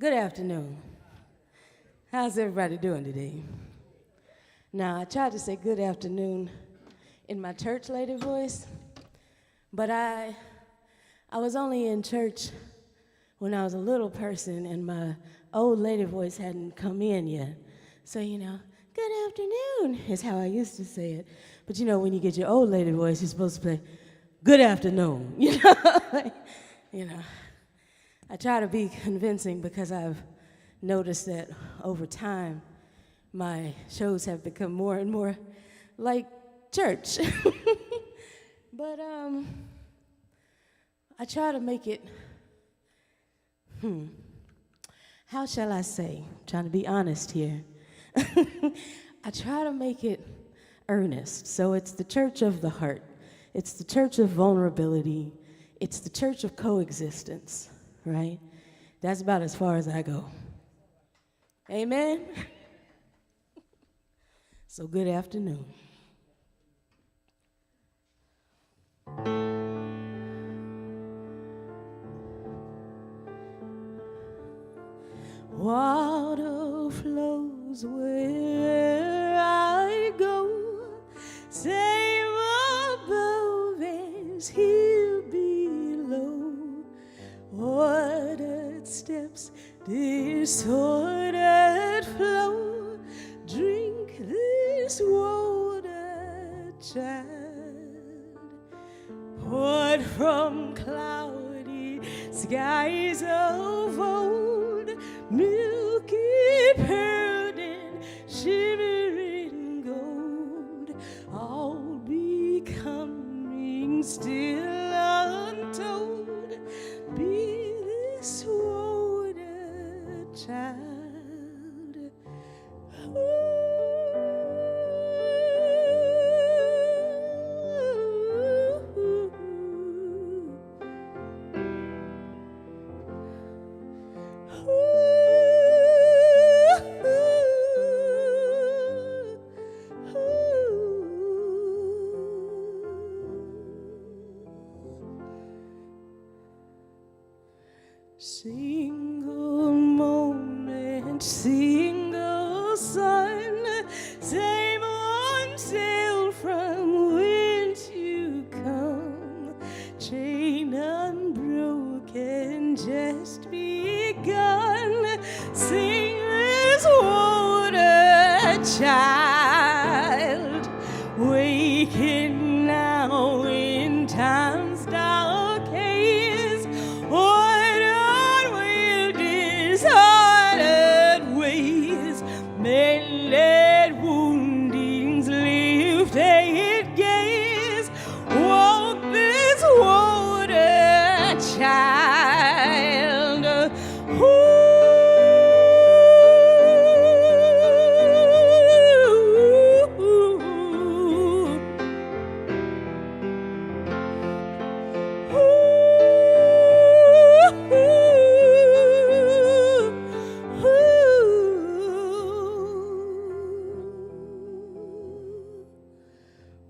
Good afternoon. How's everybody doing today? Now, I tried to say good afternoon in my church lady voice, but I was only in church when I was a little person and my old lady voice hadn't come in yet. So, good afternoon is how I used to say it. But when you get your old lady voice, you're supposed to say, good afternoon, I try to be convincing because I've noticed that over time, my shows have become more and more like church. But I try to make it, how shall I say? I'm trying to be honest here. I try to make it earnest. So it's the church of the heart. It's the church of vulnerability. It's the church of coexistence, right? That's about as far as I go. Amen? So good afternoon. Water flows where I go, same above as here below. Ordered steps, disordered flow. Drink this water, child, poured from cloudy skies of old, milky pearl and shimmering gold, all becoming still untold. Be this water, child. Single moment, single sun, same one sail from whence you come, chain unbroken, just begun. Sing this water, child, waking now in time's dark haze. Disheartened ways, mended woundings, lifted gaze. Walk this water, child. Ooh.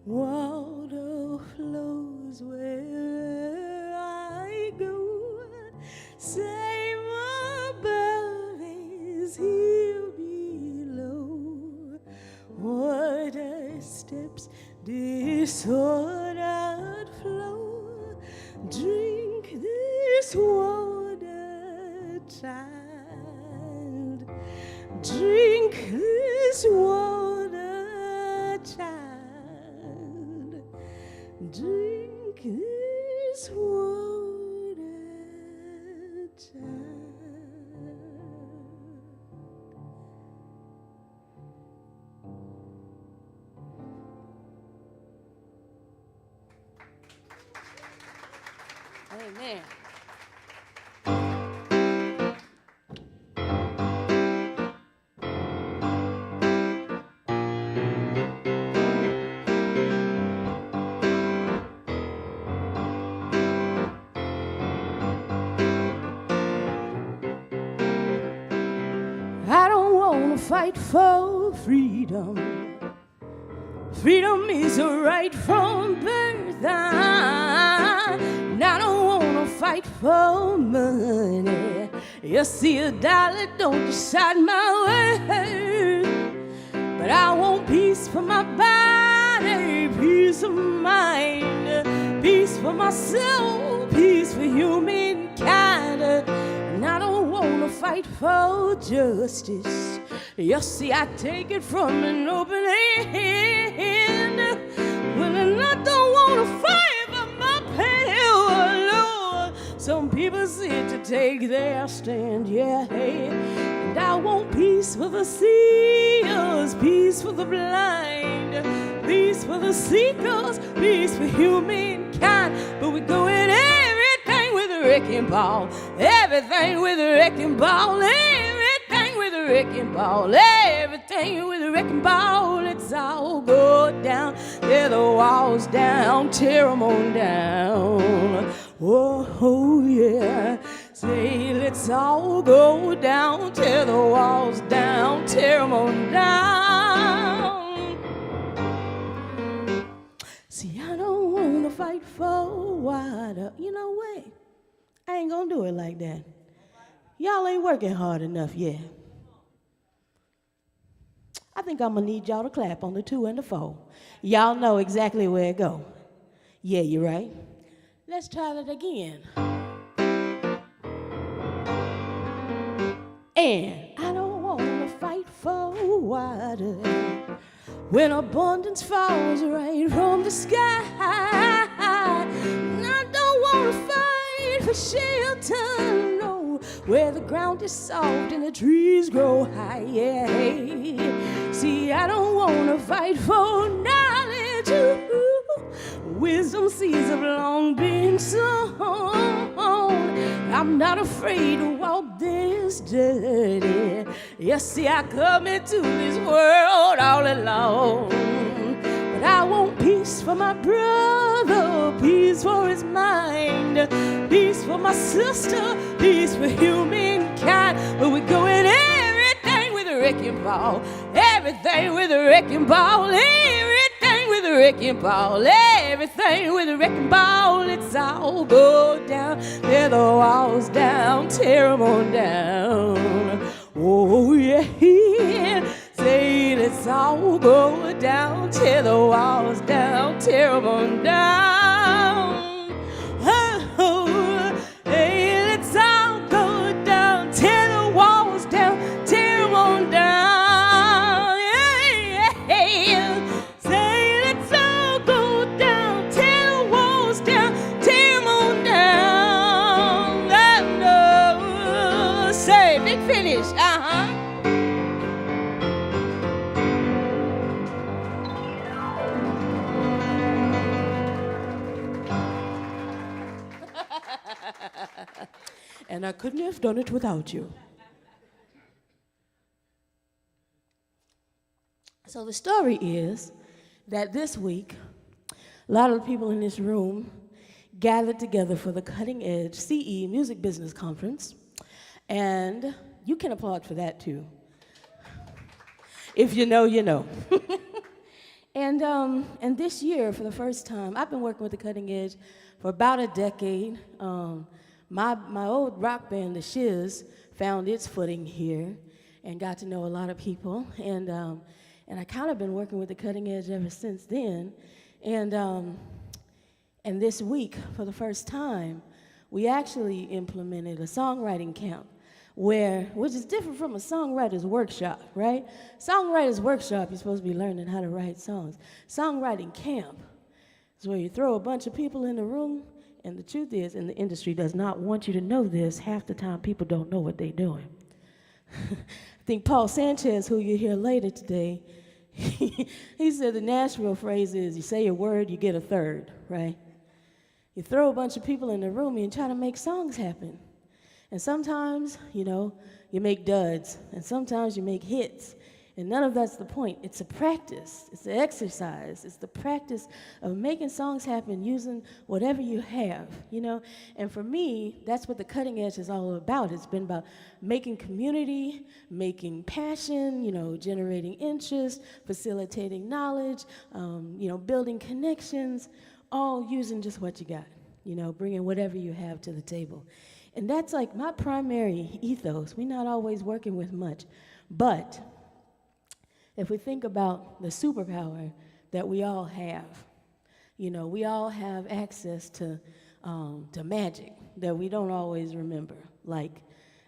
Water flows where I go, same above as here below. Water steps, disordered flow. Drink this water, child. Drink this water, child. Drink this water, child. Amen. I don't want to fight for freedom. Freedom is a right from birth. And I don't want to fight for money. You see, a dollar don't decide my way, but I want peace for my body, peace of mind, peace for my soul, peace for humankind. And I don't want to fight for justice. You see, I take it from an open hand. Well, and I don't want to fight for my pain, Lord. Some people seem to take their stand, yeah. And I want peace for the seers, peace for the blind, peace for the seekers, peace for humankind. But we're going everything with a wrecking ball, everything with a wrecking ball, everything with a wrecking ball, everything with a wrecking ball. Let's all go down, tear the walls down, tear them on down. Oh yeah, say let's all go down, tear the walls down, tear them on down. See, I don't want to fight for water. You know what? I ain't gonna do it like that. Y'all ain't working hard enough yet. I think I'm gonna need y'all to clap on the 2 and the 4. Y'all know exactly where it go. Yeah, you're right. Let's try that again. And I don't wanna fight for water when abundance falls right from the sky. And I don't wanna fight for shelter, no, where the ground is soft and the trees grow high, yeah. See, I don't wanna fight for knowledge, wisdom seeds have long been sown. I'm not afraid to walk this dirty. Yes, see, I come into this world all alone. But I want peace for my brother, peace for his mind, peace for my sister, peace for humankind. But we're going everything with a wrecking ball, everything with a wrecking ball, everything with a wrecking ball, everything with a wrecking ball. Let's all go down, tear the walls down, tear them on down. Oh yeah, say let's all go down, tear the walls down, tear them on down. Oh, hey, let's all go down, tear the walls down, tear them on down. Yeah, yeah. Say let's all go down, tear the walls down, tear them on down. Oh, say big finish, And I couldn't have done it without you. So the story is that this week, a lot of the people in this room gathered together for the Cutting Edge CE Music Business Conference, and you can applaud for that too. If you know, you know. And this year, for the first time, I've been working with the Cutting Edge for about a decade. My old rock band, The Shiz, found its footing here and got to know a lot of people. And I kind of been working with the Cutting Edge ever since then. And this week, for the first time, we actually implemented a songwriting camp, which is different from a songwriter's workshop, right? Songwriter's workshop, you're supposed to be learning how to write songs. Songwriting camp is where you throw a bunch of people in the room. And the truth is, and the industry does not want you to know this, half the time people don't know what they're doing. I think Paul Sanchez, who you hear later today, he said the Nashville phrase is, you say a word, you get a third, right? You throw a bunch of people in the room and you try to make songs happen. And sometimes, you make duds, and sometimes you make hits. And none of that's the point. It's a practice. It's an exercise. It's the practice of making songs happen using whatever you have, And for me, that's what the Cutting Edge is all about. It's been about making community, making passion, generating interest, facilitating knowledge, building connections, all using just what you got, bringing whatever you have to the table. And that's like my primary ethos. We're not always working with much. But if we think about the superpower that we all have, we all have access to magic that we don't always remember. Like,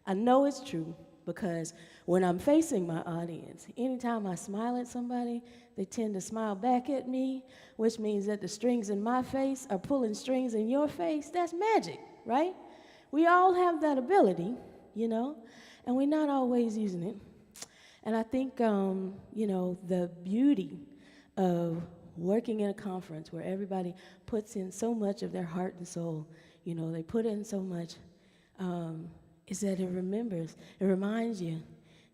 I know it's true because when I'm facing my audience, anytime I smile at somebody, they tend to smile back at me, which means that the strings in my face are pulling strings in your face. That's magic, right? We all have that ability, and we're not always using it. And I think, the beauty of working in a conference where everybody puts in so much of their heart and soul, they put in so much, is that it reminds you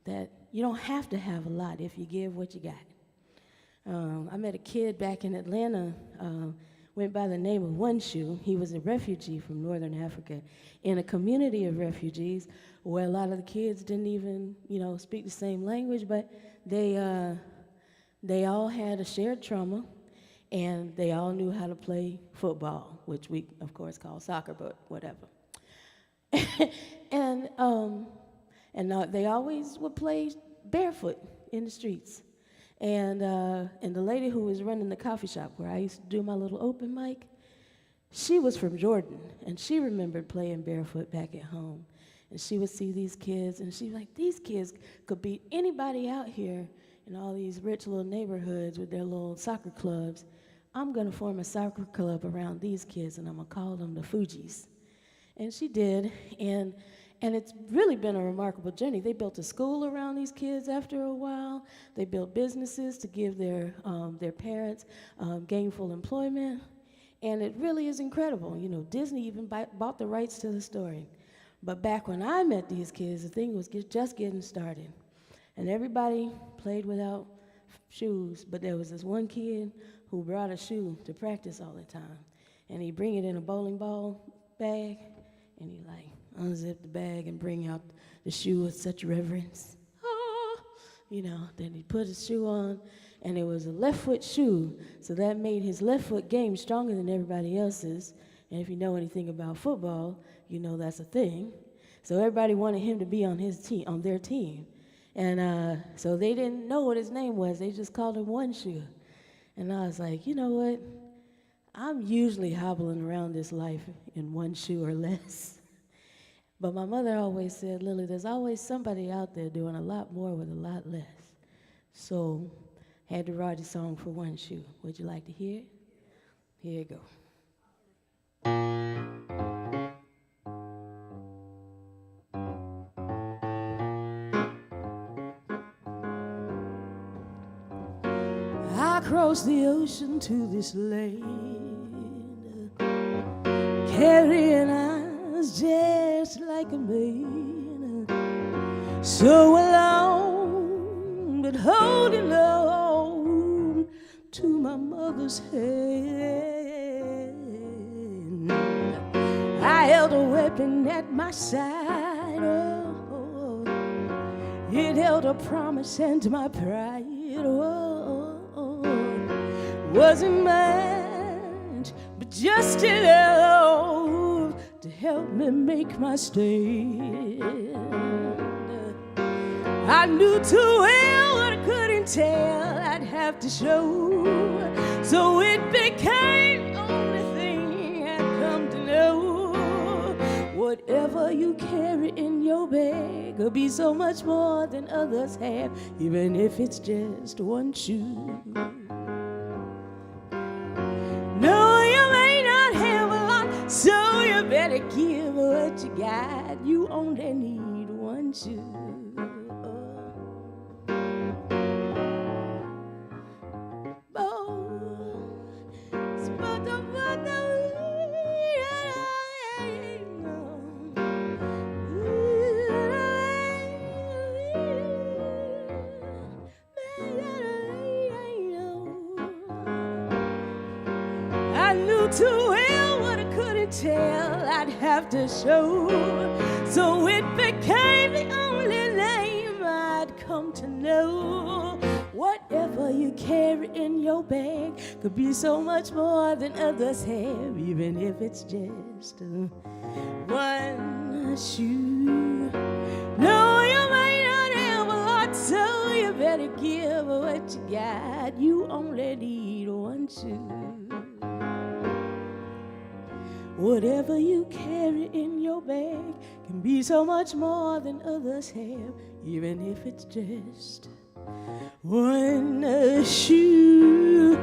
that you don't have to have a lot if you give what you got. I met a kid back in Atlanta, went by the name of One Shoe. He was a refugee from Northern Africa in a community of refugees where a lot of the kids didn't even, speak the same language, but they all had a shared trauma, and they all knew how to play football, which we, of course, call soccer, but whatever. and they always would play barefoot in the streets. And the lady who was running the coffee shop where I used to do my little open mic, she was from Jordan, and she remembered playing barefoot back at home. And she would see these kids, and she was like, these kids could beat anybody out here in all these rich little neighborhoods with their little soccer clubs. I'm going to form a soccer club around these kids, and I'm going to call them the Fugees. And she did, and it's really been a remarkable journey. They built a school around these kids after a while. They built businesses to give their parents gainful employment. And it really is incredible. Disney even bought the rights to the story. But back when I met these kids, the thing was just getting started. And everybody played without shoes, but there was this one kid who brought a shoe to practice all the time. And he'd bring it in a bowling ball bag, and he'd unzip the bag and bring out the shoe with such reverence. Then he'd put his shoe on, and it was a left foot shoe, so that made his left foot game stronger than everybody else's. And if you know anything about football, that's a thing. So everybody wanted him to be on their team. And so they didn't know what his name was. They just called him One Shoe. And I was like, you know what? I'm usually hobbling around this life in one shoe or less. But my mother always said, Lilli, there's always somebody out there doing a lot more with a lot less. So I had to write a song for One Shoe. Would you like to hear it? Here you go. I crossed the ocean to this land, carrying eyes just like a man, so alone, but holding on to my mother's hand. I held a weapon at my side, oh, it held a promise and my pride, oh. Wasn't much, but just enough to help me make my stand. I knew too well what I couldn't tell I'd have to show, so it became the only thing I'd come to know. Whatever you carry in your bag could be so much more than others have, even if it's just one shoe. No, you may not have a lot, so you better give what you got. You only need one shoe. I knew too well what I couldn't tell I'd have to show, so it became the only name I'd come to know. Whatever you carry in your bag could be so much more than others have, even if it's just one shoe. No, you may not have a lot, so you better give what you got. You only need one shoe. Whatever you carry in your bag can be so much more than others have, even if it's just one shoe.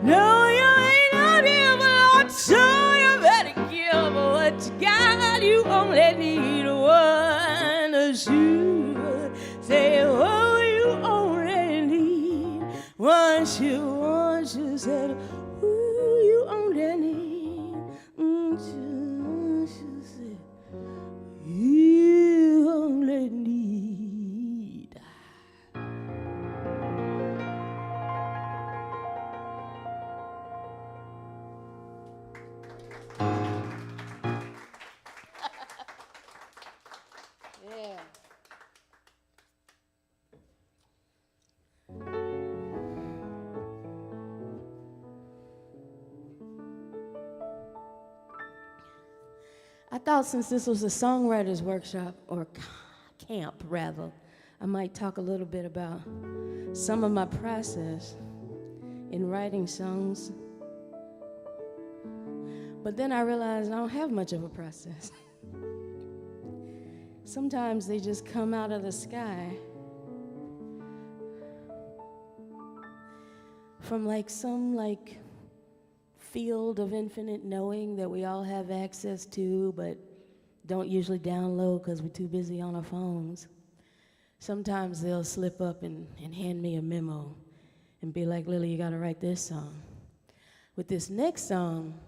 No, you ain't not have a lot, so you better give what you got. You only need one shoe. Say, oh, you only need one shoe. One shoe. Said, ooh, you only need one shoe. Said, you only need. Yeah. I thought since this was a songwriters workshop, or camp rather, I might talk a little bit about some of my process in writing songs. But then I realized I don't have much of a process. Sometimes they just come out of the sky from some field of infinite knowing that we all have access to, but don't usually download because we're too busy on our phones. Sometimes they'll slip up and hand me a memo and be like, Lilli, you gotta write this song. With this next song,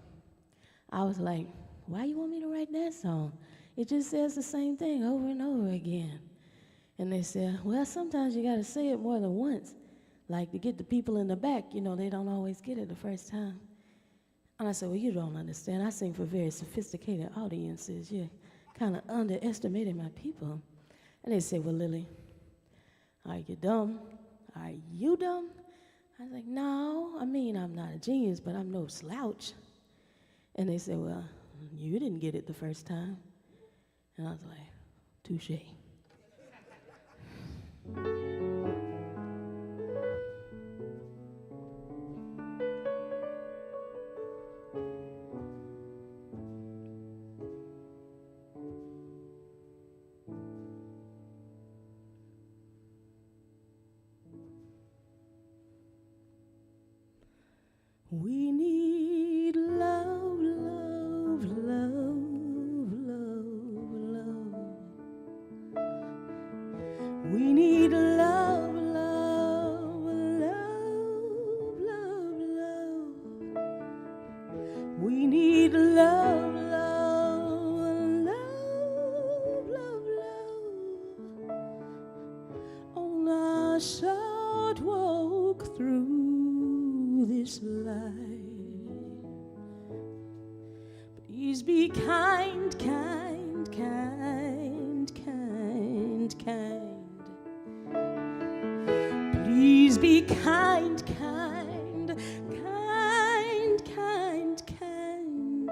I was like, why you want me to write that song? It just says the same thing over and over again. And they said, well, sometimes you gotta say it more than once. Like to get the people in the back, they don't always get it the first time. And I said, well, you don't understand. I sing for very sophisticated audiences. You're kind of underestimating my people. And they said, well, Lilli, are you dumb? Are you dumb? I was like, no, I'm not a genius, but I'm no slouch. And they said, well, you didn't get it the first time. And I was like, touche. We need love, love, love, love, love. We need love, love, love, love, love. We need love, love, love, love, love. On our short walk through this life, please be kind, kind, kind, kind, kind. Please be kind, kind, kind, kind, kind.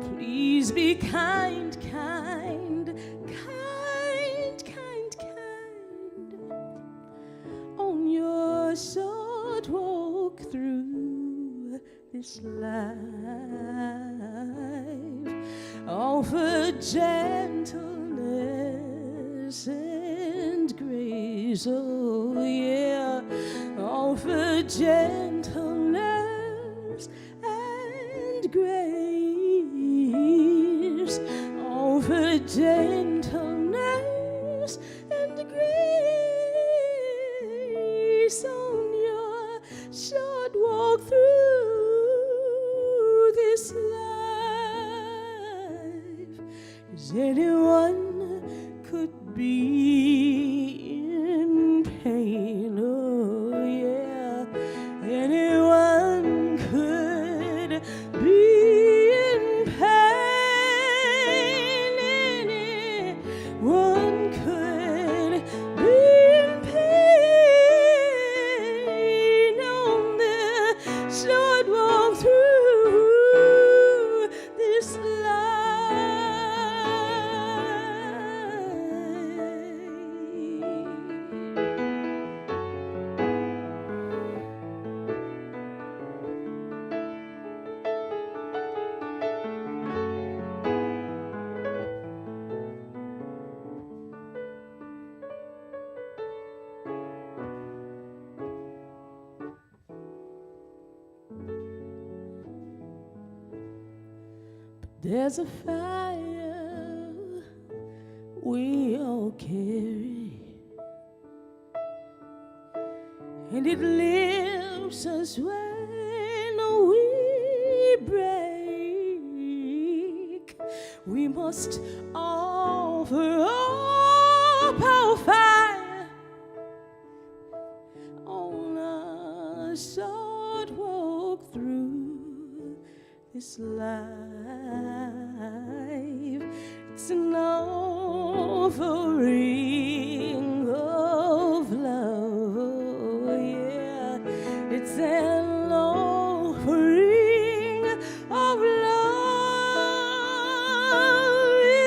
Please be kind, kind, kind, kind, kind. On your short walk through this life, offer gentleness and grace, oh yeah, offer gentleness and grace, offer gentleness and grace on your short walk through this life. 'Cause anyone could be in pain, oh yeah, anyone could be in pain, anyone could be in pain. There's a fire we all carry, and it lifts us when we break. We must offer up our fire on a short walk through this life. It's an offering of love, oh yeah. It's an offering of love.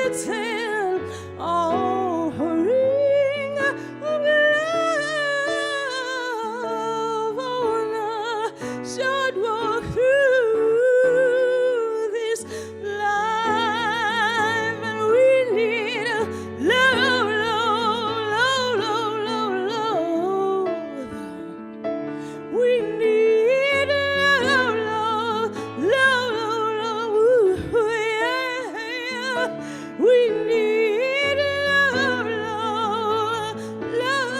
It's an offering of love on a short walk through this life, and we need love, love, love, love, love, love. We need love, love, love, love, love, ooh, yeah. We need love, love, love,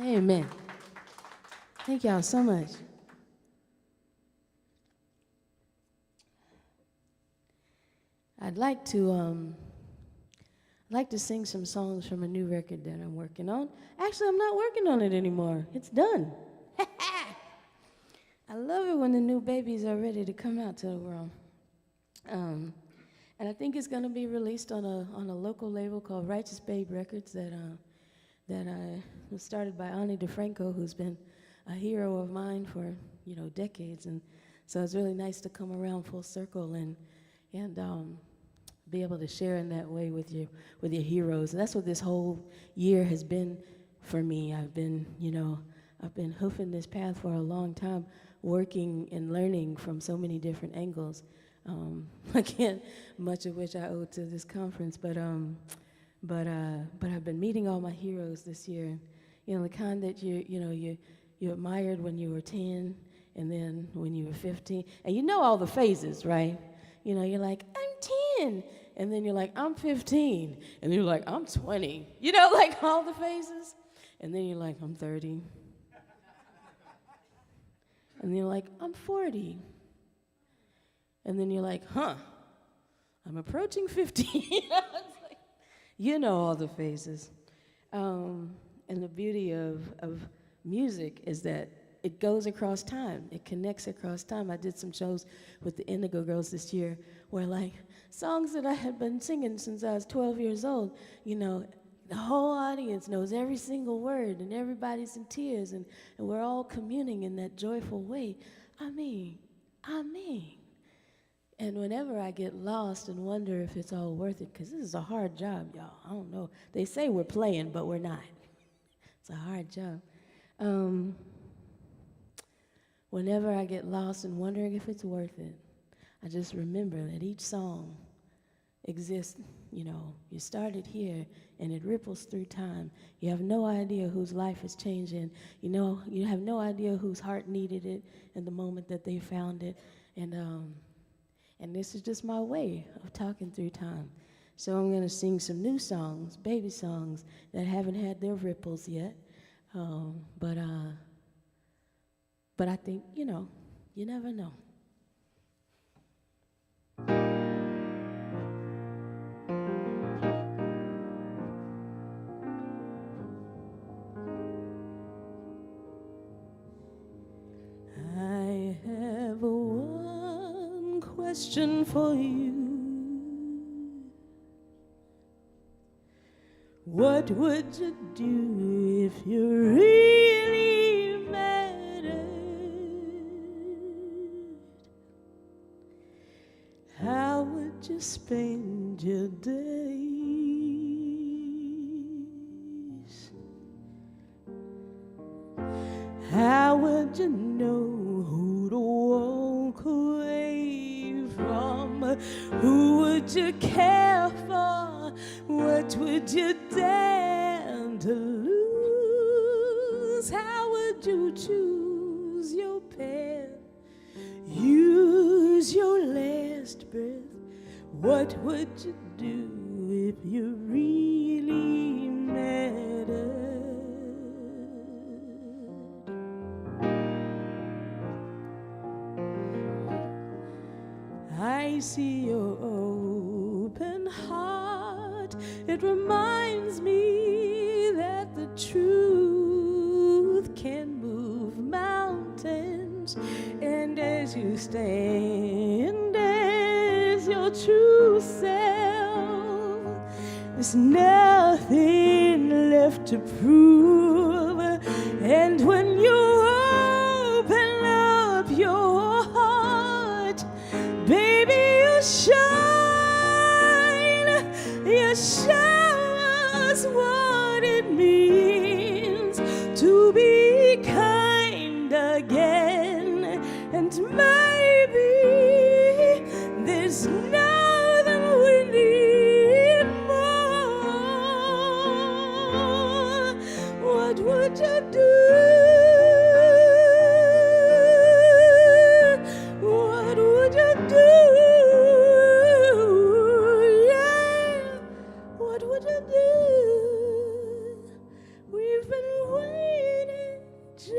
Amen. Thank y'all so much. I'd like to sing some songs from a new record that I'm working on. Actually, I'm not working on it anymore. It's done. I love it when the new babies are ready to come out to the world. And I think it's going to be released on a local label called Righteous Babe Records that was started by Ani DeFranco, who's been a hero of mine for decades, and so it's really nice to come around full circle and be able to share in that way with your heroes. And that's what this whole year has been for me. I've been hoofing this path for a long time, working and learning from so many different angles. Again, much of which I owe to this conference, but I've been meeting all my heroes this year. The kind that you admired when you were 10, and then when you were 15, and all the phases, right? You're like, I'm 10, and then you're like, I'm 15, and then you're like, I'm 20. Like all the phases, and then you're like, I'm 30, and then you're like, I'm 40, and then you're like, I'm approaching 50. All the phases. And the beauty of music is that it goes across time. It connects across time. I did some shows with the Indigo Girls this year where, like, songs that I had been singing since I was 12 years old, the whole audience knows every single word, and everybody's in tears, and we're all communing in that joyful way. I mean. And whenever I get lost and wonder if it's all worth it, because this is a hard job, y'all. I don't know. They say we're playing, but we're not. It's a hard job. Whenever I get lost and wondering if it's worth it, I just remember that each song exists. You started here, and it ripples through time. You have no idea whose life is changing. You have no idea whose heart needed it in the moment that they found it. And this is just my way of talking through time. So I'm going to sing some new songs, baby songs, that haven't had their ripples yet. But I think, you never know. I have one question for you. what would you do if you really mattered? How would you spend your days? How would you know who to walk away from? Who would you care for? What would you dare to lose? How would you choose your path? Use your last breath. What would you do if you really mattered? I see your open heart. It reminds me that the truth can move mountains. And as you stand as your true self, there's nothing left to prove. And when you open up your heart, baby, you shine. You show us what it means to be kind again. And maybe there's nothing we need more. What would you do? What would you do? Yeah. What would you do? We've been waiting just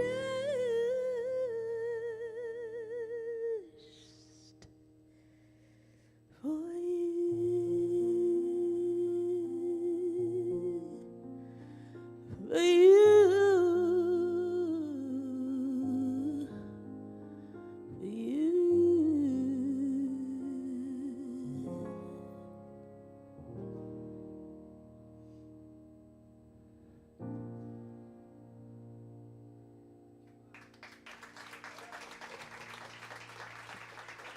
for you. For you. For you.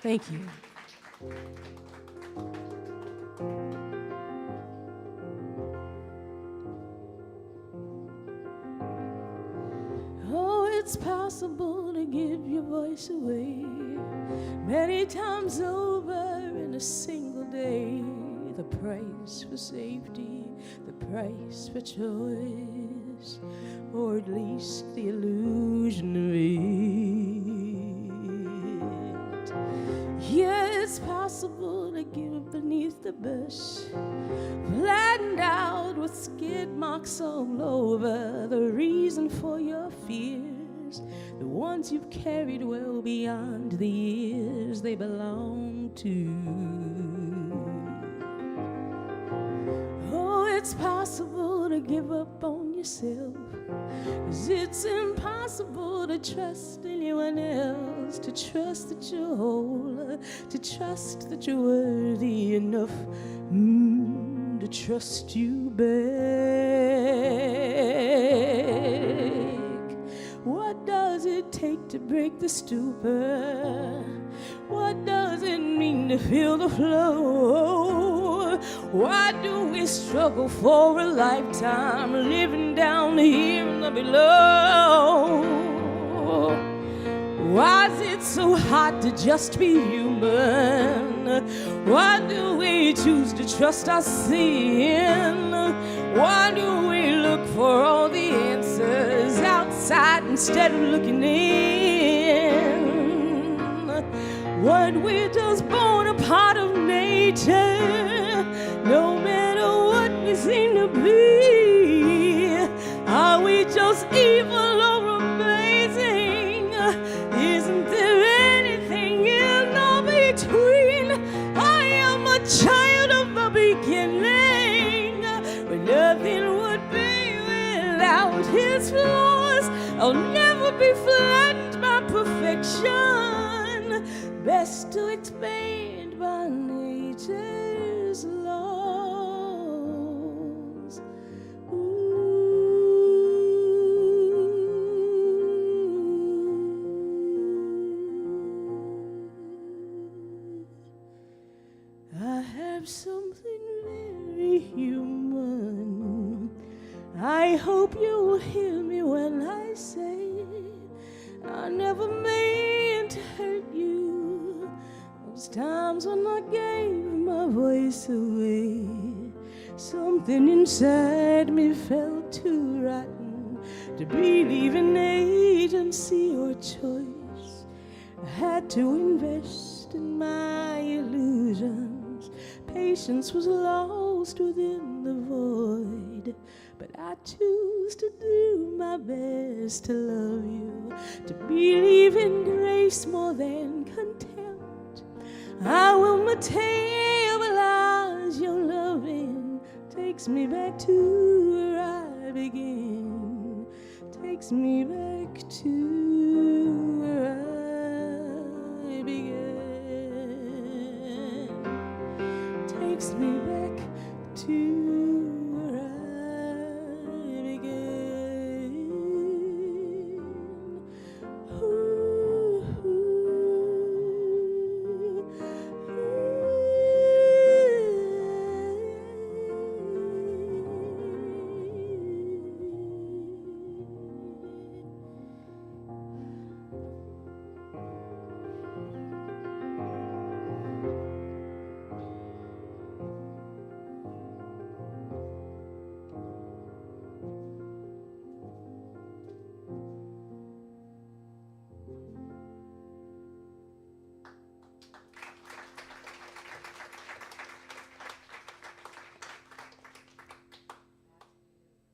Thank you. Oh, it's possible to give your voice away many times over in a single day. The price for safety, the price for choice, or at least the illusion of it. Yeah, it's possible to give beneath the bush, flattened out with skid marks all over. The reason for your fears, the ones you've carried well beyond the years they belong to. Oh, it's possible to give up on yourself, 'cause it's impossible to trust anyone else, to trust that you're whole, to trust that you're worthy enough, to trust you back. What does it take to break the stupor? What does it mean to feel the flow? Why do we struggle for a lifetime, living down here and the below? Why is it so hard to just be human? Why do we choose to trust our sin? Why do we look for all the answers outside instead of looking in? Weren't we just born a part of nature? No matter what we seem to be, are we just evil or amazing? Isn't there anything in or between? I am a child of the beginning, where nothing would be without his flaws. I'll never be flattened by perfection. Best to expand by nature's laws. Ooh. hope you'll hear me when I say I never meant to hurt you. Those times when I gave my voice away, something inside me felt too rotten to believe in agency or choice. I had to invest in my illusions. Patience was lost within the void. But I choose to do my best to love you, to believe in grace more than contempt. I will metabolize your loving. Takes me back to where I began. Takes me back to where I began. Takes me back to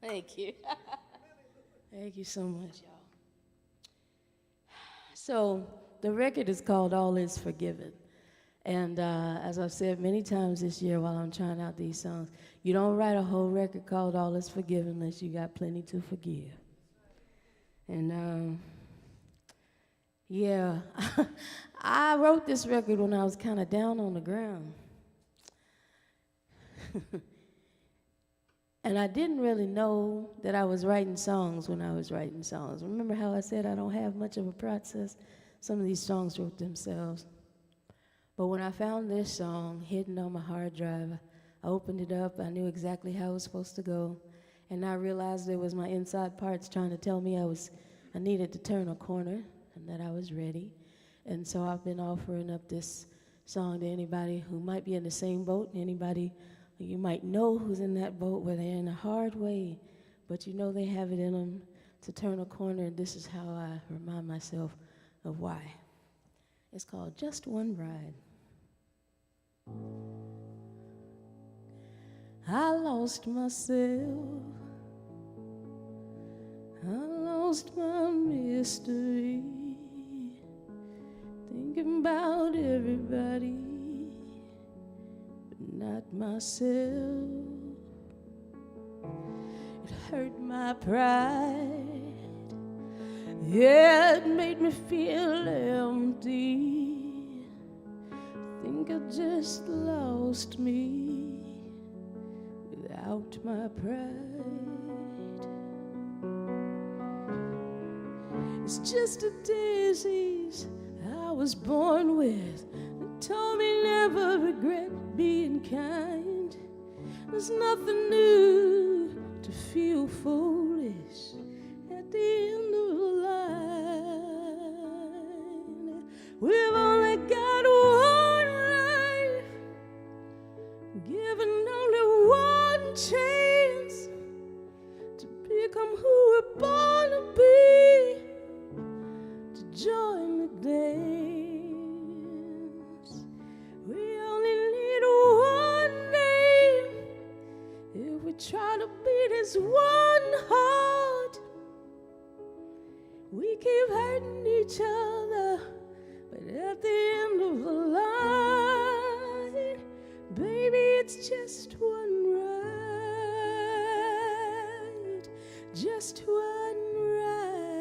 Thank you. Thank you so much, y'all. So the record is called All Is Forgiven. And as I've said many times this year while I'm trying out these songs, you don't write a whole record called All Is Forgiven unless you got plenty to forgive. And yeah, I wrote this record when I was kind of down on the ground. And I didn't really know that I was writing songs when I was writing songs. Remember how I said I don't have much of a process? Some of these songs wrote themselves. But when I found this song hidden on my hard drive, I opened it up, I knew exactly how it was supposed to go, and I realized it was my inside parts trying to tell me I needed to turn a corner and that I was ready. And so I've been offering up this song to anybody who might be in the same boat, anybody you might know who's in that boat where they're in a hard way, but you know they have it in them to turn a corner, and this is how I remind myself of why. It's called Just One Ride. I lost myself. I lost my mystery, thinking about everybody, not myself. It hurt my pride. Yeah, it made me feel empty. Think I just lost me without my pride. It's just a disease I was born with. They told me never regret being kind. There's nothing new to feel foolish at the end of the line. We've only got one life, given only one chance to become who we're born to be, to join the dance. We only need one name if we try to beat as one heart. We keep hurting each other, but at the end of the line, baby, it's just one ride, just one ride.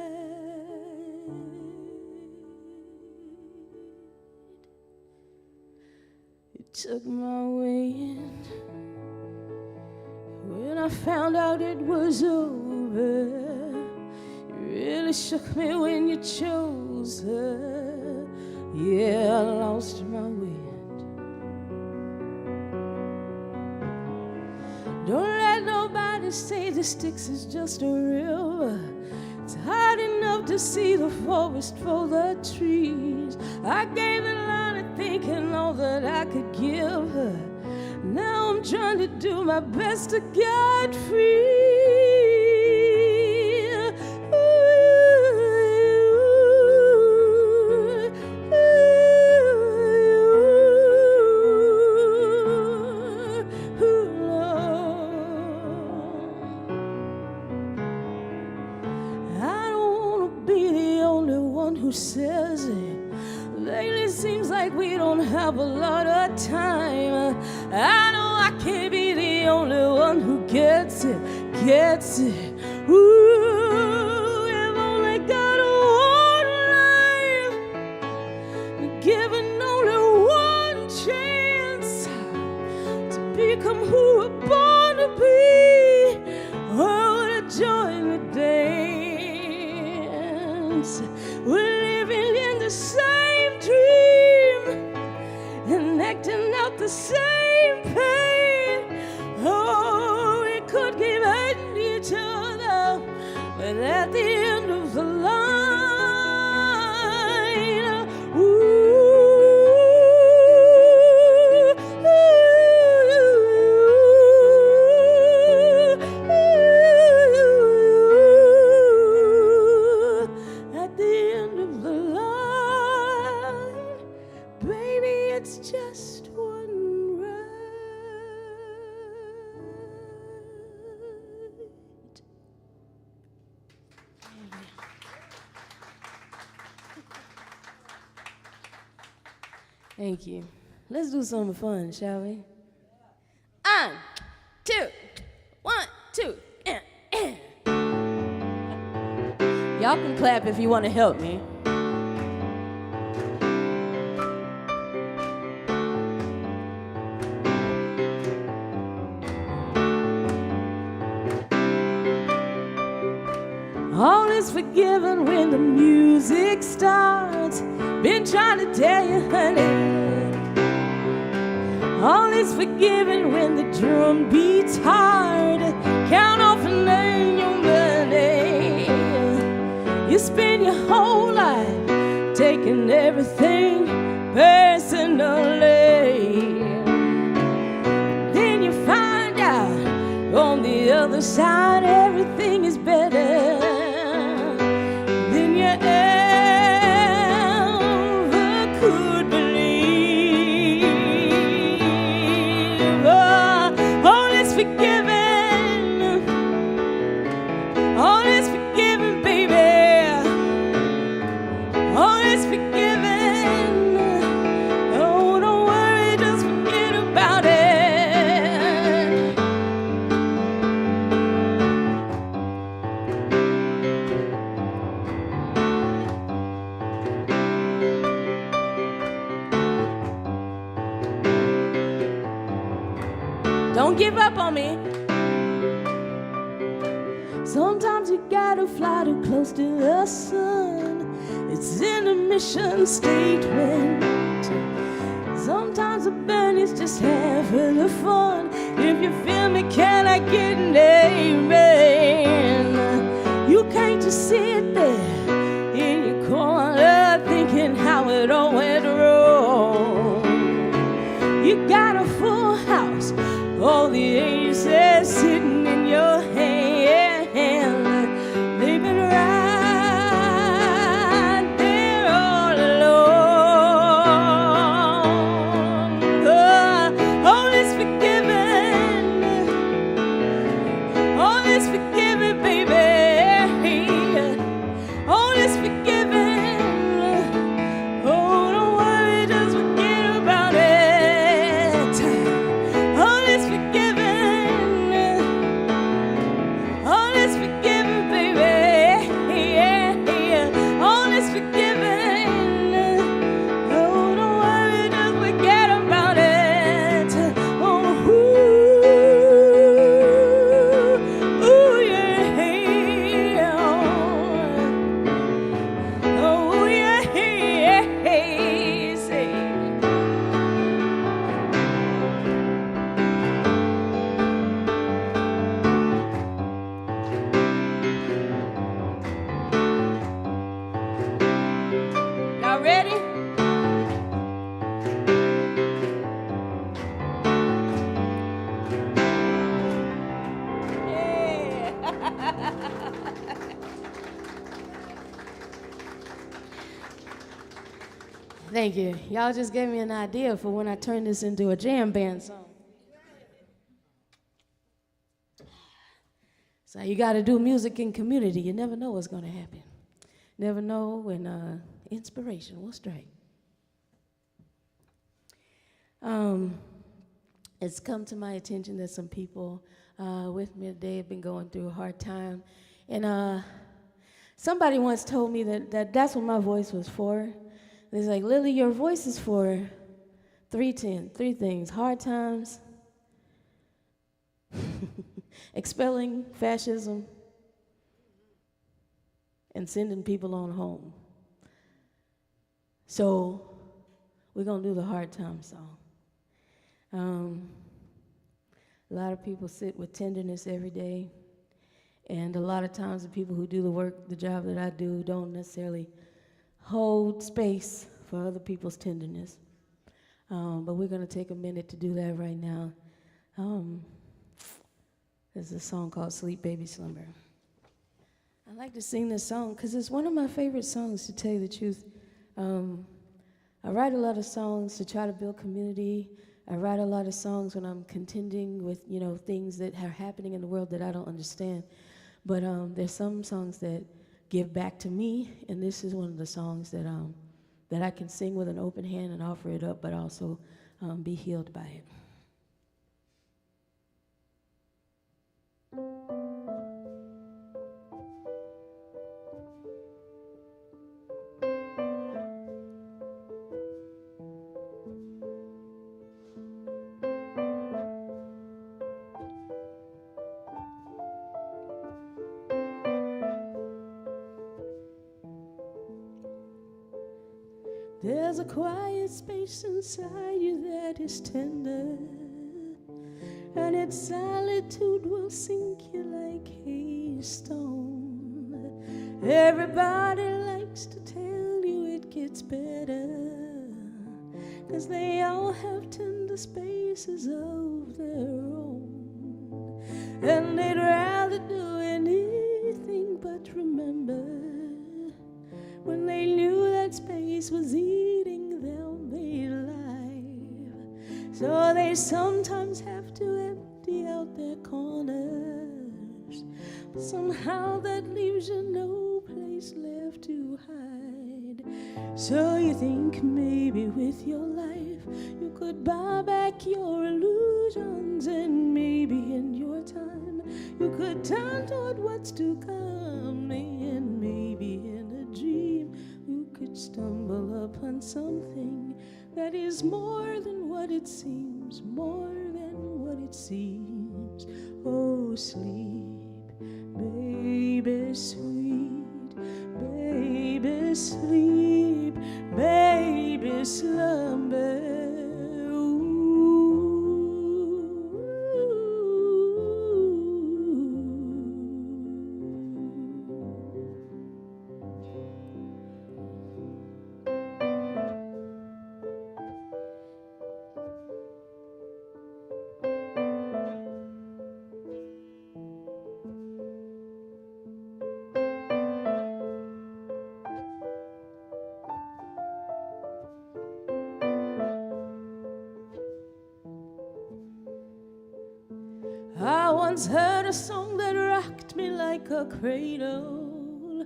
It took my wind when I found out it was over. It really shook me when you chose her. Yeah, I lost my wind. Don't let nobody say the Styx is just a river. It's hard enough to see the forest for the trees. I gave a lot of thinking all that I could give her. Now I'm trying to do my best to get free. Who says it? Lately seems like we don't have a lot of time. I know I can't be the only one who gets it, gets it. Ooh, I've only got one life, given only one chance to become who we're born to be. Oh, to join the dance. We're living in the same dream and acting out the same pain. Oh, we could keep hating each other, but at the end of the line, at the end of the line, baby, it's just one ride. Thank you. Let's do something fun, shall we? 1, 2, 1, 2. Y'all can clap if you want to help me. All is forgiven when the music starts. Been trying to tell you, honey. All is forgiven when the drum beats hard. Count off and earn your money. You spend your whole life taking everything personally. Then you find out on the other side everything is better than you ever could believe. All is forgiven. All is forgiven, baby. All is forgiven. Oh, don't worry, just forget about it. Don't give up on me. Sometimes you gotta fly too close to the sun. It's in a mission statement. Sometimes the burn is just half of the fun. If you feel me, can I get an amen? You can't just sit there in your corner thinking how it all went wrong. You got a full house, all the aces sitting in your hand. They've been right there all along. All is forgiven. All is forgiven. Thank you. Y'all just gave me an idea for when I turn this into a jam band song. So you got to do music in community. You never know what's going to happen. Never know when inspiration will strike. It's come to my attention that some people with me today have been going through a hard time. And somebody once told me that's what my voice was for. It's like, Lilli, your voice is for three things: hard times, expelling fascism, and sending people on home. So we're going to do the hard time song. A lot of people sit with tenderness every day, and a lot of times the people who do the work, the job that I do, don't necessarily hold space for other people's tenderness. But we're going to take a minute to do that right now. There's a song called Sleep Baby Slumber. I like to sing this song because it's one of my favorite songs, to tell you the truth. I write a lot of songs to try to build community. I write a lot of songs when I'm contending with, things that are happening in the world that I don't understand. But there's some songs that give back to me, and this is one of the songs that I can sing with an open hand and offer it up, but also be healed by it. There's a quiet space inside you that is tender, and its solitude will sink you like a stone. Everybody likes to tell you it gets better, 'cause they all have tender spaces of their own, and they'd rather do anything but remember when they knew that space was eating them alive. So they sometimes have to empty out their corners, but somehow that leaves you no place left to hide. So you think maybe with your life you could buy back your illusions, and maybe in your time you could turn toward what's to come, and maybe in a dream you could stumble upon something that is more than what it seems, more than what it seems. Oh, sleep, baby, sweet, baby, sleep, baby, slumber. I once heard a song that rocked me like a cradle,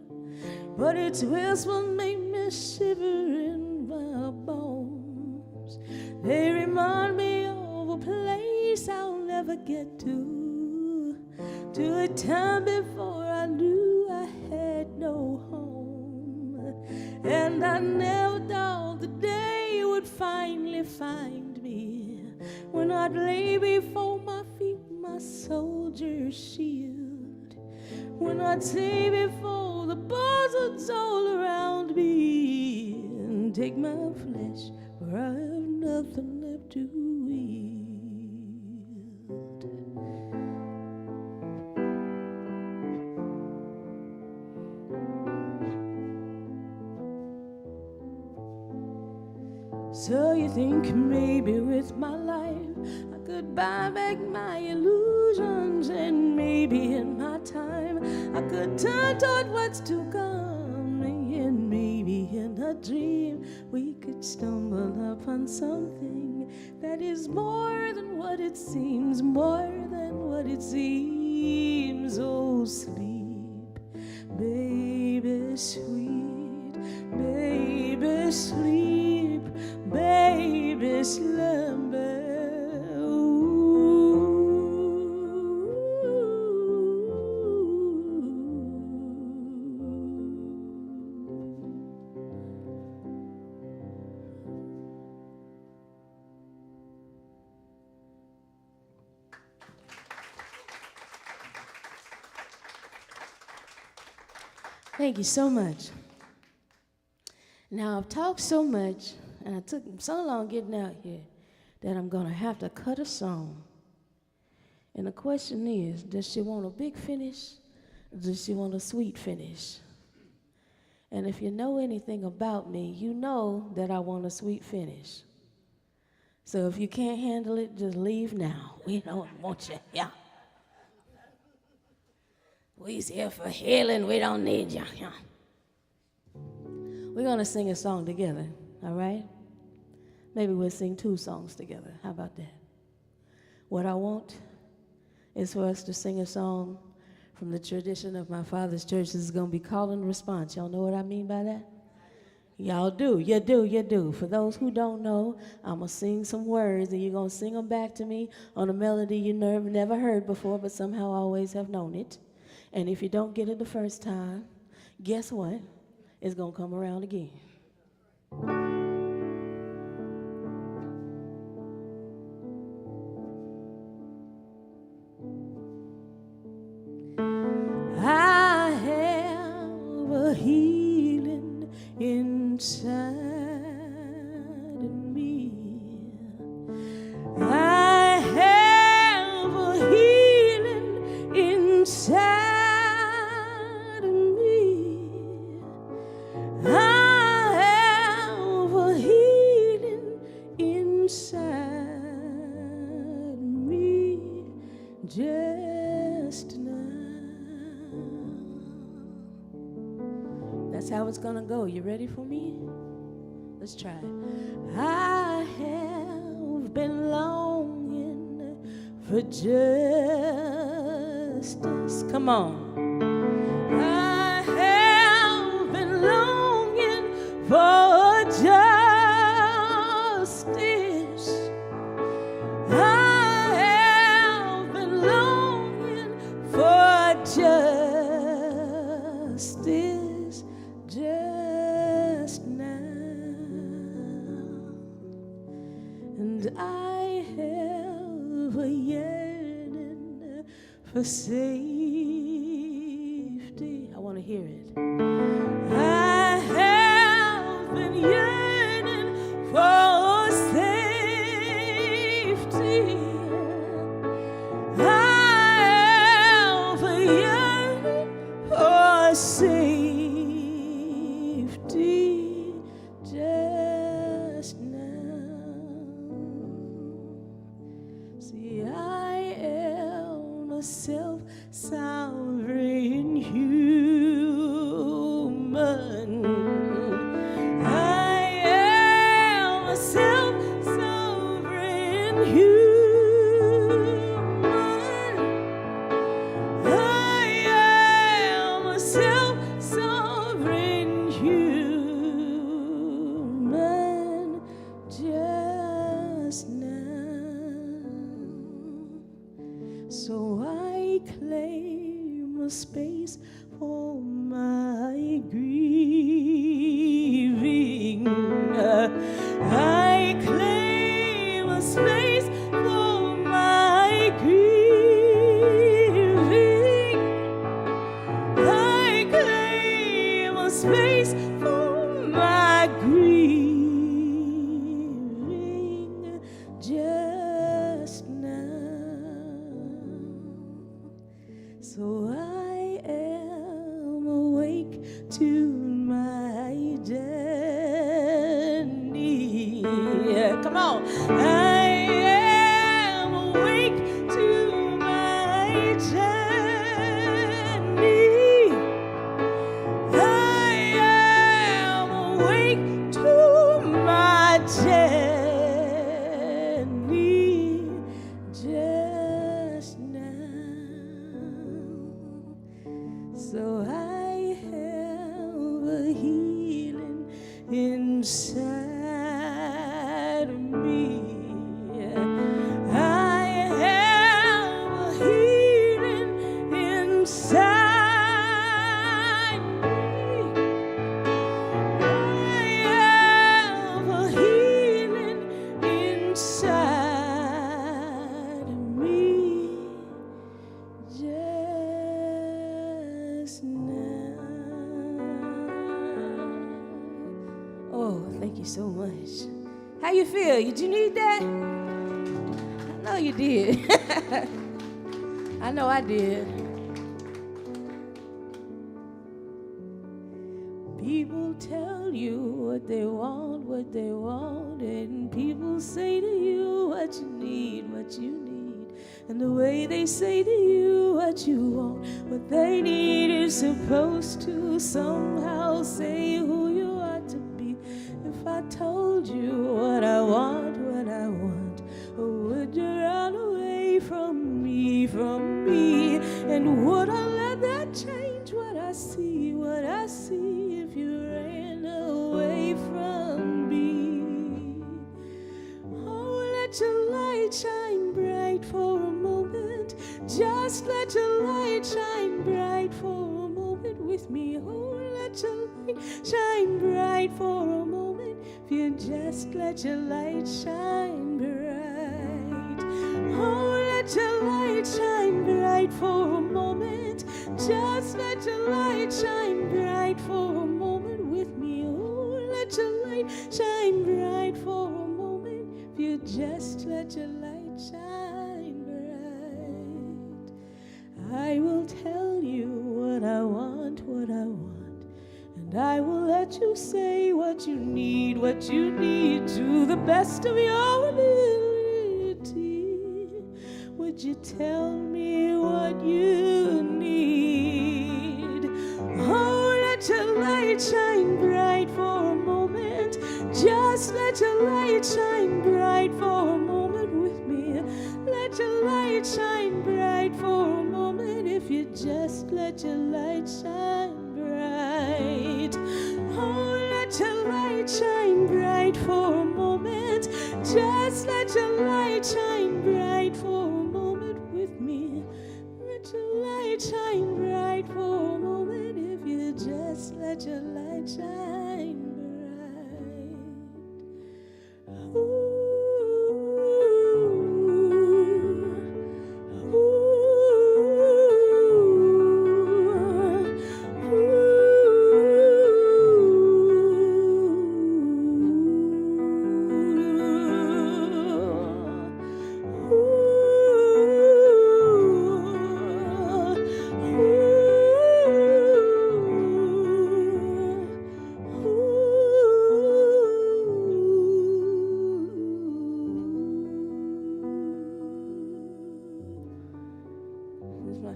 but its whisper made me shiver in my bones. They remind me of a place I'll never get to a time before I knew I had no home. And I never thought the day would finally find me, when I'd lay before my feet my soldier's shield, when I'd say before the buzzards all around me, and take my flesh where I have nothing left to yield. So you think maybe with my life I could buy back my illusions, and maybe in my time I could turn toward what's to come, and maybe in a dream we could stumble upon something that is more than what it seems, more than what it seems. Oh, sleep, baby, sweet, baby, sleep, baby, slumber. Thank you so much. Now, I've talked so much, and I took so long getting out here, that I'm going to have to cut a song. And the question is, does she want a big finish, or does she want a sweet finish? And if you know anything about me, you know that I want a sweet finish. So if you can't handle it, just leave now. We don't want you here. We's here for healing. We don't need you. Yeah. We're going to sing a song together, all right? Maybe we'll sing 2 songs together. How about that? What I want is for us to sing a song from the tradition of my father's church. This is going to be call and response. Y'all know what I mean by that? Y'all do. You do. You do. For those who don't know, I'm going to sing some words, and you're going to sing them back to me on a melody you never heard before, but somehow always have known it. And if you don't get it the first time, guess what? It's going to come around again. I have a healing inside of me. I have a healing inside. That's how it's gonna go. You ready for me? Let's try. I have been longing for justice. Come on. I have been longing for justice. I have been longing for justice just now. And I have a yearning for safety. I want to hear it. I have been yearning for safety. I have a yearning for safety just now. See, I am a self-sovereign human. I am a self-sovereign human. I am a self-sovereign human just now. So I claim a space for my grieving. I claim a space for my grieving. I claim a space for my grieving just now. So I am awake to my destiny. Come on. I am awake to my destiny. I am awake to inside of me. I have a healing inside me. I have a healing inside of me just now. Oh, thank you so much. How you feel? Did you need that? I know you did. I know I did. People tell you what they want, and people say to you what you need. And the way they say to you what you want, what they need is supposed to somehow say who you ought to be. If I told you what I want, would you run away from me? And would I let that change what I see if you ran away from me? Oh, let your light shine bright for a moment. Just let your light shine bright for a moment with me. Oh, let your light shine bright for a moment. If you just let your light shine bright. Oh, let your light shine bright for a moment. Just let your light shine bright for a moment with me. Oh, let your light shine bright for a moment. If you just let your light shine bright. I will tell you what I want, and I will let you say what you need to the best of your ability. Would you tell me what you need? Oh, let your light shine bright for a moment. Just let your light shine bright for a moment with me. Let your light shine bright for a moment if you just let your light shine bright. Oh, let your light shine bright for a moment. Just let your light shine bright for a moment with me. Let your light shine bright for a moment if you just let your light shine bright. Ooh.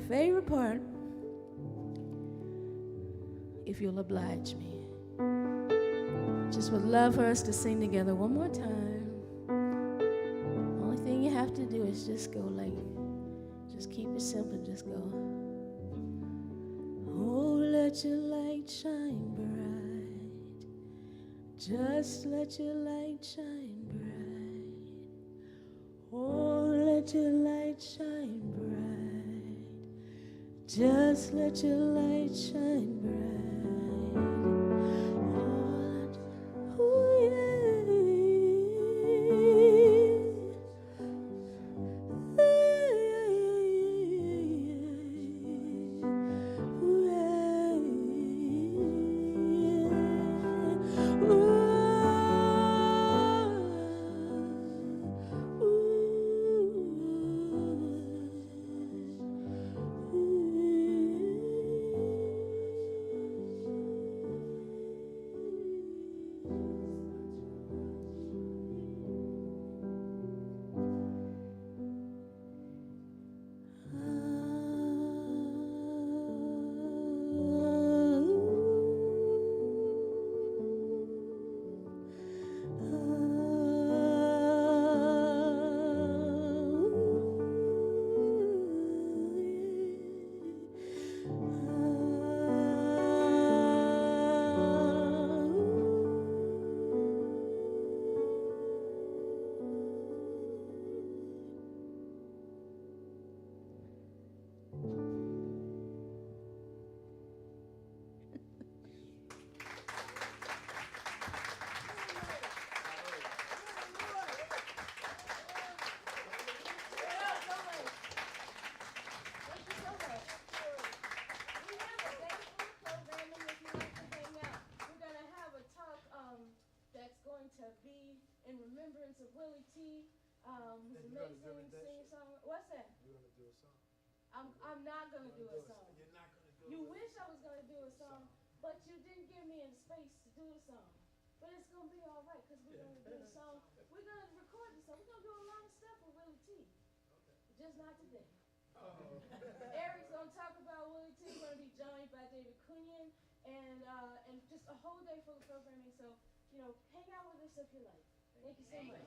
Favorite part, if you'll oblige me. Just would love for us to sing together one more time. Only thing you have to do is just go just keep it simple, just go. Oh, let your light shine bright. Just let your light shine bright. Oh, let your light shine bright. Just let your light shine bright. Oh, yeah. that's going to be in remembrance of Willie T, who's an amazing singer-songwriter. What's that? You're gonna do a song. I'm not gonna do a song. You're not gonna do You wish I was gonna do a song, but you didn't give me any space to do the song. But it's gonna be all right, because we're gonna do a song. We're gonna record the song. We're gonna do a lot of stuff with Willie T. Okay. Just not today. Eric's gonna talk about Willie T. We're gonna be joined by David Cunyan, and just a whole day full of programming. So, hang out with us if you like. Thank you so much.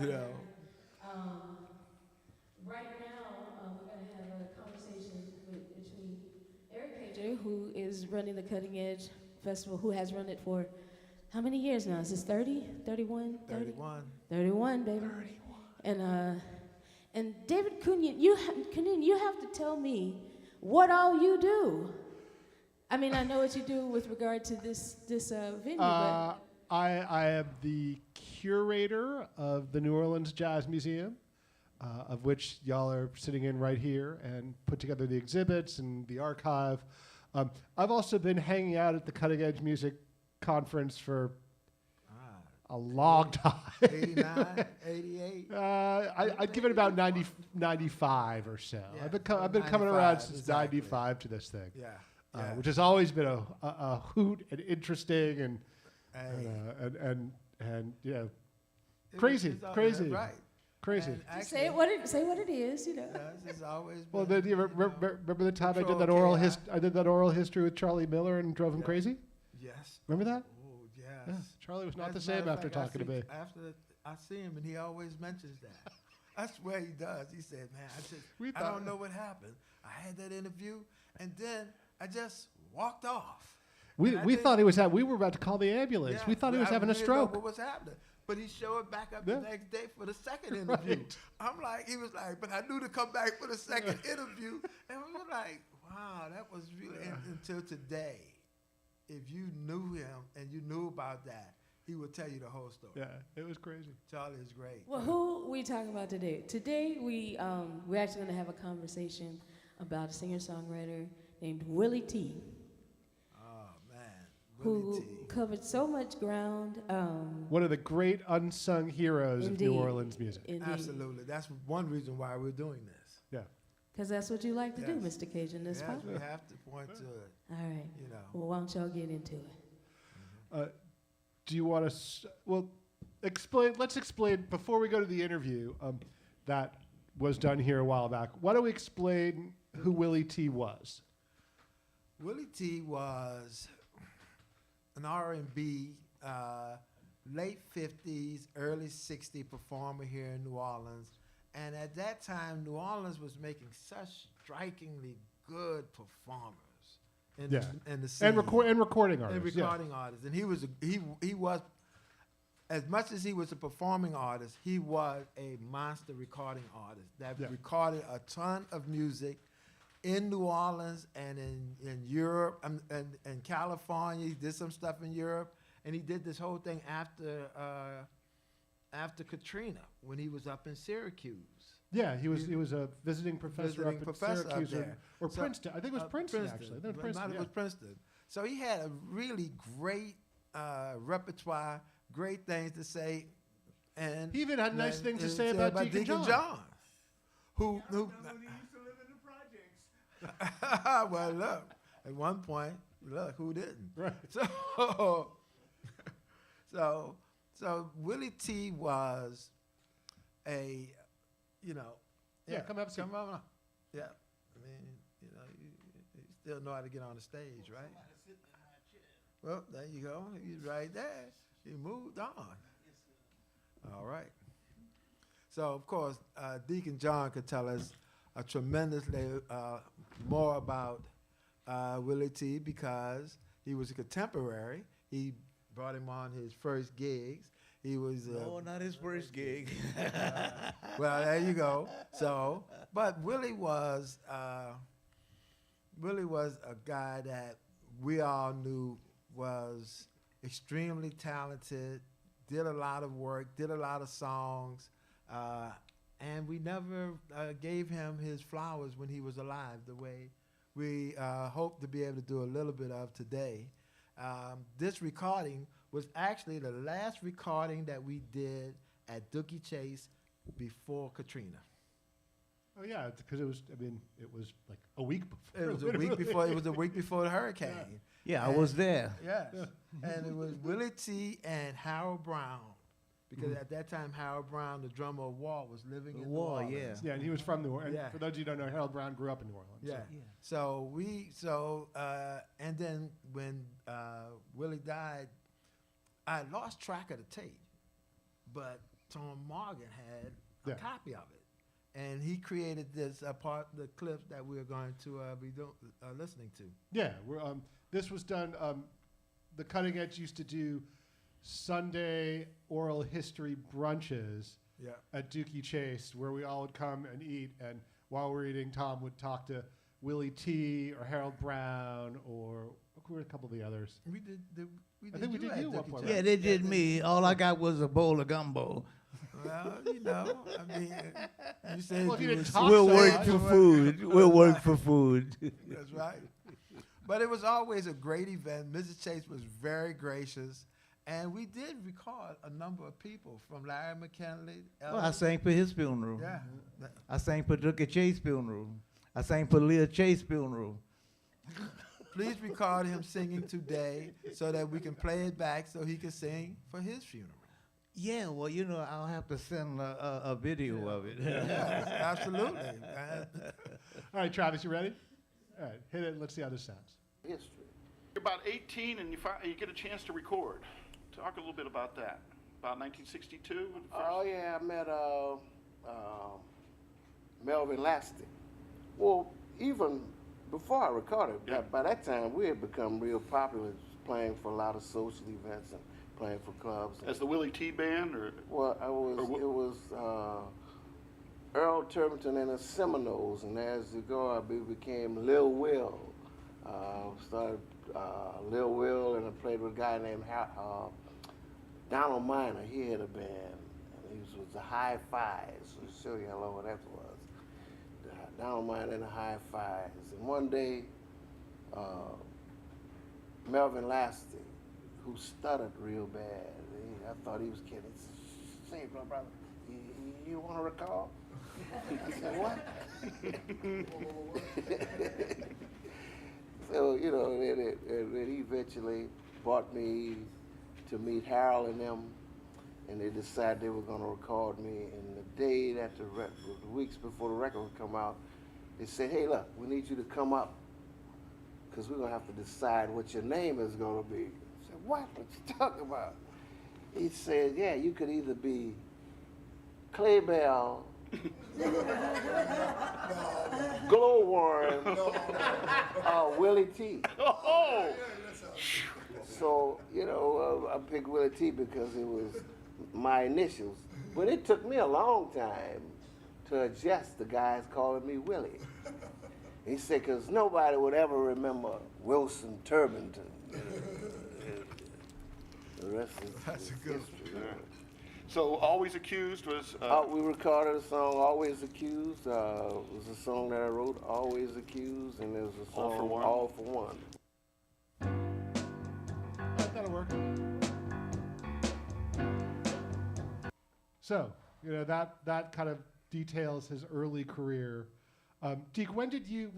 You know. Right now, we're going to have a conversation between Eric Pager, who is running the Cutting Edge Festival, who has run it for how many years now? Is this 30, 31, 30? 31. 31, baby. 31. And David Cunyon, you have to tell me what all you do. I mean, I know what you do with regard to this venue, but I am the curator of the New Orleans Jazz Museum, of which y'all are sitting in right here, and put together the exhibits and the archive. I've also been hanging out at the Cutting Edge Music Conference for a long time. 89, 88. I'd give it about 90, 95 or so. Yeah, I've been coming 95, around since exactly. 95 to this thing. Yeah. Which has always been a hoot and interesting and you know, crazy. Right. Crazy. And just say what it is, you know. It's always Well, been, then you remember the time I did control that oral chaos. I did that oral history with Charlie Miller and drove him crazy? Yes. Remember that? Oh, yes. Yeah. Charlie was not As the a same matter of after fact, talking to me. After I see him, and he always mentions that. I swear he does. He said, man, We I don't know what happened. I had that interview, and then I just walked off. We And I thought he was we were about to call the ambulance. Yeah, We thought he was I having a didn't know stroke. what was happening? But he showed back up Yeah. the next day for the second interview. Right. I'm like, he was like, but I knew to come back for the second interview. And we were like, wow, that was really, until today, if you knew him and you knew about that, he would tell you the whole story. Yeah, it was crazy. Charlie is great. Well, who we talking about today? Today we're actually going to have a conversation about a singer-songwriter named Willie T, Oh, man. who Willie T. covered so much ground. One of the great unsung heroes of New Indeed. Orleans music. Absolutely. That's one reason why we're doing this. Yeah. Because that's what you like to do, Yes. Mr. Cajun. That's Yes, fine. we have to point to it, All right. you know. Well, why don't y'all get into it? Do you want to? Explain. Let's explain before we go to the interview. That was done here a while back. Why don't we explain who Willie T was? Willie T was an R&B, late 50s, early 60s performer here in New Orleans. And at that time, New Orleans was making such strikingly good performers in the scene. And recording artists. And recording artists. And he was, as much as he was a performing artist, he was a monster recording artist that recorded a ton of music in New Orleans and in Europe and California. He did some stuff in Europe, and he did this whole thing after Katrina when he was up in Syracuse. Yeah, he was a visiting professor up at Syracuse or So, Princeton. I think it was Princeton actually. I think it was Princeton. It was Princeton. So he had a really great repertoire, great things to say, and He even had nice things to say about Deacon John. Who He used to live in the projects. well, look, at one point, look, who didn't? Right. So Willie T was a, you know. Yeah, come have a seat. Come on. Yeah. I mean, you know, you still know how to get on the stage, right? Well, there you go. He's right there. He moved on. All right. So, of course, Deacon John could tell us tremendously more about Willie T because he was a contemporary. He brought him on his first gigs. He was No, not his first gig. well, there you go. So, but Willie was a guy that we all knew was extremely talented, did a lot of work, did a lot of songs, and we never gave him his flowers when he was alive the way we hope to be able to do a little bit of today. This recording was actually the last recording that we did at Dookie Chase before Katrina. Oh yeah, because it was like a week before. It was a week before. It was a week before the hurricane. Yeah, I was there. Yes, and it was Willie T. and Harold Brown, because at that time Harold Brown, the drummer of War, was living in New War, Orleans. Yeah, and he was from New Orleans. Yeah. For those of you who don't know, Harold Brown grew up in New Orleans. Yeah. So. And then when Willie died, I lost track of the tape, but Tom Morgan had a Yeah. copy of it, and he created this the clips that we're going to be listening to. Yeah, this was done. The Cutting Edge used to do Sunday oral history brunches Yeah. at Dookie Chase, where we all would come and eat, and while we're eating, Tom would talk to Willie T. or Harold Brown or who were a couple of the others. We did. I think we did at you at one Dookie point, Chase. right? Yeah, they did me. All I got was a bowl of gumbo. Well, you know, I mean, you said Well, if you you didn't was- talk We'll so work much. for food. We'll work for food. That's right. But it was always a great event. Mrs. Chase was very gracious, and we did record a number of people from Larry McKinley. Well, I sang for his funeral. Yeah. I sang for Dookie Chase funeral. I sang for Leah Chase funeral. Please record him singing today so that we can play it back so he can sing for his funeral. Yeah, well, you know, I'll have to send a video of it. Yes, absolutely. All right, Travis, you ready? All right, hit it. Let's see how this sounds. history. You're about 18 and you get a chance to record. Talk a little bit about that. About 1962? when the Oh first- yeah, I met Melvin Lasty. Well, even before I recorded, Yeah. by that time we had become real popular, playing for a lot of social events and playing for clubs. As the Willie T band, or Well, it was Earl Turbinton and the Seminoles, and as you go, I became Lil Will. Started Lil Will, and I played with a guy named Donald Miner. He had a band, and he was the High Fives. To show you how long that was. Donald Miner and the High Fives. And one day, Melvin Lasty, who stuttered real bad. I thought he was kidding. Say, brother, you want to record? I said, what? So, you know, then he eventually brought me to meet Harold and them, and they decided they were going to record me. And the day that the weeks before the record would come out, they said, hey, look, we need you to come up because we're going to have to decide what your name is going to be. I said, what? What you talking about? He said, yeah, you could either be Clay Bell, Glowworm, or Willie T. oh, So, you know, I picked Willie T because it was my initials. But it took me a long time to adjust the guys calling me Willie. He said, because nobody would ever remember Wilson Turbinton. The rest is That's a good history. so Always Accused was. We recorded a song, Always Accused. It was a song that I wrote, Always Accused, and there was a All song, for One. All for One. That'll work. So, you know, that kind of details his early career. Deke, when did you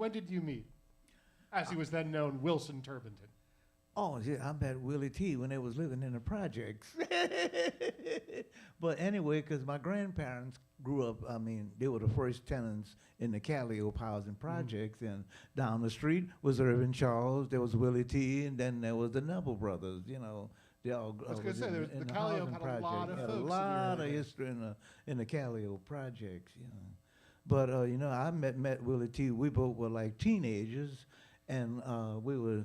meet? As he was then known, Wilson Turbinton. Oh, yeah, I met Willie T when they was living in the projects. But anyway, because my grandparents grew up, I mean, they were the first tenants in the Calliope housing projects, and down the street was Irvin Charles, there was Willie T, and then there was the Neville brothers, you know. They all I was gonna say, in there was- in the Calliope housing had a lot project. of Had folks in a the lot of area. history in the Calliope projects, you know. But, you know, I met Willie T, we both were like teenagers, and we were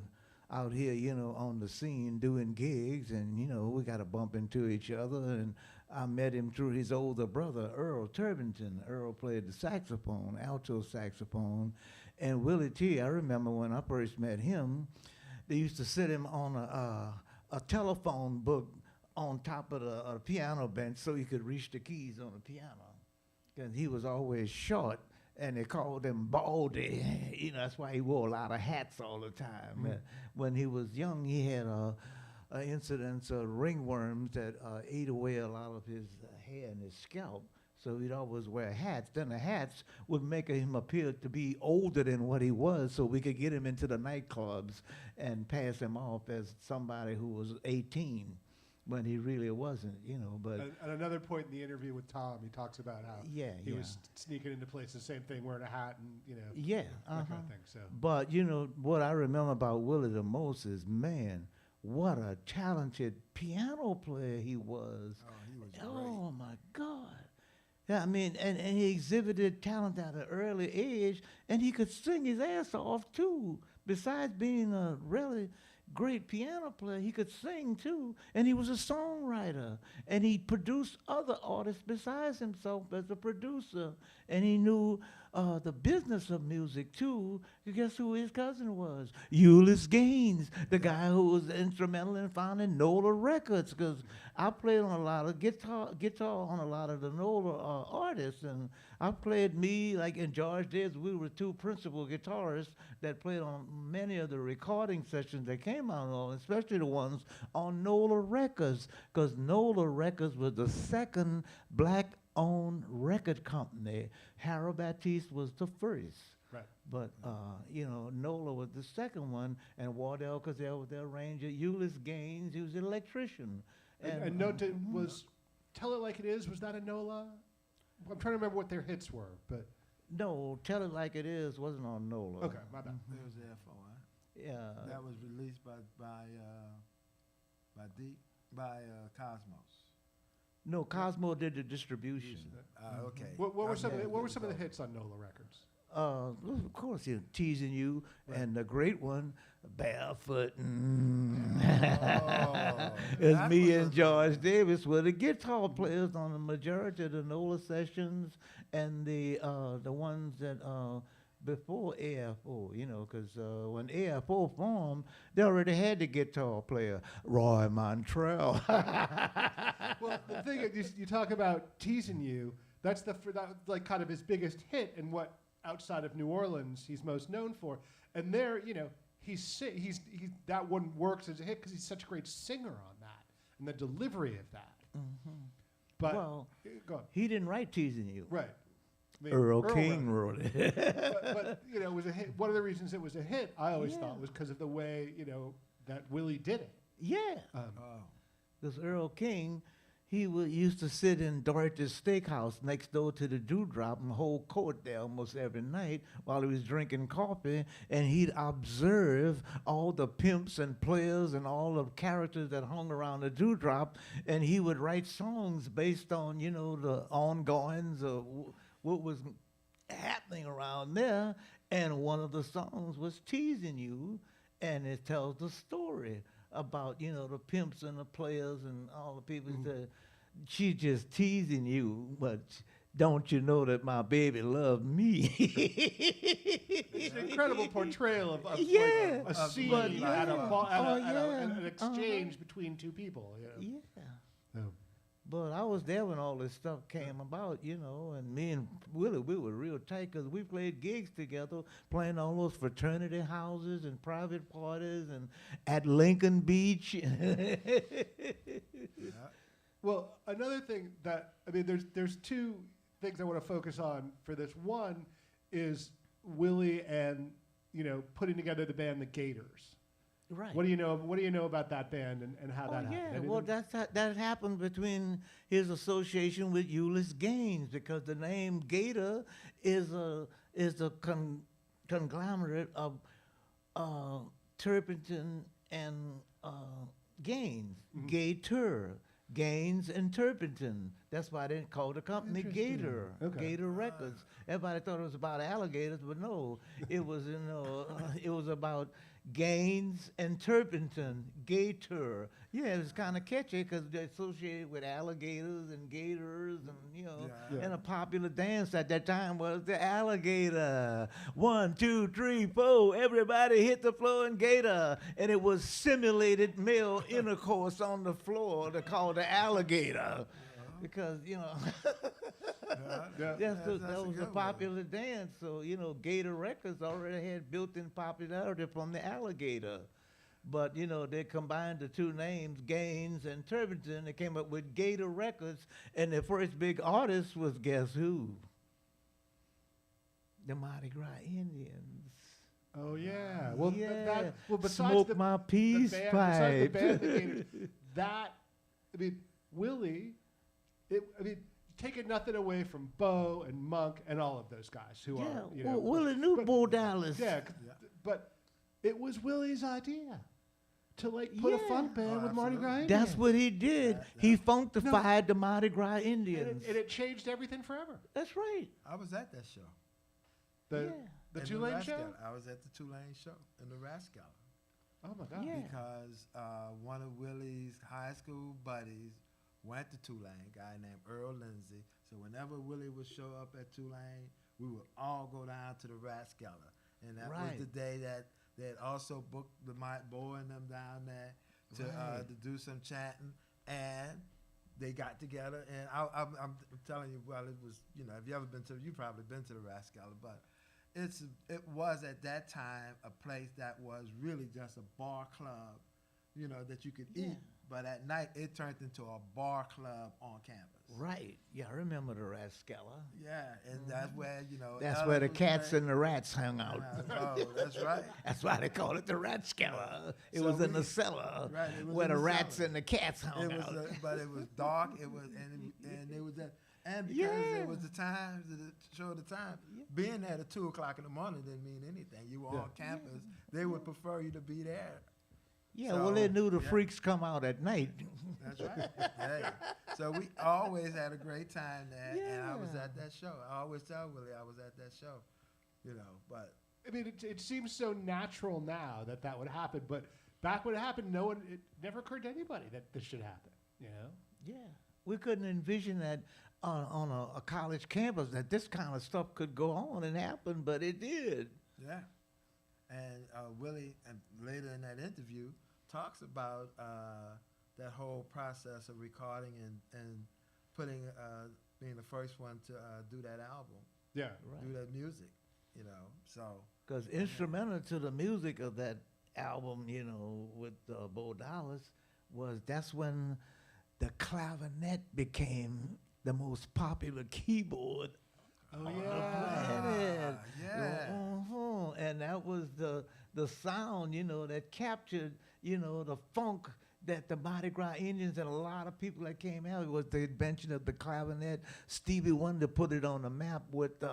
out here, you know, on the scene doing gigs, and, you know, we got to bump into each other, and I met him through his older brother, Earl Turbinton. Earl played the saxophone, alto saxophone, and Willie T, I remember when I first met him, they used to sit him on a telephone book on top of the piano bench so he could reach the keys on the piano, because he was always short, and they called him Baldy. You know, that's why he wore a lot of hats all the time. When he was young, he had incidents of ringworms that ate away a lot of his hair and his scalp. So he'd always wear hats. Then the hats would make him appear to be older than what he was, so we could get him into the nightclubs and pass him off as somebody who was 18 when he really wasn't, you know. But At another point in the interview with Tom, he talks about how he was sneaking into places, same thing, wearing a hat and, you know, yeah, that kind of thing. So But, you know, what I remember about Willie the most is, man, what a talented piano player he was. Oh, he was great. Oh my God. Yeah, I mean, and he exhibited talent at an early age, and he could sing his ass off too. Besides being a really great piano player, he could sing too, and he was a songwriter, and he produced other artists besides himself as a producer, and he knew the business of music too. You guess who his cousin was? Ulysses Gaines, the guy who was instrumental in founding NOLA Records, because I played on a lot of guitar on a lot of the NOLA artists, and I played like in George Davis, we were two principal guitarists that played on many of the recording sessions that came out on, especially the ones on NOLA Records, because NOLA Records was the second black-owned record company. Harold Baptiste was the first. Right. But, NOLA was the second one, and Wardell Cazell was the arranger. Ulysses Gaines, he was an electrician. And note was Tell It Like It Is, was that a NOLA? I'm trying to remember what their hits were, but. No, Tell It Like It Is wasn't on NOLA. Okay, my bad. It was the FO, huh? Yeah. That was released by Cosmos. No, Cosmo did the distribution. Okay. What were I've some of never the, what were did some of the both. hits on NOLA Records? Of course, Teasing You, Right. and the great one, Barefoot. Oh, It's that me was and a- George Davis were the guitar players on the majority of the NOLA sessions, and the ones that before AFO, because when AFO formed, they already had the guitar player, Roy Montrell. Well, the thing is, you talk about Teasing You. That's that like kind of his biggest hit, and what outside of New Orleans he's most known for. And there, he's that one works as a hit because he's such a great singer on that, and the delivery of that. But Well, go on. he didn't write Teasing You. Right. I mean, Earl King wrote it. wrote it. but it was a hit. One of the reasons it was a hit, I always Yeah. thought, was because of the way that Willie did it. Yeah. Oh. Because Earl King, he used to sit in Dorothy's Steakhouse next door to the Dewdrop and hold court there almost every night while he was drinking coffee, and he'd observe all the pimps and players and all the characters that hung around the Dewdrop, and he would write songs based on, the ongoings of what was happening around there, and one of the songs was Teasing You, and it tells the story about, the pimps and the players and all the people said, she's just teasing you, but don't you know that my baby loved me? It's an incredible portrayal of Yeah, like a scene but at yeah. an exchange between two people. Yeah. Oh. But I was there when all this stuff came about, and me and Willie, we were real tight because we played gigs together, playing all those fraternity houses and private parties and at Lincoln Beach. Well, another thing there's two things I want to focus on for this. One is Willie and putting together the band the Gators. Right. What do you know about that band and how that happened? Yeah, well, that happened between his association with Ulysses Gaines, because the name Gator is a conglomerate of Turbinton and Gaines, Gator, Gaines and Turbinton. That's why they called the company Interesting. Gator, Okay. Gator Records. Everybody thought it was about alligators, but no, it was it was about Gaines and Turbinton, Gator. Yeah, it was kind of catchy because they're associated with alligators and gators, and Yeah. and a popular dance at that time was the alligator. 1, 2, 3, 4, everybody hit the floor and gator, and it was simulated male intercourse on the floor. They called the alligator. Because that was a popular dance. So Gator Records already had built-in popularity from the alligator, but they combined the two names, Gaines and Turbinton. They came up with Gator Records, and their first big artist was, guess who? The Mardi Gras Indians. Oh yeah. Well, Yeah. besides Smoke my peace besides pipe. the band, the Gators, Willie. Taking nothing away from Bo and Monk and all of those guys who are, Willie knew but- Bo Dallas. Yeah, but it was Willie's idea. to like put a funk band with Mardi Gras Indians. That's what he did. He funkified the Mardi Gras and Indians. it changed everything forever. That's right. I was at that show. The In Tulane show? Rathskeller. I was at the Tulane show in the Rathskeller. Oh my God. Yeah. Because one of Willie's high school buddies went to Tulane, a guy named Earl Lindsay. So whenever Willie would show up at Tulane, we would all go down to the Rathskeller. And that was the day that they had also booked the Mike Boy and them down there to do some chanting. And they got together. And I'm telling you, well, it was, you know, if you ever been to, you've probably been to the Rathskeller, but it was at that time a place that was really just a bar club, you know, that you could eat. But at night, it turned into a bar club on campus. Right. Yeah, I remember the Rathskeller. Yeah, and that's where, you know. That's Ella where the was cats there. and the rats hung out. Oh, that's right. That's why they called it the Rathskeller. It So was in we- the cellar Right, it was where in the the rats cellar. and the cats hung It was, out. but it was dark. It was, and it was that, and because it was the time, to show the time. Being there at 2 o'clock in the morning didn't mean anything. You were on campus. They would prefer you to be there. Yeah, So, well, they knew the yeah. freaks come out at night. That's right. Hey. So we always had a great time there, and I was at that show. I always tell Willie I was at that show, you know. But I mean, it seems so natural now that would happen, but back when it happened, it never occurred to anybody that this should happen, you know? Yeah, we couldn't envision that on a college campus that this kind of stuff could go on and happen, but it did. yeah, and Willie, and later in that interview, talks about that whole process of recording and putting, being the first one to do that album, Yeah. do that music, you know. So Because instrumental to the music of that album, you know, with Bo Dallas, that's when the clavinet became the most popular keyboard Oh, on yeah. the planet. yeah. And that was the sound, you know, that captured, you know, the funk that the Mardi Gras Indians and a lot of people that came out, it was the invention of the clavinet. Stevie Wonder put it on the map with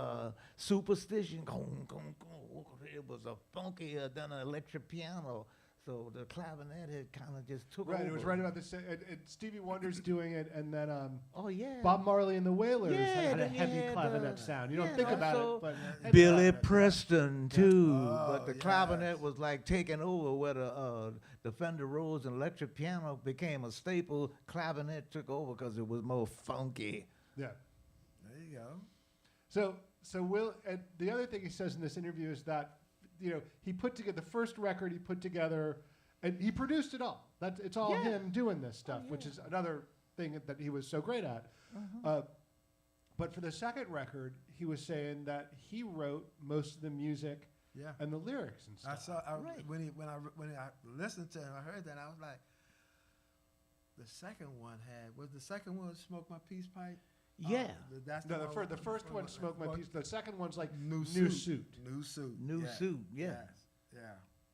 Superstition. It was a funkier than an electric piano. So the clavinet had kind of just took over. Right, it was right about this. And Stevie Wonder's doing it, and then Oh, yeah. Bob Marley and the Wailers Yeah, had a then you heavy had, clavinet sound. You don't yeah, think about also it, but heavy Billy clavinet. Preston too, Oh, but the yes. clavinet was like taking over where the Fender Rhodes and electric piano became a staple. Clavinet took over because it was more funky. Yeah. There you go. So Will, and the other thing he says in this interview is that, you know, he put together the first record he put together, and he produced it all. It's all Yeah. him doing this stuff, which is another thing that he was so great at. But for the second record, he was saying that he wrote most of the music Yeah. and the lyrics and I stuff. saw when I listened to him, I heard that, I was like, the second one was the second one Smoke My Peace Pipe? Yeah. That's No, one the first one, Smoke My Peace. The second one's like New Suit. Suit. New Suit. New yeah. Suit, yeah. Yes. Yeah.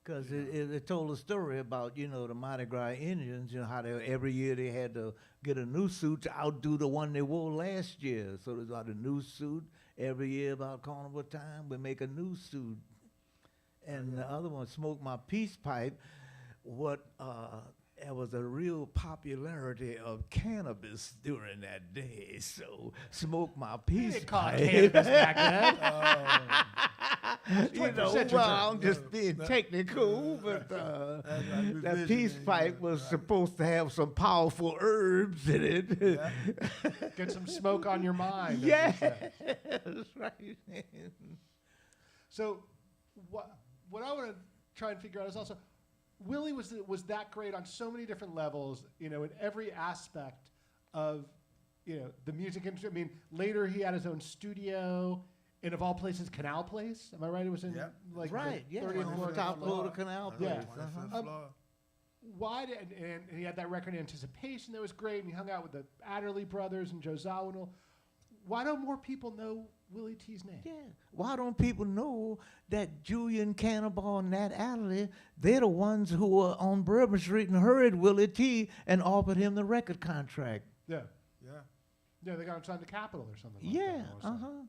Because it told a story about, you know, the Mardi Gras Indians, you know, how every year they had to get a new suit to outdo the one they wore last year. So there's like a new suit. Every year about carnival time, we make a new suit. And the other one, Smoke My Peace Pipe, there was a real popularity of cannabis during that day. So Smoke My Peace They called Pipe. it cannabis back then. You know, 20% well, I'm just being technical, but that peace pipe was supposed to have some powerful herbs in it. Get some smoke on your mind. as he Yeah, said. that's right. So what I want to try and figure out is also, Willie was that great on so many different levels, you know, in every aspect of, you know, the music industry. I mean, later he had his own studio in, of all places, Canal Place. Am I right? It was in Yep. like Right, the yeah, 30th on floor. the top floor of the Canal Yeah. Place. 25th floor. Why did, and he had that record Anticipation that was great, and he hung out with the Adderley brothers and Joe Zawinul. Why don't more people know Willie T's name? Yeah. Why don't people know that Julian Cannonball and Nat Adderley, they're the ones who were on Bourbon Street and heard Willie T and offered him the record contract? Yeah. Yeah. Yeah, they got him signed to Capitol or something like Yeah, that. all of a sudden.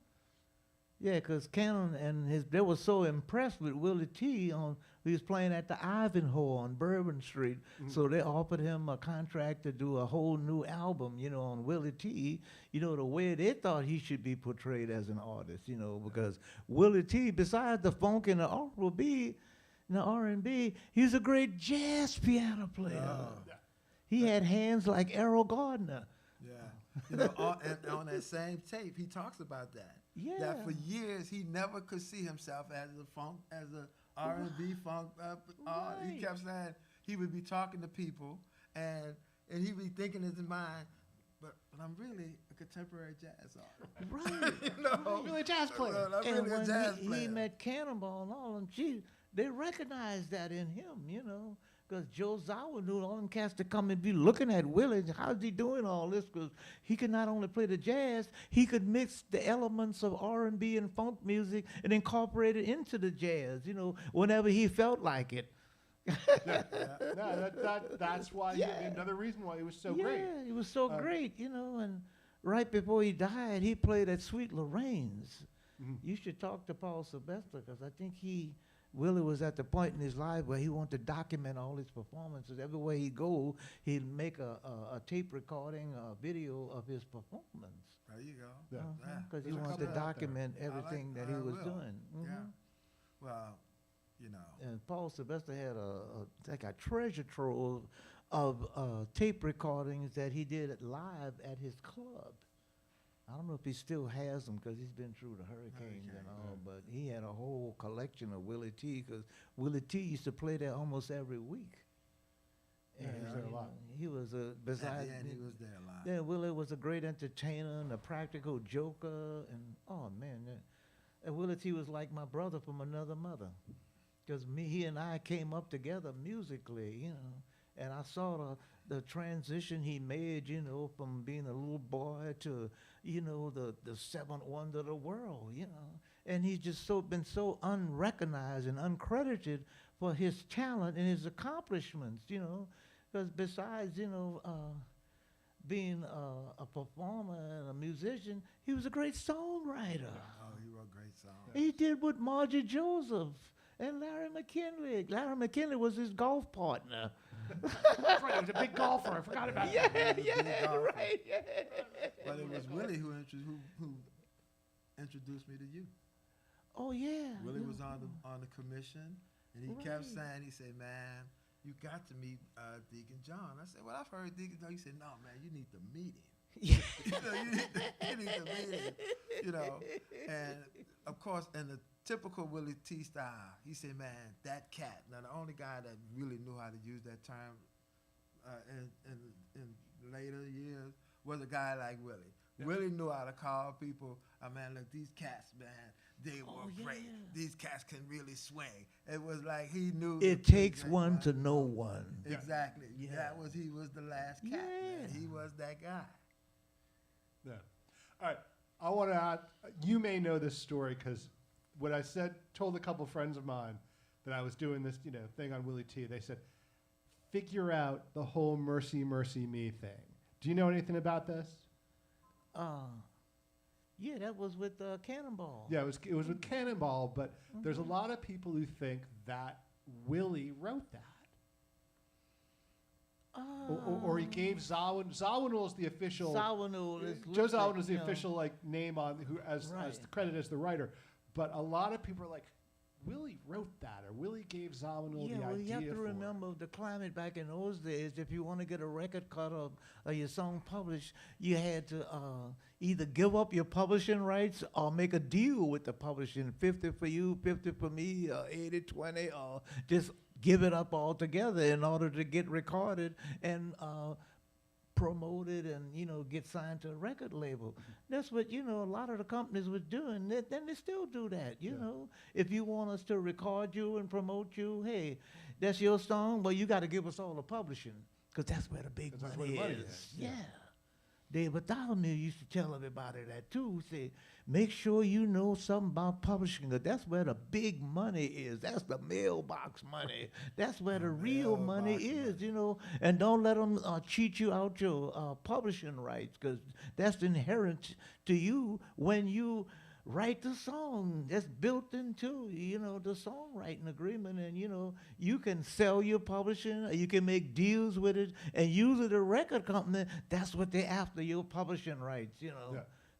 Yeah, because Cannon and they were so impressed with Willie T. He was playing at the Ivanhoe on Bourbon Street, so they offered him a contract to do a whole new album, on Willie T. The way they thought he should be portrayed as an artist, because Willie T. besides the funk and the R&B, he's a great jazz piano player. Oh. He had hands like Errol Gardner. Yeah. And on that same tape, he talks about that. Yeah. That for years he never could see himself as a R&B funk artist. He kept saying he would be talking to people and he'd be thinking in his mind, but I'm really a contemporary jazz artist. Right. Really a jazz player. I'm And really a when jazz he player. met Cannonball and all of them, they recognized that in him, because Joe Zawinul, all them cats to come and be looking at Willie, how's he doing all this? Because he could not only play the jazz, he could mix the elements of R&B and funk music and incorporate it into the jazz, whenever he felt like it. No, that's why. Another reason why he was so great. Yeah, he was so great, and right before he died, he played at Sweet Lorraine's. You should talk to Paul Sylvester, because I think Willie was at the point in his life where he wanted to document all his performances. Everywhere he go, he'd make a tape recording, a video of his performance. There you go. Yeah. Because he There's a wanted to couple out there. document everything that he was doing. Yeah. Well, And Paul Sylvester had like a treasure trove of tape recordings that he did live at his club. I don't know if he still has them because he's been through the hurricanes and all, but he had a whole collection of Willie T. because Willie T. used to play there almost every week. Yeah, he was there a lot. He was besides. he was there a lot. Yeah, Willie was a great entertainer and a practical joker, and oh man, and Willie T. was like my brother from another mother, because he and I came up together musically, and I saw the transition he made, from being a little boy to, the seventh wonder of the world, and he's just been so unrecognized and uncredited for his talent and his accomplishments, because besides, being a performer and a musician, he was a great songwriter. Oh, he wrote great songs. He did with Margie Joseph and Larry McKinley. Larry McKinley was his golf partner. That's right. He was a big golfer. I forgot about that. Right. Yeah. But it was Willie who introduced me to you. Oh yeah. Willie was on the commission, and he kept Right. saying, he said, "Man, you got to meet Deacon John." I said, "Well, I've heard Deacon John." He said, "No, man, you need to meet him. you need to meet him." And of course, in the typical Willie T style, he said, "Man, that cat." Now, the only guy that really knew how to use that term in later years was a guy like Willie. Yeah. Willie knew how to call people, "Man, look, these cats, man, they were great. These cats can really swing." It was like he knew. It takes one to know one. Exactly. Yeah. He was the last cat. Yeah. Man. He was that guy. Yeah. All right. I want to add, you may know this story because when I told a couple friends of mine that I was doing this, thing on Willie T, they said, figure out the whole Mercy, Mercy Me thing. Do you know anything about this? Yeah, that was with Cannonball. Yeah, it was with Cannonball, but there's a lot of people who think that Willie wrote that. Or he gave Zawinul is the official. Zawinul is Joe Zawinul is the official name on as the credit as the writer, but a lot of people are like, Willie wrote that, or Willie gave Zawinul the idea. Yeah, well, you have to for remember the climate back in those days. If you want to get a record cut of your song published, you had to either give up your publishing rights or make a deal with the publishing, 50 for you, 50 for me, 80-20, or just give it up altogether in order to get recorded and promoted and get signed to a record label. That's what a lot of the companies were doing. Then they still do that. If you want us to record you and promote you, hey, that's your song. Well, you got to give us all the publishing because that's where the big money is. Yeah. Dave Bartholomew used to tell everybody that too. He said, make sure you know something about publishing, because that's where the big money is. That's the mailbox money. That's where the real money is, And don't let them cheat you out your publishing rights, because that's inherent to you when you write the song. That's built into, the songwriting agreement. And, you can sell your publishing, or you can make deals with it. And usually the record company, that's what they're after, your publishing rights, Yeah.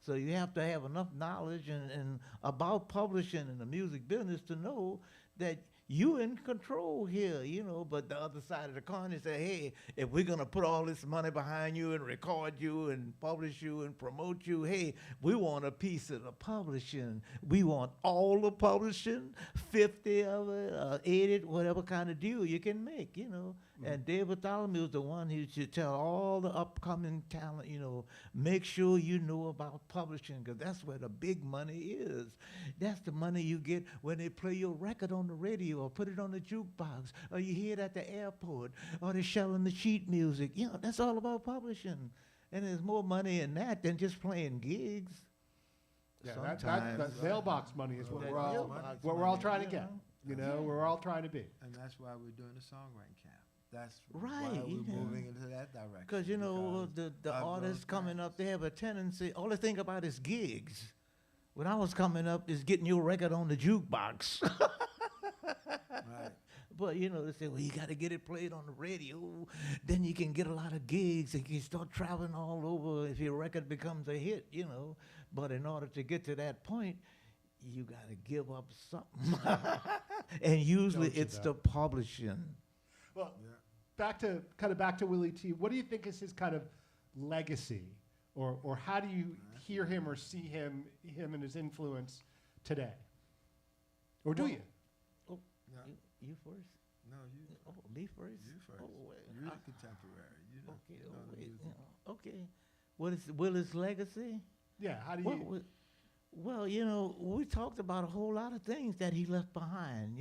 So you have to have enough knowledge and about publishing in the music business to know that you in control here, but the other side of the coin is say, hey, if we're gonna put all this money behind you and record you and publish you and promote you, hey, we want a piece of the publishing. We want all the publishing, 50 of it, 80, whatever kind of deal you can make, And Dave Bartholomew is the one who should tell all the upcoming talent, make sure you know about publishing, because that's where the big money is. That's the money you get when they play your record on the radio or put it on the jukebox, or you hear it at the airport, or they're selling the sheet music. That's all about publishing. And there's more money in that than just playing gigs. Yeah, Sometimes. that mailbox money is what That we're all mailbox what we're all money, trying to get. We're all trying to be. And that's why we're doing the songwriting camp. That's Right, why we're yeah. moving into that direction. Because, the of artists those coming up, times. they have a tendency, all they think about is gigs. When I was coming up, is getting your record on the jukebox. Right. But, they say, well, you got to get it played on the radio. Then you can get a lot of gigs and you can start traveling all over if your record becomes a hit, But in order to get to that point, you got to give up something. And usually Don't you it's know? the publishing. Well, Yeah. back to Willie T. What do you think is his kind of legacy, or how do you hear him or see him and his influence today, or do Well, you? Oh, No, you first? no, you Oh, me first? You first. Oh, wait. You're the contemporary. You know, Okay, you know the wait. music. Okay. What is Willie's legacy? Yeah, how do you? Well, we talked about a whole lot of things that he left behind,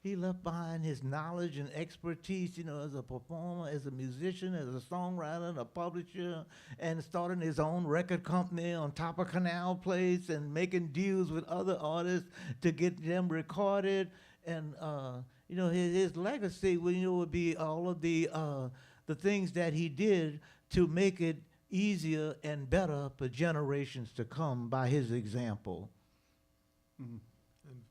He left behind his knowledge and expertise, as a performer, as a musician, as a songwriter, and a publisher, and starting his own record company on top of Canal Place and making deals with other artists to get them recorded. And, his legacy would be all of the things that he did to make it easier and better for generations to come by his example. Mhm. And,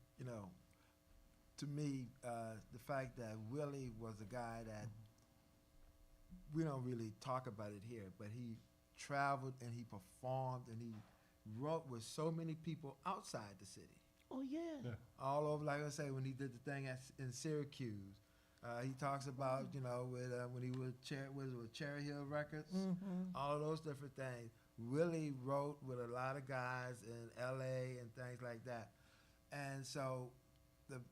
to me, the fact that Willie was a guy that we don't really talk about it here, but he traveled and he performed and he wrote with so many people outside the city, Oh, yeah. Yeah. all over. Like I say, when he did the thing in Syracuse, he talks about when he was with Cherry Hill Records, all of those different things. Willie wrote with a lot of guys in L.A. and things like that, and so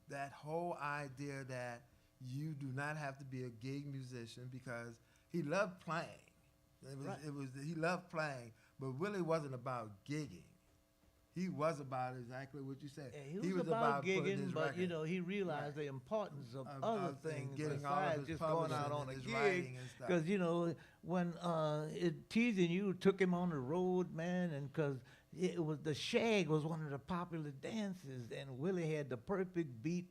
that whole idea that you do not have to be a gig musician, because he loved playing. He loved playing, but Willie wasn't about gigging. He was about exactly what you said. Yeah, he was about putting gigging, his but record he realized the importance of of- other of- and things getting all of besides his just going out publishing on and a his gig. writing and stuff. Because when Teasing You took him on the road, man, and because it was the shag was one of the popular dances, and Willie had the perfect beat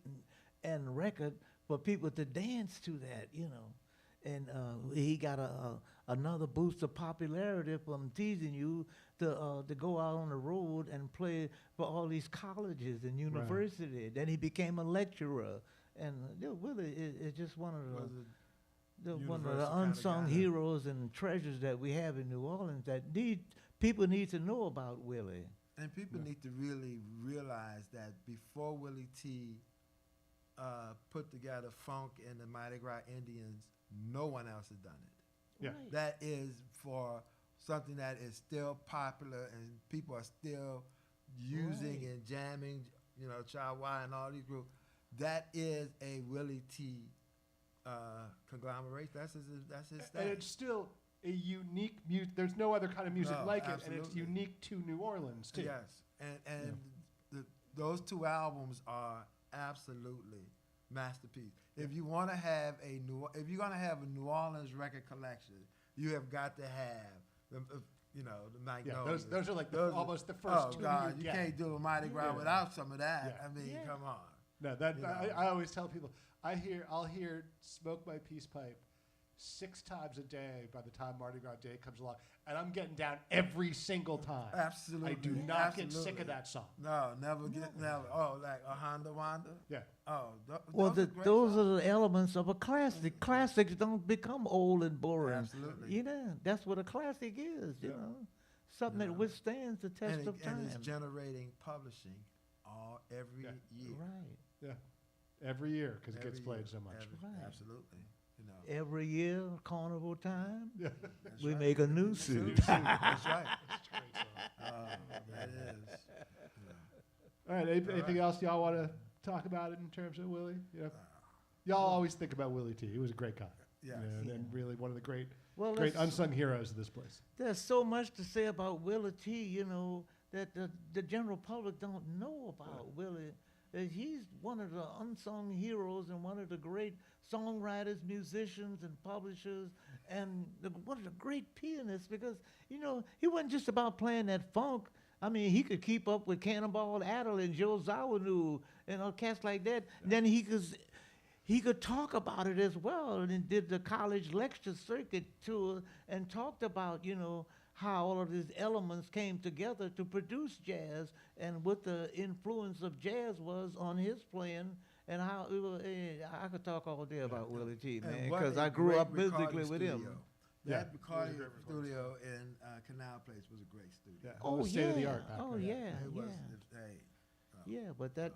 and record for people to dance to that, And he got another boost of popularity from Teasing You to go out on the road and play for all these colleges and universities. Then he became a lecturer. And Willie is just one of Was the a one of universal the kinda unsung guy. heroes and treasures that we have in New Orleans that people need to know about Willie. And people need to really realize that before Willie T put together funk and the Mardi Gras Indians, no one else has done it. Yeah. Right. That is for something that is still popular and people are still using Right. and jamming, Child Y and all these groups. That is a Willie T conglomerate. That's his And thing. it's still a unique music. There's no other kind of music No, like it, and it's absolutely. unique to New Orleans too. Yes, and those two albums are absolutely masterpiece. If you want to have if you're gonna have a New Orleans record collection, you have got to have the Magnolias. Those are like almost the first Oh two. God, you you get. can't do a Mardi Gras Yeah. without some of that. Yeah. I mean, Yeah. come on. No, that You know. I always tell people. I'll hear "Smoke My Peace Pipe" 6 times a day by the time Mardi Gras Day comes along, and I'm getting down every single time. Absolutely. I do not get sick Absolutely. of that song. No, never get, never. Oh, like a Honda Wanda? Yeah. Oh, Well, those are great those songs. are the elements of a classic. Classics don't become old and boring. Absolutely. You know, that's what a classic is, you know. Something that withstands the test And, of time. and it's generating publishing every Yeah. year. Right. Yeah. Every year, because it gets Every played year. so much. Right. Absolutely. You know. Every year, carnival time, That's we right. make a new suit. That's right. That's a great song. That is. All right. Anything else y'all want to talk about in terms of Willie? Yeah. Y'all always think about Willie T. He was a great guy. Yes. You know, and really one of the great Well, great let's- unsung heroes of this place. There's so much to say about Willie T, you know, that the general public don't know about Willie. He's one of the unsung heroes and one of the great songwriters, musicians, and publishers, and one of the great pianists because, you know, he wasn't just about playing that funk. I mean, he could keep up with Cannonball Adderley and Joe Zawinul and cats like that. And then he could talk about it as well, and did the college lecture circuit tour and talked about, you know, how all of these elements came together to produce jazz and what the influence of jazz was on his playing and how it was, I could talk all day about Willie T, And man, what because a I grew great up musically recording with him. studio. Yeah. That recording studio in Canal Place was a great studio. Yeah. Oh, State of the yeah. art back Oh, then. yeah, It was, yeah. hey, Yeah, but that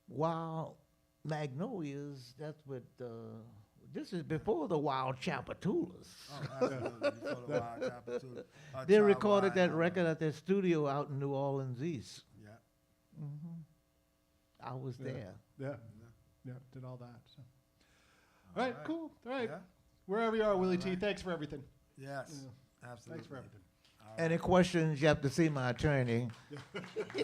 Wild Magnolias, that's what this is before the Wild Chapatulas. oh, absolutely. Before the Wild Chapter too. They Child recorded Wine, that record at their studio out in New Orleans East. Yeah. I was Yeah. there. Yeah. Yeah. Did all that. So. All right. Cool. All right. Yeah. Wherever you are, Willie T. right. Thanks for everything. Yes. Yeah. Absolutely. Thanks for everything. Any questions, you have to see my attorney. No,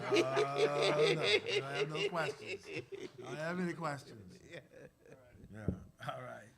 I don't have no questions. I don't have any questions. Yeah. All right.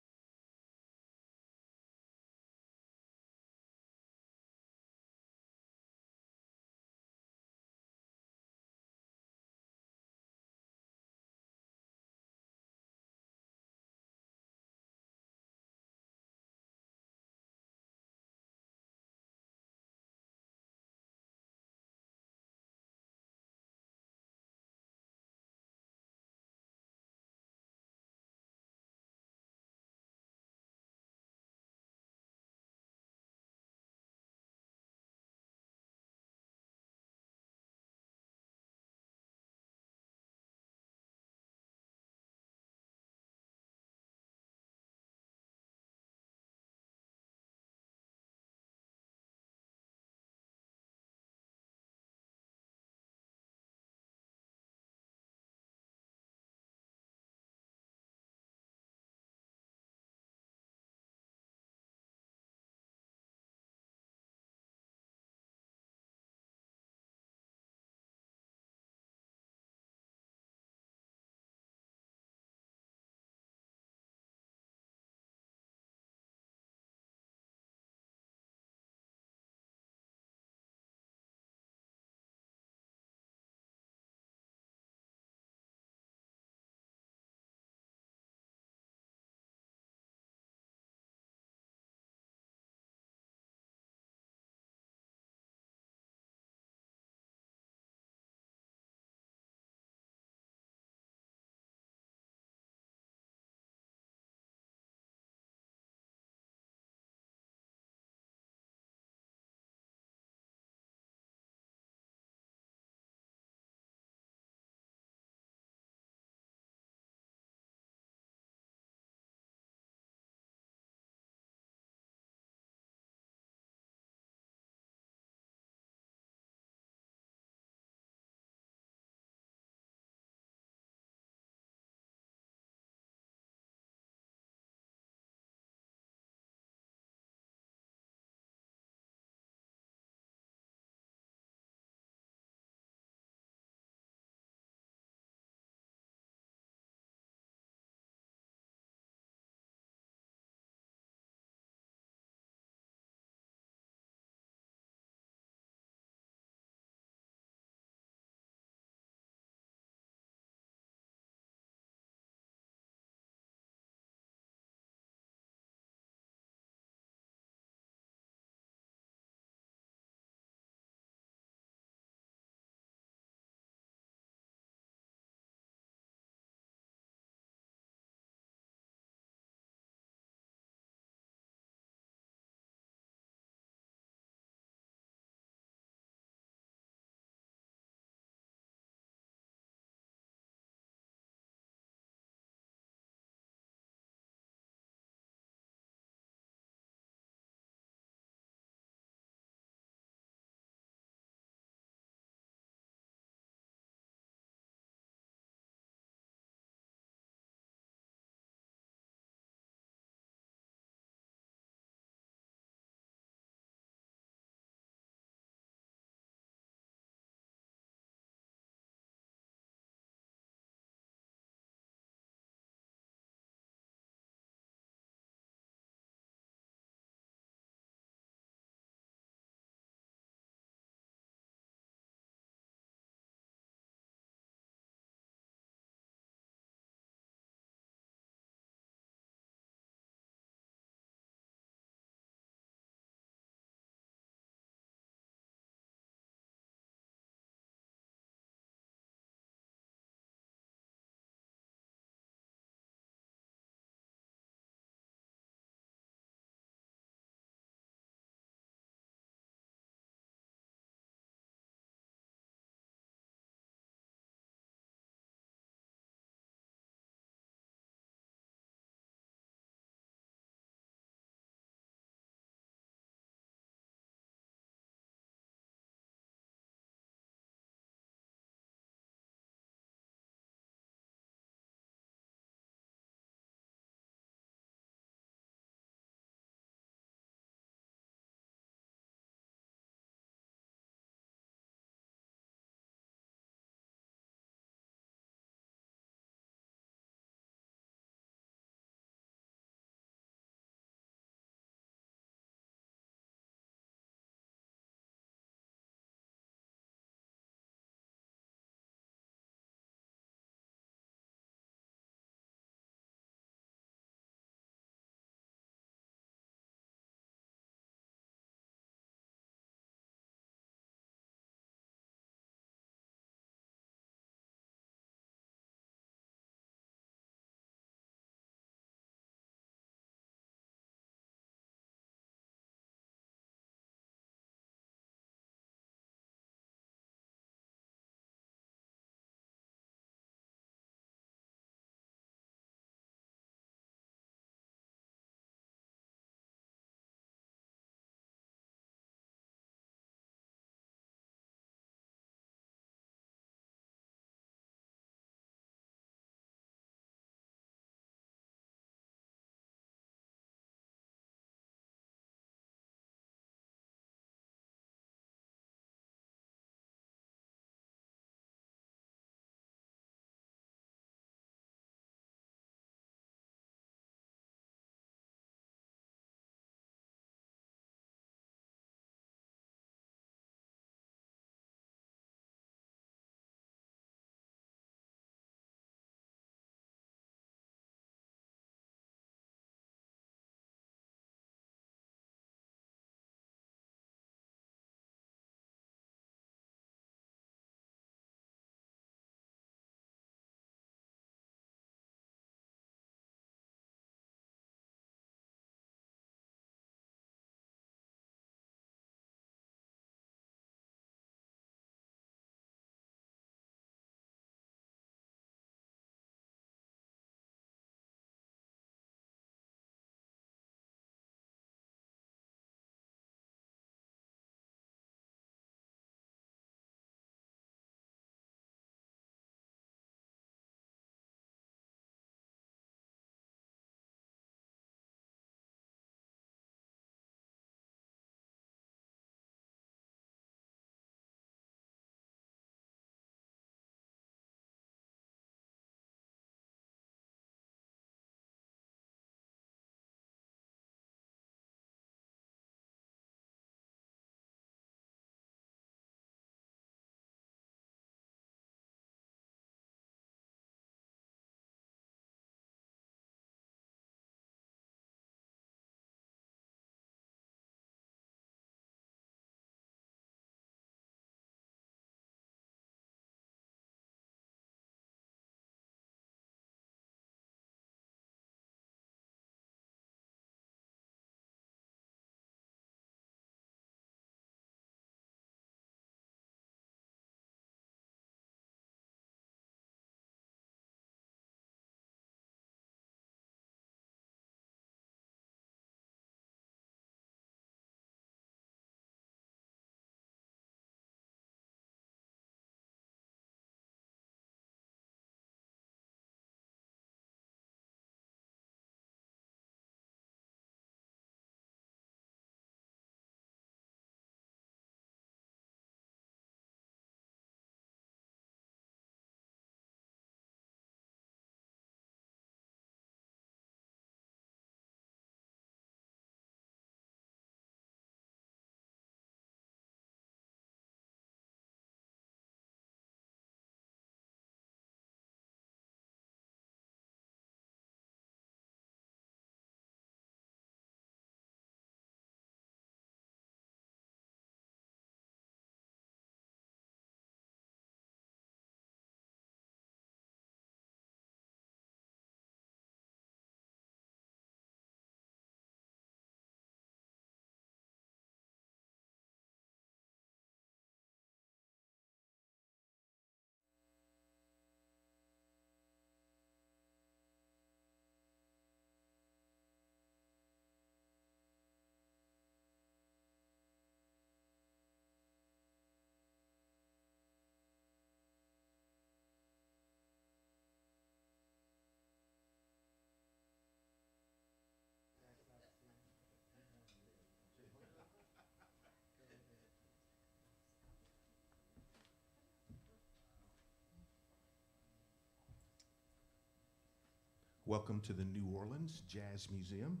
Welcome to the New Orleans Jazz Museum.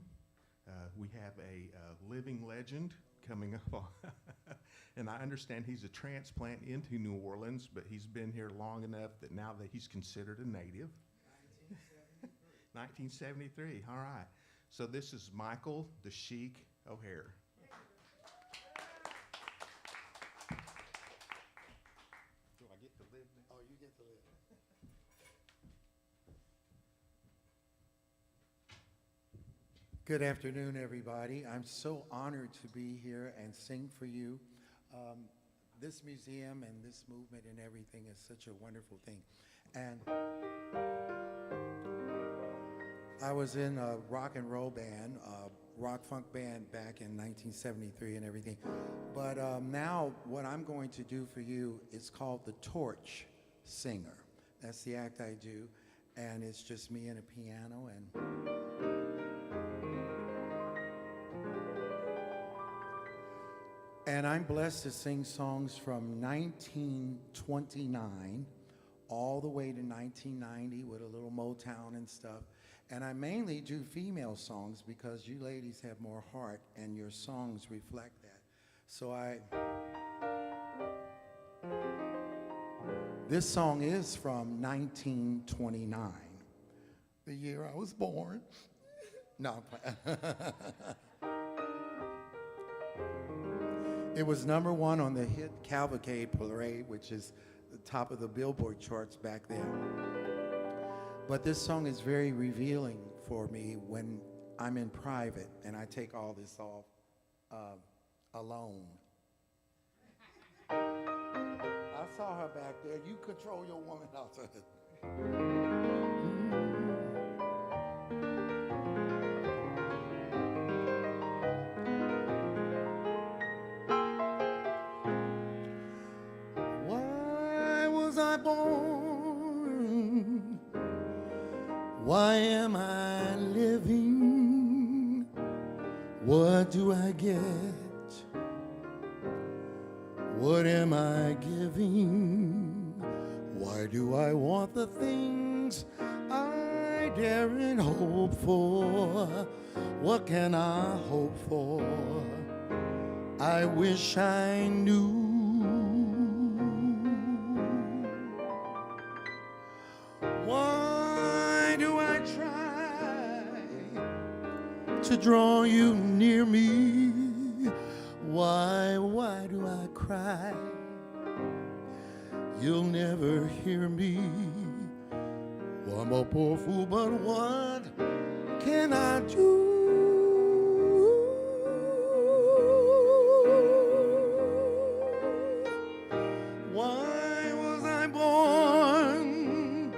We have a living legend coming up on, and I understand he's a transplant into New Orleans, but he's been here long enough that now that he's considered a native. 1973, all right. So this is Michael the Chic O'Hare. Do I get to live now? Oh, you get to live. Good afternoon, everybody. I'm so honored to be here and sing for you. This museum and this movement and everything is such a wonderful thing. And I was in a rock and roll band, rock funk band back in 1973 and everything. But now what I'm going to do for you is called the Torch Singer. That's the act I do. And it's just me and a piano. And I'm blessed to sing songs from 1929 all the way to 1990 with a little Motown and stuff. And I mainly do female songs because you ladies have more heart and your songs reflect that. So this song is from 1929, the year I was born. No, it was #1 on the hit Cavalcade Parade, which is the top of the Billboard charts back then. But this song is very revealing for me when I'm in private and I take all this off alone. I saw her back there. You control your woman outside. Born? Why am I living? What do I get? What am I giving? Why do I want the things I daren't hope for? What can I hope for? I wish I knew. To draw you near me. Why do I cry? You'll never hear me. Well, I'm a poor fool, but what can I do? Why was I born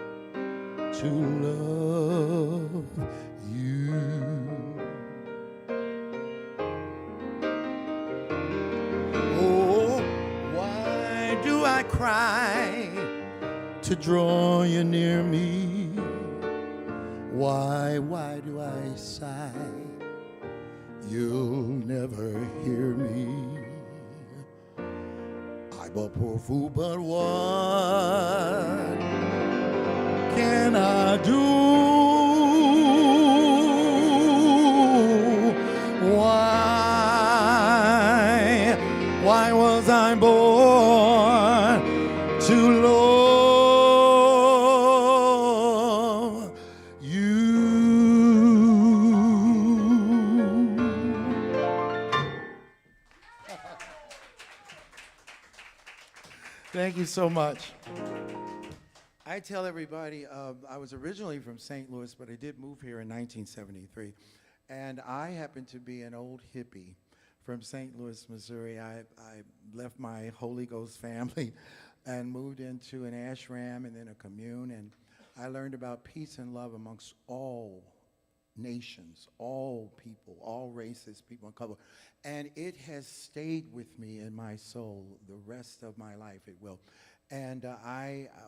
to love you? Cry to draw you near me. Why do I sigh? You'll never hear me. I'm a poor fool, but what can I do? Why was I born to love you? Thank you so much. I tell everybody, I was originally from St. Louis, but I did move here in 1973. And I happen to be an old hippie from St. Louis, Missouri. I left my Holy Ghost family and moved into an ashram and then a commune, and I learned about peace and love amongst all nations, all people, all races, people of color. And it has stayed with me in my soul the rest of my life, it will. And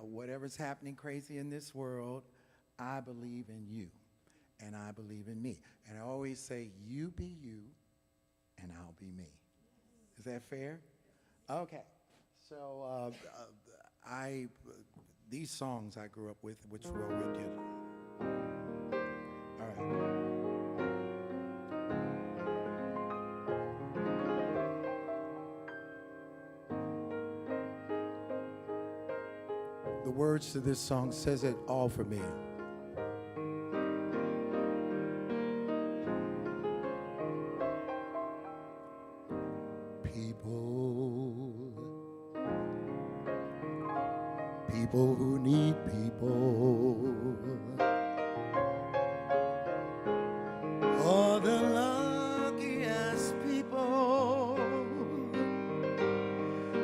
whatever's happening crazy in this world, I believe in you, and I believe in me. And I always say, you be you, and I'll be me. Is that fair? Okay. So these songs I grew up with, which were all we did. words to this song says it all for me. People who need people are the luckiest people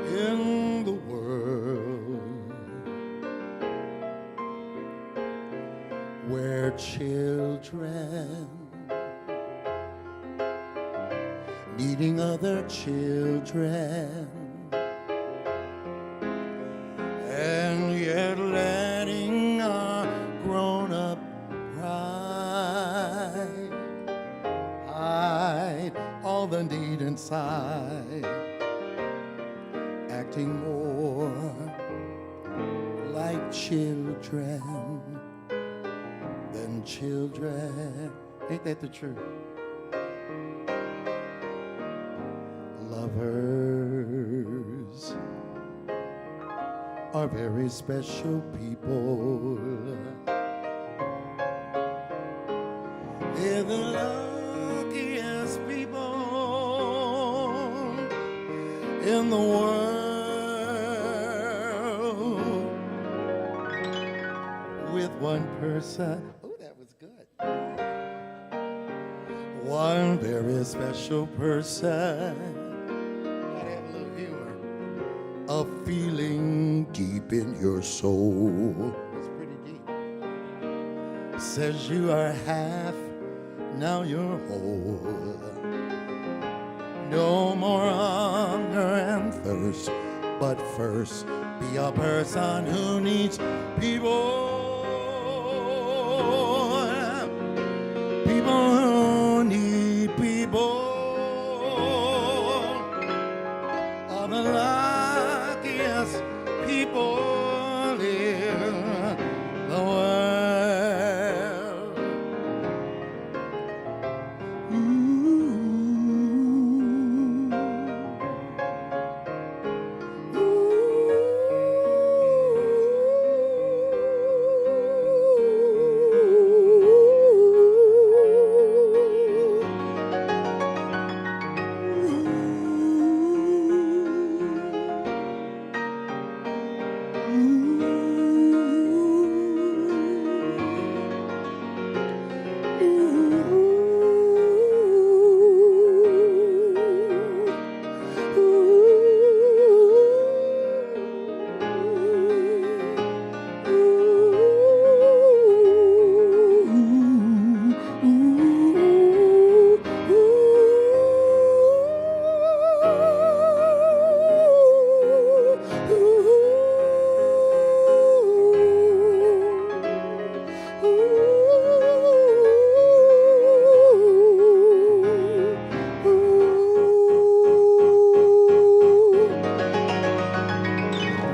in the world, where children needing other children and yet letting a grown-up pride hide all the need inside, acting more like children than children. Ain't that the truth? Lovers are very special people. They're the luckiest people in the world. With one person. Oh, that was good. One very special person. Gotta have a little humor. A feeling deep in your soul. It's pretty deep. Says you are half, now you're whole. No more hunger and thirst, but first be a person who needs people. People who need people are the luckiest people in the world.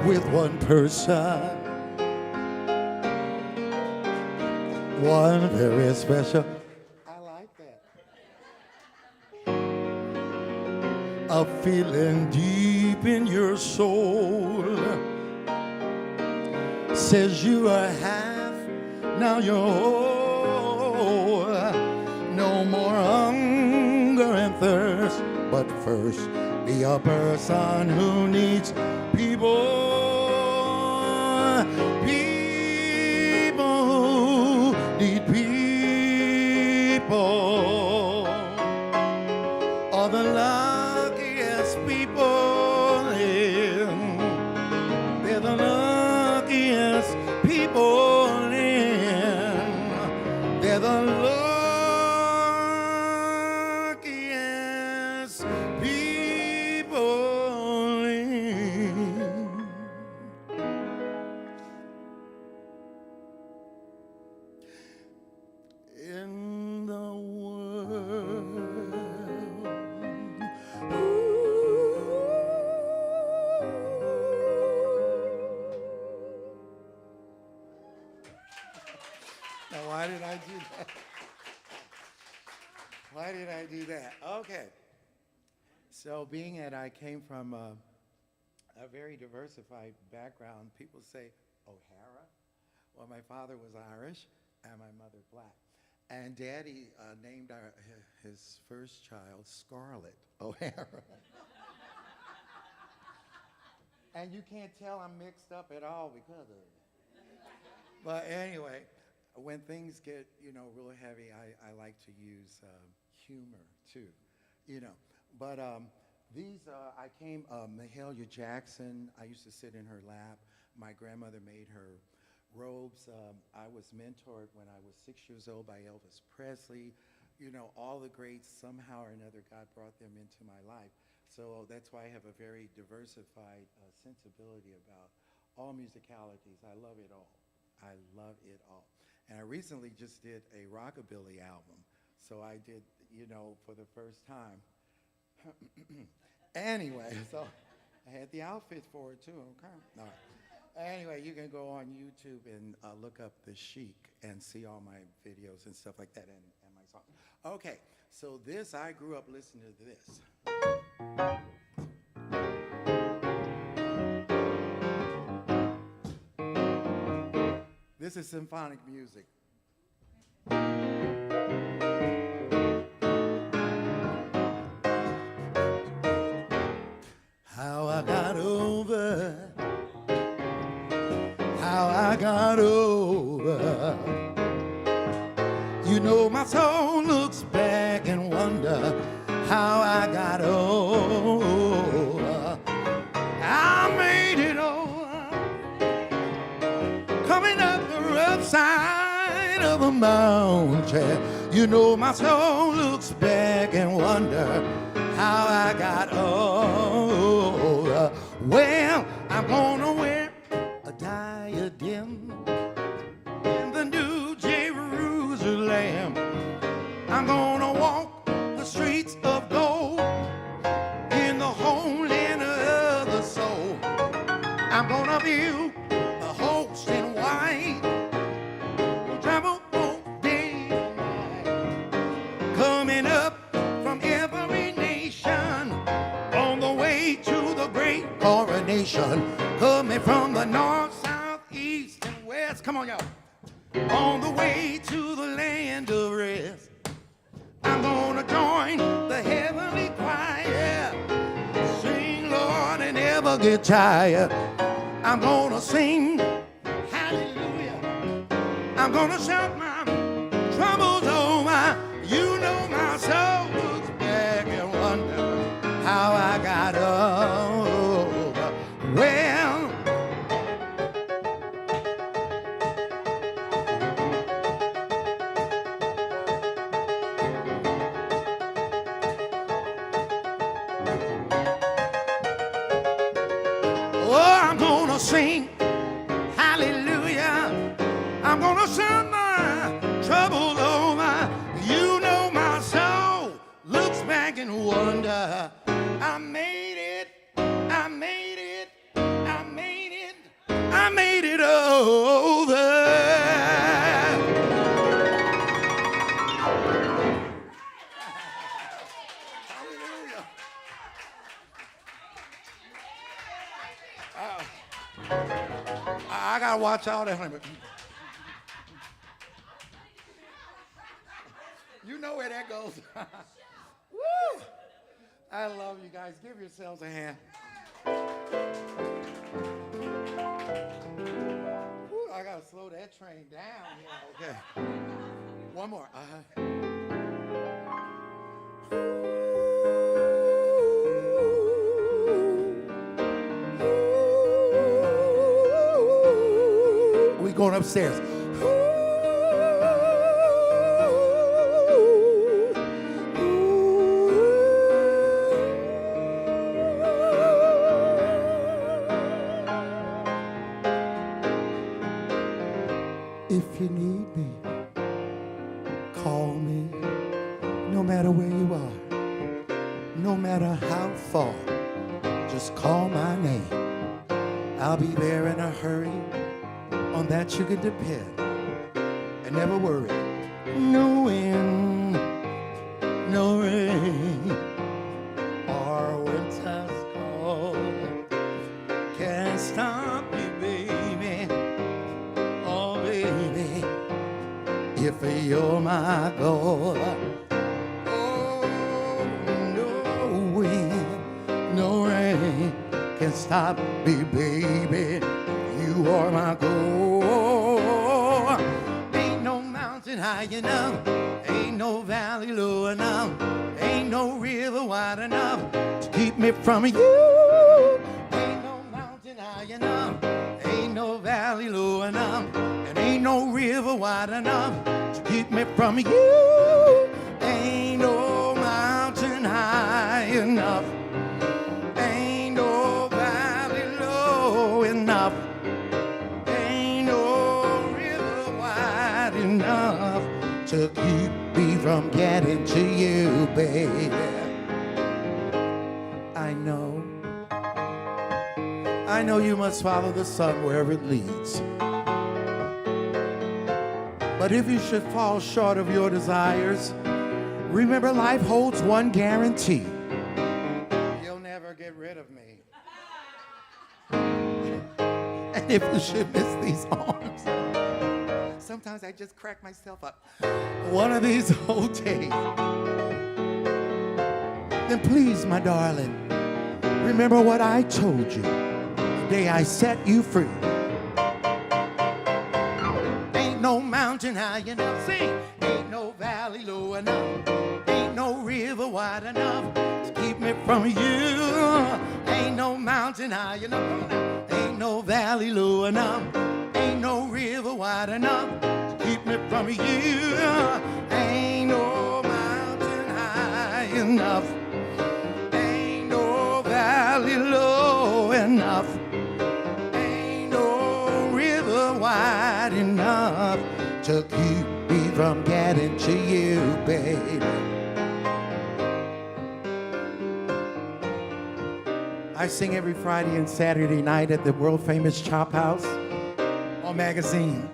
With one person, one very special. I like that. A feeling deep in your soul says you are half, now you're whole. No more hunger and thirst, but first be a person who needs people. People who need people are the luckiest people in. They're the luckiest people in. They're the luckiest people in. In the world. Now, why did I do that? Why did I do that? Okay. So, being that I came from a very diversified background, people say, O'Hara? Well, my father was Irish and my mother black. And Daddy named his first child Scarlett O'Hara. And you can't tell I'm mixed up at all because of it. But anyway, when things get, real heavy, I like to use humor too, But I came, Mahalia Jackson, I used to sit in her lap. My grandmother made her robes. I was mentored when I was 6 years old by Elvis Presley. All the greats, somehow or another, God brought them into my life. So that's why I have a very diversified sensibility about all musicalities. I love it all. I love it all. And I recently just did a rockabilly album. So I did, for the first time. Anyway, so I had the outfit for it too, okay? All right. Anyway, you can go on YouTube and look up The Chic and see all my videos and stuff like that and my songs. Okay, so I grew up listening to this. This is symphonic music. How I got over, how I got over. My soul looks back and wonder how I got over. I made it over, coming up the rough side of a mountain. My soul looks back and wonder how I got over. Well, I'm gonna wear a diadem in the New Jerusalem. I'm gonna walk the streets of gold in the homeland of the soul. I'm gonna view the host in white, travel all day and night, coming up from every nation on the way to the great coronation, coming from the north, south, east, and west. Come on, y'all. On the way to the land of rest. I'm gonna join the heavenly choir, sing, Lord, and never get tired. I'm gonna sing hallelujah. I'm gonna shout my troubles over. My soul looks back and wonder how I got over. Well, I'm gonna sing hallelujah. I'm gonna sing my troubles over. My soul looks back and wonder. I made it, I made it, I made it, I made it over. Hallelujah. I gotta watch out at him. You know where that goes. Woo! I love you guys. Give yourselves a hand. Woo, I gotta slow that train down here. Okay. One more. We going upstairs. If you need me, call me. No matter where you are, no matter how far, just call my name. I'll be there in a hurry. On that you can depend. And never worry. No wind, no rain, or winter's cold can't stop me, baby. Oh, baby. if you're my goal. Oh, no wind, no rain can stop me, baby. You are my goal. Ain't no mountain high enough, ain't no valley low enough, ain't no river wide enough to keep me from you. Ain't no mountain high enough, ain't no valley low enough, and ain't no river wide enough to keep me from you. Ain't no mountain high enough, ain't no valley low enough, ain't no river wide enough to keep me from getting to you, baby. I know you must follow the sun wherever it leads. But if you should fall short of your desires, remember life holds one guarantee. You'll never get rid of me. And if you should miss these arms, sometimes I just crack myself up. One of these whole days, then please, my darling, remember what I told you the day I set you free. Ain't no mountain high enough, sing. Ain't no valley low enough, ain't no river wide enough to keep me from you. Ain't no mountain high enough, ain't no valley low enough, ain't no river wide enough to keep me from you. Ain't no mountain high enough, ain't no valley low enough, ain't no river wide enough to keep me from getting to you, baby. I sing every Friday and Saturday night at the world famous Chop House on Magazine.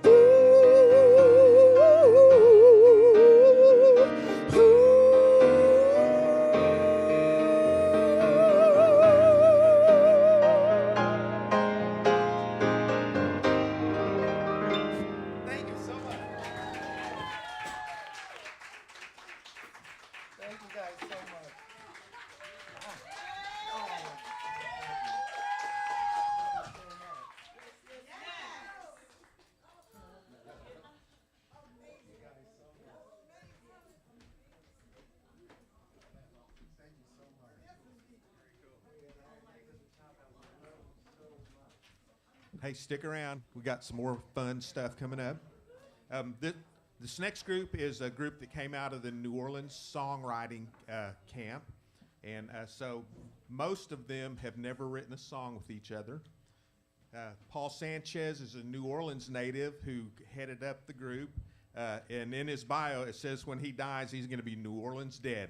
Hey, stick around. We got some more fun stuff coming up. This next group is a group that came out of the New Orleans songwriting camp. And so most of them have never written a song with each other. Paul Sanchez is a New Orleans native who headed up the group. And in his bio, it says when he dies, he's going to be New Orleans dead.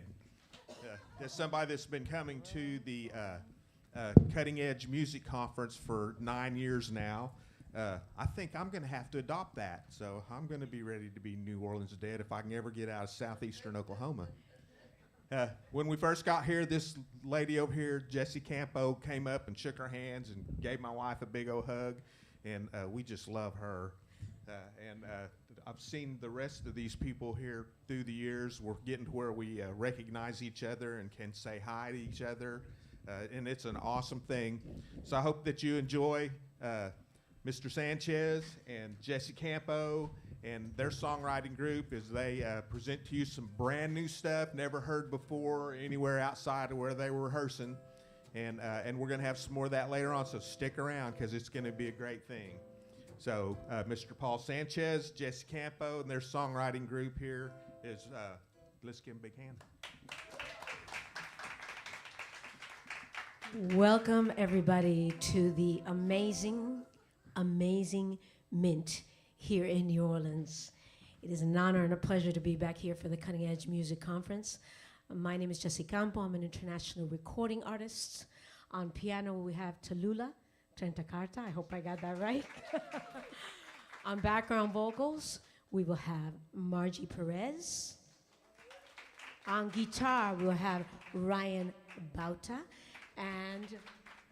There's somebody that's been coming to the Cutting Edge Music Conference for 9 years now. I think I'm going to have to adopt that. So I'm going to be ready to be New Orleans dead if I can ever get out of southeastern Oklahoma. When we first got here, this lady over here, Jessie Campo, came up and shook her hands and gave my wife a big old hug. And we just love her. I've seen the rest of these people here through the years. We're getting to where we recognize each other and can say hi to each other. And it's an awesome thing. So I hope that you enjoy Mr. Sanchez and Jessie Campo and their songwriting group as they present to you some brand new stuff never heard before anywhere outside of where they were rehearsing. And we're going to have some more of that later on, so stick around because it's going to be a great thing. So Mr. Paul Sanchez, Jessie Campo, and their songwriting group here is, let's give them a big hand. Welcome, everybody, to the amazing Mint here in New Orleans. It is an honor and a pleasure to be back here for the Cutting Edge Music Conference. My name is Jessie Campo. I'm an international recording artist. On piano, we have Tallulah Trentacarta. I hope I got that right. On background vocals, we will have Margie Perez. On guitar, we'll have Ryan Bauta. And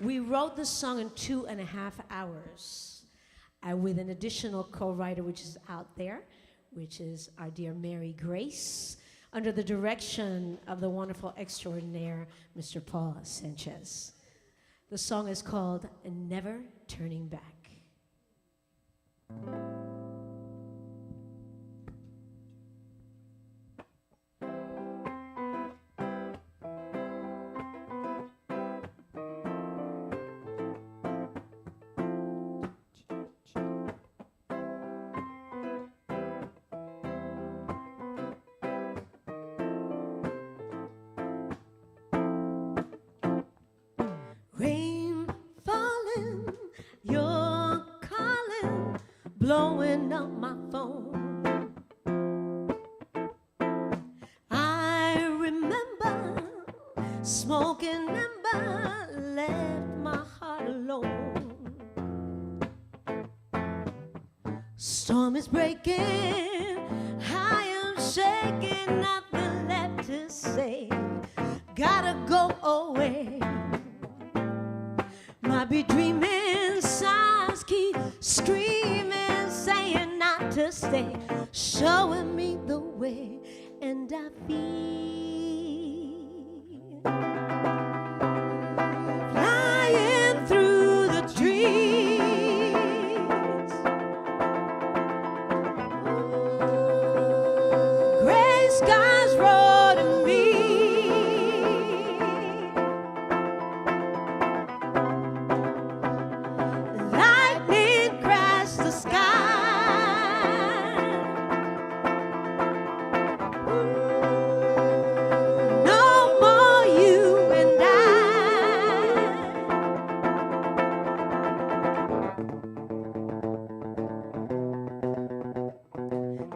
we wrote this song in 2.5 hours with an additional co-writer, which is out there, which is our dear Mary Grace, under the direction of the wonderful extraordinaire Mr. Paul Sanchez. The song is called Never Turning Back. Blowing up my phone. I remember smoking ember left my heart alone. Storm is breaking, I am shaking, nothing left to say. Gotta go away. Might be dreaming, signs keep screaming, saying not to stay, showing me the way, and I feel flying through the trees, gray skies rolling me, lightning crashed the sky.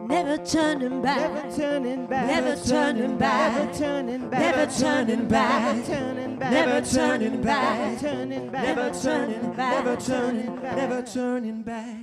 Never turning back, never turning back, never turning back, never turning back, never turning back, never turning back, never turning back, never turning back, never turning back.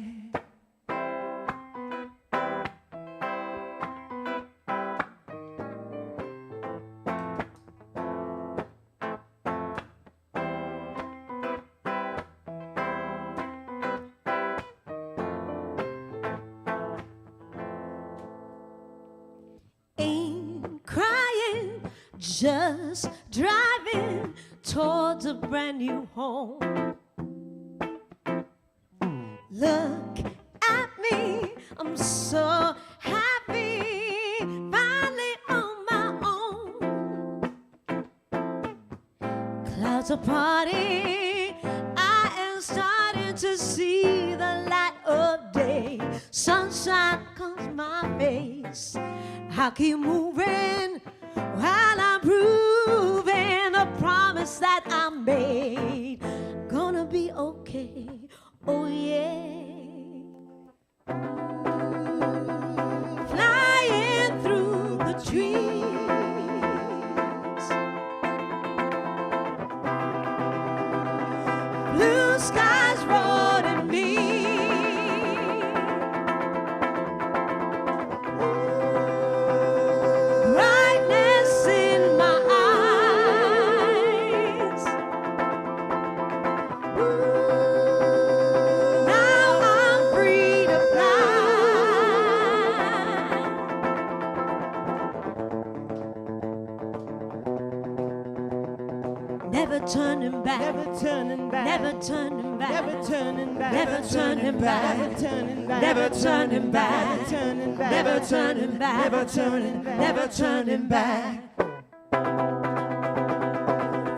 Just driving towards a brand new home. Look at me, I'm so happy, finally on my own. Clouds are parting, I am starting to see the light of day. Sunshine comes my face, I keep moving while I'm proving the promise that I made. Gonna be okay, oh yeah. Flying through the trees, blue skies rolling me, turning back, never turning back, never turning back, never turning back, never turning back, never turning back, never turning back, never turning back, never turning back.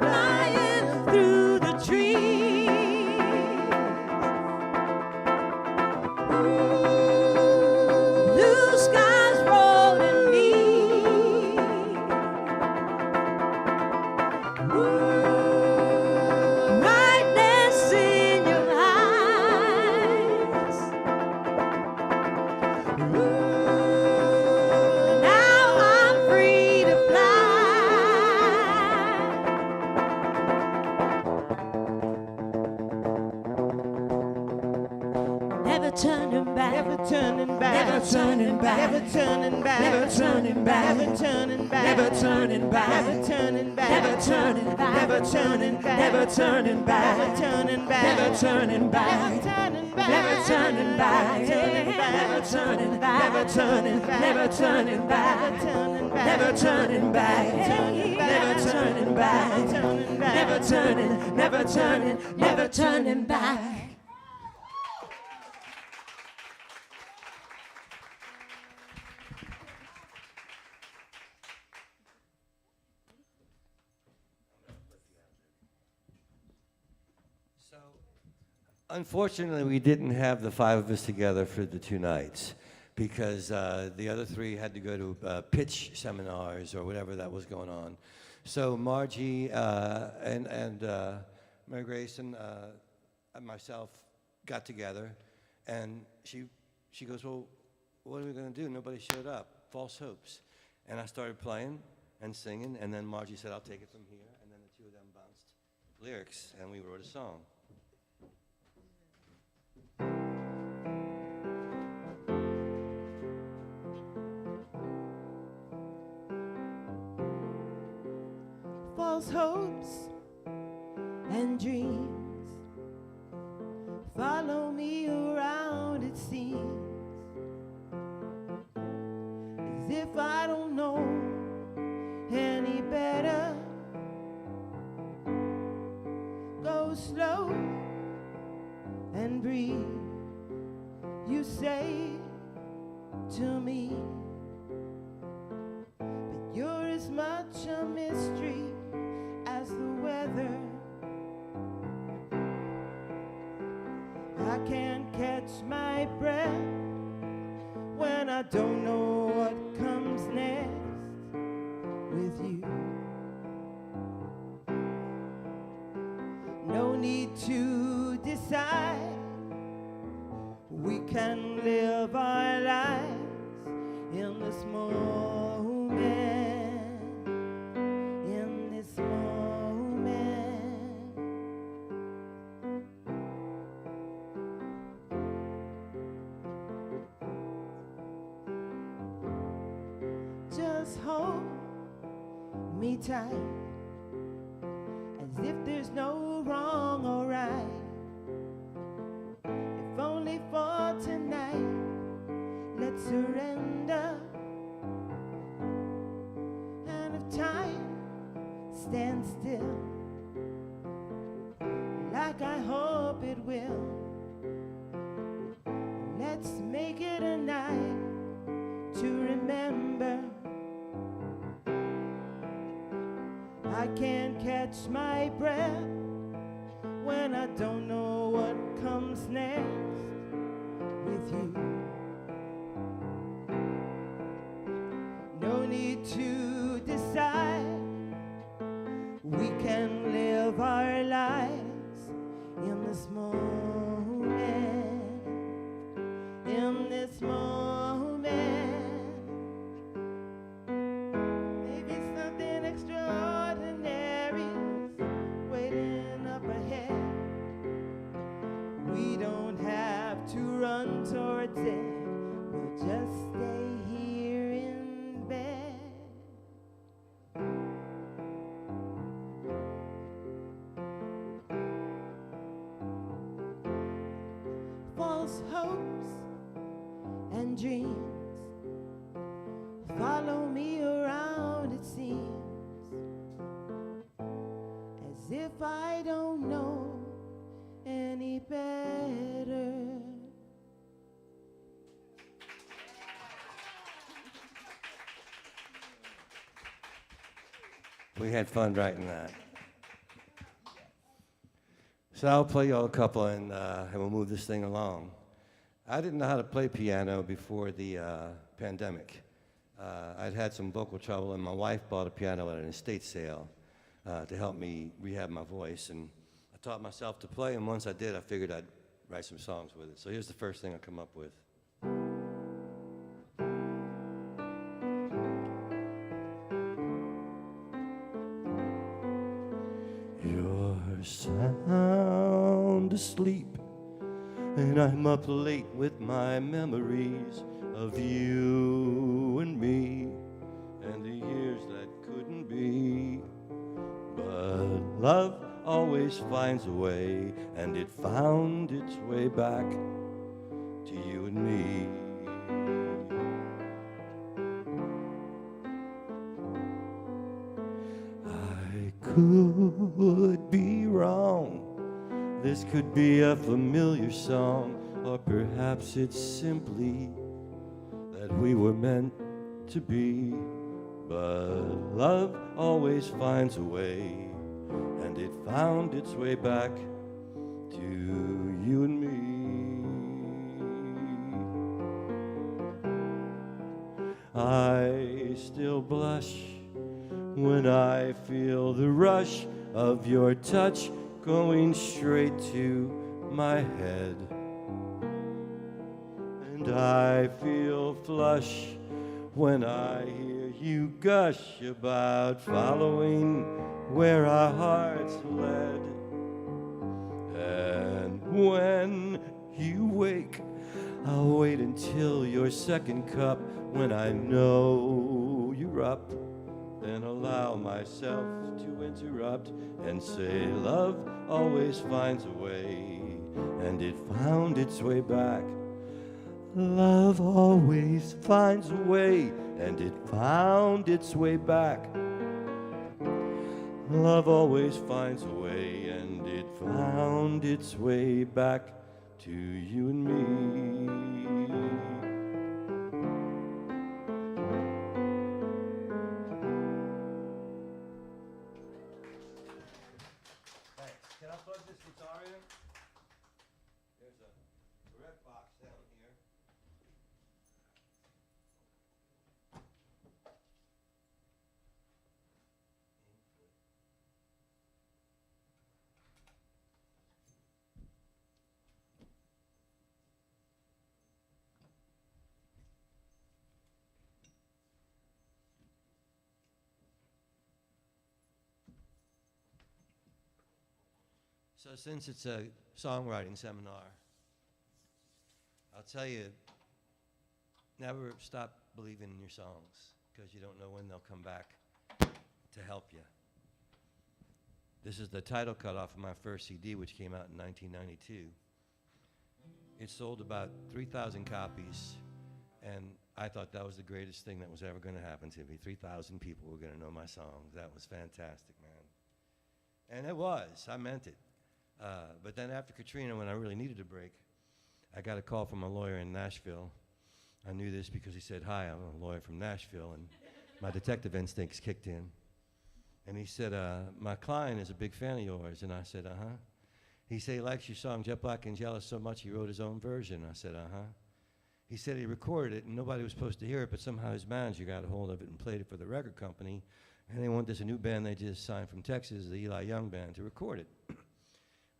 Flying through the trees, blue skies rolling me. Turning back, never turning back, never turning back, never turning back, never turning back, never turning back, never turning back, never turning back, never turning back, never turning back, never turning back, never turning back, never turning back, never turning back. never turning back, never turning back, never turning, never turning back, never turning back, never turning back, never turning, never turning, never turning back. Unfortunately, we didn't have the five of us together for the 2 nights because the other 3 had to go to pitch seminars or whatever that was going on. So Margie and Mary Grace and myself got together, and she goes, well, what are we going to do? Nobody showed up. False hopes. And I started playing and singing, and then Margie said, I'll take it from here, and then the 2 of them bounced lyrics, and we wrote a song. False hopes and dreams follow me around, it seems, as if I don't know any better. Go slow and breathe, you say to me, but you're as much a mystery as the weather. I can't catch my breath when I don't know what comes next with you. No need to decide, we can live our lives in this moment, in this moment. Just hold me tight, as if there's no wrong or right. If only for tonight, let's surrender. And if time stands still, like I hope it will, let's make it a night to remember. I can't catch my breath when I don't know what comes next with you. No need to decide, we can live our lives in this moment, in this moment. Maybe something extraordinary is waiting up ahead. We don't have to run towards it, we'll just stay here in bed. False hopes and dreams follow me around, it seems, as if I don't know any better. We had fun writing that. So I'll play y'all a couple and we'll move this thing along. I didn't know how to play piano before the pandemic. I'd had some vocal trouble, and my wife bought a piano at an estate sale to help me rehab my voice. And I taught myself to play, and once I did, I figured I'd write some songs with it. So here's the first thing I come up with. You're sound asleep, and I'm up late with my memories of you and me and the years that couldn't be. But love always finds a way, and it found its way back to you and me. I could be wrong. This could be a familiar song, or perhaps it's simply that we were meant to be. But love always finds a way, and it found its way back to you and me. I still blush when I feel the rush of your touch going straight to my head. And I feel flush when I hear you gush about following where our hearts led. And when you wake, I'll wait until your second cup. When I know you're up, then allow myself to interrupt and say love always finds a way, and it found its way back. Love always finds a way, and it found its way back. Love always finds a way, and it found its way back to you and me. Thanks. Can I plug this guitar in? There's a red box down here. So since it's a songwriting seminar, I'll tell you, never stop believing in your songs, because you don't know when they'll come back to help you. This is the title cut off of my first CD, which came out in 1992. It sold about 3,000 copies, and I thought that was the greatest thing that was ever going to happen to me. 3,000 people were going to know my songs. That was fantastic, man. And it was. I meant it. But then after Katrina, when I really needed a break, I got a call from a lawyer in Nashville. I knew this because he said, "Hi, I'm a lawyer from Nashville," and my detective instincts kicked in. And he said, "My client is a big fan of yours." And I said, "Uh-huh." He said he likes your song, Jet Black and Jealous, so much he wrote his own version. I said, "Uh-huh." He said he recorded it, and nobody was supposed to hear it, but somehow his manager got a hold of it and played it for the record company. And they wanted this new band they just signed from Texas, the Eli Young Band, to record it.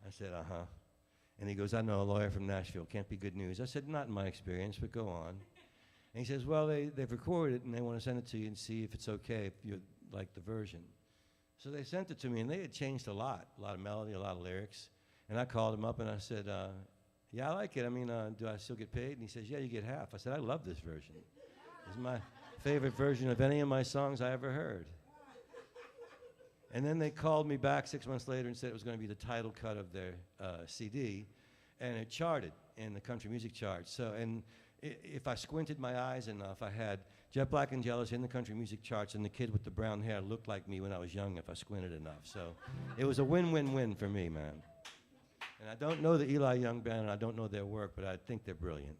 I said, "Uh-huh." And he goes, "I know a lawyer from Nashville. Can't be good news." I said, "Not in my experience, but go on." And he says, "Well, they've recorded it, and they want to send it to you and see if it's okay, if you like the version." So they sent it to me, and they had changed a lot of melody, a lot of lyrics. And I called him up, and I said, "Yeah, I like it. I mean, do I still get paid?" And he says, "Yeah, you get half." I said, "I love this version. It's my favorite version of any of my songs I ever heard." And then they called me back 6 months later and said it was going to be the title cut of their CD, and it charted in the country music charts. So, and if I squinted my eyes enough, I had Jet Black and Jealous in the country music charts, and the kid with the brown hair looked like me when I was young if I squinted enough. So it was a win-win-win for me, man. And I don't know the Eli Young Band, and I don't know their work, but I think they're brilliant.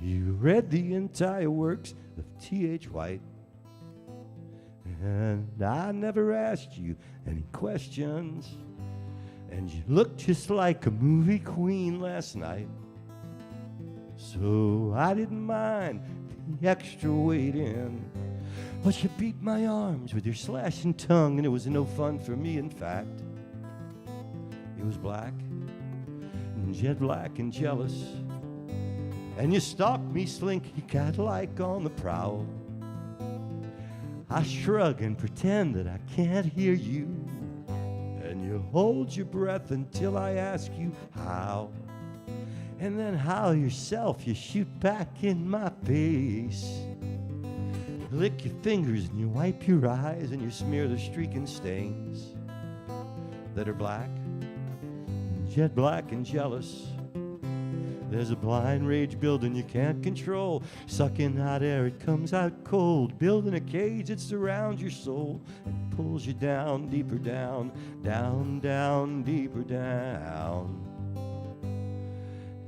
You read the entire works of T.H. White, and I never asked you any questions, and you looked just like a movie queen last night, so I didn't mind the extra weight in. But you beat my arms with your slashing tongue, and it was no fun for me, in fact. It was black, and jet black and jealous, and you stalked me slinky cat-like on the prowl. I shrug and pretend that I can't hear you, and you hold your breath until I ask you how. And then how yourself you shoot back in my face. Lick your fingers and you wipe your eyes and you smear the streaking stains that are black, jet black and jealous. There's a blind rage building you can't control. Sucking hot air, it comes out cold. Building a cage that surrounds your soul and pulls you down, deeper down, down, down, deeper down.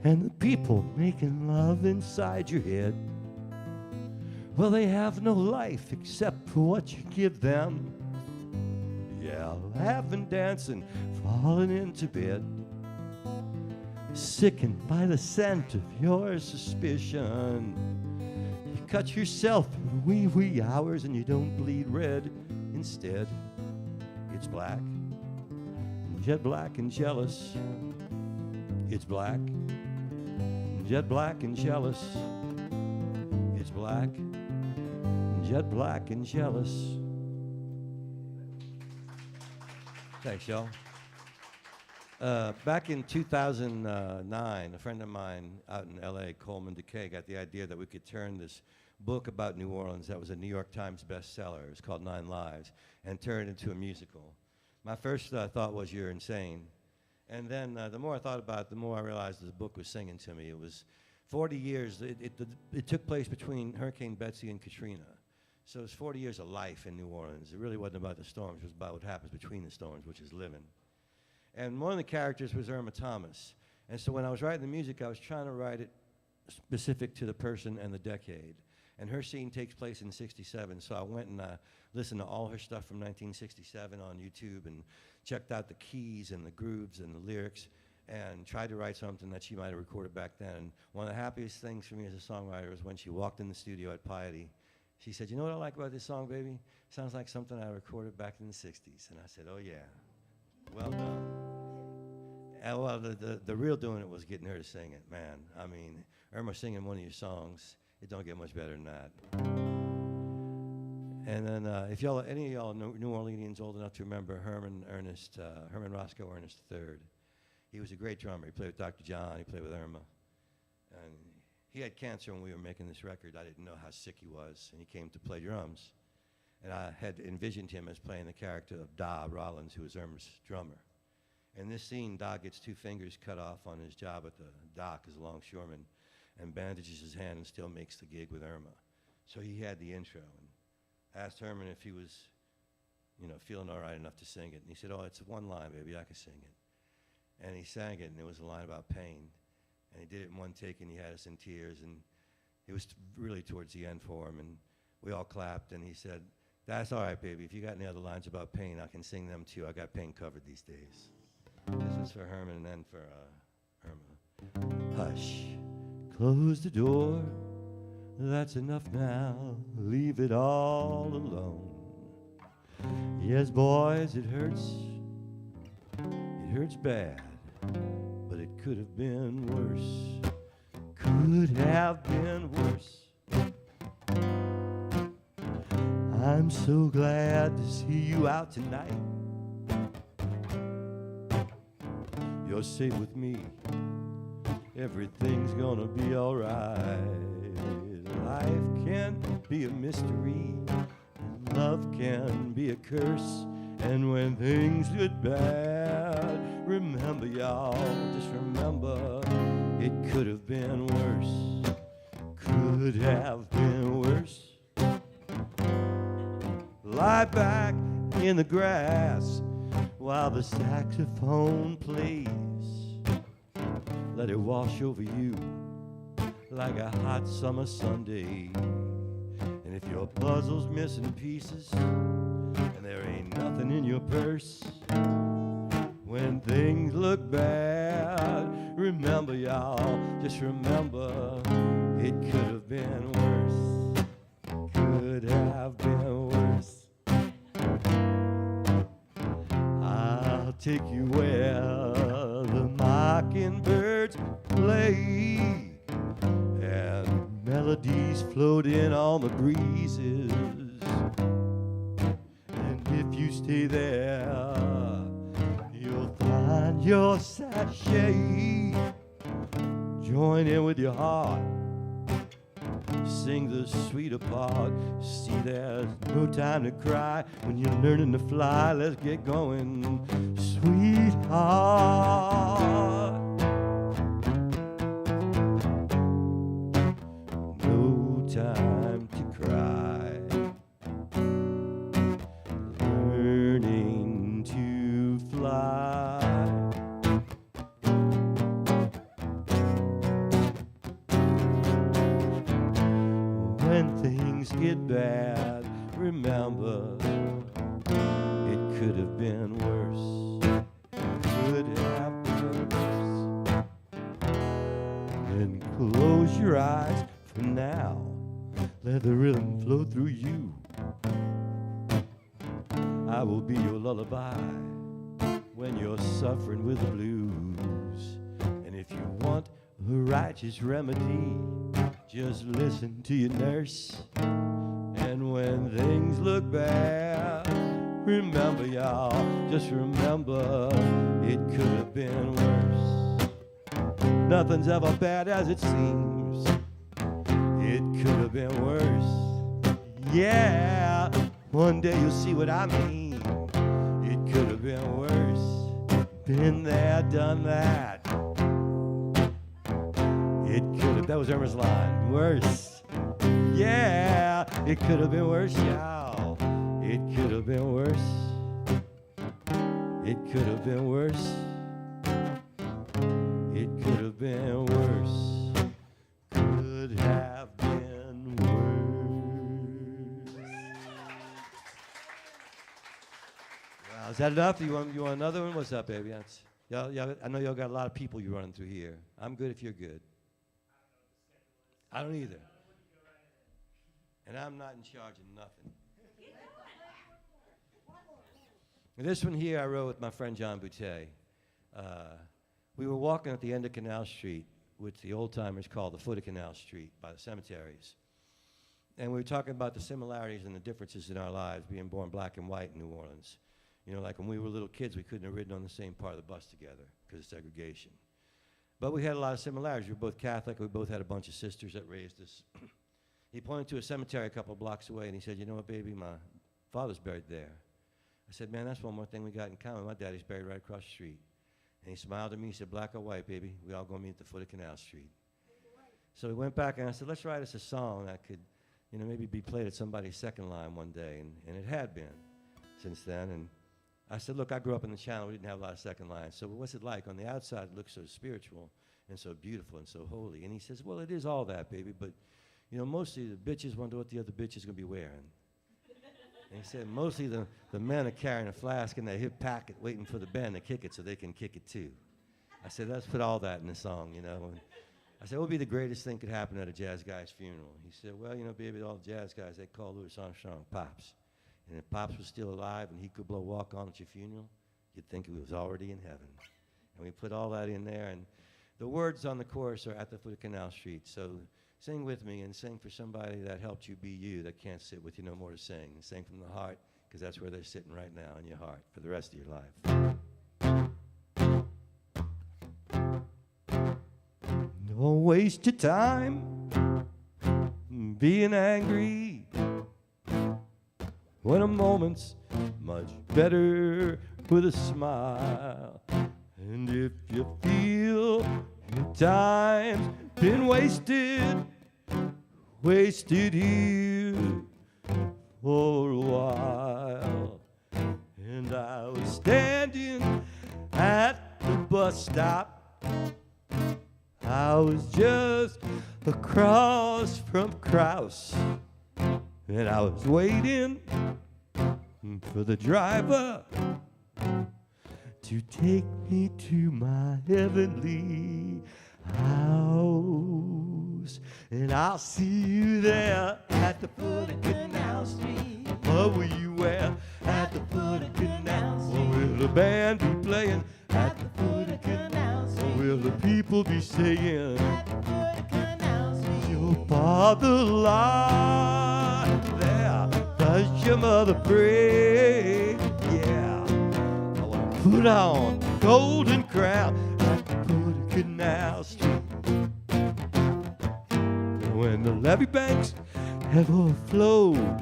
And the people making love inside your head, well, they have no life except for what you give them. Yeah, laughing, dancing, falling into bed, sickened by the scent of your suspicion. You cut yourself in wee, wee hours and you don't bleed red. Instead, it's black, jet black and jealous. It's black, jet black and jealous. It's black, jet black and jealous. Thanks, y'all. Back in 2009, a friend of mine out in LA, Coleman Decay, got the idea that we could turn this book about New Orleans that was a New York Times bestseller, it was called 9 Lives, and turn it into a musical. My first thought was, you're insane. And then the more I thought about it, the more I realized the book was singing to me. It was 40 years, it took place between Hurricane Betsy and Katrina. So it was 40 years of life in New Orleans. It really wasn't about the storms, it was about what happens between the storms, which is living. And one of the characters was Irma Thomas. And so when I was writing the music, I was trying to write it specific to the person and the decade. And her scene takes place in '67, so I went and listened to all her stuff from 1967 on YouTube and checked out the keys and the grooves and the lyrics and tried to write something that she might have recorded back then. And one of the happiest things for me as a songwriter was when she walked in the studio at Plaia. She said, "You know what I like about this song, baby? Sounds like something I recorded back in the '60s. And I said, "Oh, yeah. Well done." And well, the real doing it was getting her to sing it, man. I mean, Irma singing one of your songs, it don't get much better than that. And then if y'all, any of y'all New Orleanians old enough to remember Herman Roscoe Ernest III, he was a great drummer. He played with Dr. John, he played with Irma. And he had cancer when we were making this record. I didn't know how sick he was, and he came to play drums. And I had envisioned him as playing the character of Da Rollins, who was Irma's drummer. In this scene, Da gets 2 fingers cut off on his job at the dock as a longshoreman and bandages his hand and still makes the gig with Irma. So he had the intro and asked Herman if he was, feeling all right enough to sing it. And he said, "Oh, it's 1 line, baby, I can sing it." And he sang it, and it was a line about pain. And he did it in 1 take, and he had us in tears. And it was really towards the end for him. And we all clapped, and he said, "That's all right, baby. If you got any other lines about pain, I can sing them too. I got pain covered these days." This was for Herman and then for Irma. Hush, close the door. That's enough now. Leave it all alone. Yes, boys, it hurts. It hurts bad, but it could have been worse. Could have been worse. I'm so glad to see you out tonight. You're safe with me. Everything's gonna be alright. Life can be a mystery, and love can be a curse. And when things get bad, remember, y'all, just remember, it could have been worse. Could have been worse. Lie back in the grass while the saxophone plays. Let it wash over you like a hot summer Sunday. And if your puzzle's missing pieces and there ain't nothing in your purse, when things look bad, remember, y'all, just remember, it could have been worse. Could have been worse. I'll take you where the mockingbirds play and melodies float in on the breezes. And if you stay there, you'll find your sachet. Join in with your heart. sing the sweeter part. See, there's no time to cry when you're learning to fly. Let's get going, sweetheart. No time to cry. Learning to fly. When things get bad, remember it could have been worse. Could have been worse. And close your eyes for now. Let the rhythm flow through you. I will be your lullaby when you're suffering with the blues. And if you want a righteous remedy, just listen to your nurse. And when things look bad, remember, y'all, just remember it could have been worse. Nothing's ever bad as it seems. It could have been worse. Yeah, one day you'll see what I mean. It could have been worse. Been there, done that. It could have, that was Irma's line. Worse. Yeah, it could have been worse, y'all. It could have been worse. It could have been worse. It could have been worse. Could have been worse. Wow, is that enough? You want another one? What's up, baby? Y'all, I know y'all got a lot of people you running through here. I'm good if you're good. I don't either. And I'm not in charge of nothing. And this one here I wrote with my friend John Boutte. We were walking at the end of Canal Street, which the old timers call the foot of Canal Street, by the cemeteries. And we were talking about the similarities and the differences in our lives, being born black and white in New Orleans. You know, like when we were little kids, we couldn't have ridden on the same part of the bus together because of segregation. But we had a lot of similarities. We were both Catholic. We both had a bunch of sisters that raised us. He pointed to a cemetery a couple of blocks away, and he said, you know what, baby, my father's buried there. I said, man, that's one more thing we got in common. My daddy's buried right across the street. And he smiled at me. He said, black or white, baby, we all going to meet at the foot of Canal Street. So we went back, and I said, let's write us a song that could, you know, maybe be played at somebody's second line one day. And it had been since then. And I said, look, I grew up in the Channel. We didn't have a lot of second lines. So what's it like? On the outside, it looks so spiritual and so beautiful and so holy. And he says, well, it is all that, baby, but, you know, mostly the bitches wonder what the other bitch is going to be wearing. And he said, mostly the men are carrying a flask in their hip pocket waiting for the band to kick it so they can kick it too. I said, let's put all that in the song, you know. And I said, what would be the greatest thing could happen at a jazz guy's funeral? He said, well, you know, baby, all the jazz guys, they call Louis Armstrong Pops. And if Pops was still alive and he could blow walk on at your funeral, you'd think he was already in heaven. And we put all that in there. And the words on the chorus are at the foot of Canal Street. So sing with me and sing for somebody that helped you be you, that can't sit with you no more to sing. And sing from the heart, because that's where they're sitting right now, in your heart, for the rest of your life. Don't waste your time being angry when a moment's much better with a smile. And if you feel your time's been wasted here for a while. And I was standing at the bus stop. I was just across from Krause, and I was waiting for the driver to take me to my heavenly house. And I'll see you there at the foot of Canal Street. What will you wear at the foot of Canal Street? Or will the band be playing at the foot of Canal Street? Or will the people be saying at the foot of Canal Street? Your father lie there, does your mother pray? Yeah, I want to put on the golden crown at the foot of Canal Street. when the levee banks have overflowed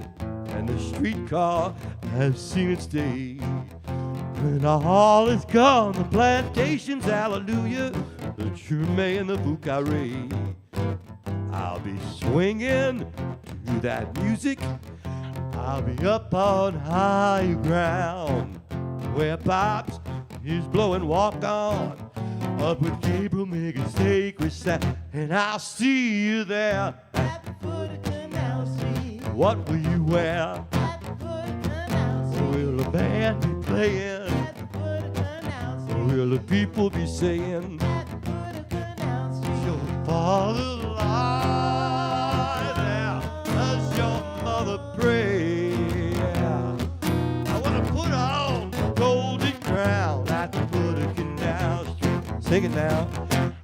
and the streetcar has seen its day. When all is gone, the plantations, hallelujah, the Trumpet and the Bucare. I'll be swinging to that music. I'll be up on high ground where Pops is blowing walk on. Up with Gabriel, make a sacred sound, and I'll see you there. At the foot of Canal Street. What will you wear? At the foot of Canal Street. Will the band be playing? At the foot of Canal Street. Will the people be saying? At the foot of Canal Street. Your father lie there, does your mother pray? I want to put on the golden crown at the foot of Canal Street. Sing it now.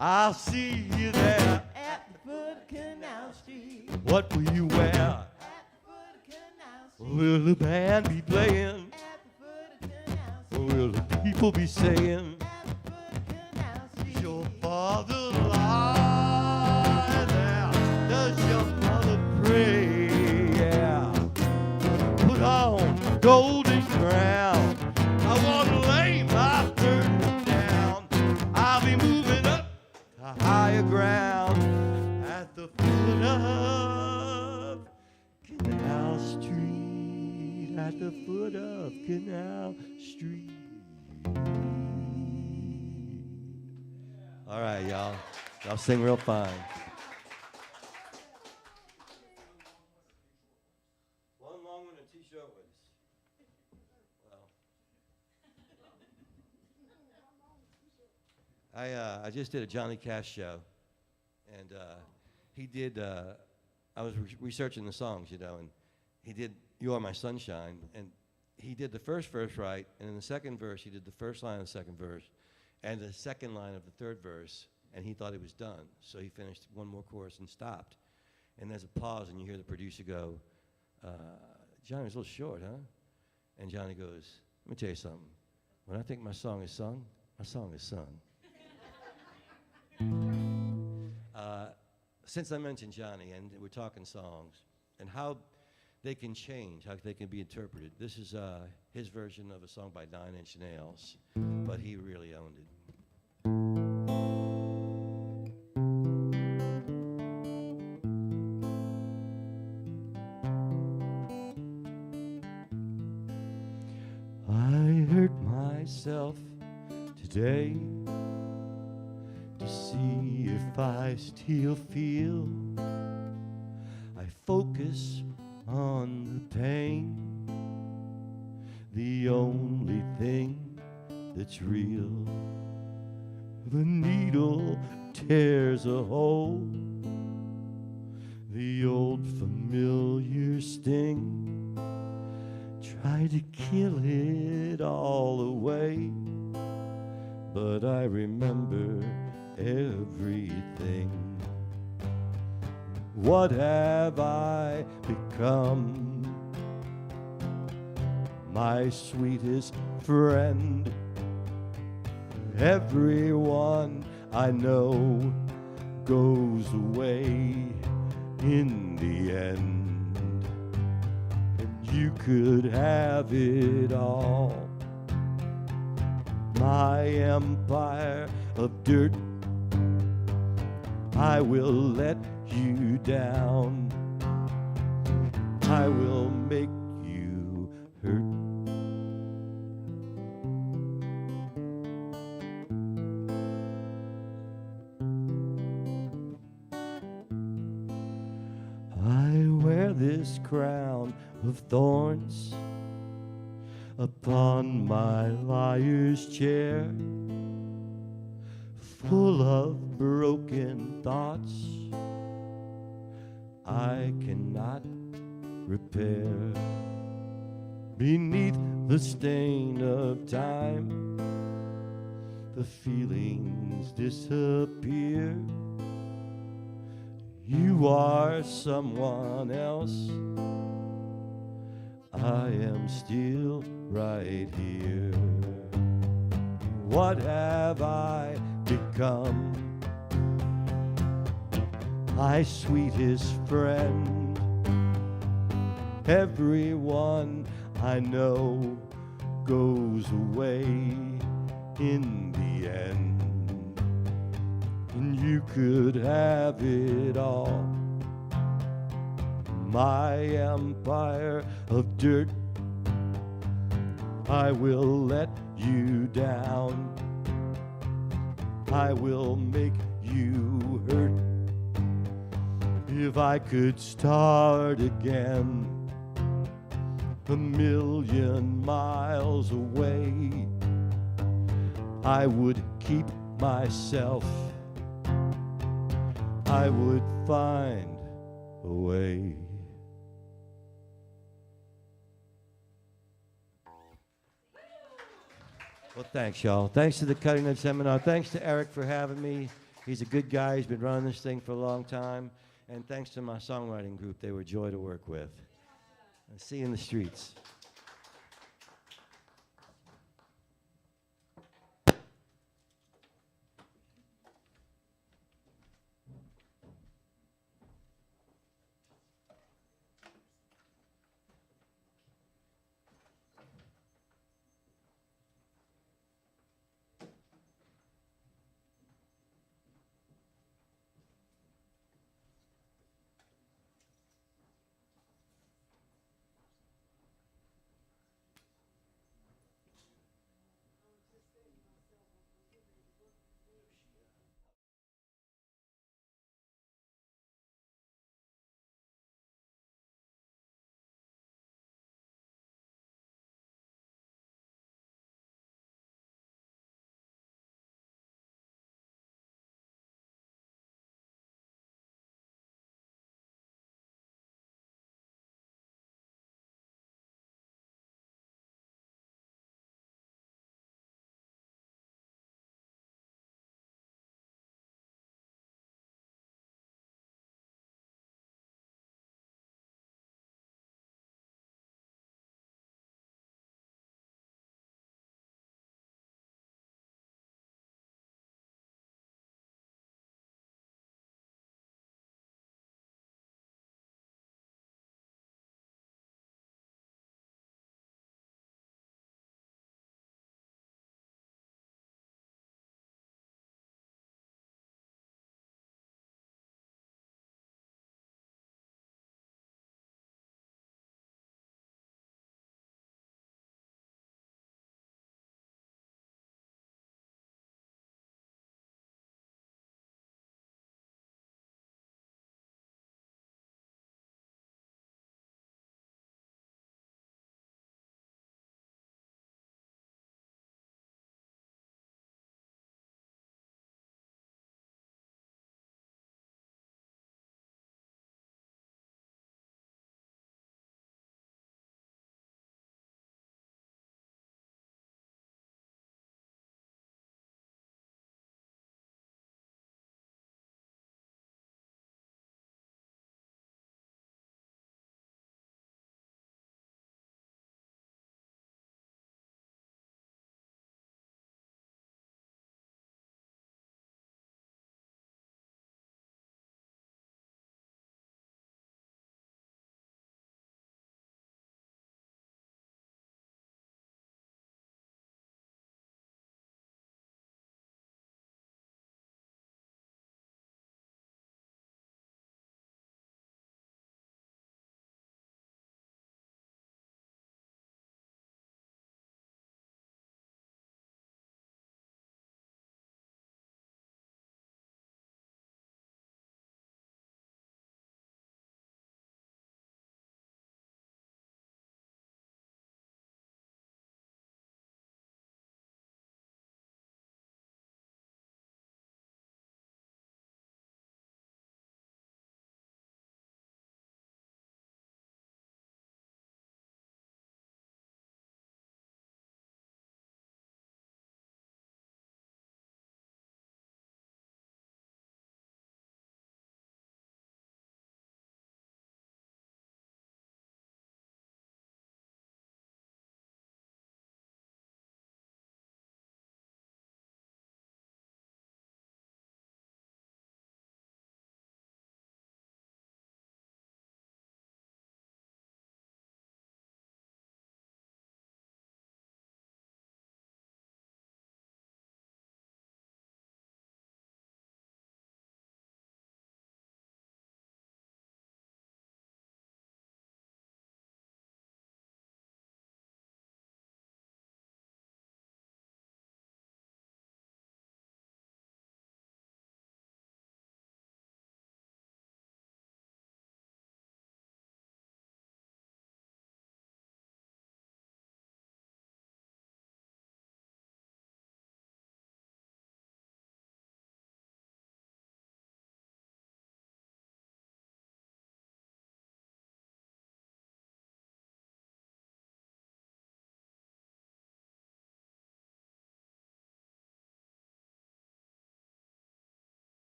I'll see you there at the foot of Canal Street. What will you wear? At the foot of Canal Street. Will the band be playing? At the foot of Canal Street. Will the people be saying? At the foot of Canal Street. Your father lie there, does your mother pray? Yeah. Put on golden crown. I want to lay my burden down. I'll be moving up to higher ground at the foot of Canal Street. At the foot of Canal Street. All right, y'all. Y'all sing real fine. One long one and two short ones. I just did a Johnny Cash show, and he did. I was researching the songs, you know, and he did "You Are My Sunshine," and he did the first verse right, and in the second verse he did the first line of the second verse, and the second line of the third verse, and he thought it was done, so he finished one more chorus and stopped, and there's a pause, and you hear the producer go, "Johnny, it's a little short, huh?" And Johnny goes, "Let me tell you something. When I think my song is sung, my song is sung." Since I mentioned Johnny, and we're talking songs, and how they can change, how they can be interpreted, this is his version of a song by 9 Inch Nails, but he really owned it. I hurt myself today to see if I still feel. I focus on the pain, the only thing that's real. The needle tears a hole, the old familiar sting. Try to kill it all away, but I remember everything. What have I become? My sweetest friend. Everyone I know goes away in the end, and you could have it all. My empire of dirt, I will let you down. I will make you hurt. I wear this crown of thorns upon my liar's chair, full of broken thoughts I cannot repair. Beneath the stain of time, the feelings disappear. You are someone else, I am still right here. What have I become? my sweetest friend. Everyone I know goes away in the end, and you could have it all. My empire of dirt, I will let you down. I will make you hurt. If I could start again, 1,000,000 miles away, I would keep myself. I would find a way. Well, thanks, y'all. Thanks to the Cutting Edge Seminar. Thanks to Eric for having me. He's a good guy. He's been running this thing for a long time. And thanks to my songwriting group. They were a joy to work with. I'll see you in the streets.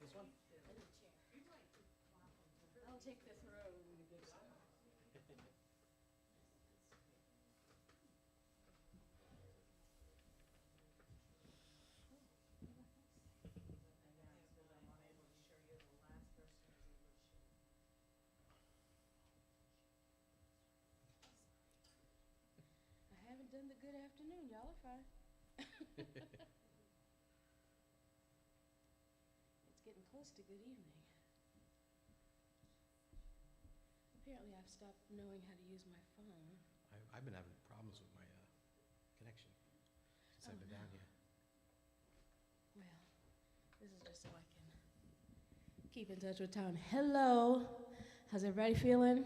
This one? I'll take this road and the good stuff. I haven't done the good afternoon. Y'all are fine. It's getting close to good evening. Apparently, I've stopped knowing how to use my phone. I've been having problems with my connection since I've been down here. Well, this is just so I can keep in touch with town. Hello. How's everybody feeling?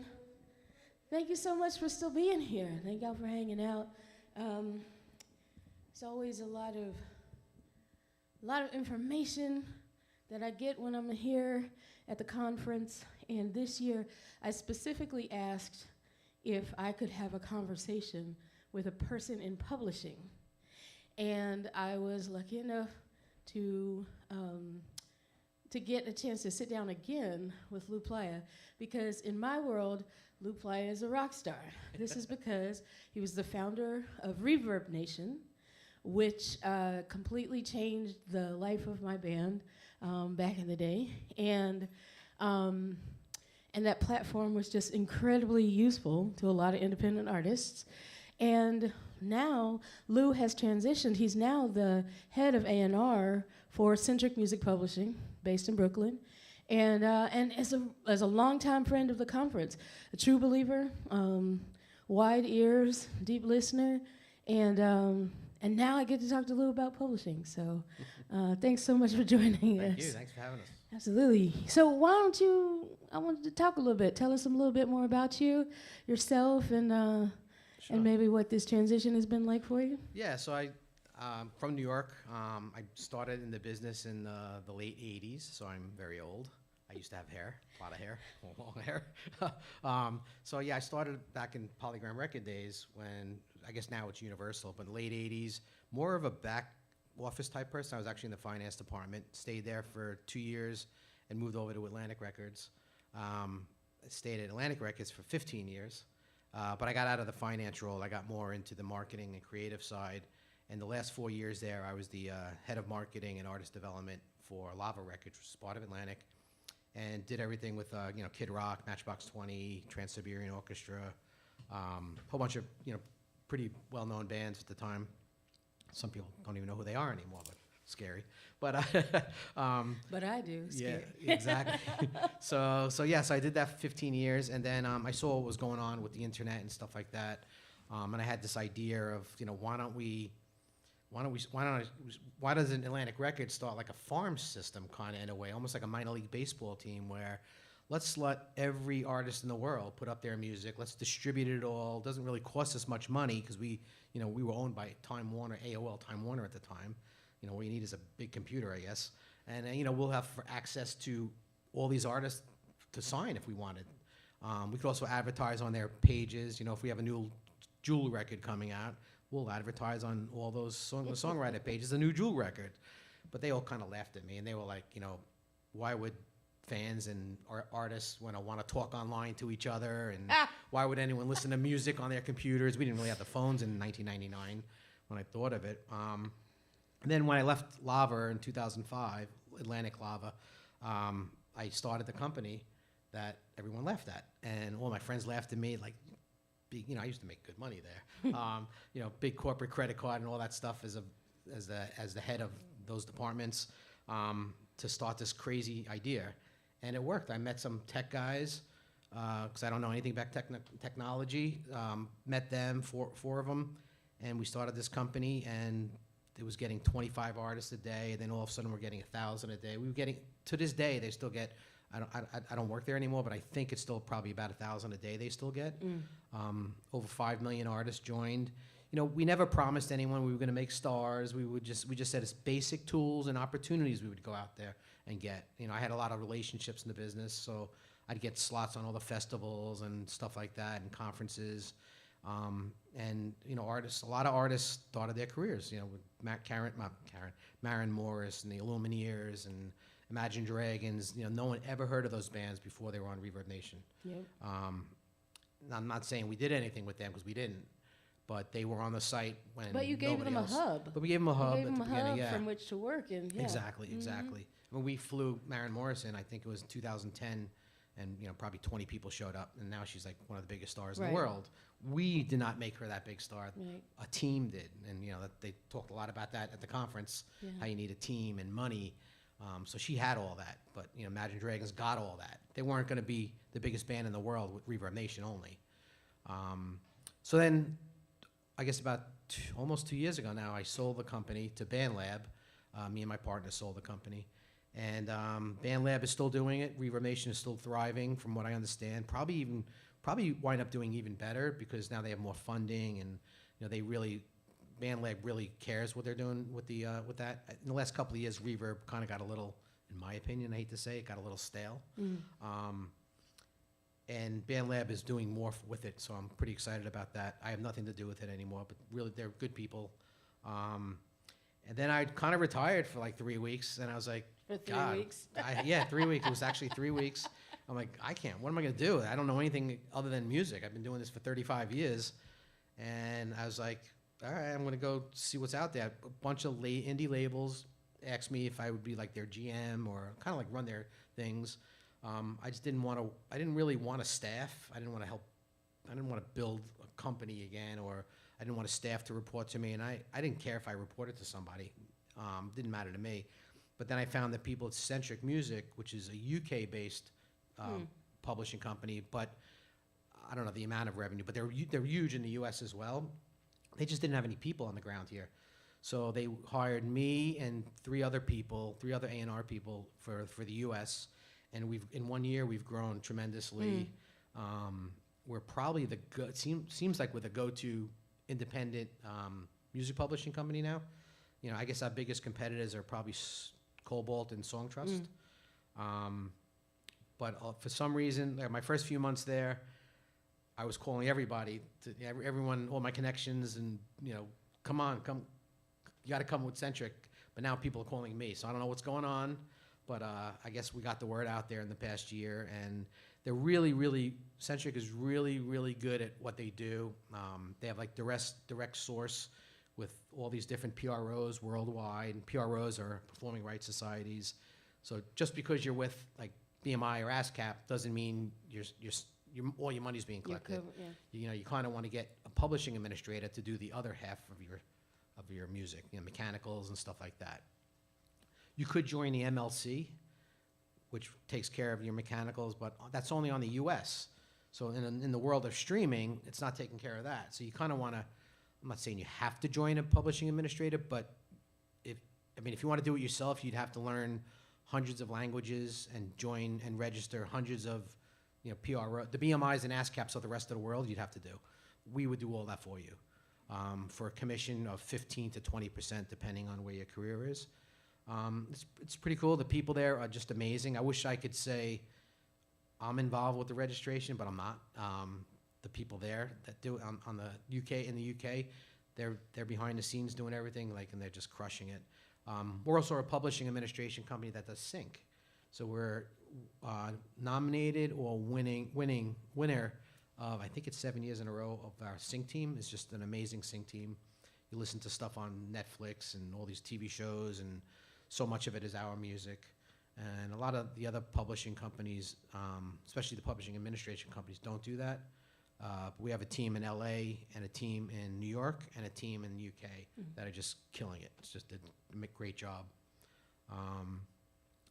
Thank you so much for still being here. Thank y'all for hanging out. It's always a lot of information that I get when I'm here at the conference. And this year, I specifically asked if I could have a conversation with a person in publishing. And I was lucky enough to get a chance to sit down again with Lou Plaia, because in my world, Lou Plaia is a rock star. This is because he was the founder of Reverb Nation, which completely changed the life of my band back in the day. And that platform was just incredibly useful to a lot of independent artists. And now Lou has transitioned. He's now the head of A&R for Sentric Music Publishing, based in Brooklyn. And as a longtime friend of the conference, a true believer, wide ears, deep listener, and now I get to talk to Lou about publishing. So thanks so much for joining us. Thank you. Thanks for having us. Absolutely. So why don't you, I wanted to talk a little bit. Tell us a little bit more about you, yourself, and maybe what this transition has been like for you. Yeah, so I'm from New York. I started in the business in the late 80s, so I'm very old. I used to have hair, a lot of hair, long hair. So yeah, I started back in Polygram Record days when, I guess now it's Universal, but in the late 80s, more of a back office type person. I was actually in the finance department, stayed there for 2 years and moved over to Atlantic Records. I stayed at Atlantic Records for 15 years, but I got out of the finance role. I got more into the marketing and creative side. And the last 4 years there, I was the head of marketing and artist development for Lava Records, which was part of Atlantic, and did everything with Kid Rock, Matchbox 20, Trans-Siberian Orchestra, a whole bunch of pretty well-known bands at the time. Some people don't even know who they are anymore, but scary. But but I do. Yeah, Scary. exactly. So I did that for 15 years, and then I saw what was going on with the internet and stuff like that, and I had this idea of why doesn't Atlantic Records start like a farm system kind of in a way, almost like a minor league baseball team where let's let every artist in the world put up their music. Let's distribute it all. It doesn't really cost us much money because we were owned by Time Warner, AOL Time Warner at the time. What you need is a big computer, I guess. And we'll have access to all these artists to sign if we wanted. We could also advertise on their pages. If we have a new Jewel record coming out, we'll advertise on all those songwriter pages, a new Jewel record. But they all kind of laughed at me, and they were like, why would fans and artists want to talk online to each other, and why would anyone listen to music on their computers? We didn't really have the phones in 1999 when I thought of it. And then when I left Lava in 2005, Atlantic Lava, I started the company that everyone laughed at, and all my friends laughed at me. Like, I used to make good money there. Big corporate credit card and all that stuff as the head of those departments to start this crazy idea. And it worked. I met some tech guys because I don't know anything about technology. Met them, four of them, and we started this company. And it was getting 25 artists a day. And then all of a sudden, we're getting 1,000 a day. We were getting, to this day, they still get. I don't work there anymore, but I think it's still probably about 1,000 a day they still get. Over 5 million artists joined. We never promised anyone we were going to make stars. We just said it's basic tools and opportunities we would go out there and get. I had a lot of relationships in the business, so I'd get slots on all the festivals and stuff like that and conferences. And a lot of artists started their careers. With Maren Morris and the Illumineers Imagine Dragons. No one ever heard of those bands before they were on Reverb Nation. Yep. I'm not saying we did anything with them because we didn't, but they were on the site when. But you gave nobody them a else. hub. But we gave them a hub You gave at them the a beginning. hub Yeah. from which to work, and yeah. Exactly. Exactly. When we flew Maren Morrison, I think it was in 2010, and probably 20 people showed up, and now she's like one of the biggest stars in Right. the world. We did not make her that big star. Right. A team did, and that they talked a lot about that at the conference. Yeah. How you need a team and money. So she had all that, but Imagine Dragons got all that. They weren't going to be the biggest band in the world with Reverb Nation only. So then, I guess about almost 2 years ago now, I sold the company to BandLab. Me and my partner sold the company. And BandLab is still doing it. Reverb Nation is still thriving, from what I understand. Probably wind up doing even better because now they have more funding, and they really, BandLab really cares what they're doing with the with that. In the last couple of years, Reverb kind of got a little, in my opinion, I hate to say it, got a little stale. And BandLab is doing more with it, so I'm pretty excited about that. I have nothing to do with it anymore, but really, they're good people. And then I kind of retired for like 3 weeks, and I was like, For 3 God, weeks. 3 weeks. It was actually 3 weeks. I'm like, I can't. What am I going to do? I don't know anything other than music. I've been doing this for 35 years. And I was like, all right, I'm going to go see what's out there. A bunch of indie labels asked me if I would be like their GM or kind of like run their things. I just didn't want to, I didn't really want to staff. I didn't want to help. I didn't want to build a company again, or I didn't want a staff to report to me. And I didn't care if I reported to somebody. Didn't matter to me. But then I found that people at Sentric Music, which is a UK-based publishing company, but I don't know the amount of revenue, but they're huge in the US as well. They just didn't have any people on the ground here. So they hired me and three other A&R people for the US. And in 1 year, we've grown tremendously. We're probably seems like we're the go-to independent music publishing company now. I guess our biggest competitors are probably Cobalt and Songtrust. But for some reason, my first few months there, I was calling everybody, everyone, all my connections, and come, you got to come with Sentric. But now people are calling me, so I don't know what's going on. But I guess we got the word out there in the past year, and they're Sentric is really, really good at what they do. They have like direct source with all these different PROs worldwide, and PROs are performing rights societies. So just because you're with like BMI or ASCAP doesn't mean all your money's being collected. You kind of want to get a publishing administrator to do the other half of your music, mechanicals and stuff like that. You could join the MLC, which takes care of your mechanicals, but that's only on the US. So in the world of streaming, it's not taking care of that. So you kind of want to, I'm not saying you have to join a publishing administrator, but if you want to do it yourself, you'd have to learn hundreds of languages and join and register hundreds of PRO, the BMIs and ASCAPs of the rest of the world. You'd have to do. We would do all that for you for a commission of 15 to 20%, depending on where your career is. It's pretty cool. The people there are just amazing. I wish I could say I'm involved with the registration, but I'm not. The people there that do it in the UK, they're behind the scenes doing everything, and they're just crushing it. We're also a publishing administration company that does sync. So we're nominated or winner of, I think it's 7 years in a row, of our sync team. It's just an amazing sync team. You listen to stuff on Netflix and all these TV shows, and so much of it is our music. And a lot of the other publishing companies, especially the publishing administration companies, don't do that. But we have a team in LA and a team in New York and a team in the UK that are just killing it. It's just a great job.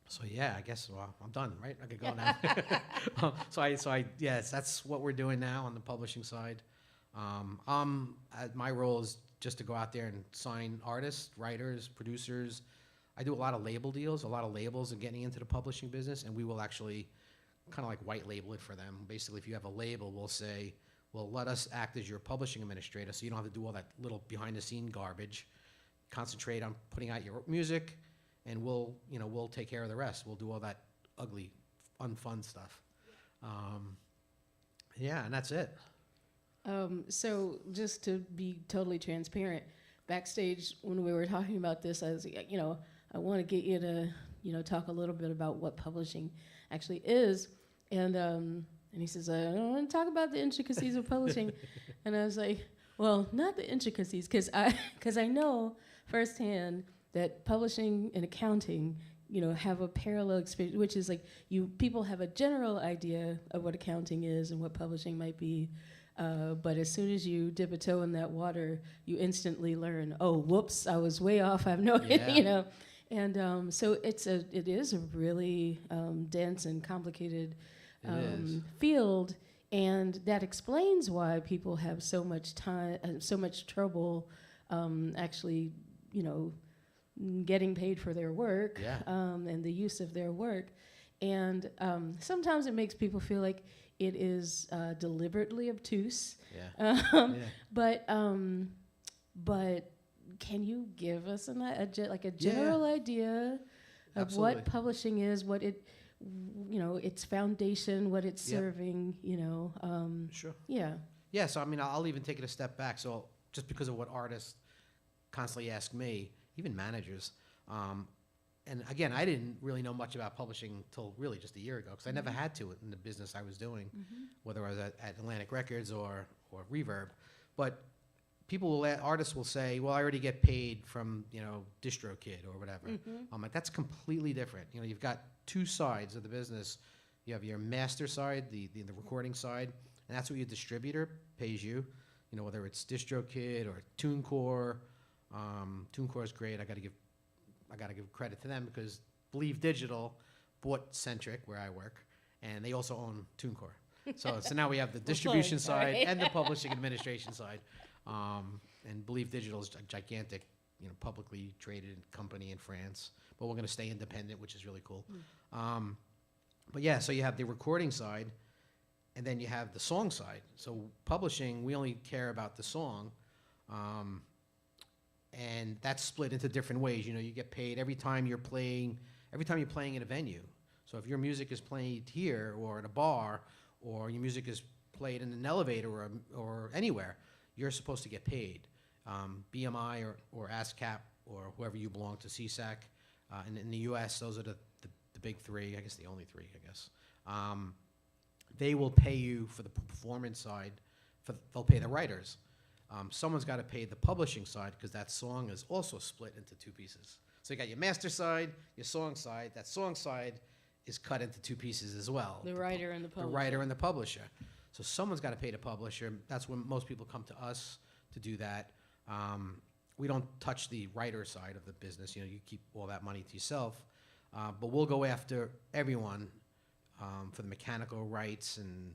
So yeah, I guess I'm done, right? I could go now. Yes, that's what we're doing now on the publishing side. My role is just to go out there and sign artists, writers, producers. I do a lot of label deals. A lot of labels are getting into the publishing business, and we will actually kind of like white label it for them. Basically, if you have a label, we'll say, well, let us act as your publishing administrator, so you don't have to do all that little behind-the-scene garbage. Concentrate on putting out your music, and we'll take care of the rest. We'll do all that ugly, unfun stuff. And that's it. So just to be totally transparent, backstage when we were talking about this, I was, I want to get you to, talk a little bit about what publishing actually is. And he says, I don't want to talk about the intricacies of publishing. And I was like, well, not the intricacies, because I know firsthand that publishing and accounting, have a parallel experience, which is like people have a general idea of what accounting is and what publishing might be. But as soon as you dip a toe in that water, you instantly learn, oh, whoops, I was way off. I have no idea, And so it is a really dense and complicated field, and that explains why people have so much time, so much trouble, actually, getting paid for their work, and the use of their work, and sometimes it makes people feel like it is deliberately obtuse. But can you give us a general idea of Absolutely. what publishing is, what it, its foundation, what it's serving, Sure. Yeah. Yeah, so I mean, I'll even take it a step back. So just because of what artists constantly ask me, even managers, and again, I didn't really know much about publishing until really just a year ago, because I never had to in the business I was doing, whether I was at Atlantic Records or Reverb. But artists will say, well, I already get paid from, DistroKid or whatever. I'm like, that's completely different. You've got two sides of the business. You have your master side, the recording side, and that's what your distributor pays you. Whether it's DistroKid or TuneCore. TuneCore is great. I got to give credit to them, because Believe Digital bought Sentric, where I work, and they also own TuneCore. So now we have the distribution side and the publishing administration side. And Believe Digital is a gigantic, publicly traded company in France, but we're going to stay independent, which is really cool. But yeah, so you have the recording side, and then you have the song side. So publishing, we only care about the song, and that's split into different ways. You get paid every time you're playing in a venue. So if your music is played here or at a bar, or your music is played in an elevator or anywhere, you're supposed to get paid. BMI or ASCAP or whoever you belong to, CSAC. In the U.S., those are the big three, I guess the only three, I guess. They will pay you for the performance side. They'll pay the writers. Someone's got to pay the publishing side, because that song is also split into two pieces. So you got your master side, your song side. That song side is cut into two pieces as well. The writer and the publisher. The writer and the publisher. So someone's got to pay the publisher. That's when most people come to us to do that. We don't touch the writer side of the business. You keep all that money to yourself. But we'll go after everyone for the mechanical rights and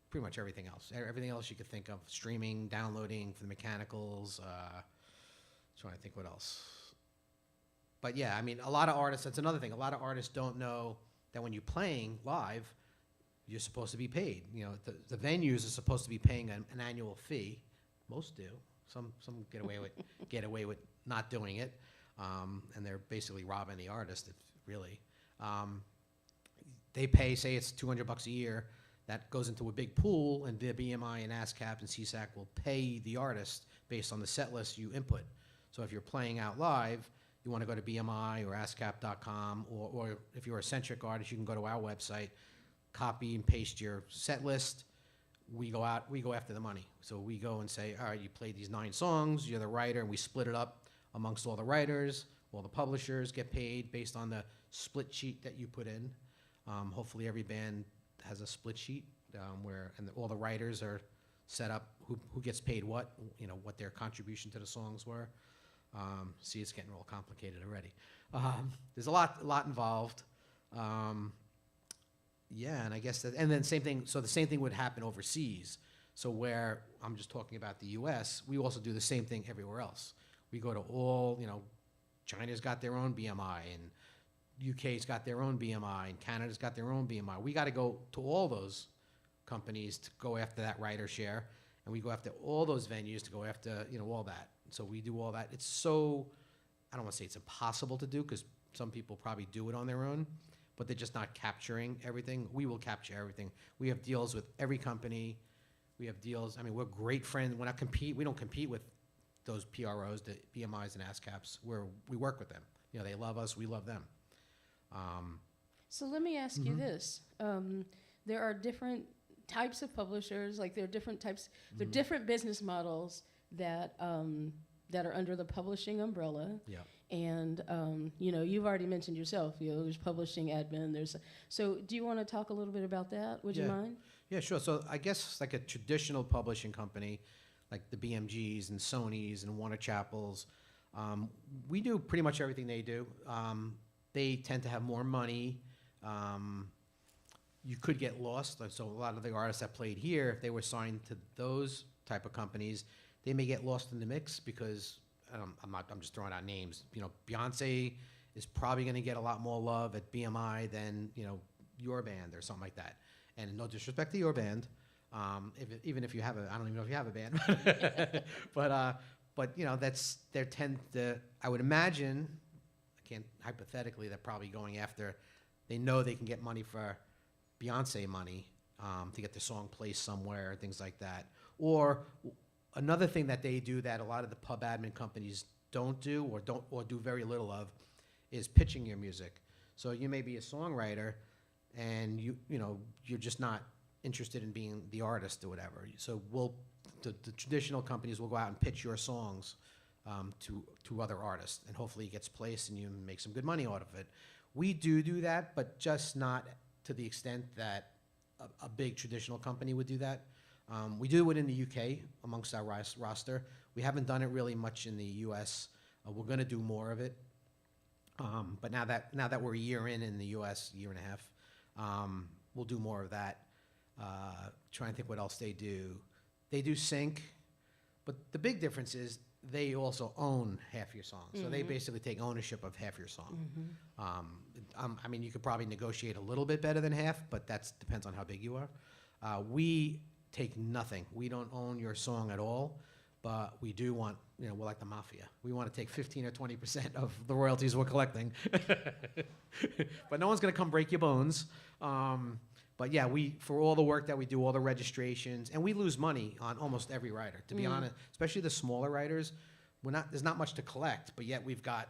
pretty much everything else. Everything else you could think of, streaming, downloading for the mechanicals. Trying to think what else. But yeah, I mean, a lot of artists, that's another thing. A lot of artists don't know that when you're playing live, you're supposed to be paid. The venues are supposed to be paying an annual fee. Most do. Some get away with not doing it, and they're basically robbing the artist. Really, they pay. Say it's $200 a year. That goes into a big pool, and the BMI and ASCAP and CSAC will pay the artist based on the set list you input. So if you're playing out live, you want to go to BMI or ASCAP.com, or if you're a Sentric artist, you can go to our website, copy and paste your set list. We go after the money. So we go and say, all right, you played these 9 songs, you're the writer, and we split it up amongst all the writers. All the publishers get paid based on the split sheet that you put in. Hopefully every band has a split sheet all the writers are set up who gets paid what their contribution to the songs were. See, it's getting real complicated already. There's a lot involved. Yeah, and I guess and then same thing. So the same thing would happen overseas. So where I'm just talking about the U.S., we also do the same thing everywhere else. We go to all, China's got their own BMI, and UK's got their own BMI, and Canada's got their own BMI. We got to go to all those companies to go after that writer share, and we go after all those venues to go after, all that. So we do all that. It's so, I don't want to say it's impossible to do, because some people probably do it on their own, but they're just not capturing everything. We will capture everything. We have deals with every company. We have deals. I mean, we're great friends. We don't compete with those PROs, the BMIs and ASCAPs, where we work with them. You know, they love us, we love them. So let me ask you this. There are different types of publishers, like there are different types, there are different business models that that are under the publishing umbrella. Yeah. And you know, you've already mentioned yourself, you know, there's publishing admin, so do you want to talk a little bit about that? Would you mind? Yeah, sure. So I guess like a traditional publishing company, like the BMGs and Sonys and Warner Chappells, we do pretty much everything they do. They tend to have more money. You could get lost. So a lot of the artists that played here, if they were signed to those type of companies, they may get lost in the mix because I'm just throwing out names. You know, Beyonce is probably going to get a lot more love at BMI than, you know, your band or something like that. And no disrespect to your band, even if you have I don't even know if you have a band, but you know, I would imagine, I can't hypothetically, they're probably going after, they know they can get money for Beyonce money to get the song placed somewhere, things like that. Or another thing that they do that a lot of the pub admin companies don't do or do very little of is pitching your music. So you may be a songwriter and you know, you're just not interested in being the artist or whatever. So the traditional companies will go out and pitch your songs to other artists, and hopefully it gets placed and you make some good money out of it. We do that, but just not to the extent that a big traditional company would do that. We do it in the UK amongst our roster. We haven't done it really much in the US. We're going to do more of it. But now that we're a year in the US, year and a half, we'll do more of that. Trying to think what else they do. They do sync, but the big difference is they also own half your song. So they basically take ownership of half your song. I mean, you could probably negotiate a little bit better than half, but that depends on how big you are. We take nothing. We don't own your song at all, but we do want, you know, we're like the mafia. We want to take 15 or 20% of the royalties we're collecting. But no one's going to come break your bones. But yeah, for all the work that we do, all the registrations, and we lose money on almost every writer, to be honest, especially the smaller writers. There's not much to collect, but yet we've got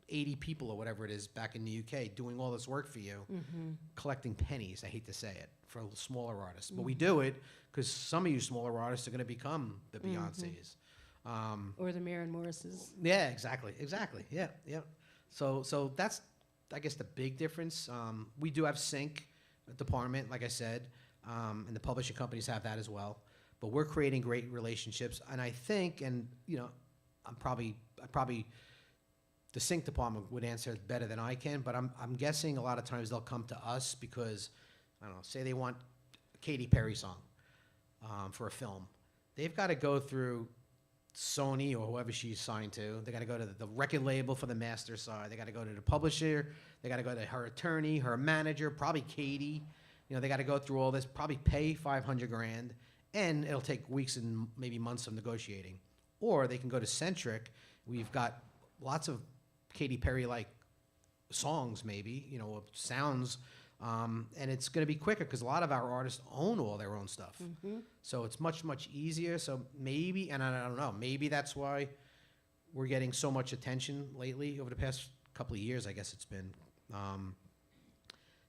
80 people or whatever it is back in the UK doing all this work for you, collecting pennies, I hate to say it, for smaller artists. But we do it because some of you smaller artists are going to become the Beyoncés. Or the Maren Morrises. Yeah, exactly. Yeah. So that's, I guess, the big difference. We do have sync department, like I said, and the publishing companies have that as well. But we're creating great relationships, and I think, and you know, I probably the sync department would answer better than I can, but I'm guessing a lot of times they'll come to us because, I don't know, say they want a Katy Perry song for a film. They've got to go through Sony or whoever she's signed to. They got to go to the record label for the master side. They got to go to the publisher. They got to go to her attorney, her manager, probably Katie. You know, they got to go through all this, probably pay $500,000, and it'll take weeks and maybe months of negotiating. Or they can go to Sentric. We've got lots of Katy Perry-like songs, maybe, you know, sounds, and it's going to be quicker because a lot of our artists own all their own stuff. So it's much, much easier. So maybe, and I don't know, maybe that's why we're getting so much attention lately over the past couple of years, I guess it's been.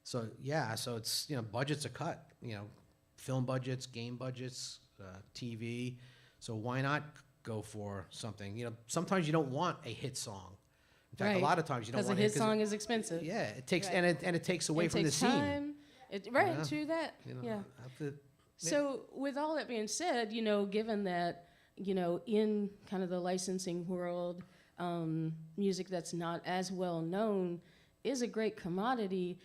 So yeah, so it's, you know, budgets are cut, you know, film budgets, game budgets, TV. So why not go for something? You know, sometimes you don't want a hit song. In fact, a lot of times you don't want because a hit song is expensive. Yeah, it takes and it takes away from the scene. Time. True that. You know, yeah. So with all that being said, you know, given that, you know, in kind of the licensing world, music that's not as well known is a great commodity.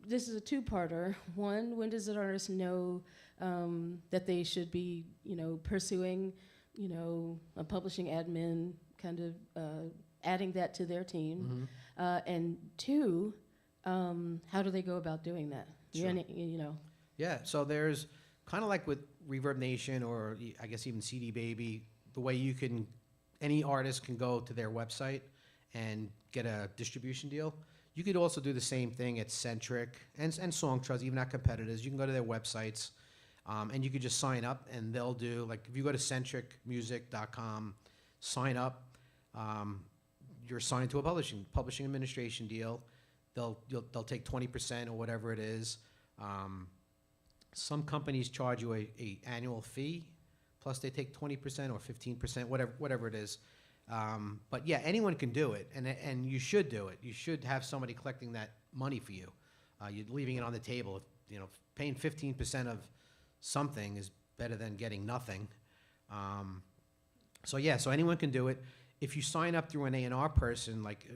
This is a two-parter. One, when does an artist know that they should be, you know, pursuing, you know, a publishing admin, kind of adding that to their team? And two, how do they go about doing that? Sure. You know. Yeah, so there's kind of like with Reverb Nation or I guess even CD Baby, the way you can, any artist can go to their website and get a distribution deal. You could also do the same thing at Sentric and Songwriters, even at competitors. You can go to their websites and you could just sign up, and they'll do, like, if you go to centricmusic.com, sign up, you're assigned to a publishing administration deal. They'll take 20% or whatever it is. Some companies charge you a annual fee, plus they take 20% or 15%, whatever it is. But yeah, anyone can do it, and you should do it. You should have somebody collecting that money for you. You're leaving it on the table. You know, paying 15% of something is better than getting nothing. So yeah, so anyone can do it. If you sign up through an A&R person, like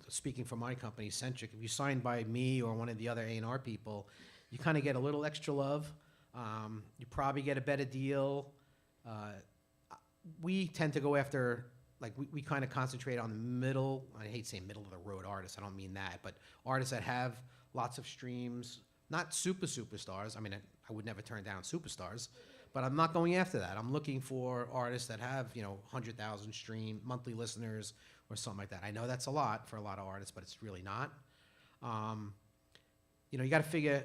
speaking for my company, Sentric, if you sign by me or one of the other A&R people, you kind of get a little extra love. You probably get a better deal. We tend to go after, like, we kind of concentrate on the middle, I hate saying middle of the road artists, I don't mean that, but artists that have lots of streams, not superstars. I mean, I would never turn down superstars, but I'm not going after that. I'm looking for artists that have, 100,000 monthly listeners or something like that. I know that's a lot for a lot of artists, but it's really not. You got to figure,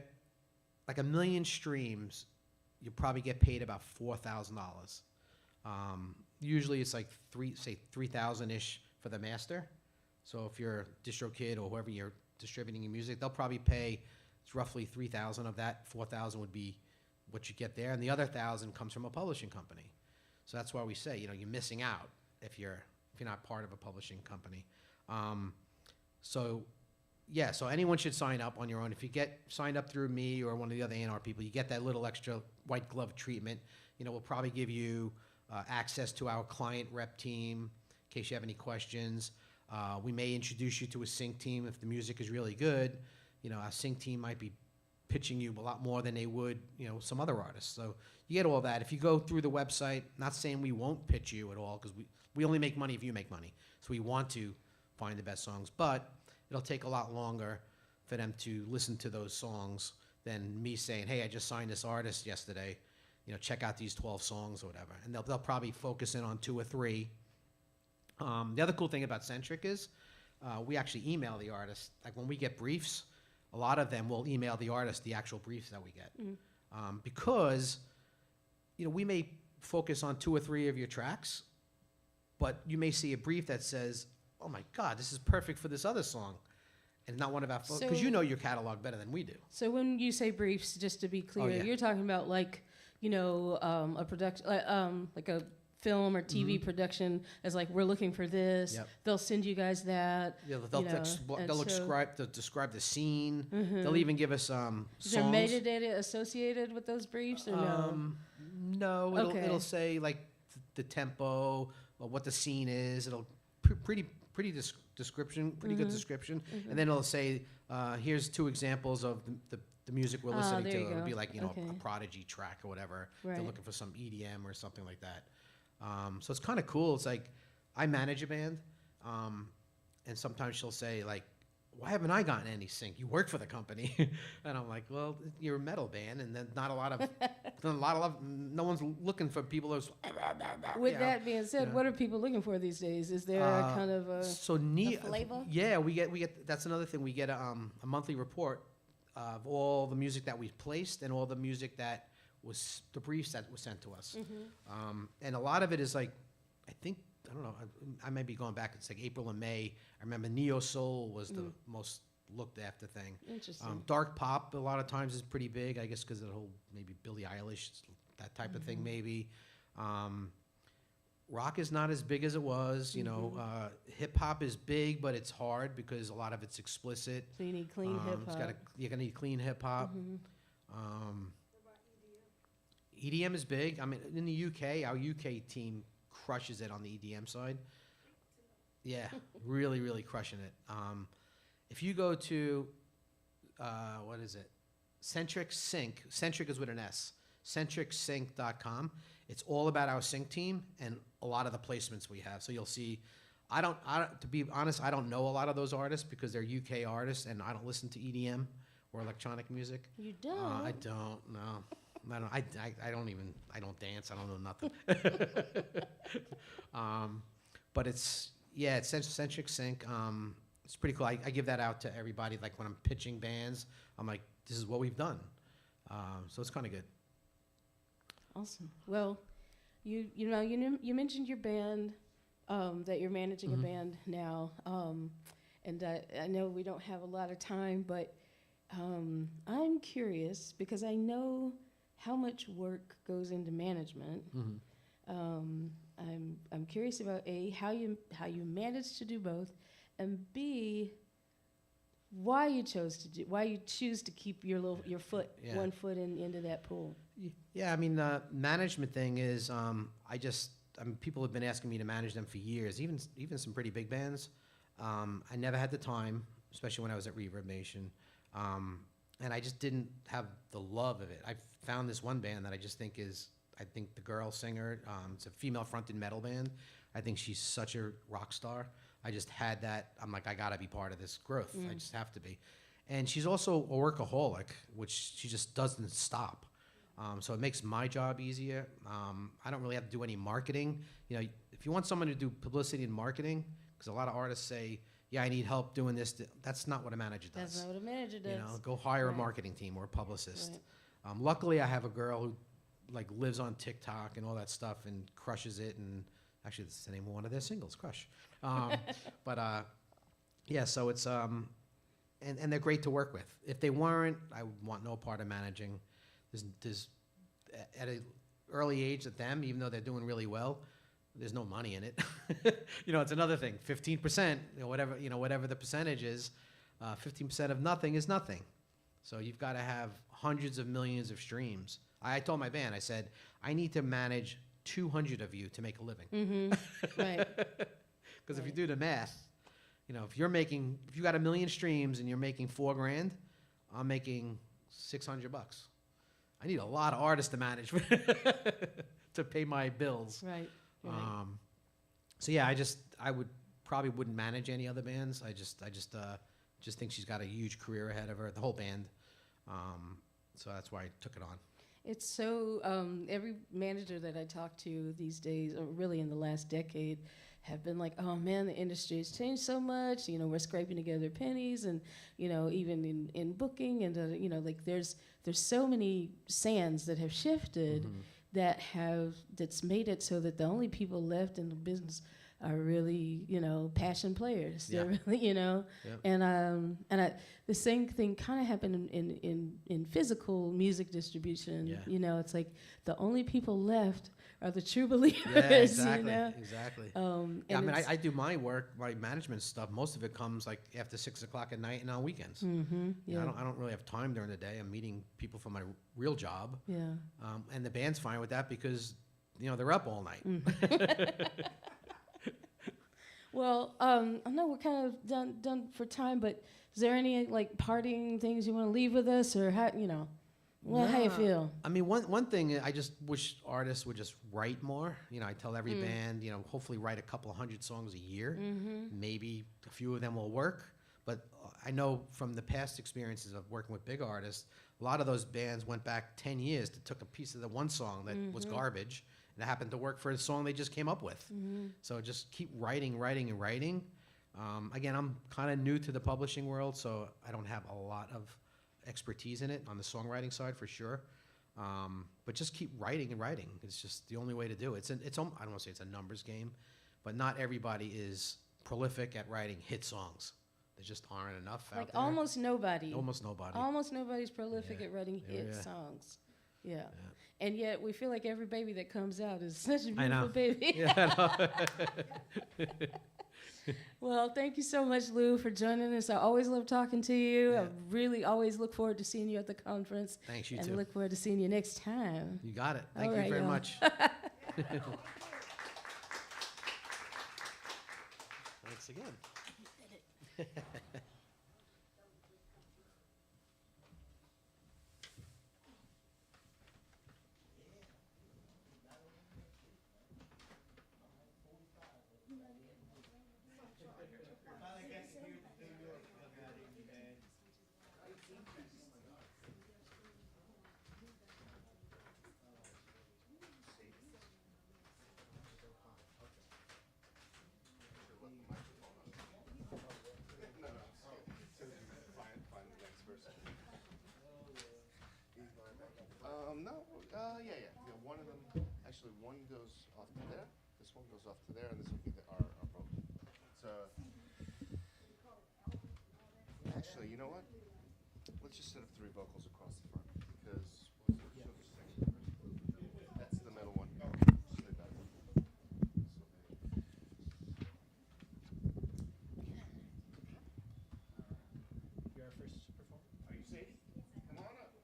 like 1 million streams, you probably get paid about $4,000. Usually it's like $3,000-ish for the master. So if you're a distro kid or whoever you're distributing your music, they'll probably pay, it's roughly $3,000 of that. $4,000 would be what you get there, and the other $1,000 comes from a publishing company. So that's why we say, you're missing out if you're not part of a publishing company. So anyone should sign up on your own. If you get signed up through me or one of the other A&R people, you get that little extra white glove treatment. We'll probably give you access to our client rep team in case you have any questions. We may introduce you to a sync team if the music is really good. Our sync team might be pitching you a lot more than they would, some other artists. So you get all that. If you go through the website, not saying we won't pitch you at all, because we only make money if you make money. So we want to find the best songs, but it'll take a lot longer for them to listen to those songs than me saying, hey, I just signed this artist yesterday, check out these 12 songs or whatever. And they'll probably focus in on 2 or 3. The other cool thing about Sentric is we actually email the artist. Like when we get briefs, a lot of them will email the artist the actual briefs that we get. Because, we may focus on 2 or 3 of your tracks, but you may see a brief that says, oh my God, this is perfect for this other song. And not one of our, because you know your catalog better than we do. So when you say briefs, just to be clear, you're talking about like, a production, like a film or TV production as like, we're looking for this. Yep. They'll send you guys that. Yeah, they'll describe the scene. They'll even give us songs. Is there metadata associated with those briefs or no? No, it'll say like the tempo, or what the scene is. It'll pretty description, pretty good description, and then it'll say, here's 2 examples of the music we're listening to. It'll be like a Prodigy track or whatever. Right. They're looking for some EDM or something like that. So it's kind of cool. It's like I manage a band, and sometimes she'll say like, why haven't I gotten any sync? You work for the company. And I'm like, well, you're a metal band, and then not a lot of no one's looking for people who's. With that being said, what are people looking for these days? Is there a kind of a flavor? Yeah, we get. That's another thing. We get a monthly report of all the music that we've placed and all the music that was the briefs that was sent to us. And a lot of it is like, I don't know, I may be going back, it's like April and May. I remember Neo Soul was the most looked after thing. Interesting. Dark pop a lot of times is pretty big, I guess because of the whole maybe Billie Eilish, that type of thing maybe. Rock is not as big as it was, hip hop is big, but it's hard because a lot of it's explicit. So you need clean hip hop. You're gonna need clean hip hop. EDM is big. I mean, in the UK, our UK team crushes it on the EDM side. Yeah, really, really crushing it. If you go to, what is it? Sentric Sync. Sentric is with an S. SentricSync.com. It's all about our sync team and a lot of the placements we have. So you'll see, to be honest, I don't know a lot of those artists because they're UK artists and I don't listen to EDM or electronic music. You don't? I don't, no. I don't dance. I don't know nothing. But it's Sentric Sync. It's pretty cool. I give that out to everybody. Like when I'm pitching bands, I'm like, this is what we've done. So it's kind of good. Awesome. Well, you mentioned your band. that you're managing a band now. And I know we don't have a lot of time, but I'm curious because I know how much work goes into management. I'm curious about A, how you manage to do both, and B, why you choose to keep your foot one foot into that pool. Yeah, I mean, the management thing is, I mean, people have been asking me to manage them for years, even some pretty big bands. I never had the time, especially when I was at Reverb Nation, and I just didn't have the love of it. I found this one band that I just think is, I think the girl singer, it's a female-fronted metal band. I think she's such a rock star. I just had that. I'm like, I gotta be part of this growth. I just have to be. And she's also a workaholic, which she just doesn't stop. So it makes my job easier. I don't really have to do any marketing. You know, if you want someone to do publicity and marketing, because a lot of artists say, yeah, I need help doing this. That's not what a manager does. That's not what a manager does. You know, go hire a marketing team or a publicist. Luckily, I have a girl who like lives on TikTok and all that stuff and crushes it. And actually, that's the name of one of their singles, Crush. Yeah, so it's and they're great to work with. If they weren't, I would want no part of managing. There's at an early age at them, even though they're doing really well, there's no money in it. You know, it's another thing. 15%, whatever the percentage is, 15% of nothing is nothing. So you've got to have hundreds of millions of streams. I told my band, I said, I need to manage 200 of you to make a living. Right. Because if you do the math, you know, if you got 1 million streams and you're making $4,000, I'm making $600. I need a lot of artists to manage to pay my bills. Right. So yeah, I probably wouldn't manage any other bands. I just think she's got a huge career ahead of her, the whole band. So that's why I took it on. It's so, every manager that I talk to these days, or really in the last decade, have been like, oh man, the industry has changed so much. You know, we're scraping together pennies, and you know, even in booking, and you know, like there's so many sands that have shifted that's made it so that the only people left in the business are really, you know, passion players. Yeah. They're really, you know, Yep. and the same thing kind of happened in physical music distribution. Yeah. You know, it's like the only people left are the true believers. Yeah, exactly, You know? exactly. And Yeah, I mean, it's- I do my work, my management stuff. Most of it comes like after 6 o'clock at night and on weekends. Mhm, You know, yeah. I don't really have time during the day. I'm meeting people for my real job. Yeah. And the band's fine with that because, you know, they're up all night. Well, I know we're kind of done for time, but is there any like parting things you want to leave with us, or how you know, how you feel? I mean, one thing I just wish artists would just write more. You know, I tell every band, you know, hopefully write a couple 100 songs a year. Maybe a few of them will work. But I know from the past experiences of working with big artists, a lot of those bands went back 10 years to took a piece of the one song that was garbage, and it happened to work for a song they just came up with. So just keep writing. Again, I'm kind of new to the publishing world, so I don't have a lot of expertise in it on the songwriting side for sure. But just keep writing. It's just the only way to do it. I don't want to say it's a numbers game, but not everybody is prolific at writing hit songs. There just aren't enough out Like there. almost nobody. Almost nobody. Almost nobody's prolific at writing Yeah, hit yeah. songs. Yeah. And yet we feel like every baby that comes out is such a I know. beautiful baby. Yeah, I know. Well, thank you so much, Lou, for joining us. I always love talking to you. Yeah. I really always look forward to seeing you at the conference. Thanks, you and too. look forward to seeing you next time. You got it. All Thank you right, very y'all. much. Thanks again. Yeah. One of them, actually, one goes off to there. This this one goes off to there, and this will be our vocal. Actually, you know what? Let's just set up 3 vocals across the front because that's the middle one. Just leave that one. You're our first performer. Are you Sadie? Come on up.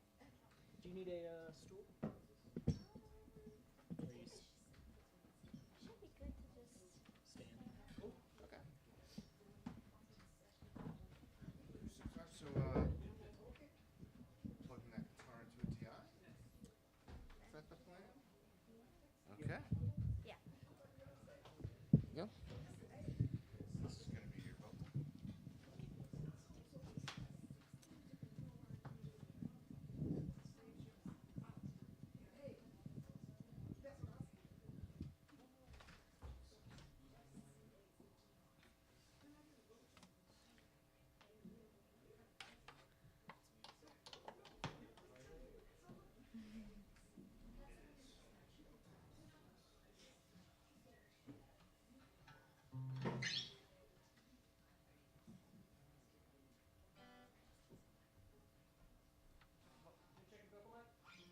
Do you need a stool? Okay. So, plugging that guitar into a DI. Is that the plan? Okay. Yeah. Yep. This is going to be your vocal.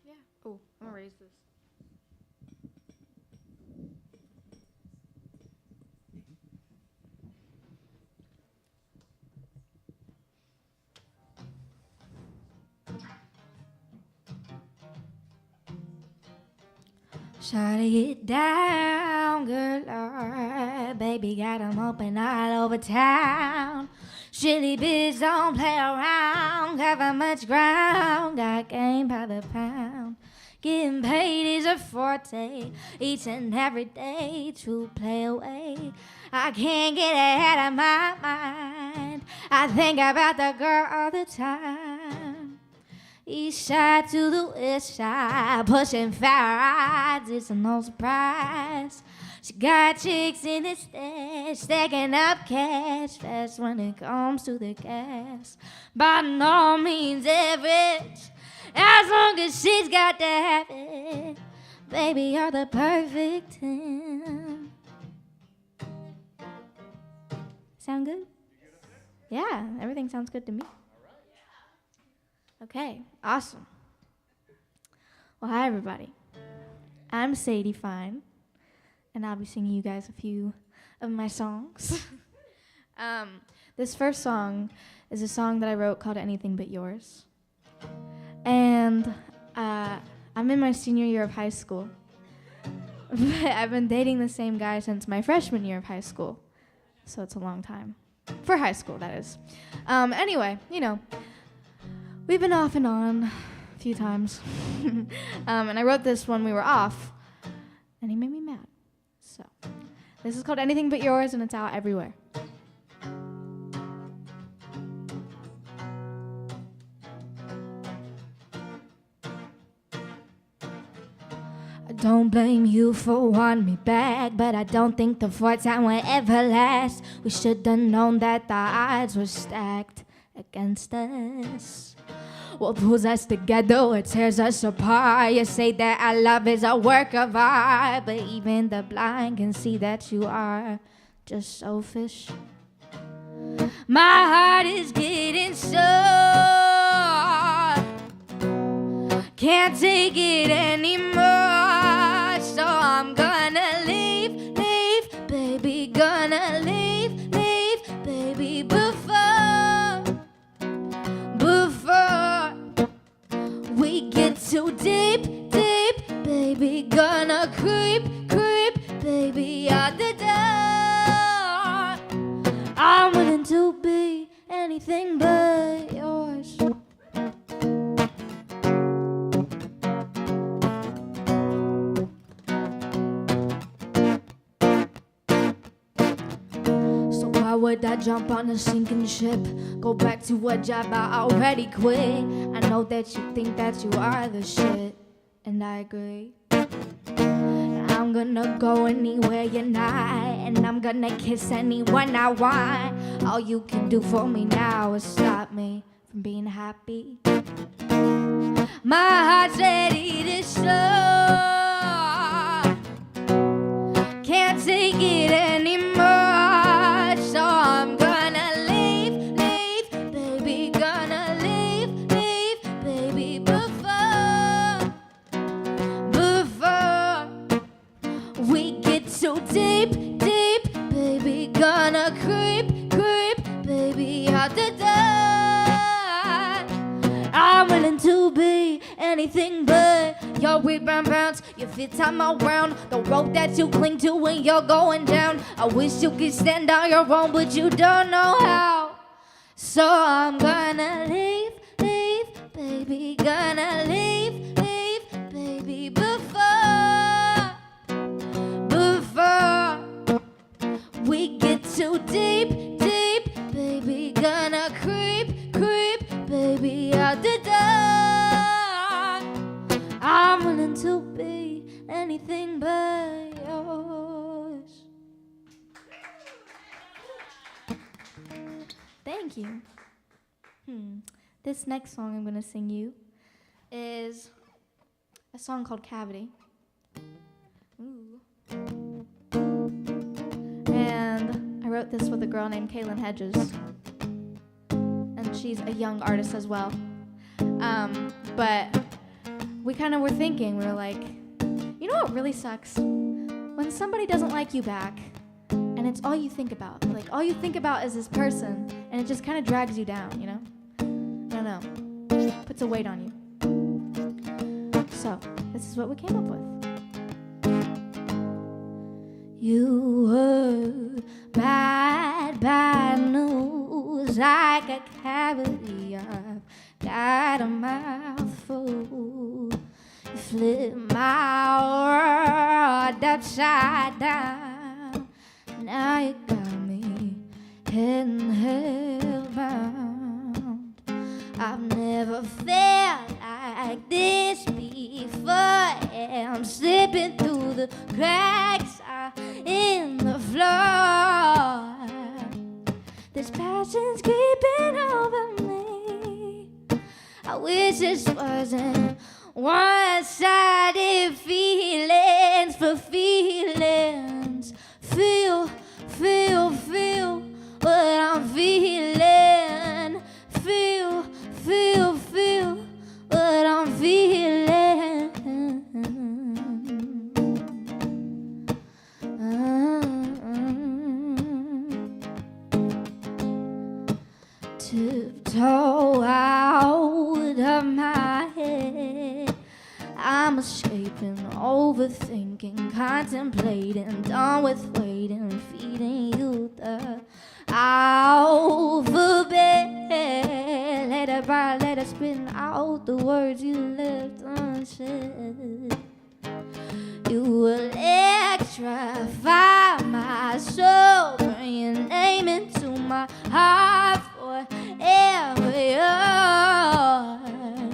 Yeah. Oh, I'm gonna raise this. Try to get down, good Lord. Baby got 'em open all over town. Shitty bitch don't play around. Cover much ground. Got game by the pound. Getting paid is a forte. Each and every day to play away. I can't get ahead of my mind. I think about the girl all the time. East side to the west side, pushing fire rides, it's no surprise. She got chicks in the stash, stacking up cash, fast when it comes to the gas. By no means average, as long as she's got to have it. Baby, you're the perfect 10. Sound good? Yeah, everything sounds good to me. Okay, awesome. Well, hi, everybody. I'm Sadie Fine, and I'll be singing you guys a few of my songs. This first song is a song that I wrote called Anything But Yours. And I'm in my senior year of high school. But I've been dating the same guy since my freshman year of high school. So it's a long time. For high school, that is. Anyway, you know, we've been off and on a few times. And I wrote this when we were off, and he made me mad. So this is called Anything But Yours, and it's out everywhere. I don't blame you for wanting me back, but I don't think the 4th time will ever last. We should have known that the odds were stacked against us. What pulls us together, what tears us apart? You say that our love is a work of art, but even the blind can see that you are just selfish. My heart is getting sore. Can't take it anymore, so I'm gonna leave, baby, gonna leave, baby, before we get too deep, baby, gonna creep, baby, out the door. I'm willing to be anything but yours. So why would I jump on a sinking ship? Go back to a job I already quit. I know that you think that you are the shit, and I agree. I'm gonna go anywhere you're not, and I'm gonna kiss anyone I want. All you can do for me now is stop me from being happy. My heart's ready to stop. Can't take take it anymore. So I'm gonna leave, baby, gonna leave, baby, before we get so deep, baby, gonna creep, baby, out the door. I'm willing to be anything but your rebound bounce. You fit time around the rope that you cling to when you're going down. I wish you could stand on your own, but you don't know how. So I'm gonna leave, baby, gonna leave, baby, before we get too deep, baby, gonna creep, baby, out the door. I'm willing to be anything but yours. Thank you. This next song I'm gonna sing you is a song called Cavity. Ooh. And I wrote this with a girl named Kaylin Hedges. And she's a young artist as well. But we kind of were thinking, we were like, you know what really sucks? When somebody doesn't like you back, and it's all you think about. Like, all you think about is this person, and it just kind of drags you down, you know? I don't know. Puts a weight on you. So, this is what we came up with. You heard bad news, like a cavity. I've got a mouthful. You flip my world upside down. Now you got me head and hellbound. I've never felt like this before. I'm slipping through the cracks in the floor. This passion's creeping over me. I wish this wasn't one-sided feelings for feelings. Feel what I'm feeling. Feel what I'm feeling. Tiptoe out of my head. I'm escaping, overthinking, contemplating, done with waiting, feeding you the alphabet. Let it ride, let it spin out the words you left unsaid. You will electrify my soul, bring your name into my heart forever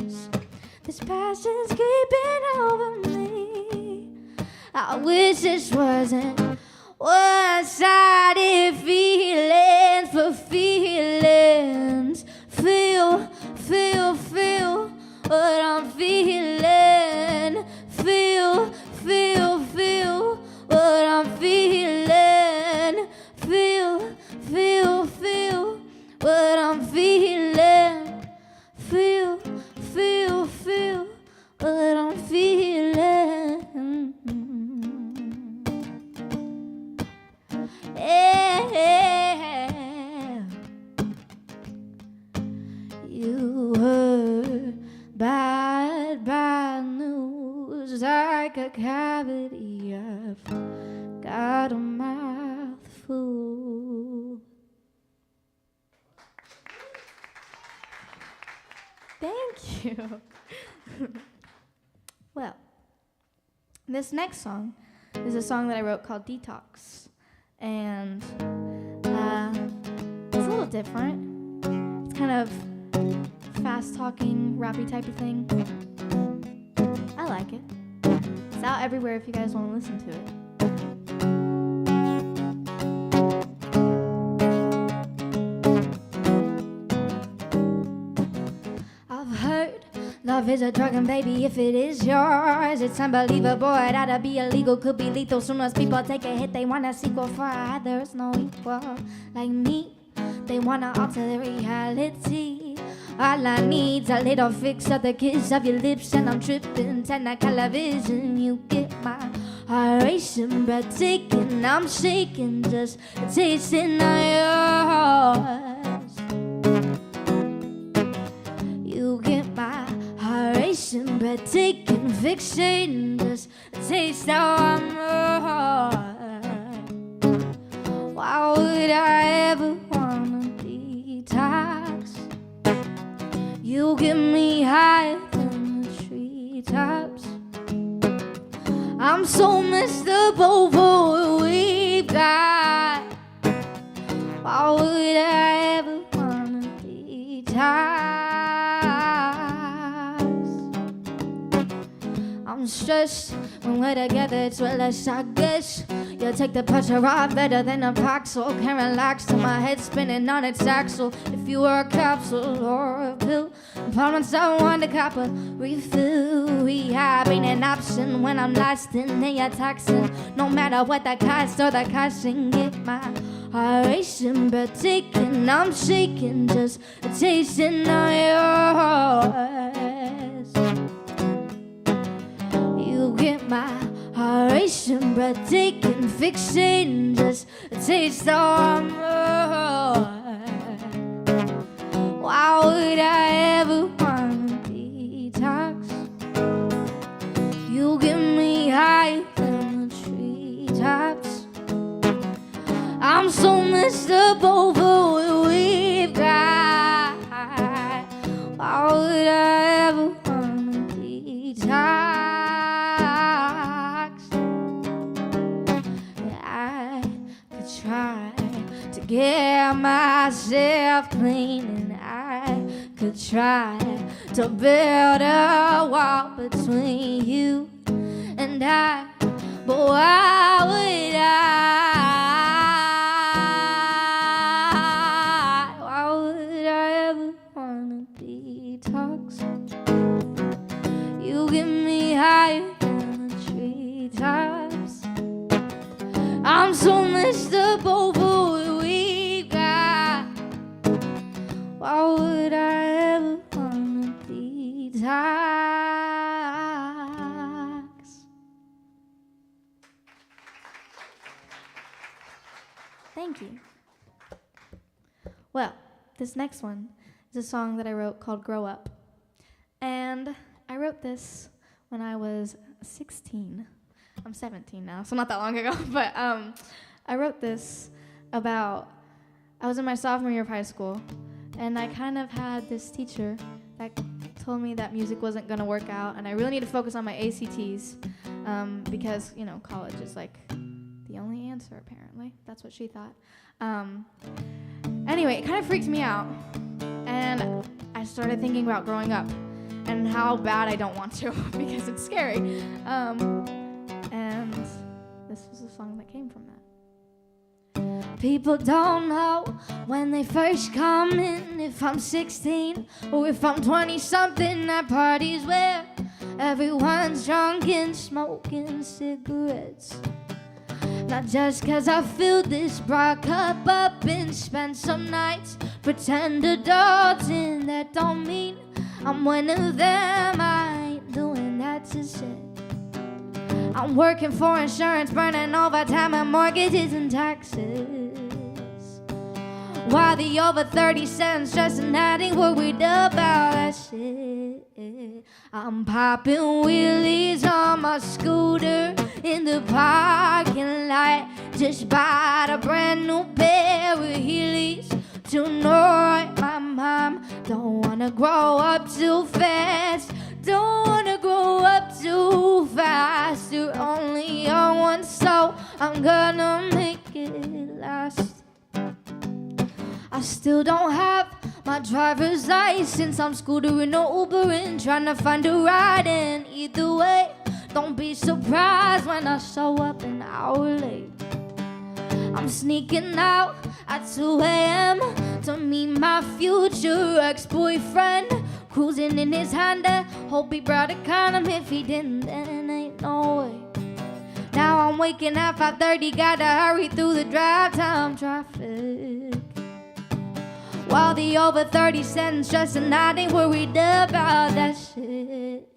yours. This passion's creeping over me. I wish this wasn't one-sided feelings for feelings. Feel what I'm feeling. Feel what I'm feeling. Feel what I'm feeling. Feel what I'm feeling. Yeah. You heard bad news, like a cavity. I've got a mouthful. Thank you. Well, this next song is a song that I wrote called Detox. And it's a little different. It's kind of fast-talking, rappy type of thing. I like it. It's out everywhere if you guys want to listen to it. I've heard Love is a drug and baby, if it is yours, it's unbelievable. It ought to be illegal, could be lethal. Soon as people take a hit, they want a sequel for there's no equal like me. They wanna alter the reality. All I need's a little fix of the kiss of your lips, and I'm tripping. Technicolor vision, you get my heart racing, breathtaking. I'm shaking, just tasting of yours. You get my heart racing, breathtaking, fixating, just a taste of more. Why would I ever wanna detox? You get me higher than the treetops. I'm so messed up over what we've got. Why would I ever wanna detox? I'm stressed when we're together, it's way less, I guess. You take the pressure off better than a Paxil. Can't relax till my head's spinning on its axle. If you were a capsule or a pill, I promise I want to cop a refill. Rehab ain't an option when I'm lost in your toxin. No matter what the cost or the costing, get my heart racing, breathtaking. I'm shaking, just a tasting of yours. You get my heart racing, breathtaking, fixating, just a taste of more. Why would I ever wanna detox? You get me higher than the treetops. I'm so messed up over what we've got. Why would I ever wanna detox? Try to get myself clean, and I could try to build a wall between you and I, but why would why would I ever wanna detox? You get me higher than the treetops. I'm so messed up over what we got. Why would I ever wanna detox? Thank you. Well, this next one is a song that I wrote called Grow Up. And I wrote this when I was 16. I'm 17 now, so not that long ago. But I wrote this about, I was in my sophomore year of high school, and I kind of had this teacher that told me that music wasn't going to work out, and I really need to focus on my ACTs because, you know, college is like the only answer, apparently. That's what she thought. Anyway, it kind of freaked me out, and I started thinking about growing up and how bad I don't want to because it's scary. And this was a song that came from that. People don't know when they first come in if I'm 16 or if I'm 20-something at parties where everyone's drunk and smoking cigarettes. Not just 'cause I filled this bar cup up and spent some nights pretend adults, and that don't mean I'm one of them. I ain't doing that to say. I'm working for insurance, burning overtime and mortgages and taxes. While the over 30 cents just not ain't worried about that shit. I'm popping wheelies on my scooter in the parking lot. Just bought a brand new pair of Heelys tonight. My mom don't wanna grow up too fast. Don't wanna grow up too fast. You're only young once, so I'm gonna make it last. I still don't have my driver's license. I'm scootering or Ubering, trying to find a ride. And either way, don't be surprised when I show up an hour late. I'm sneaking out at 2 a.m. to meet my future ex-boyfriend. cruising in his Honda. Hope he brought a condom. If he didn't, then ain't no way. Now I'm waking at 5:30, gotta hurry through the drive time traffic. While the over 30 sitting stressing, I ain't worried about that shit.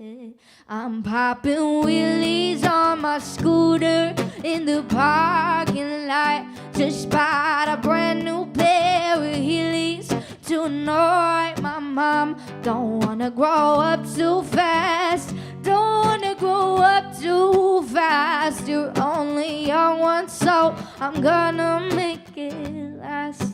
I'm popping wheelies on my scooter in the parking lot. Just bought a brand new pair of Heelys tonight. My mom don't wanna grow up too fast. Don't wanna grow up too fast. You're only young once, so I'm gonna make it last.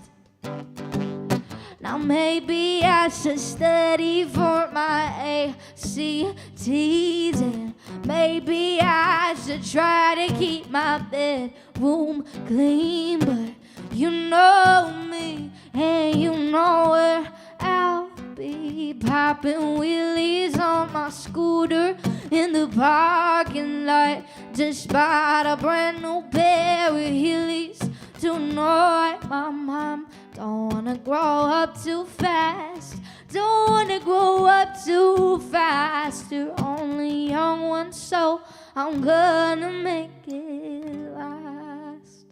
Now maybe I should study for my ACTs, and maybe I should try to keep my bedroom clean. But you know me, and you know where I'll be, popping wheelies on my scooter in the parking lot. Just bought a brand new pair of Heelys tonight. My mom don't wanna grow up too fast. Don't wanna grow up too fast. You're only young once, so I'm gonna make it last.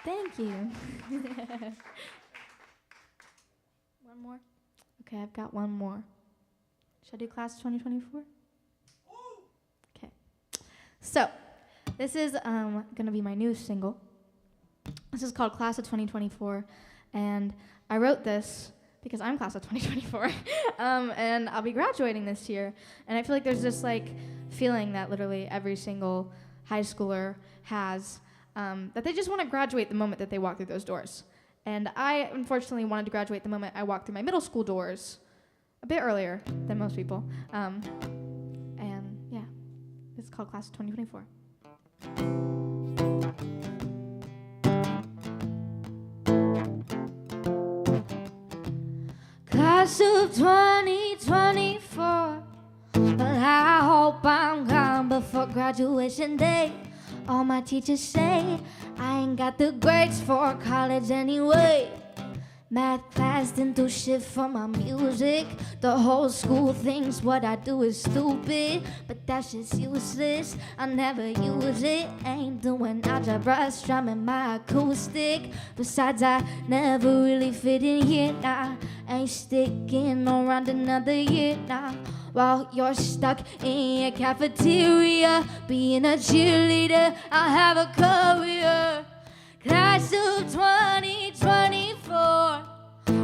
Thank you. One more? Okay, I've got one more. Should I do class 2024? Okay. So, this is gonna be my new single. This is called Class of 2024, and I wrote this because I'm Class of 2024, and I'll be graduating this year, and I feel like there's this like feeling that literally every single high schooler has, that they just want to graduate the moment that they walk through those doors. And I unfortunately wanted to graduate the moment I walked through my middle school doors, a bit earlier than most people, and yeah, it's called Class of 2024. Class of 2024. Well, I hope I'm gone before graduation day. All my teachers say I ain't got the grades for college anyway. Math class didn't do shit for my music. The whole school thinks what I do is stupid, but that shit's useless. I never use it. Ain't doing algebra, strumming my acoustic. Besides, I never really fit in here. Nah, ain't sticking around another year. Nah, while you're stuck in your cafeteria being a cheerleader, I'll have a career. Class of 2024.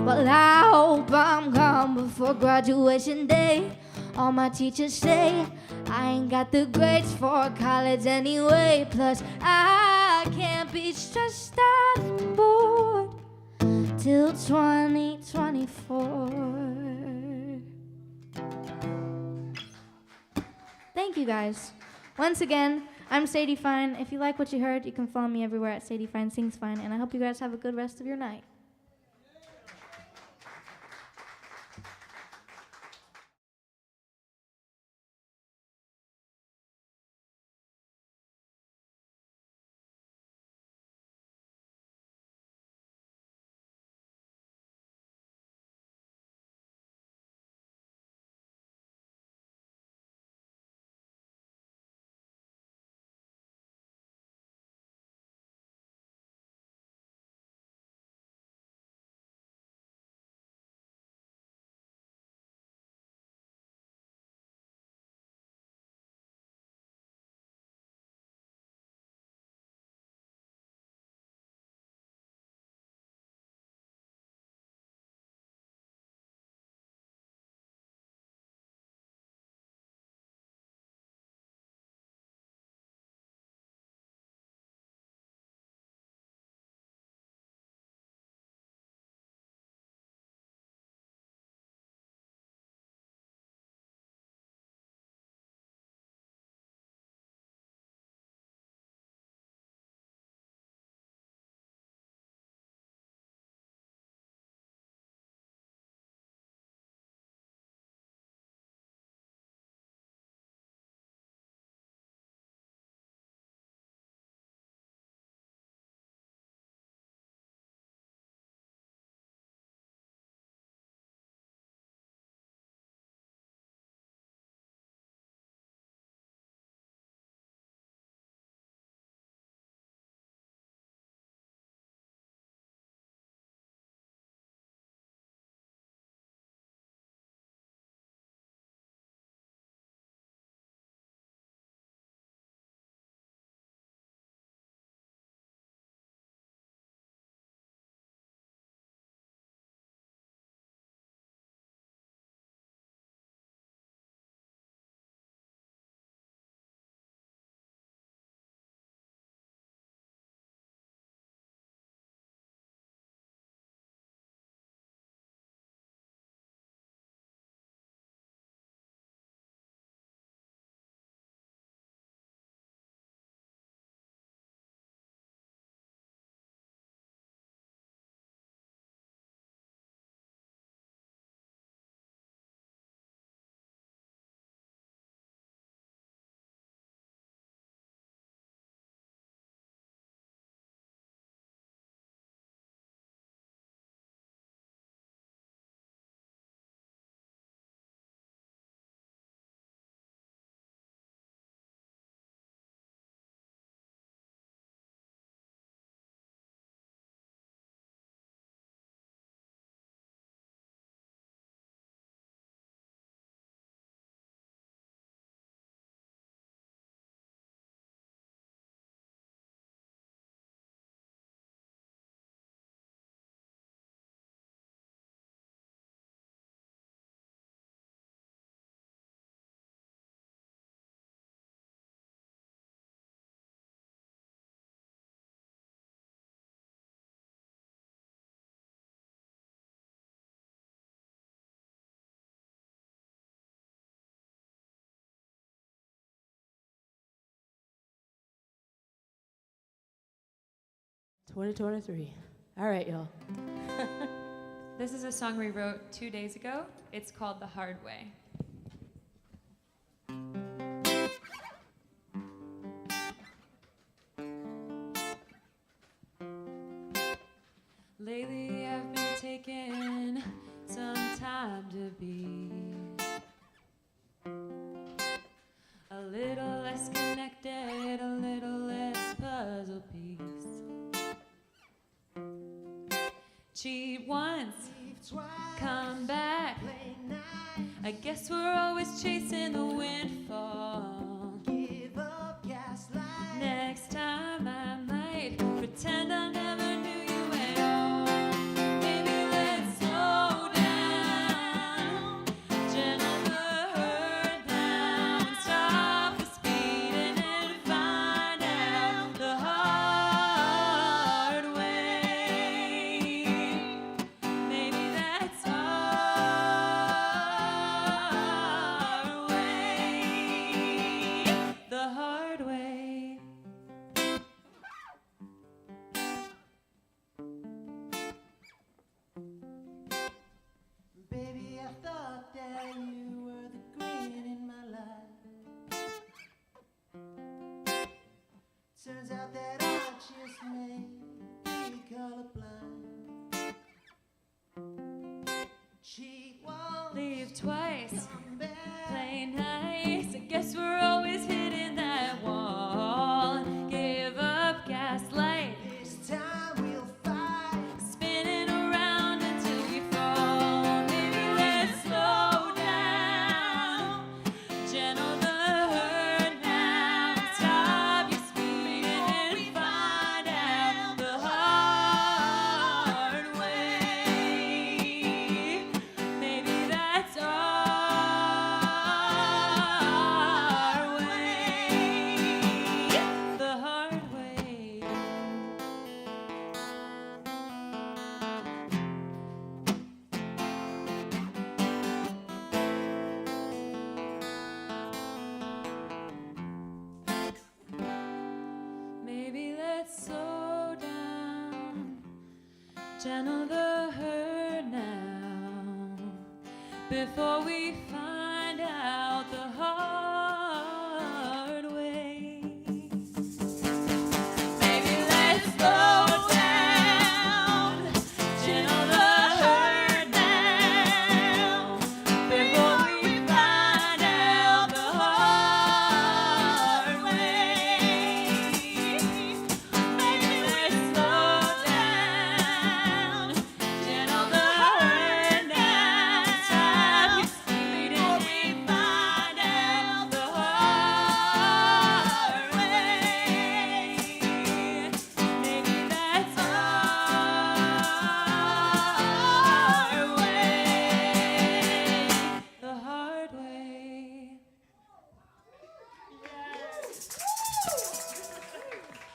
Well, I hope I'm gone before graduation day. All my teachers say I ain't got the grades for college anyway. Plus, I can't be stressed out and bored till 2024. Thank you guys. Once again, I'm Sadie Fine. If you like what you heard, you can follow me everywhere at Sadie Fine Sings Fine, and I hope you guys have a good rest of your night. 2023. All right, y'all. This is a song we wrote 2 days ago. It's called The Hard Way. Lately I've been taking some time to be a little less connected, a little less puzzle piece. Cheat once, come back. I guess we're always chasing the windfall. Give up, gaslight. Next time I might pretend I never knew you at all. Maybe let's slow down, gentle the hurt now, and stop the speeding and find out the hard way. Maybe that's our way, the hard way. Baby, I thought that you were the green in my life. Turns out that I just may be colorblind. Cheat once, Leave twice, come back. play nice. I guess we're always hitting that wall. Give up, gaslight. This time we'll fight. Spinning around until we fall. Maybe let's slow down, gentle the hurt now. Stop your speeding and find out the hard way. Maybe that's our way, the hard way. Maybe let's slow down, gentle the hurt now, before we find out the hard way. Maybe let's slow down, gentle the hurt now, before we find out the hard way. Maybe let's slow down, gentle the hurt now. Stop your speed and we find out the hard way. Maybe that's our way, the hard way.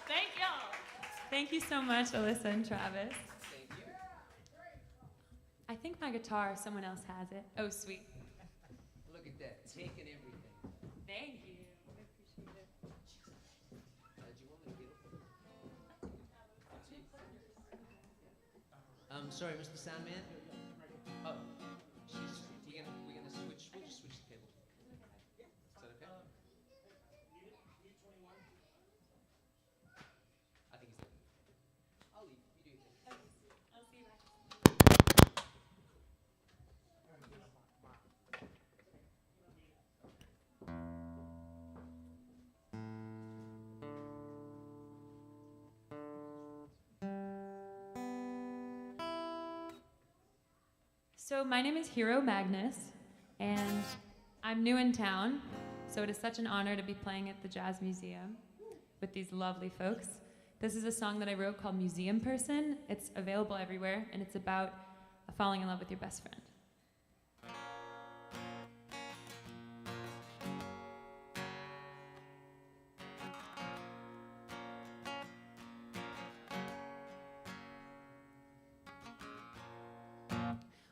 Thank y'all. Thank you so much, Alyssa and Travis. Thank you. I think my guitar, someone else has it. Oh, sweet. Look at that, taking everything. Thank you. I appreciate it. Do you want me to get it? Sorry, Mr. Soundman. Oh, we're gonna switch. We'll just switch the cable. Is that okay? I think he's there. I'll leave. You do your thing. I'll see you later. So my name is Hero Magnus, and I'm new in town, so it is such an honor to be playing at the Jazz Museum with these lovely folks. This is a song that I wrote called Museum Person. It's available everywhere, and it's about falling in love with your best friend.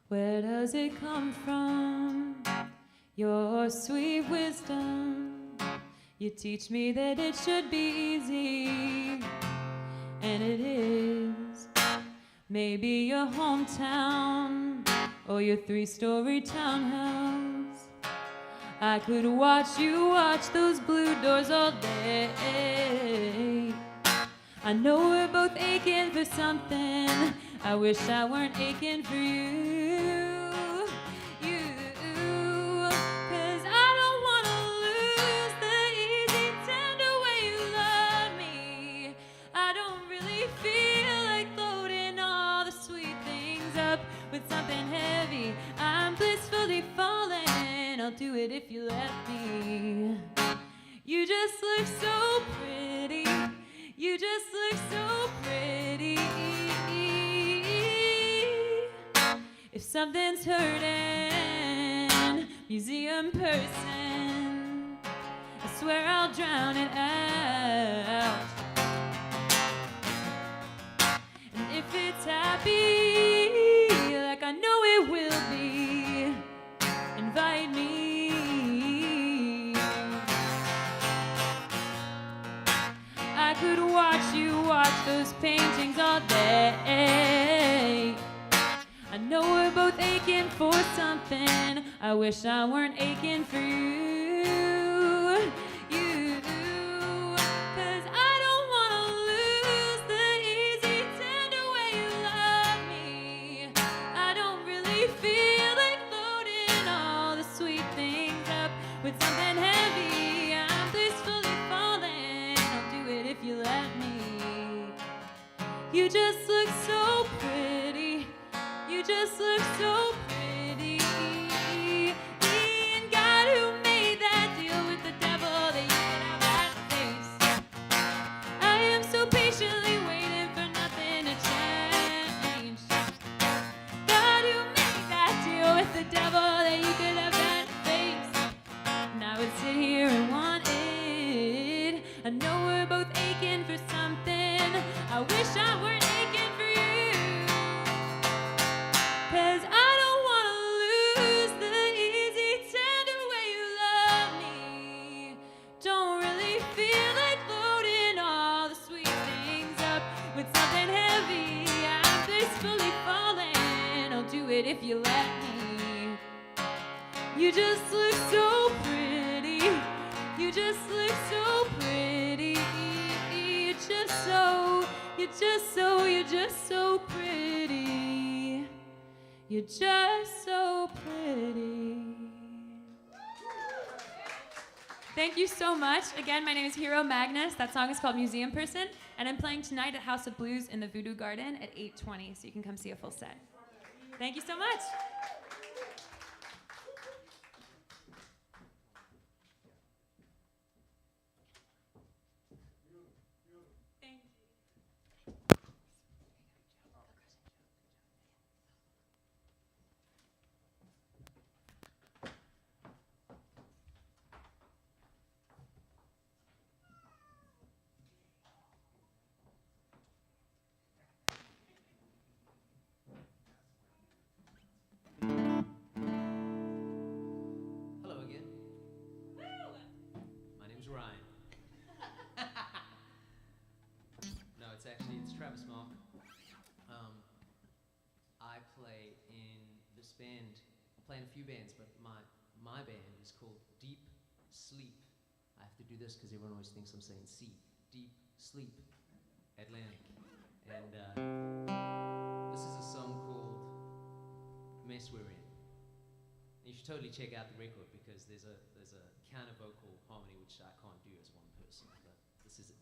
Where does it come from? Your sweet wisdom. You teach me that it should be easy, and it is maybe your hometown or your 3-story townhouse. I could watch you watch those blue doors all day. I know we're both aching for something. I wish I weren't aching for you. With something heavy, I'm blissfully falling. I'll do it if you let me. You just look so pretty. You just look so pretty. If something's hurting, museum person, I swear I'll drown it out. And if it's happy, I know it will be, invite me. I could watch you watch those paintings all day. I know we're both aching for something. I wish I weren't aching for you. With something heavy, I'm blissfully falling. I'll do it if you let me. You just look so pretty. You just look so pretty. And God who made that deal with the devil that you could have that face. I am so patiently waiting for nothing to change. God who made that deal with the devil that you could have that face. I would sit here and want it. I know we're both aching for something. I wish I weren't aching for you. 'Cause I don't want to lose the easy, tender way you love me. Don't really feel like loading all the sweet things up with something heavy. I'm blissfully falling. I'll do it if you let me. You just look so pretty. You just look so pretty. You're just so pretty. You're just so pretty. Thank you so much. Again, my name is Hero Magnus. That song is called Museum Person, and I'm playing tonight at House of Blues in the Voodoo Garden at 8:20, so you can come see a full set. Thank you so much. Hello again. My name's Ryan. No, it's Travis Mark. I play in this band. I play in a few bands, but my band is called Deep Sleep. I have to do this because everyone always thinks I'm saying C. Deep Sleep Atlantic. And this is a song called Mess We're In. You should totally check out the record because there's a counter vocal harmony which I can't do as one person, but this is it.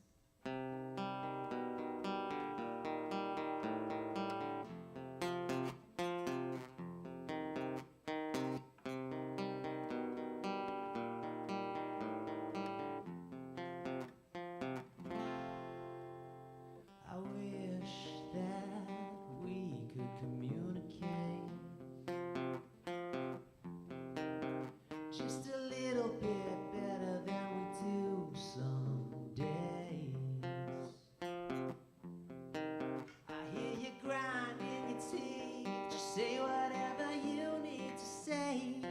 I wish that we could communicate just a little bit better than we do some days. I hear you grinding your teeth, just say whatever you need to say.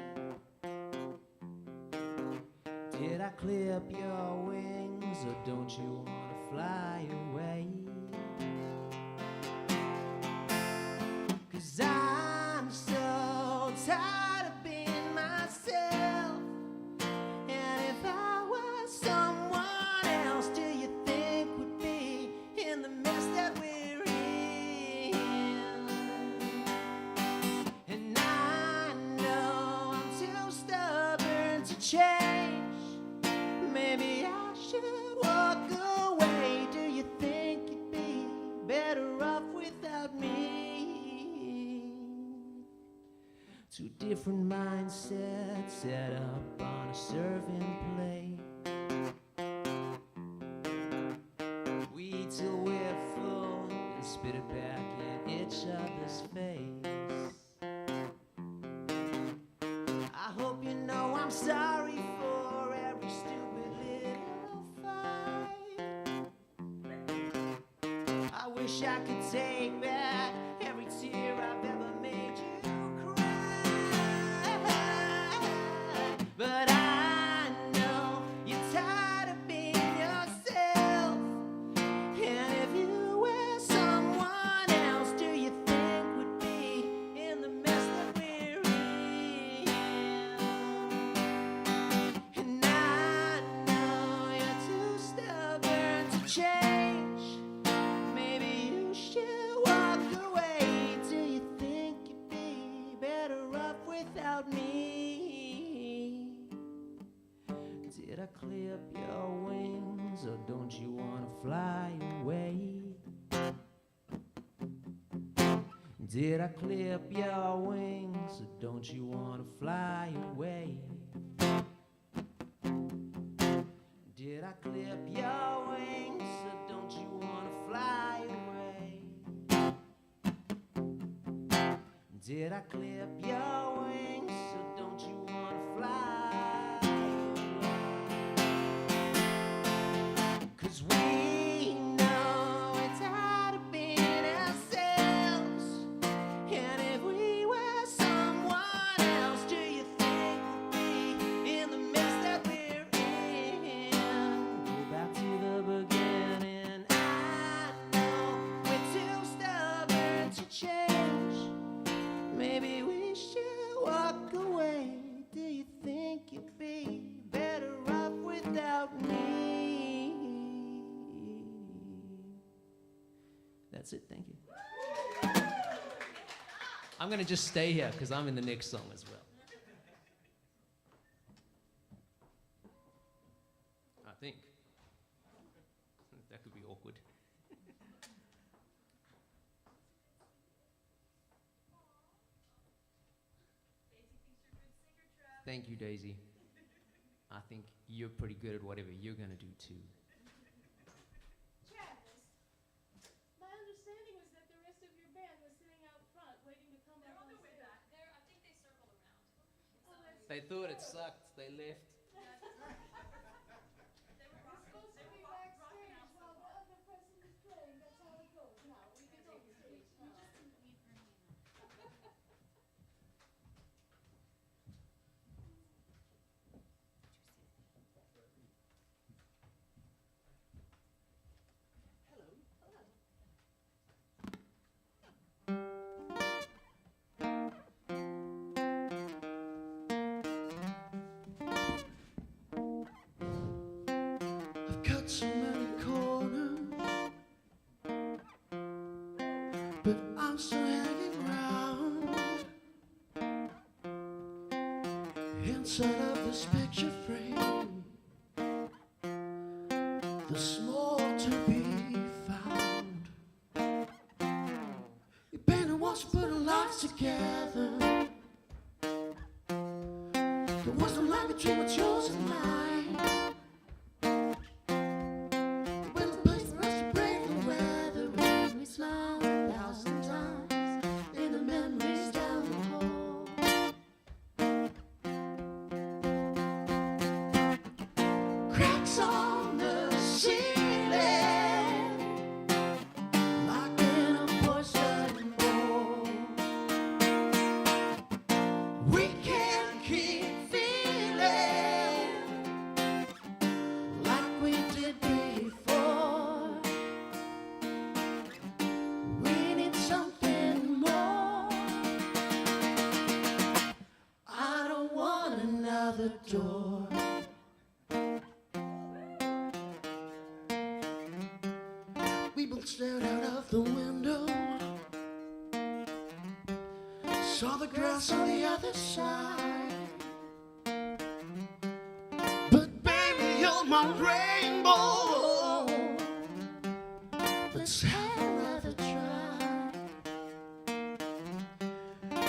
Did I clip your wings, or don't you wanna fly away? change. Maybe I should walk away. Do you think you'd be better off without me? Two different mindsets set up on a serving plate. We eat till we're full and spit it back in each other's face. I hope you know I'm sorry for every stupid little fight. I wish I could take back every tear I've ever made you cry. But I know you're tired of being yourself. And if you were someone else, do you think we'd be in the mess that we're in? And I know you're too stubborn to change. Maybe you should walk away. Do you think you'd be better off without me? Did I clip your wings, or don't you wanna fly away? Did I clip your wings, or don't you wanna fly away? Did I clip your wings, or don't you wanna fly away? Did I clip your wings, or don't you wanna fly away? 'Cause we know it's tired of being ourselves. And if we were someone else, do you think we'd be in the mess that we're in? Go back to the beginning. I know we're too stubborn to change. Maybe we should walk away. Do you think you'd be better off without me? That's it, thank you. I'm gonna just stay here because I'm in the next song as well. I think. That could be awkward. Thank you, Daisy. I think you're pretty good at whatever you're gonna do too. Travis, my understanding was that the rest of your band was sitting out front waiting to come back on stage. I think they circled around. They thought it sucked, they left. You're supposed to be backstage while the other person is playing. That's how it goes. Now, we can take the stage now. I've cut so many corners, but I'm still hanging around inside of this picture frame. There's more to be found. You painted once, put our lives together. There was no line between what's yours and mine. There was no place for us to break the weather. And we smiled 1,000 times in the memories down the hall. Cracks on the ceiling, like in a porcelain bowl. We can't keep feeling like we did before. We need something more. I don't want another door. We both stared out of the window, saw the grass on the other side. my rainbow. Let's have another try.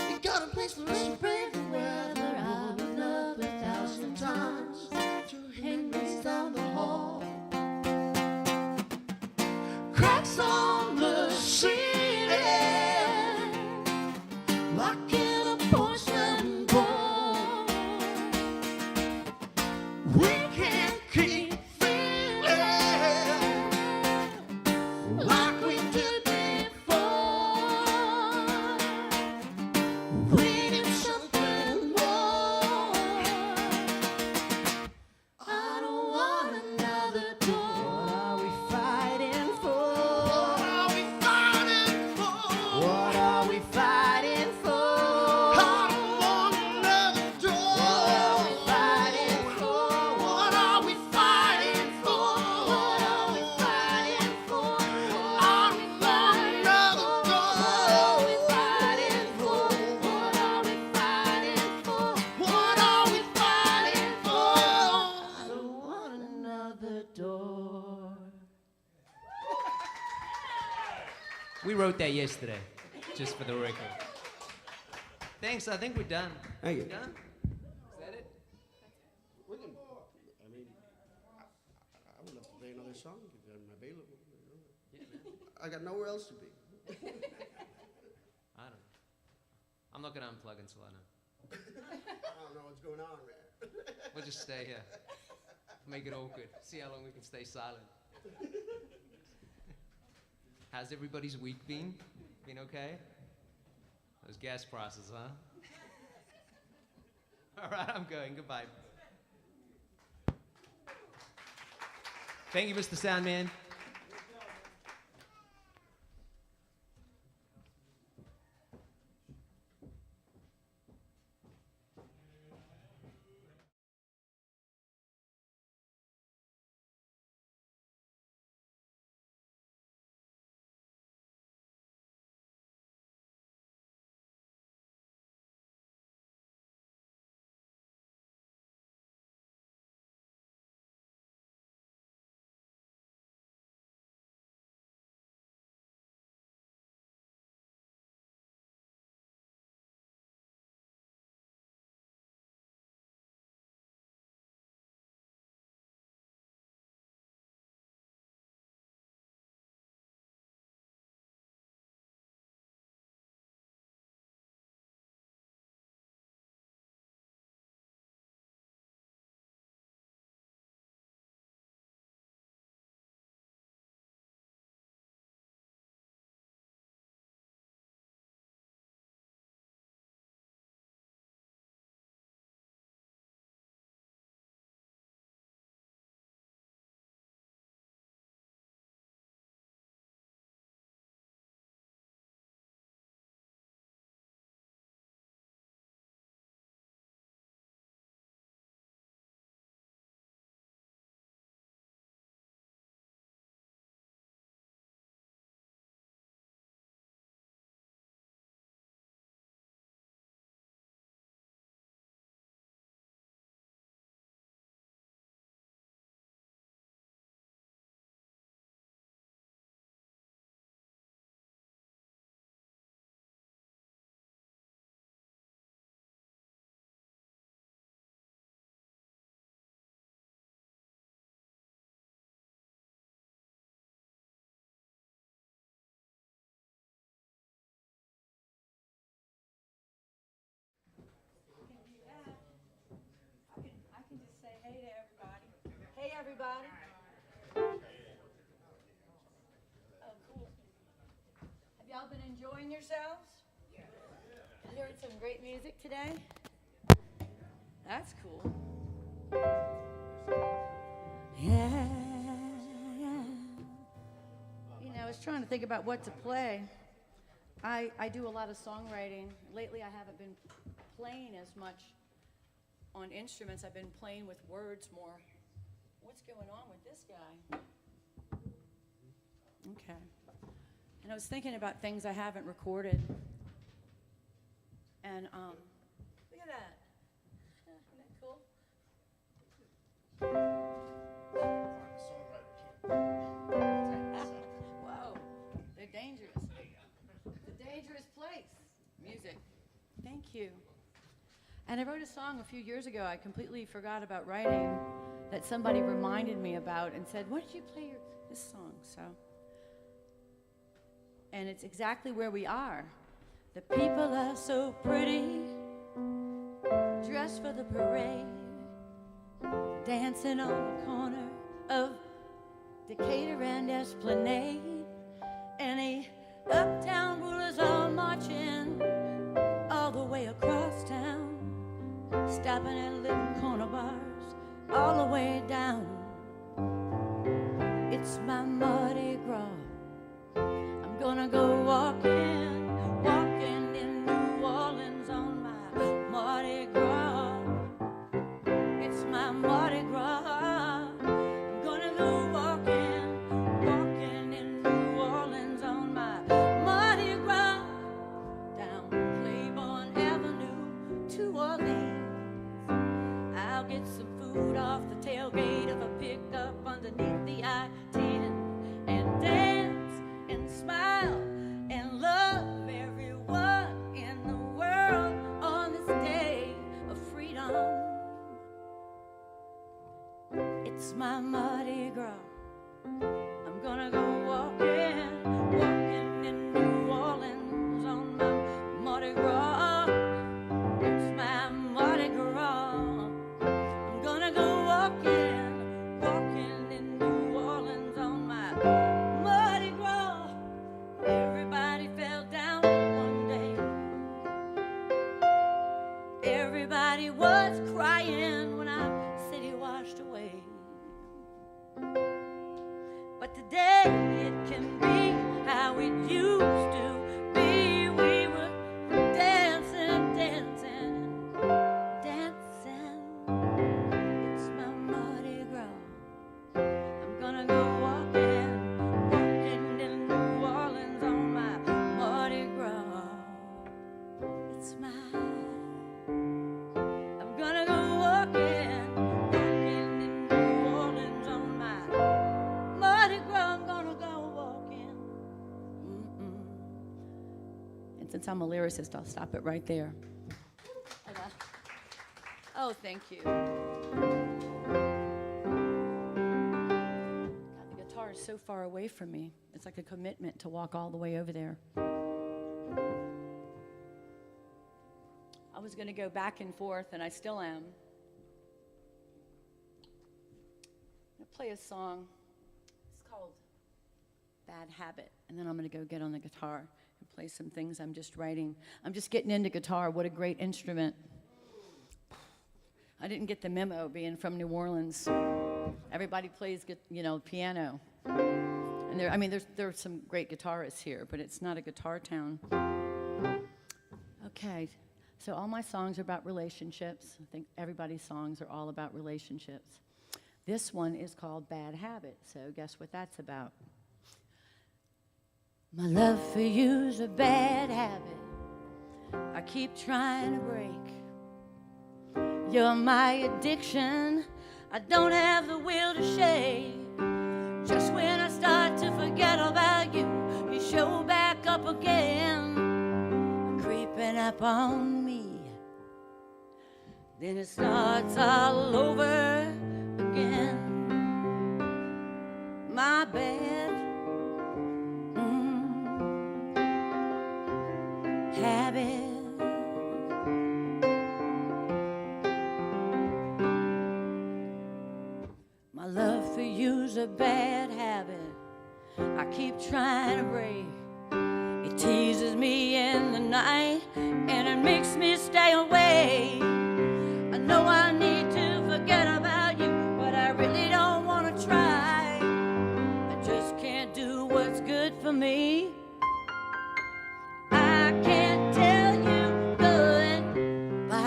You got a place for us to brave the weather. I've been up 1,000 times. Your hand raised on the hall. Cracks on the ceiling, like in a porcelain bowl. We can't keep feeling like we did before. We need something more. I don't want another door. What are we fighting for? What are we fighting for? What are we fighting for? I don't want another door. What are we fighting for? What are we fighting for? What are we fighting for? I don't want another door. What are we fighting for? What are we fighting for? What are we fighting for? I don't want another door. We wrote that yesterday, just for the record. Thanks, I think we're done. Thank you. Done? Is that it? We can, I mean, I would love to play another song if I'm available. I got nowhere else to be. I don't know. I'm not gonna unplug until I know. I don't know what's going on, man. We'll just stay here. Make it awkward. See how long we can stay silent. How's everybody's week been? Been okay? Those gas prices, huh? All right, I'm going. Goodbye. Thank you, Mr. Soundman. everybody. Oh, cool. Have y'all been enjoying yourselves? You heard some great music today? That's cool. Yeah. You know, I was trying to think about what to play. I do a lot of songwriting. Lately, I haven't been playing as much on instruments. I've been playing with words more. What's going on with this guy? Okay. And I was thinking about things I haven't recorded. And look at that. Isn't that cool? Thank you. And I wrote a song a few years ago I completely forgot about writing that somebody reminded me about and said, why don't you play this song? So, and it's exactly where we are. The people are so pretty, dressed for the parade, dancing on the corner of Decatur and Esplanade. And the uptown rulers are marching all the way across town, stopping at little corner bars all the way down. It's my Mardi Gras. I'm gonna go walking, walking in New Orleans on my Mardi Gras. It's my Mardi Gras. I'm gonna go walking, walking in New Orleans on my Mardi Gras, down Claiborne Avenue to Orleans. I'll get some food off the tailgate of a pickup underneath the I-10 and dance and smile and love everyone in the world on this day of freedom. It's my Mardi Gras. I'm gonna go walking, walking in New Orleans on my Mardi Gras. It's my Mardi Gras. I'm gonna go walking, walking in New Orleans on my Mardi Gras. Everybody fell down one day. Everybody was crying when our city washed away. But today it can be how it used to be. We were dancing, dancing, dancing. It's my Mardi Gras. I'm gonna go walking, walking in New Orleans on my Mardi Gras. It's my, I'm gonna go walking, walking in New Orleans on my Mardi Gras. I'm gonna go walking. And since I'm a lyricist, I'll stop it right there. Oh, thank you. God, the guitar is so far away from me. It's like a commitment to walk all the way over there. I was going to go back and forth, and I still am. I'm going to play a song. It's called Bad Habit. And then I'm going to go get on the guitar and play some things I'm just writing. I'm just getting into guitar. What a great instrument. I didn't get the memo being from New Orleans. Everybody plays, piano. And there are some great guitarists here, but it's not a guitar town. Okay, so all my songs are about relationships. I think everybody's songs are all about relationships. This one is called Bad Habit, so guess what that's about? My love for you's a bad habit I keep trying to break. You're my addiction, I don't have the will to shake. Just when I start to forget about you, you show back up again, creeping up on me. Then it starts all over again. My bad habit. My love for you's a bad habit I keep trying to break. It teases me in the night and it makes me stay away. I know I need to forget about you, but I really don't want to try. I just can't do what's good for me. I can't tell you goodbye.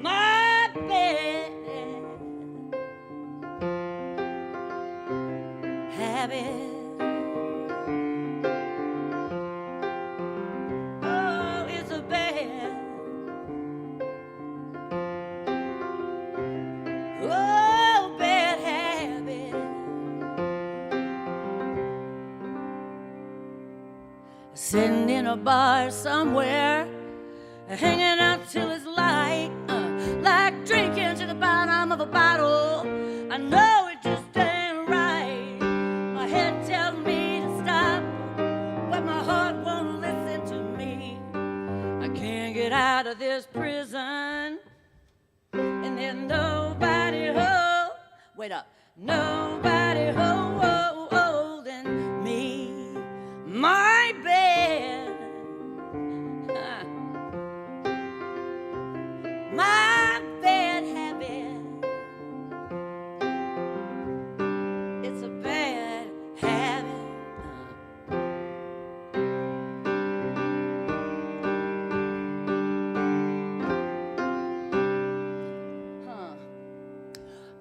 My bad habit. Oh, it's a bad. Oh, bad habit. Sitting in a bar somewhere, hanging out till it's light, like drinking to the bottom of a bottle. I know it just ain't right. My head tells me to stop, but my heart won't listen to me. I can't get out of this prison, and there's nobody wait up, nobody holding me. My bed, my bad habit, it's a bad habit.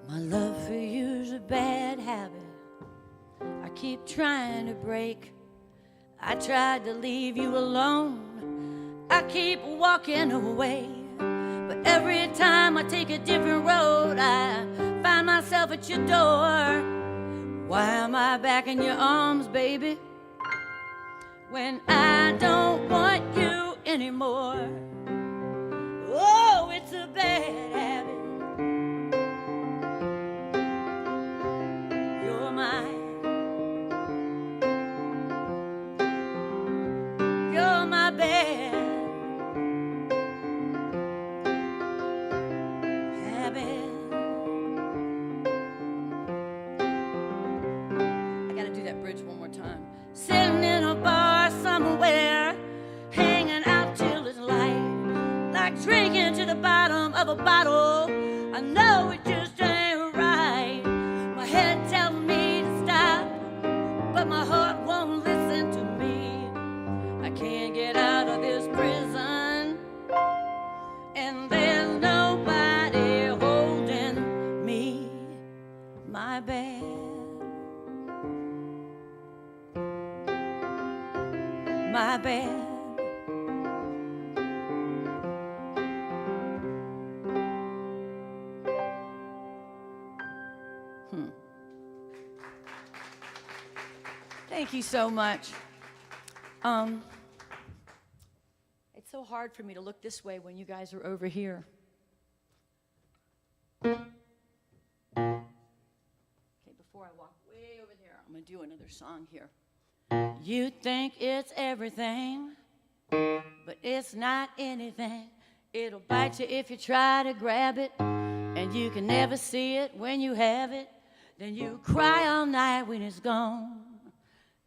My love for you's a bad habit I keep trying to break. I tried to leave you alone, I keep walking away, but every time I take a different road, I find myself at your door. Why am I back in your arms, baby, when I don't want you anymore? Oh, it's a bad habit. You're mine. You're my bad habit. I gotta do that bridge one more time. Sitting in a bar somewhere, hanging out till it's light, like drinking to the bottom of a bottle. I know it just ain't right. My head tells me to stop, but my heart won't listen to me. I can't get out of this prison, and there's nobody holding me. My bad, my bad. Thank you so much. It's so hard for me to look this way when you guys are over here. Okay, before I walk way over there, I'm gonna do another song here. You think it's everything, but it's not anything. It'll bite you if you try to grab it, and you can never see it when you have it. Then you cry all night when it's gone.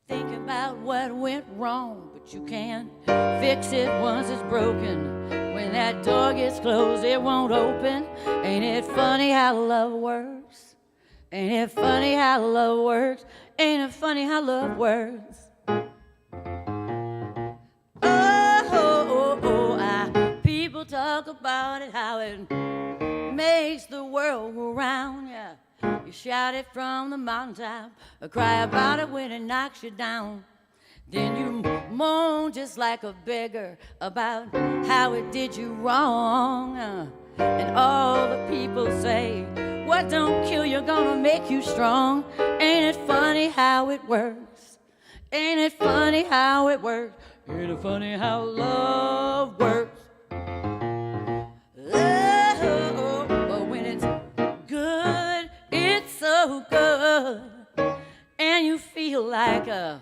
Think about what went wrong, but you can't fix it once it's broken. When that door gets closed, it won't open. Ain't it funny how love works? Ain't it funny how love works? Ain't it funny how love works? People talk about it, how it makes the world go round, yeah. You shout it from the mountaintop, or cry about it when it knocks you down. Then you moan just like a beggar about how it did you wrong. And all the people say, what don't kill you gonna make you strong. Ain't it funny how it works? Ain't it funny how it works? Ain't it funny how love works? Oh, but when it's good, it's so good, and you feel like a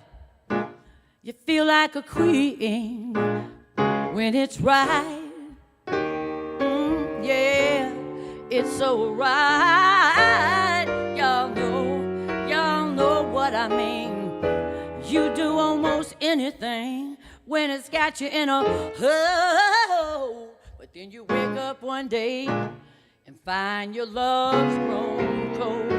queen when it's right. Yeah, it's so right. Y'all know what I mean. You do almost anything when it's got you in a hole. But then you wake up one day and find your love's grown cold.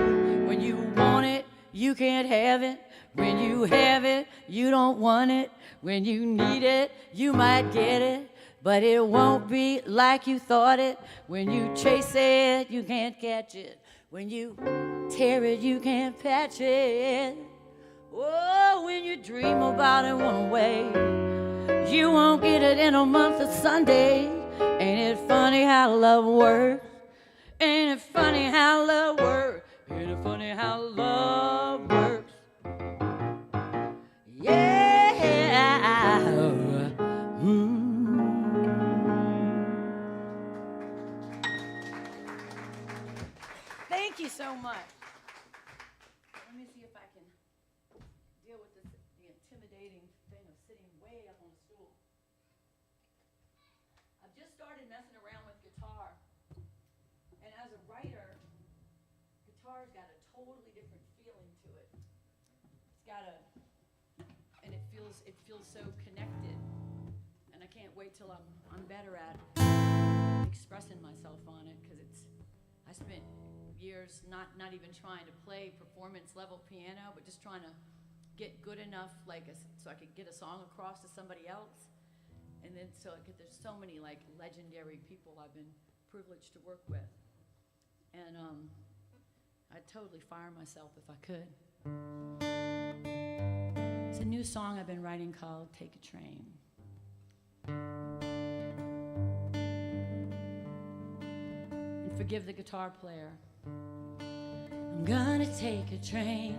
When you want it, you can't have it. When you have it, you don't want it. When you need it, you might get it, but it won't be like you thought it. When you chase it, you can't catch it. When you tear it, you can't patch it. Oh, when you dream about it one way, you won't get it in a month of Sundays. Ain't it funny how love works? Ain't it funny how love works? Ain't it funny how love works? Yeah. so much. Let me see if I can deal with this, the intimidating thing of sitting way up on a stool. I've just started messing around with guitar. And as a writer, guitar's got a totally different feeling to it. It's got a, and it feels so connected. And I can't wait till I'm better at expressing myself on it, because I spent years not even trying to play performance level piano, but just trying to get good enough, so I could get a song across to somebody else. And then there's so many legendary people I've been privileged to work with. And I'd totally fire myself if I could. It's a new song I've been writing called Take a Train. And forgive the guitar player. I'm gonna take a train,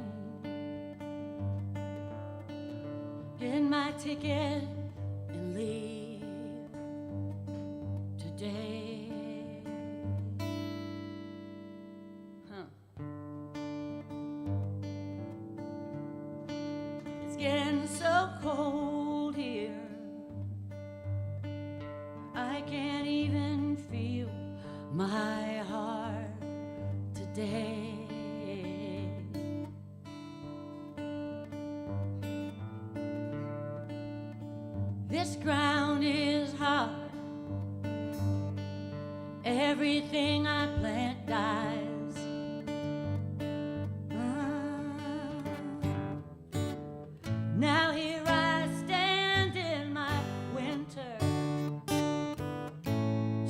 get my ticket and leave today. It's getting so cold here, I can't even feel my heart today. This ground is hard. Everything I plant dies. Now here I stand in my winter,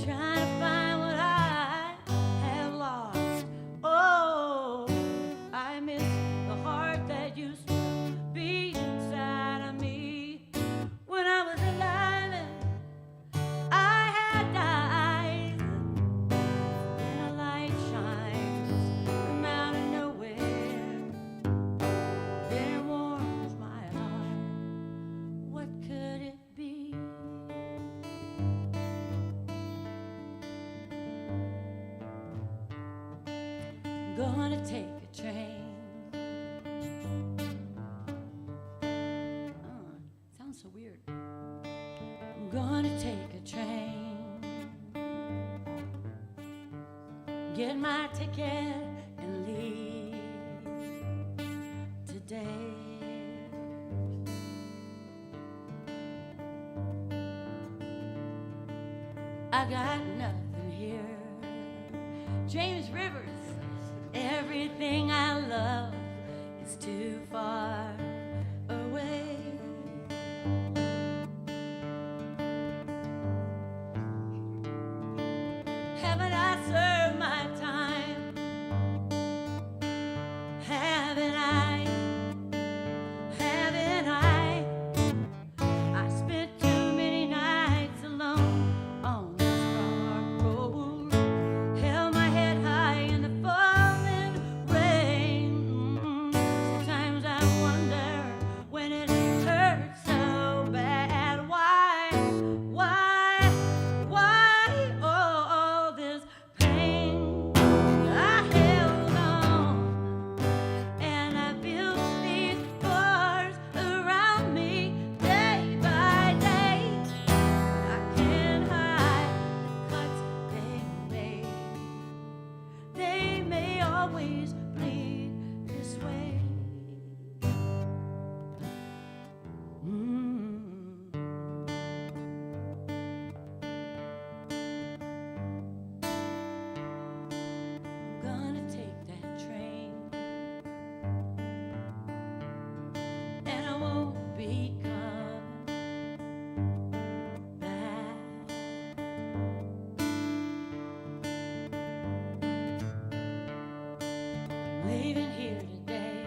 trying to find what I have lost. Oh, I miss the heart that used to be inside of me when I was alive and I had eyes. And a light shines from out of nowhere, then it warms my heart. What could it be? I'm gonna take a train. Sounds so weird. I'm gonna take a train, get my ticket and leave today. I got nothing here. James Rivers, everything I love is too far away. Haven't I served my time? Haven't I? Haven't I? I spent too many nights alone on this dark road. Held my head high in the falling rain. Sometimes I wonder when it hurts so bad. Why all this pain? I held on and I built these bars around me day by day. I can't hide the cuts they made. They may always bleed this way. I'm gonna take that train, and I won't be coming back. Leaving here today,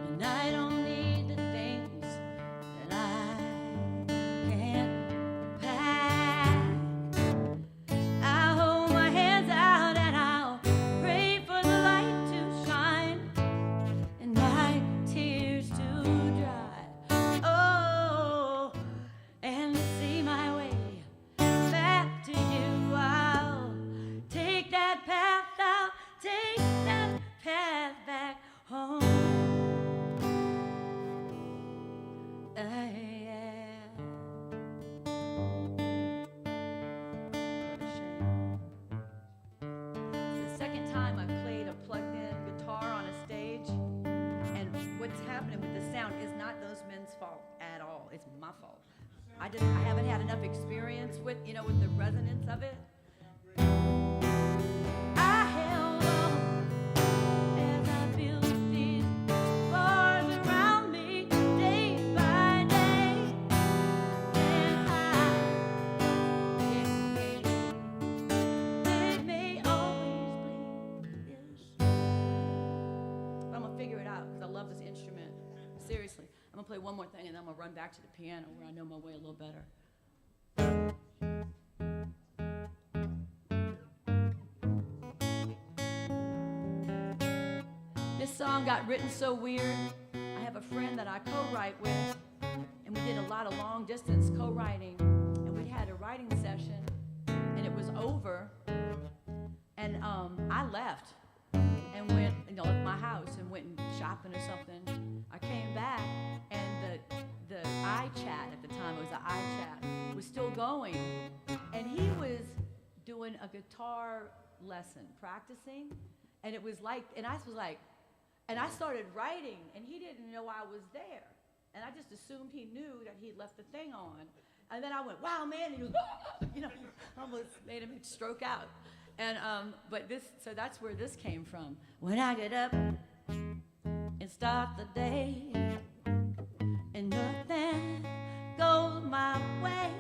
and I don't need the things that I can't pack. I'll hold my hands out and I'll pray for the light to shine and my tears to dry. Oh, and to see my way back to you, I'll take that It's my fault. I haven't had enough experience with, with the resonance of it. I held on as I built these bars around me day by day. And they may always play this. But I'm gonna figure it out because I love this instrument. Seriously. I'm gonna play one more thing and then I'm gonna run back to the piano where I know my way a little better. This song got written so weird. I have a friend that I co-write with, and we did a lot of long distance co-writing, and we had a writing session, and it was over, and I left and went, left my house and went shopping or something. I came back, and the iChat at the time, it was the iChat, was still going, and he was doing a guitar lesson, practicing, and it was like, and I was like, and I started writing, and he didn't know I was there, and I just assumed he knew that he'd left the thing on, and then I went, wow, man, and he goes, almost made him stroke out, and so that's where this came from. When I get up and start the day, and nothing goes my way,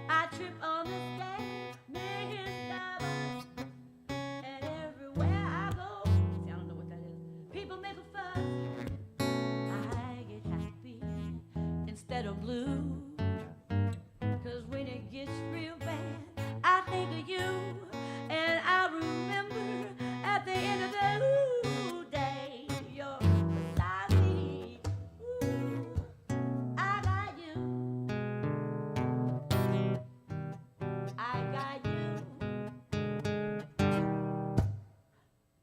I trip on the stage, making stubborn, and everywhere I go, see, I don't know what that is, people make a fuss, I get happy instead of blue, 'cause when it gets real bad, I think of you, and I remember at the end of the day, you're beside me. Ooh, I got you. I got you.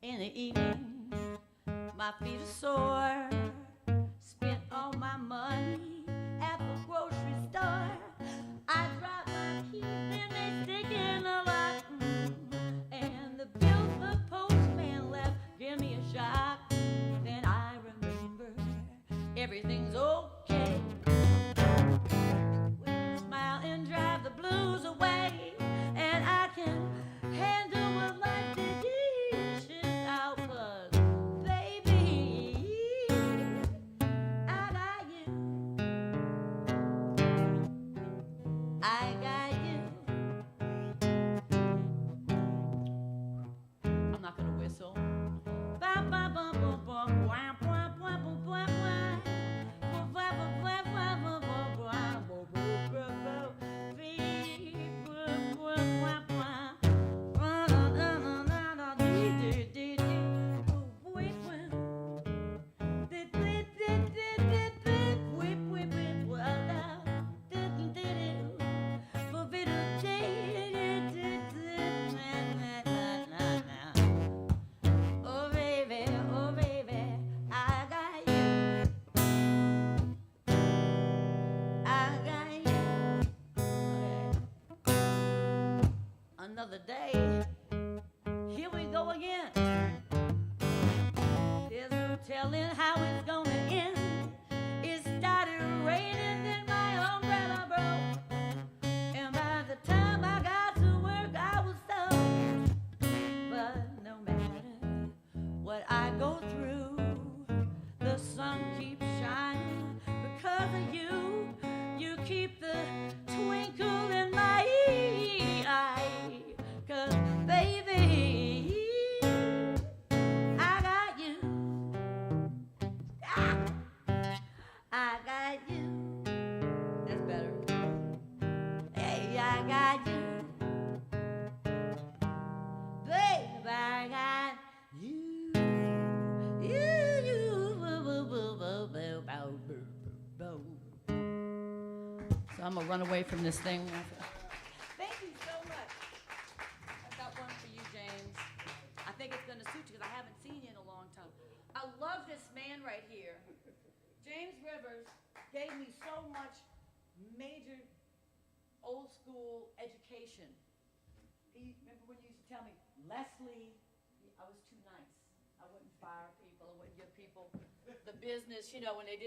In the evening, my feet are sore. Spent all my money at the grocery store. I dropped my keys and they stick in the lock. And the bill the postman left give me a shock. Then I remember everything's okay. When you smile and drive the blues away, and I can handle what life dishes out. 'Cause baby, I got you. I got you. I'm not gonna whistle. Bum, bum, bum, bum, bum, wah, wah, wah, wah, wah, wah. Wah, wah, wah, wah, wah, wah, wah, wah. Wah, wah, wah, wah. Wee, wah, wah, wah, wah. Wah, da, da, da, da, da, dee, dee, dee, dee. Wah, wee, wah. Dee, dee, dee, dee, dee, dee. Wee, wee, wee, wah, da. Dee, dee, dee, dee. Wah, wee, dee, dee, dee, dee, dee. Na, na, na, na, na. Oh baby, I got you. I got you. Okay. Another day. Here we go again. There's no telling how it's gonna end. It started raining, then my umbrella broke. And by the time I got to work, I was soaked. But no matter what I go through, the sun keeps shining because of you. You keep the twinkle in my eye. 'Cause baby, I got you. Ah! I got you. That's better. Hey, I got you. Babe, I got you. So I'm gonna run away from this thing. Thank you so much. I've got one for you, James. I think it's gonna suit you because I haven't seen you in a long time. I love this man right here. James Rivers gave me so much major old school education. Remember when you used to tell me, Leslie, I was too nice. I wouldn't fire people. I wouldn't give people the business, when they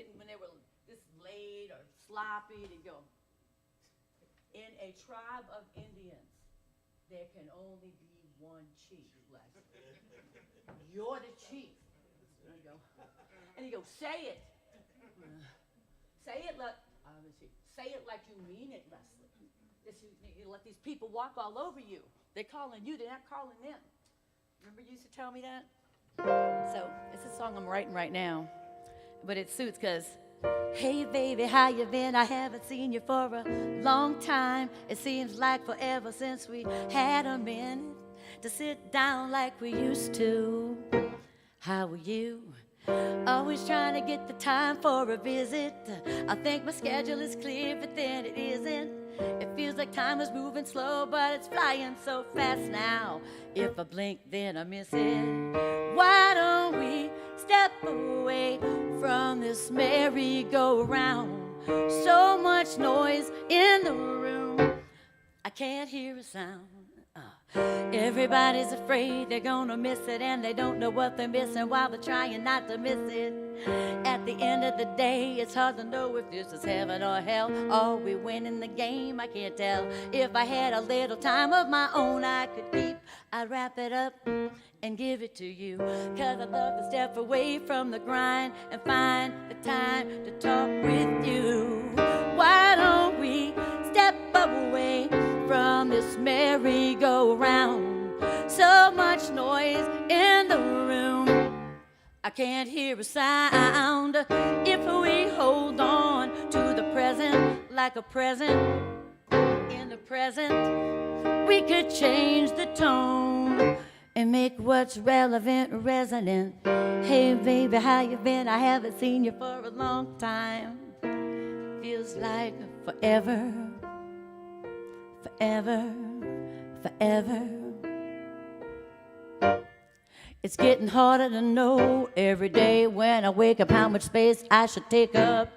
this laid or sloppy, and you go, in a tribe of Indians, there can only be one chief, Lex. You're the chief. There you go. And you go, say it. Say it like, say it like you mean it, Leslie. You let these people walk all over you. They're calling you, they're not calling them. Remember you used to tell me that? So it's a song I'm writing right now, but it suits because, hey baby, how you been? I haven't seen you for a long time. It seems like forever since we had a minute to sit down like we used to. How are you? Always trying to get the time for a visit. I think my schedule is clear, but then it isn't. It feels like time is moving slow, but it's flying so fast now. If I blink, then I miss it. Why don't we step away from this merry-go-round? So much noise in the room, I can't hear a sound. Everybody's afraid they're gonna miss it, and they don't know what they're missing while they're trying not to miss it. At the end of the day, it's hard to know if this is heaven or hell. Are we winning the game? I can't tell. If I had a little time of my own I could keep, I'd wrap it up and give it to you. 'Cause I'd love to step away from the grind and find the time to talk with you. Why don't we step away from this merry-go-round? So much noise in the room, I can't hear a sound. If we hold on to the present like a present in the present, we could change the tone and make what's relevant resonant. Hey baby, how you been? I haven't seen you for a long time. Feels like forever, forever, forever. It's getting harder to know every day when I wake up how much space I should take up.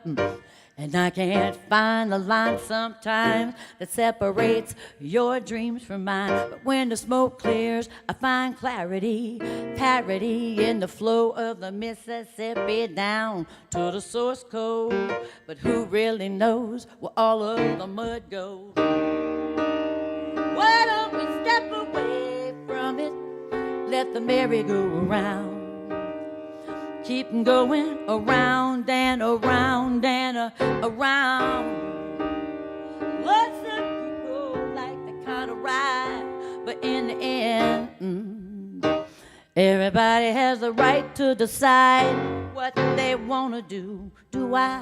And I can't find the line sometimes that separates your dreams from mine. But when the smoke clears, I find clarity, parity in the flow of the Mississippi down to the source code. But who really knows where all of the mud goes? Why don't we step away from it? Let the merry-go-round keep going around and around and around. Lots of people like the kind of ride, but in the end, everybody has the right to decide what they want to do. Do I?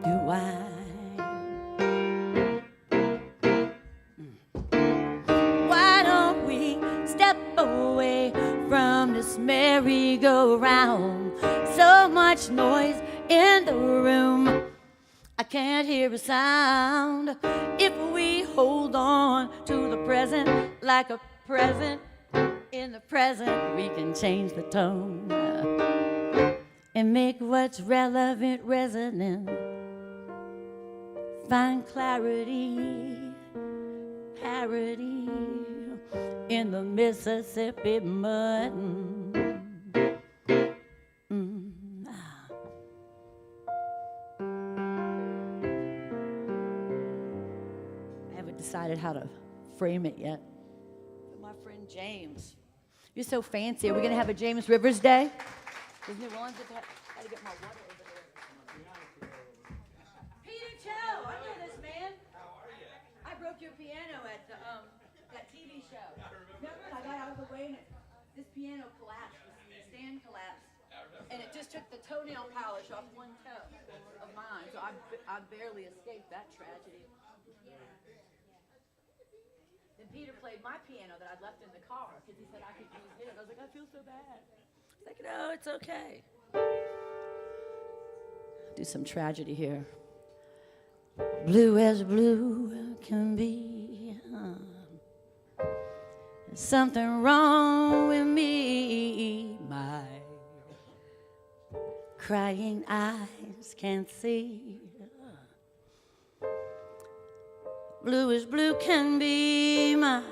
Do I? Away from this merry-go-round. So much noise in the room, I can't hear a sound. If we hold on to the present like a present in the present, we can change the tone and make what's relevant resonant. Find clarity, parity in the Mississippi mud. I haven't decided how to frame it yet. But my friend James, you're so fancy. Are we going to have a James Rivers Day? Is New Orleans had to get my water over there. Peter Cho, I know this man. How are you? I broke your piano at the that TV show. Remember? I got out of the way and this piano collapsed. The stand collapsed. And it just took the toenail polish off one toe of mine. So I barely escaped that tragedy. Then Peter played my piano that I'd left in the car because he said I could use his. I was like, I feel so bad. He's like, no, it's okay. Do some tragedy here. Blue as blue can be. There's something wrong with me. My crying eyes can't see. Blue as blue can be. My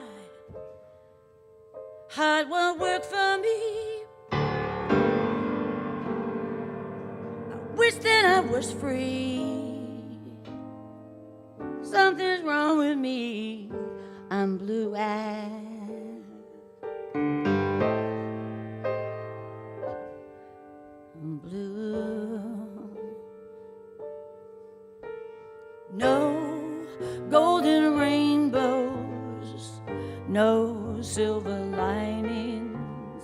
heart won't work for me. wish that I was free. Something's wrong with me. I'm blue-eyed. I'm blue. No golden rainbows, no silver linings,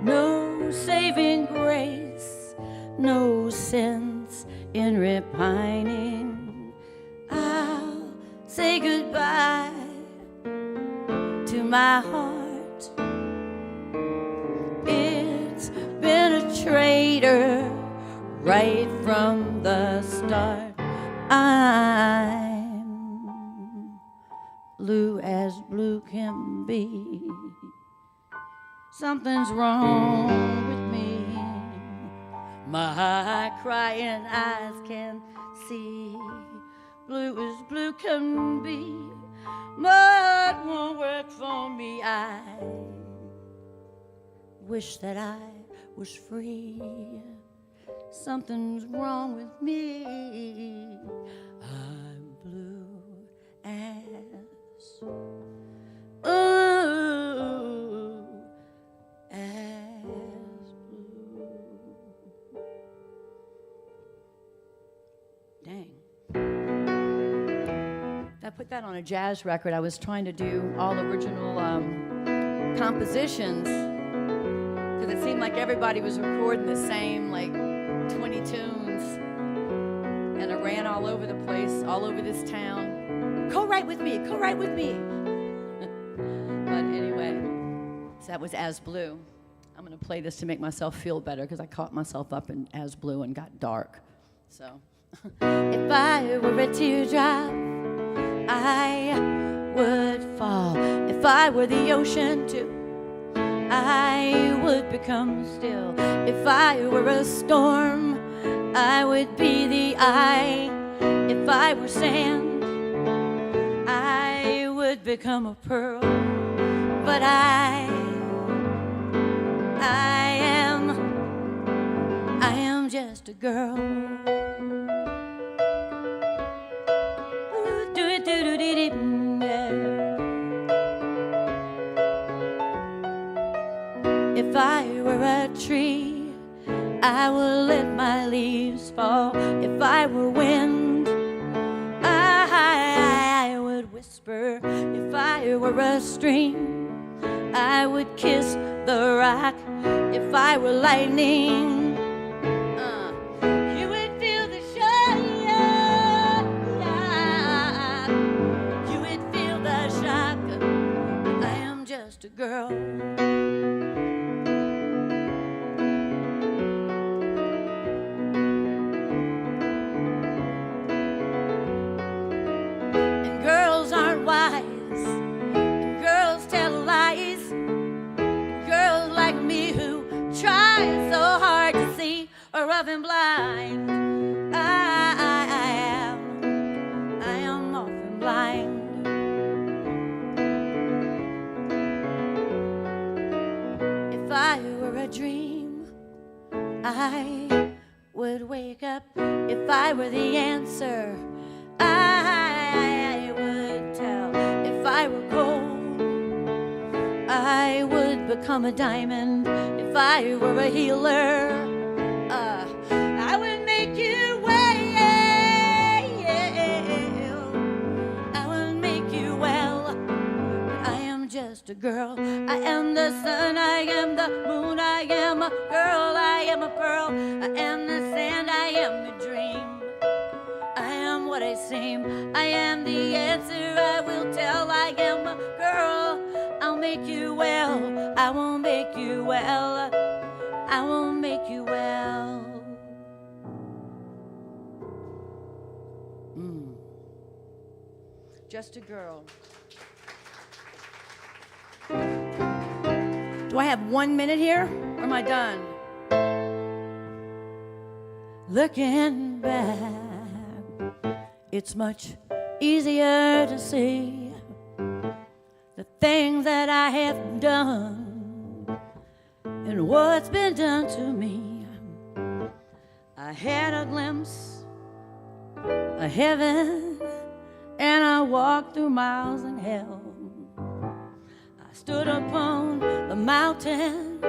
no saving grace, no sense in repining. I'll say goodbye to my heart. It's been a traitor right from the start. I'm blue as blue can be. Something's wrong with me. My crying eyes can see. Blue as blue can be, but won't work for me. I wish that I was free. Something's wrong with me. I'm blue as blue. Dang. I put that on a jazz record. I was trying to do all original compositions because it seemed like everybody was recording the same, like 20 tunes, and I ran all over the place, all over this town. Co-write with me, co-write with me. But anyway, so that was As Blue. I'm gonna play this to make myself feel better because I caught myself up in As Blue and got dark. So, if I were a teardrop, I would fall. If I were the ocean too, I would become still. If I were a storm, I would be the eye. If I were sand, I would become a pearl. But I am just a girl. If I were a tree, I would let my leaves fall. If I were wind, I would whisper. If I were a stream, I would kiss the rock. If I were lightning, you would feel the shock. You would feel the shock. I am just a girl. Rough and blind, I am often blind. If I were a dream, I would wake up. If I were the answer, I would tell. If I were gold, I would become a diamond. If I were a healer, I would make you well. I would make you well. I am just a girl. I am the sun. I am the moon. I am a girl. I am a pearl. I am the sand. I am the dream. I am what I seem. I am the answer. I will tell. I am a girl. I'll make you well. I won't make you well. I won't make you well. Just a girl. Do I have 1 minute here, or am I done? Looking back, it's much easier to see the things that I have done and what's been done to me. I had a glimpse of heaven, and I walked through miles in hell. I stood upon the mountain,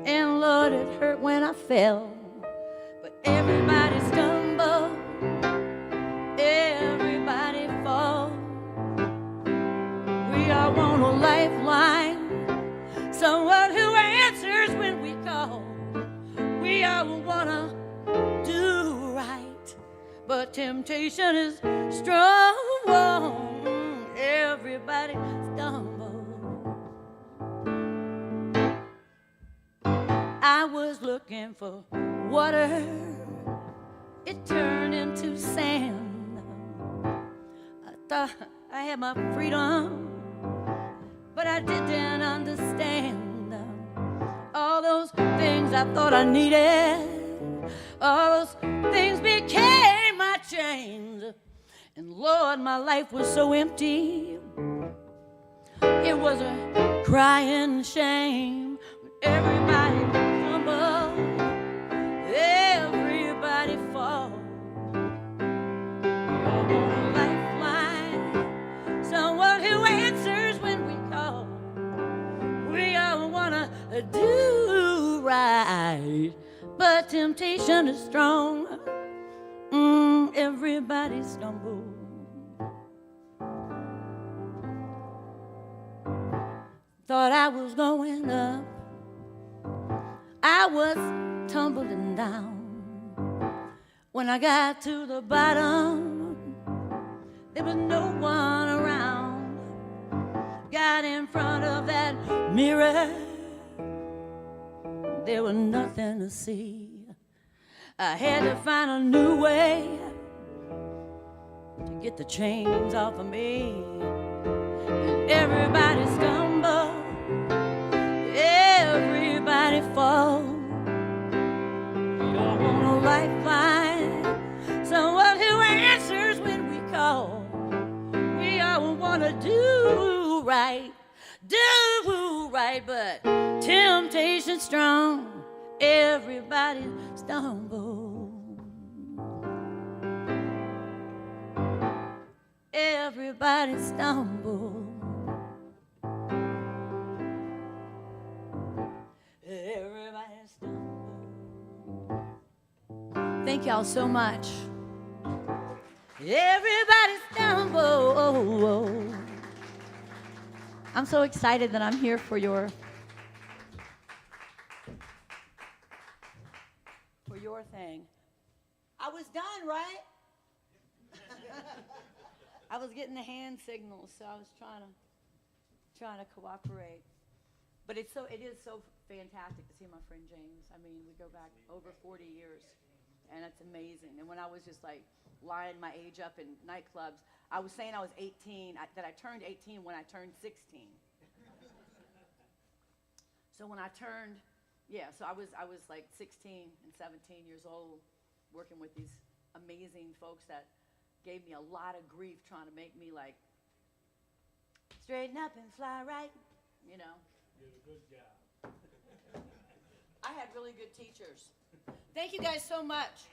and Lord, it hurt when I fell. But everybody stumbled, everybody fall. We all want a lifeline, someone who answers when we call. We all wanna do right, but temptation is strong. Everybody stumble. I was looking for water, it turned into sand. I thought I had my freedom, but I didn't understand. All those things I thought I needed, all those things became my chains. And Lord, my life was so empty, it was a crying shame. Everybody stumble, everybody fall. We all want a lifeline, someone who answers when we call. We all wanna do right, but temptation is strong. Everybody stumble. Thought I was going up, I was tumbling down. When I got to the bottom, there was no one around. Got in front of that mirror, there was nothing to see. I had to find a new way to get the chains off of me. And everybody stumble, everybody fall. We all want a lifeline, someone who answers when we call. We all want to do right, but temptation's strong. Everybody stumble. Everybody stumble. Everybody stumble. Thank y'all so much. Everybody stumble. I'm so excited that I'm here for your thing. I was done, right? I was getting the hand signals, so I was trying to cooperate. But it is so fantastic to see my friend James. I mean, we go back over 40 years, and it's amazing. And when I was just like lying my age up in nightclubs, I was saying I was 18, that I turned 18 when I turned 16. So when I turned, so I was like 16 and 17 years old, working with these amazing folks that gave me a lot of grief trying to make me like straighten up and fly right, you know. Did a good job. I had really good teachers. Thank you guys so much.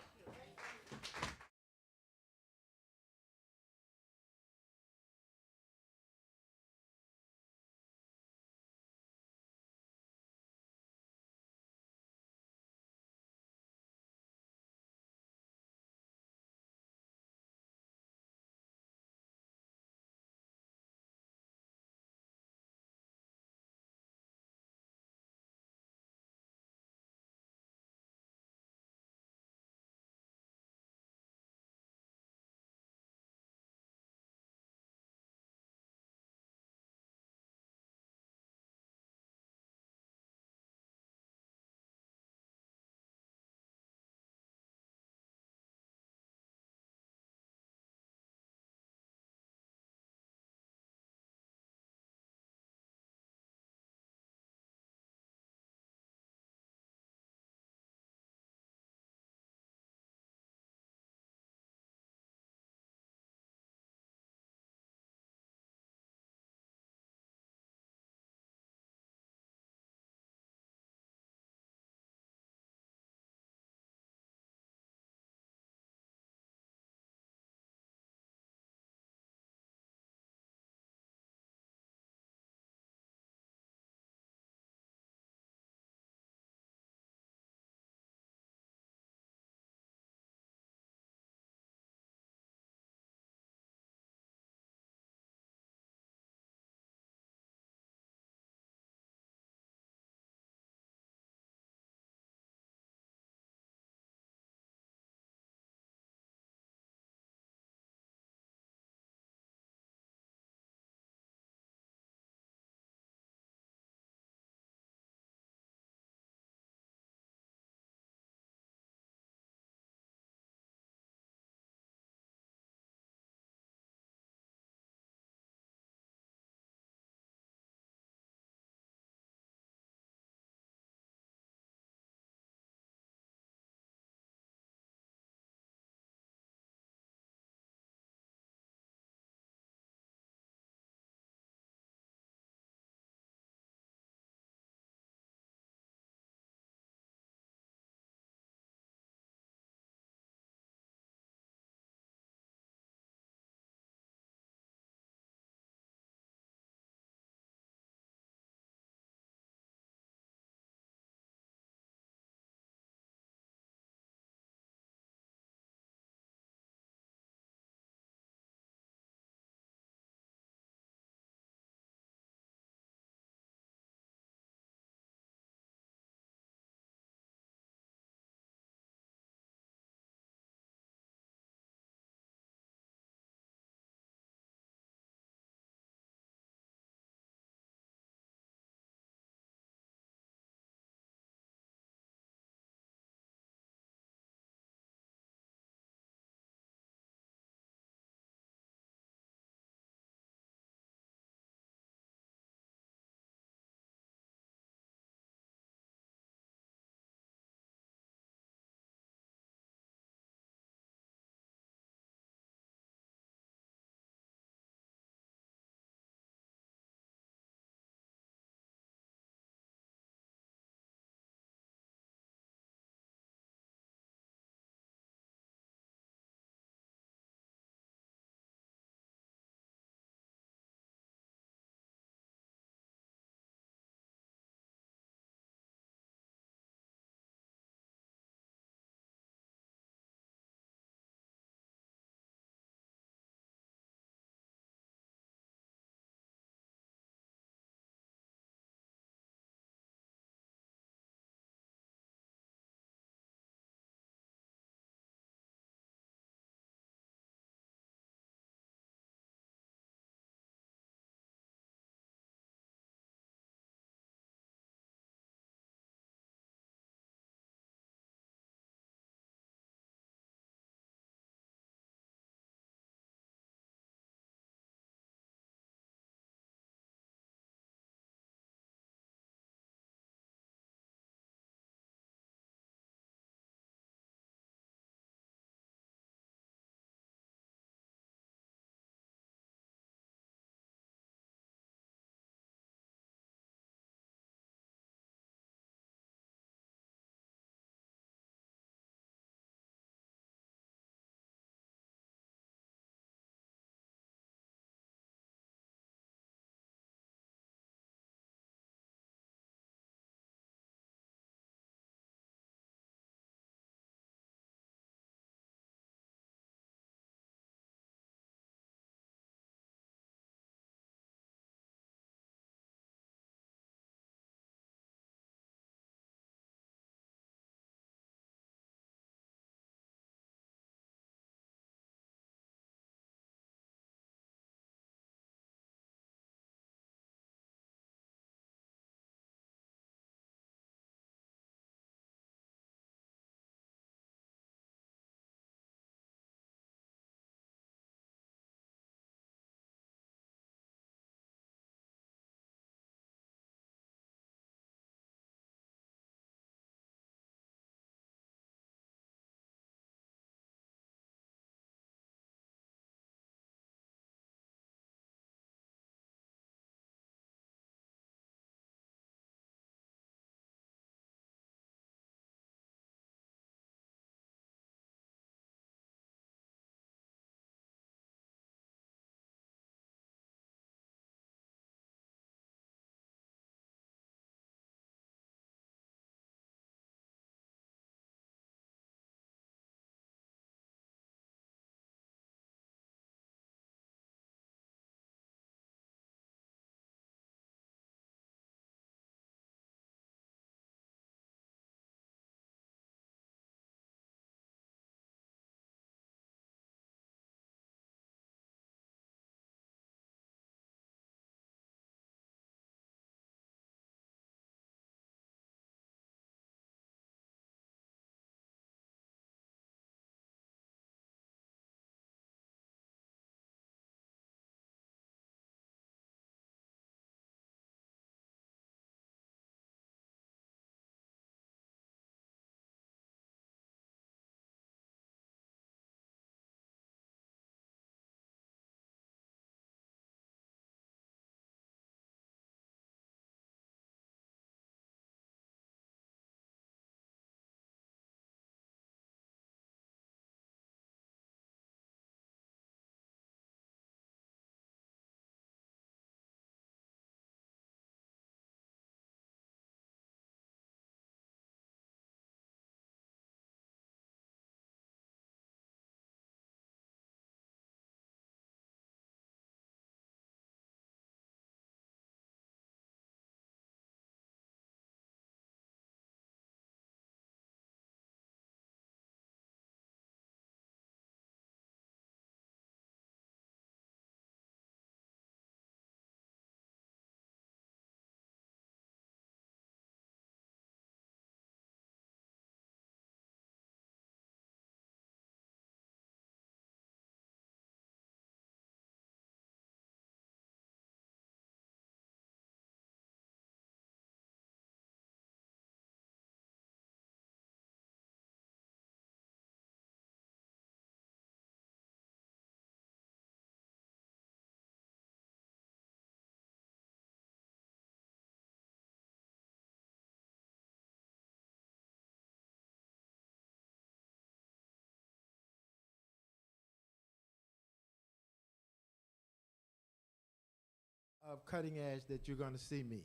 of cutting edge that you're going to see me,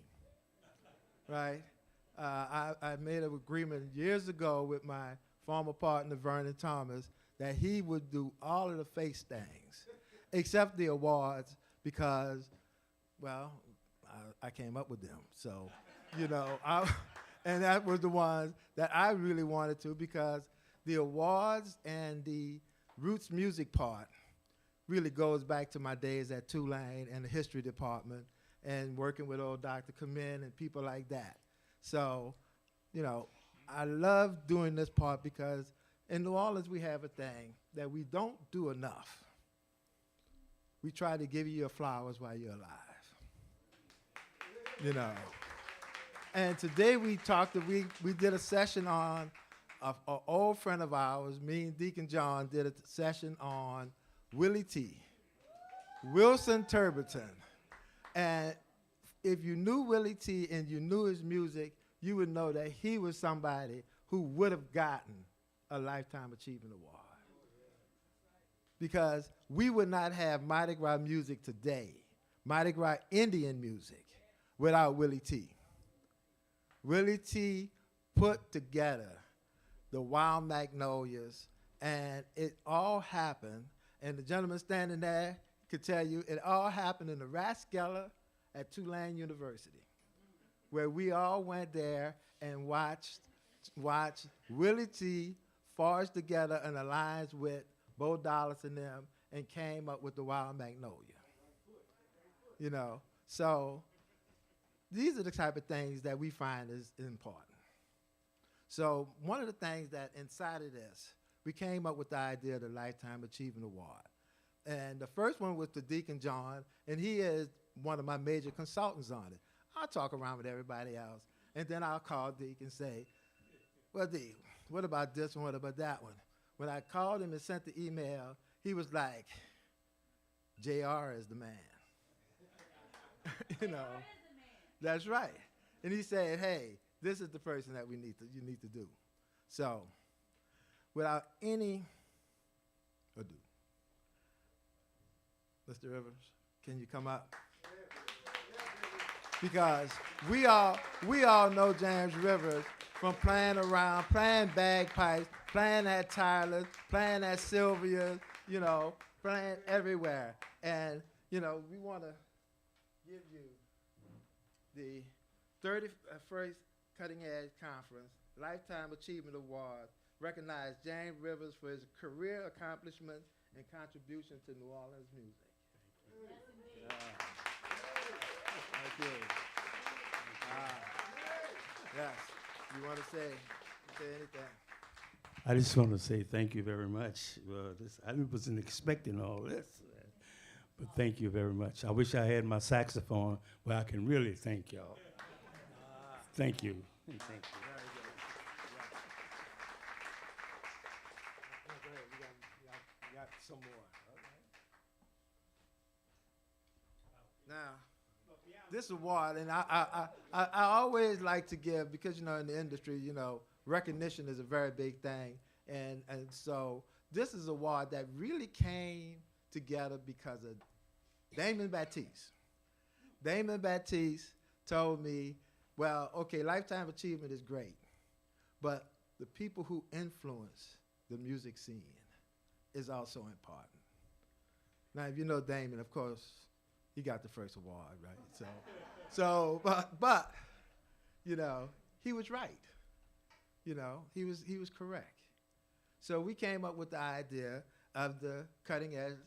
right? I made an agreement years ago with my former partner, Vernon Thomas, that he would do all of the face things, except the awards, because, well, I came up with them. So, you know, and that was the ones that I really wanted to, because the awards and the roots music part really goes back to my days at Tulane and the history department and working with old Dr. Kamin and people like that. So, you know, I love doing this part because in New Orleans we have a thing that we don't do enough. We try to give you your flowers while you're alive. You know. And today we did a session on an old friend of ours, me and Deacon John did a session on Willie T. Wilson Turbinton. And if you knew Willie T and you knew his music, you would know that he was somebody who would have gotten a Lifetime Achievement Award. Because we would not have Mardi Gras music today, Mardi Gras Indian music, without Willie T. Willie T put together the Wild Magnolias, and it all happened, and the gentleman standing there could tell you, it all happened in the Rathskeller at Tulane University, where we all went there and watched Willie T forge together an alliance with Bo Dallas and them and came up with the Wild Magnolia. You know, so these are the type of things that we find is important. So one of the things that inside of this, we came up with the idea of the Lifetime Achievement Award. And the first one was to Deacon John, and he is one of my major consultants on it. I'll talk around with everybody else, and then I'll call Deacon and say, well, D, what about this one, what about that one? When I called him and sent the email, he was like, JR is the man. You know, that's right. And he said, hey, this is the person that you need to do. So, without any ado, Mr. Rivers, can you come up? Because we all know James Rivers from playing around, playing bagpipes, playing at Tyler's, playing at Sylvia's, you know, playing everywhere. And, you know, we want to give you the 31st Cutting Edge Conference Lifetime Achievement Award, recognize James Rivers for his career accomplishments and contribution to New Orleans music. Thank you. Yes, you want to say anything? I just want to say thank you very much. I wasn't expecting all this, but thank you very much. I wish I had my saxophone where I can really thank y'all. Thank you. Thank you. We got some more. Now, this award, and I always like to give, because, you know, in the industry, you know, recognition is a very big thing. And so this is an award that really came together because of Damon Baptiste. Damon Baptiste told me, well, okay, Lifetime Achievement is great, but the people who influence the music scene is also important. Now, if you know Damon, of course, he got the first award, right? But, you know, he was right. You know, he was correct. So we came up with the idea of the Cutting Edge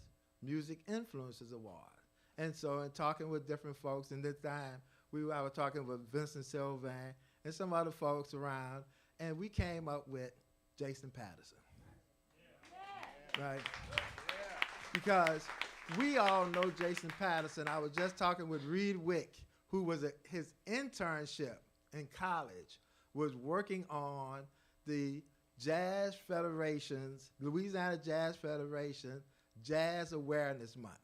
Music Influencers Award. And so in talking with different folks, and this time I was talking with Vincent Sylvain and some other folks around, and we came up with Jason Patterson. Right? Because we all know Jason Patterson. I was just talking with Reed Wick, who was his internship in college was working on the Jazz Federation's, Louisiana Jazz Federation, Jazz Awareness Month.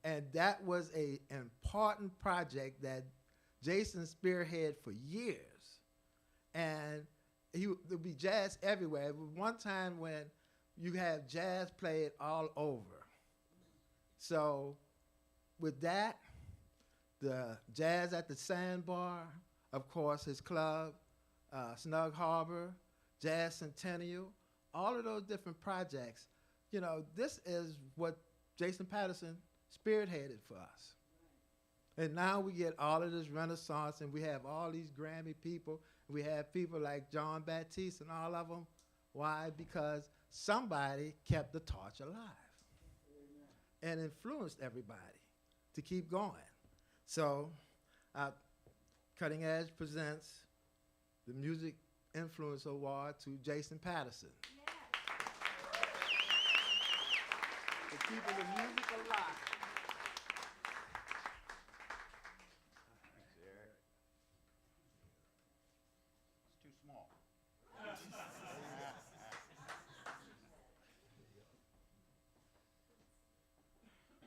And that was an important project that Jason spearheaded for years. And there'd be jazz everywhere. It was one time when you have jazz played all over. So with that, the Jazz at the Sandbar, of course, his club, Snug Harbor, Jazz Centennial, all of those different projects. You know, this is what Jason Patterson spearheaded for us. And now we get all of this renaissance, and we have all these Grammy people. We have people like John Baptiste and all of them. Why? Because somebody kept the torch alive and influenced everybody to keep going. So Cutting Edge presents the Music Influence Award to Jason Patterson. For keeping the music alive.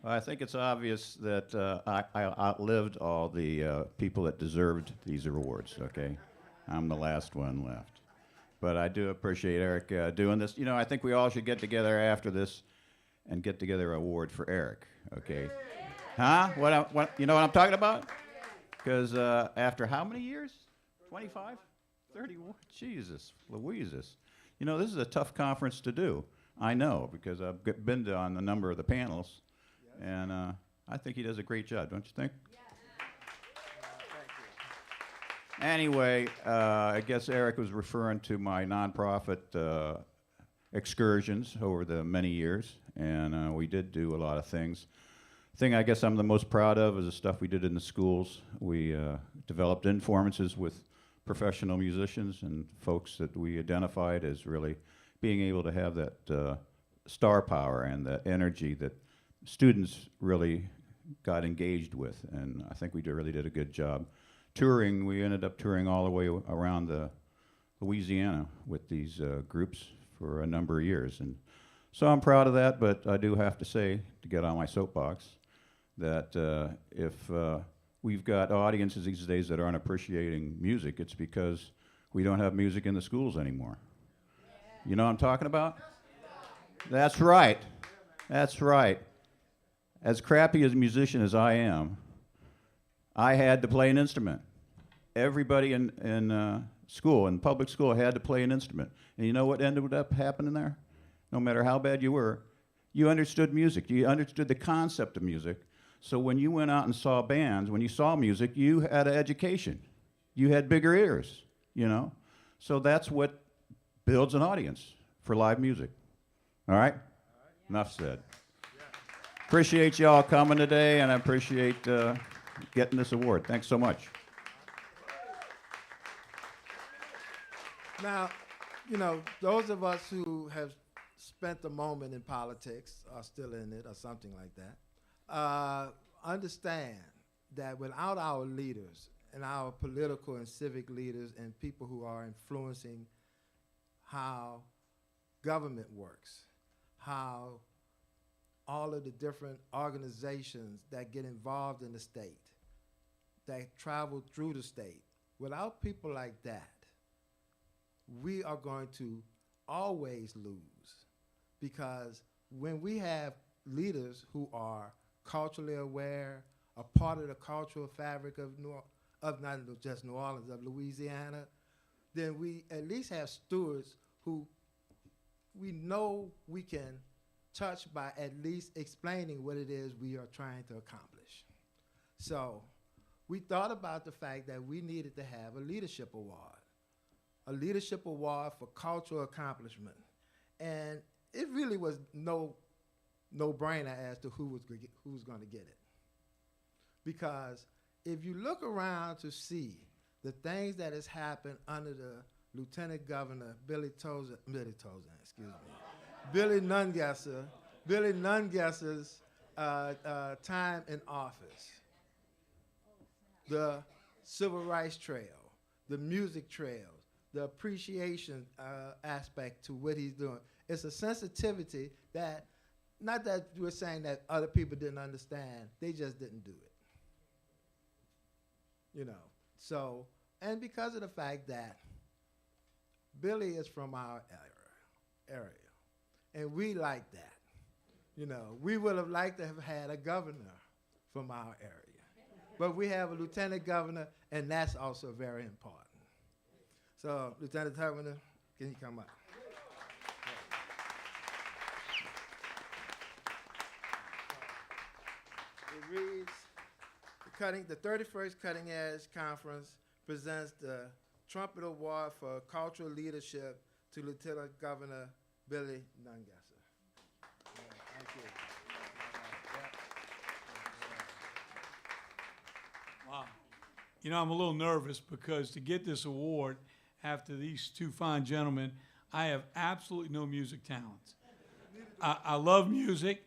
I think it's obvious that I outlived all the people that deserved these awards, okay? I'm the last one left. But I do appreciate Eric doing this. You know, I think we all should get together after this and get together an award for Eric, okay? Huh? You know what I'm talking about? Because after how many years? 25? 31? Jesus, Louises. You know, this is a tough conference to do. I know, because I've been on a number of the panels. And I think he does a great job, don't you think? Yes. Anyway, I guess Eric was referring to my nonprofit excursions over the many years, and we did do a lot of things. The thing I guess I'm the most proud of is the stuff we did in the schools. We developed informances with professional musicians and folks that we identified as really being able to have that star power and that energy that students really got engaged with, and I think we really did a good job. Touring, we ended up touring all the way around Louisiana with these groups for a number of years, and so I'm proud of that, but I do have to say, to get on my soapbox, that if we've got audiences these days that aren't appreciating music, it's because we don't have music in the schools anymore. You know what I'm talking about? That's right. That's right. As crappy as a musician as I am, I had to play an instrument. Everybody in school, in public school, had to play an instrument. And you know what ended up happening there? No matter how bad you were, you understood music. You understood the concept of music. So when you went out and saw bands, when you saw music, you had an education. You had bigger ears, you know? So that's what builds an audience for live music. All right? Enough said. Appreciate y'all coming today, and I appreciate getting this award. Thanks so much. Now, you know, those of us who have spent a moment in politics, are still in it, or something like that, understand that without our leaders and our political and civic leaders and people who are influencing how government works, how all of the different organizations that get involved in the state, that travel through the state. Without people like that, we are going to always lose, because when we have leaders who are culturally aware, a part of the cultural fabric of not just New Orleans, of Louisiana, then we at least have stewards who we know we can touch by at least explaining what it is we are trying to accomplish. So we thought about the fact that we needed to have a leadership award for cultural accomplishment. And it really was no-brainer as to who's going to get it. Because if you look around to see the things that has happened under the Lieutenant Governor Billy Nungesser's time in office, the civil rights trail, the music trail, the appreciation aspect to what he's doing. It's a sensitivity that, not that we're saying that other people didn't understand, they just didn't do it. You know, so, and because of the fact that Billy is from our area, and we like that. You know, we would have liked to have had a governor from our area. But we have a lieutenant governor, and that's also very important. So, Lieutenant Governor, can you come up? It reads, the 31st Cutting Edge Conference presents the Trumpet Award for Cultural Leadership to Lieutenant Governor Willie Nungesser. Thank you. Wow. You know, I'm a little nervous because to get this award after these two fine gentlemen, I have absolutely no music talent. I love music.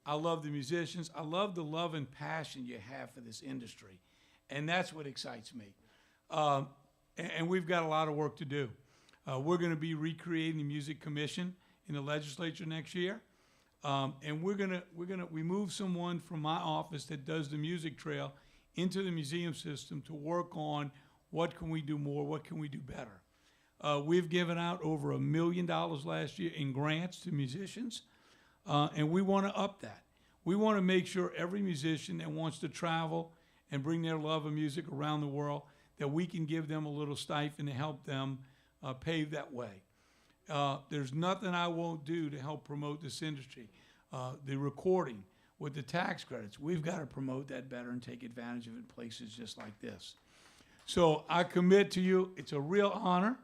I love the musicians. I love the love and passion you have for this industry. And that's what excites me. And we've got a lot of work to do. We're going to be recreating the Music Commission in the legislature next year. And we move someone from my office that does the music trail into the museum system to work on what can we do more, what can we do better. We've given out over $1 million last year in grants to musicians, and we want to up that. We want to make sure every musician that wants to travel and bring their love of music around the world, that we can give them a little stipend to help them pave that way. There's nothing I won't do to help promote this industry. The recording with the tax credits, we've got to promote that better and take advantage of it in places just like this. So I commit to you, it's a real honor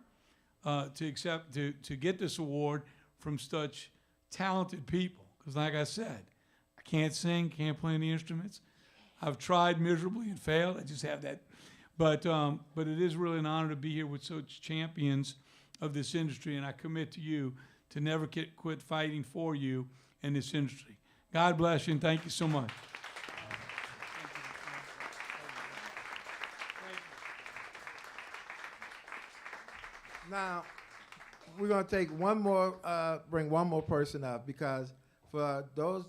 to get this award from such talented people. Because like I said, I can't sing, can't play any instruments. I've tried miserably and failed. I just have that. But it is really an honor to be here with such champions of this industry, and I commit to you to never quit fighting for you in this industry. God bless you, and thank you so much. Now, we're going to take one more, bring one more person up, because for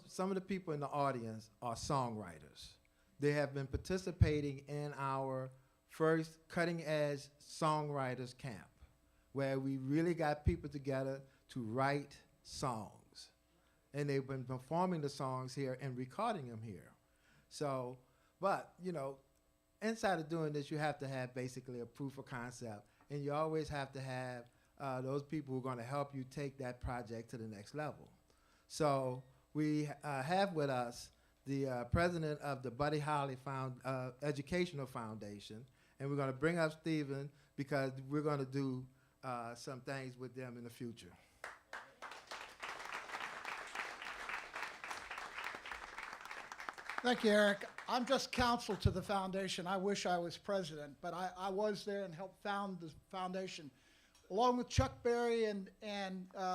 some of the people in the audience are songwriters. They have been participating in our first Cutting Edge Songwriters Camp, where we really got people together to write songs. And they've been performing the songs here and recording them here. So, but, you know, inside of doing this, you have to have basically a proof of concept. And you always have to have those people who are going to help you take that project to the next level. So we have with us the president of the Buddy Holly Educational Foundation. And we're going to bring up Stephen because we're going to do some things with them in the future. Thank you, Eric. I'm just counsel to the foundation. I wish I was president, but I was there and helped found the foundation. Along with Chuck Berry and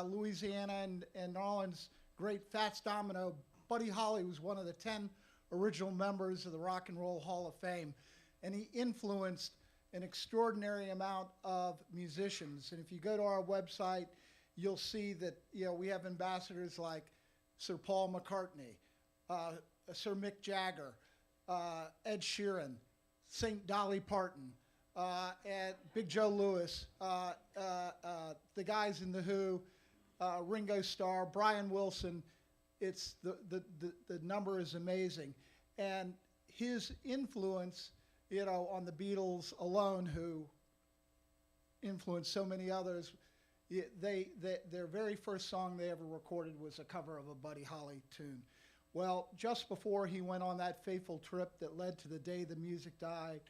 Louisiana and New Orleans' great Fats Domino, Buddy Holly was one of the 10 original members of the Rock and Roll Hall of Fame, and he influenced an extraordinary amount of musicians. And if you go to our website, you'll see that we have ambassadors like Sir Paul McCartney, Sir Mick Jagger, Ed Sheeran, St. Dolly Parton, and Big Joe Lewis, the guys in The Who, Ringo Starr, Brian Wilson. It's the number is amazing, and his influence, on the Beatles alone, who influenced so many others. Their very first song they ever recorded was a cover of a Buddy Holly tune. Well, just before he went on that fateful trip that led to the day the music died,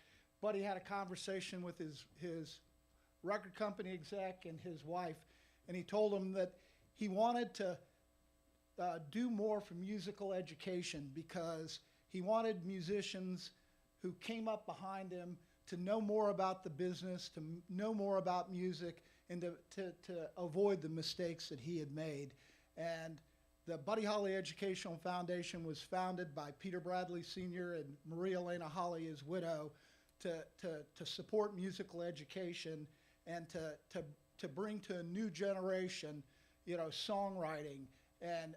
Buddy had a conversation with his record company exec and his wife, and he told them that he wanted to do more for musical education because he wanted musicians who came up behind him to know more about the business, to know more about music, and to avoid the mistakes that he had made. And the Buddy Holly Educational Foundation was founded by Peter Bradley Sr. and Maria Elena Holly, his widow, to support musical education and to bring to a new generation, songwriting and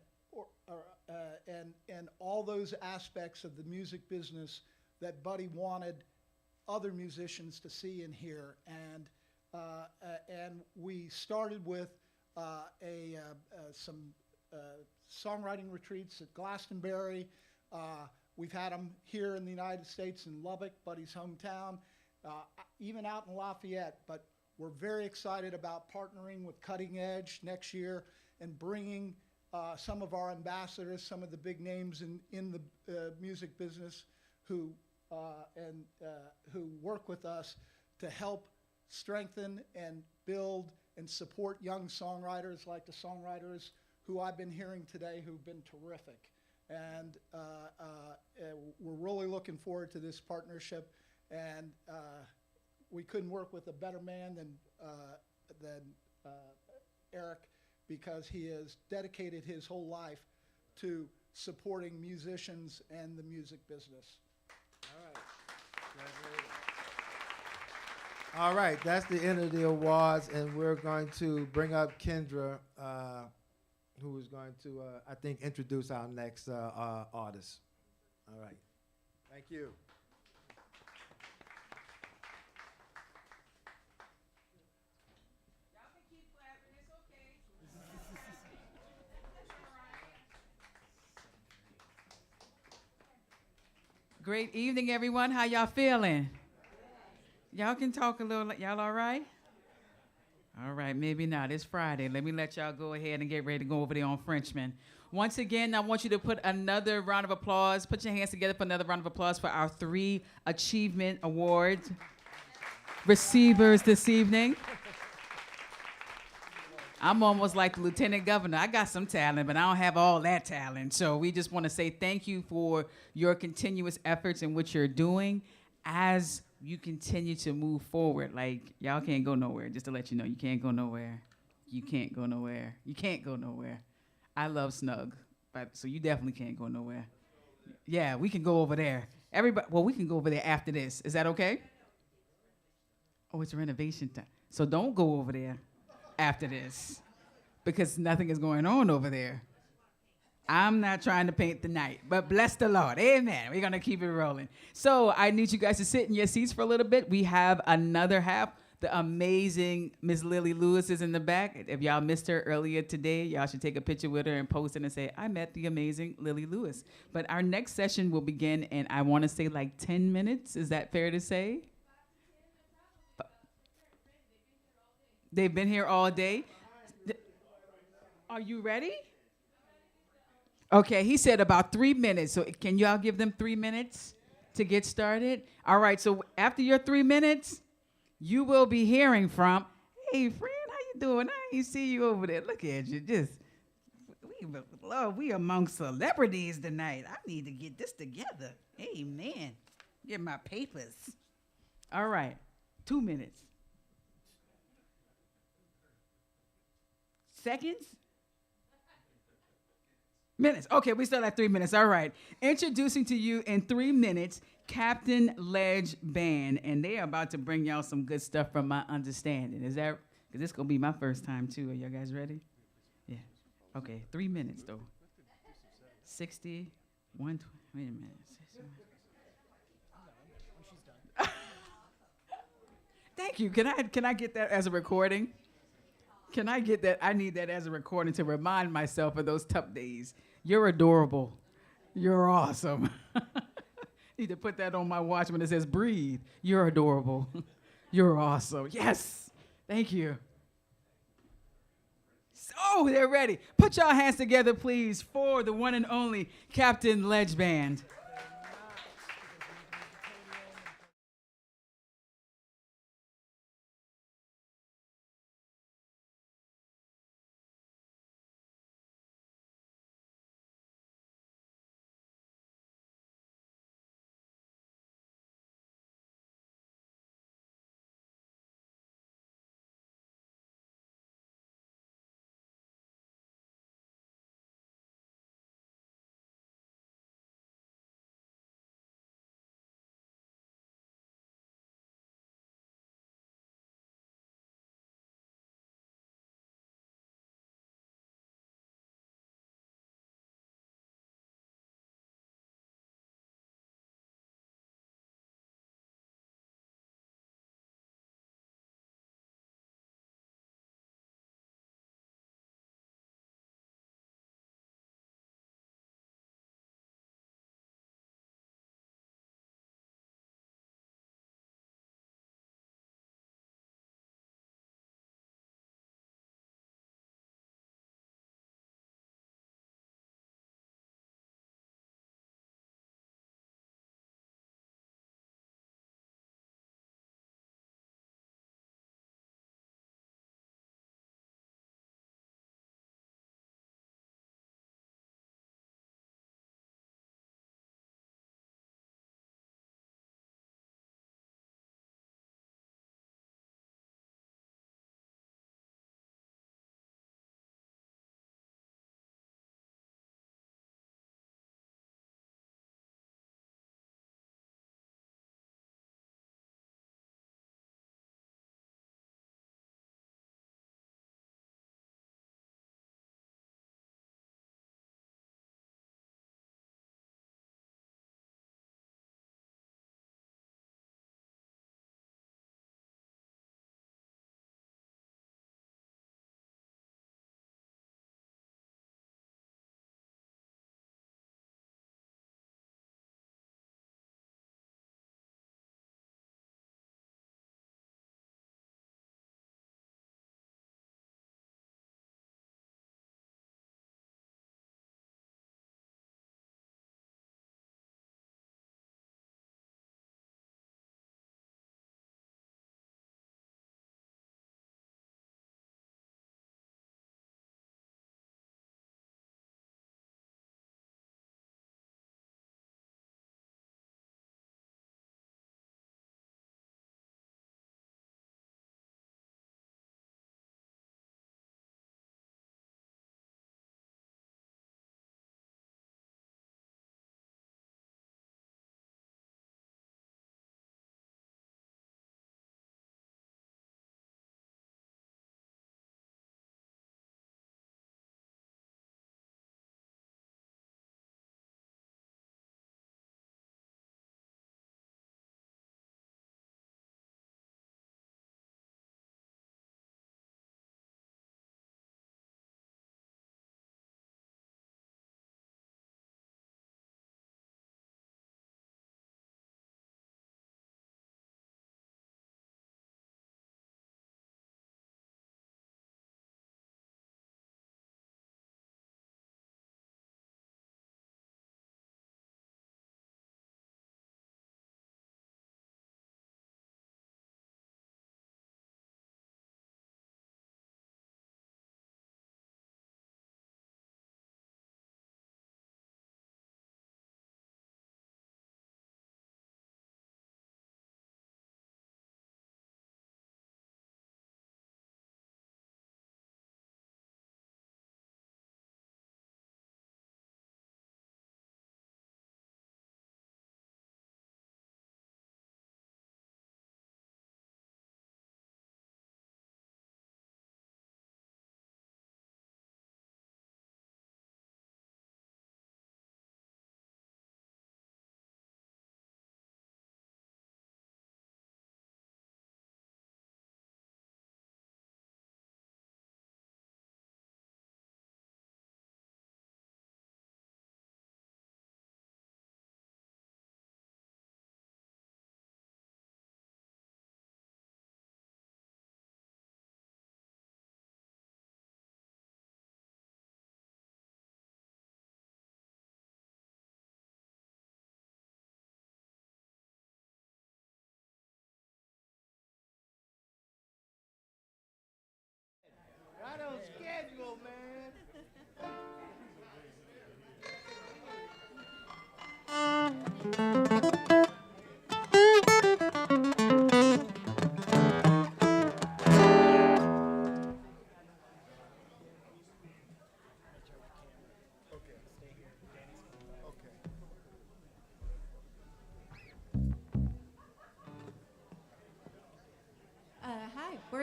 all those aspects of the music business that Buddy wanted other musicians to see and hear. And we started with some songwriting retreats at Glastonbury. We've had them here in the United States in Lubbock, Buddy's hometown, even out in Lafayette. But we're very excited about partnering with Cutting Edge next year and bringing some of our ambassadors, some of the big names in the music business who work with us to help strengthen and build and support young songwriters like the Songwriters who I've been hearing today who've been terrific. And we're really looking forward to this partnership, and we couldn't work with a better man than Eric, because he has dedicated his whole life to supporting musicians and the music business. All right. All right, that's the end of the awards, and we're going to bring up Kendra, who is going to, I think, introduce our next artist. All right. Thank you. Great evening, everyone. How y'all feeling? Y'all can talk a little. Y'all all right? All right, maybe not. It's Friday. Let me let y'all go ahead and get ready to go over there on Frenchman. Once again, I want you to put another round of applause. Put your hands together for another round of applause for our 3 Achievement Awards receivers this evening. I'm almost like the Lieutenant Governor. I got some talent, but I don't have all that talent. So we just want to say thank you for your continuous efforts and what you're doing as you continue to move forward. Like, y'all can't go nowhere. Just to let you know, you can't go nowhere. You can't go nowhere. You can't go nowhere. I love Snug, but so you definitely can't go nowhere. Yeah, we can go over there. Everybody, well, we can go over there after this. Is that okay? Oh, it's renovation time. So don't go over there after this, because nothing is going on over there. I'm not trying to paint the night, but bless the Lord. Amen. We're going to keep it rolling. So I need you guys to sit in your seats for a little bit. We have another half. The amazing Miss Lilli Lewis is in the back. If y'all missed her earlier today, y'all should take a picture with her and post it and say, I met the amazing Lilli Lewis. But our next session will begin in, I want to say, like 10 minutes. Is that fair to say? They've been here all day. Are you ready? Okay, he said about 3 minutes. So can y'all give them 3 minutes to get started? All right, so after your 3 minutes, you will be hearing from, hey, friend, how you doing? I ain't see you over there. Look at you. We among celebrities tonight. I need to get this together. Amen. Get my papers. All right, 2 minutes. Seconds? Minutes. Okay, we still have 3 minutes. All right. Introducing to you in 3 minutes, Captain Ledge Band. And they are about to bring y'all some good stuff from my understanding. Is that, because this is going to be my first time too. Are y'all guys ready? Yeah. Okay, 3 minutes though. 60, 120, wait a minute. Thank you. Can I get that as a recording? Can I get that? I need that as a recording to remind myself of those tough days. You're adorable. You're awesome. Need to put that on my watch when it says breathe. You're adorable. You're awesome. Yes. Thank you. Oh, they're ready. Put y'all hands together, please, for the one and only Captain Ledge Band.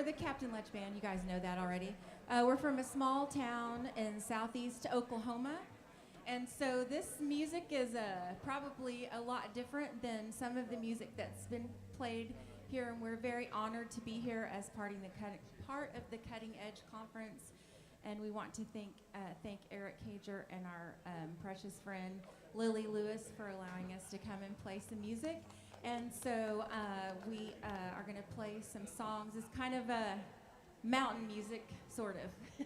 the Captain Letch Band. You guys know that already. We're from a small town in southeast Oklahoma. And so this music is probably a lot different than some of the music that's been played here. And we're very honored to be here as part of the Cutting Edge Conference. And we want to thank Eric Cager and our precious friend Lilli Lewis for allowing us to come and play some music. And so we are going to play some songs. It's kind of a mountain music, sort of.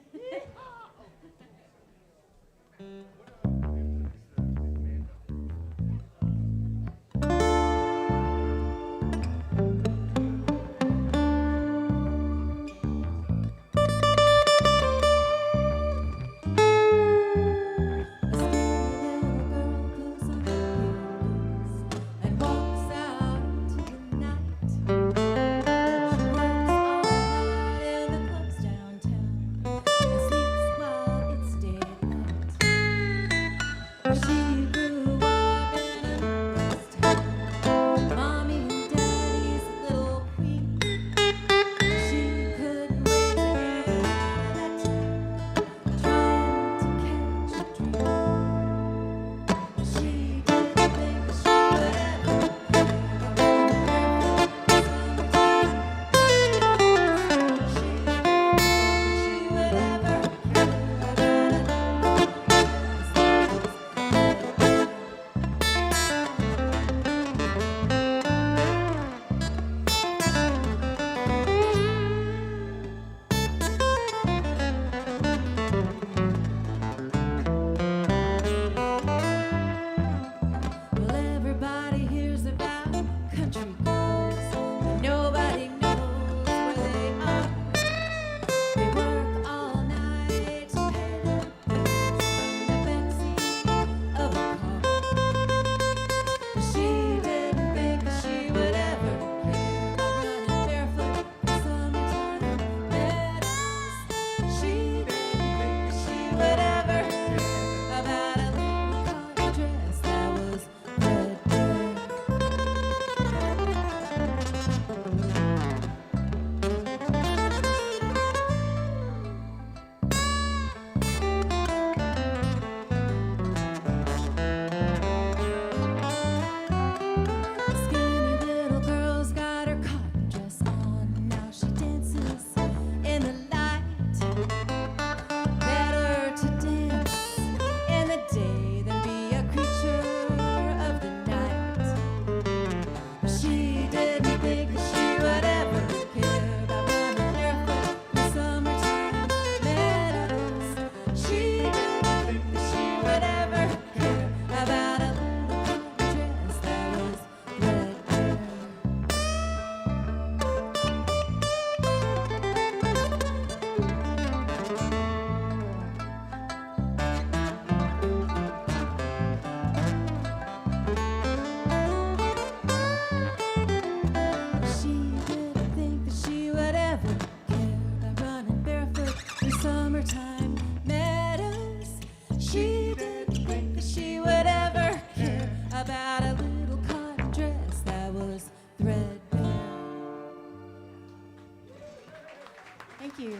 Thank you.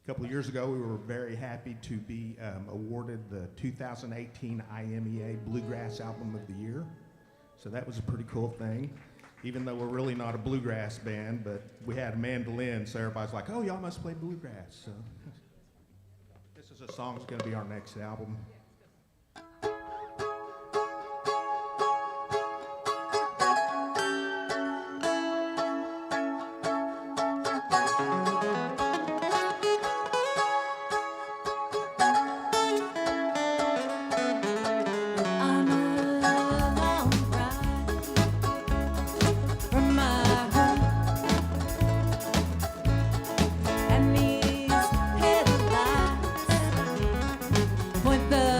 A couple of years ago, we were very happy to be awarded the 2018 IMEA Bluegrass Album of the Year. So that was a pretty cool thing, even though we're really not a bluegrass band, but we had a mandolin, so everybody's like, oh, y'all must play bluegrass. So this is a song that's going to be our next album. Point the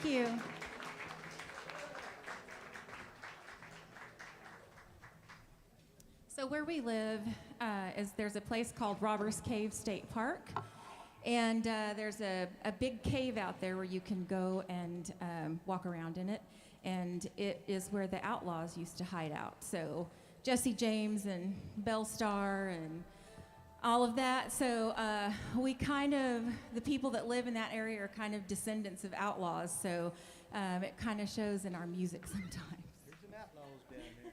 you. So where we live there's a place called Robbers Cave State Park. And there's a big cave out there where you can go and walk around in it. And it is where the Outlaws used to hide out. So Jesse James and Bellstar and all of that. So we kind of, the people that live in that area are kind of descendants of outlaws. So it kind of shows in our music sometimes. There's an Outlaws down there.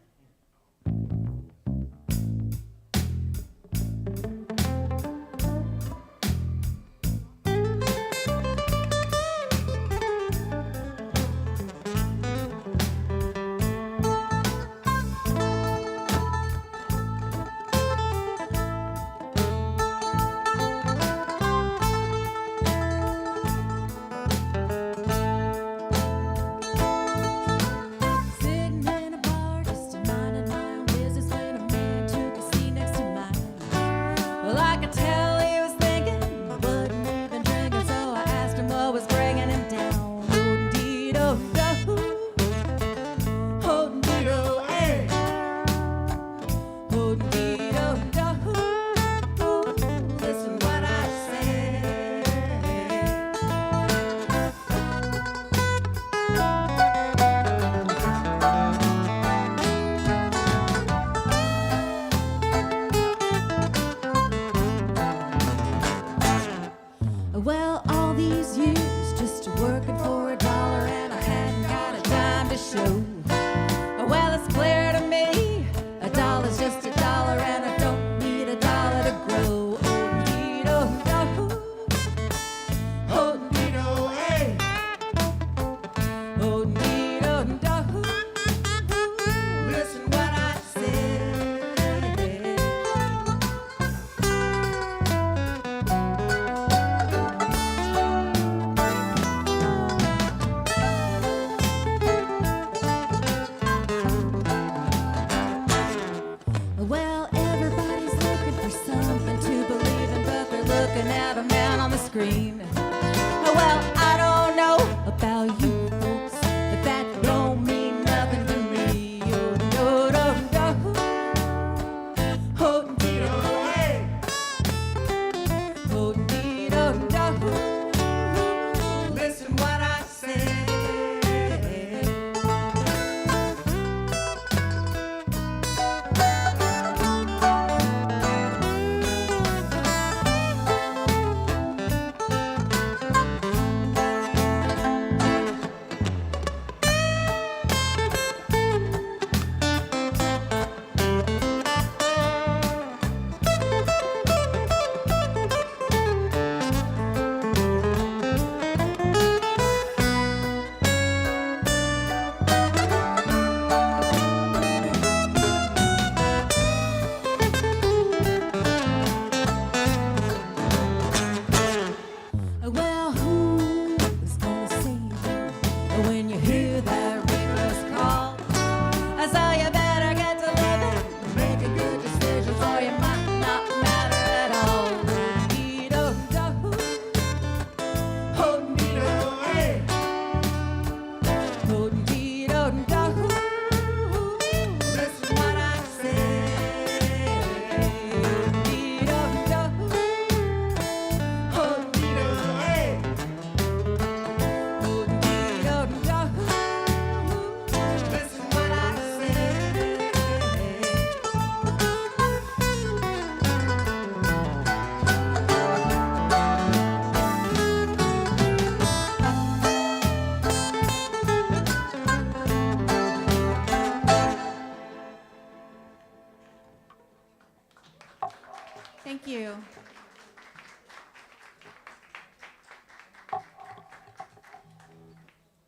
Thank you.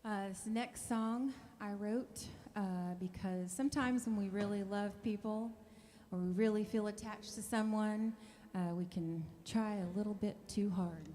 This next song I wrote because sometimes when we really love people or we really feel attached to someone, we can try a little bit too hard.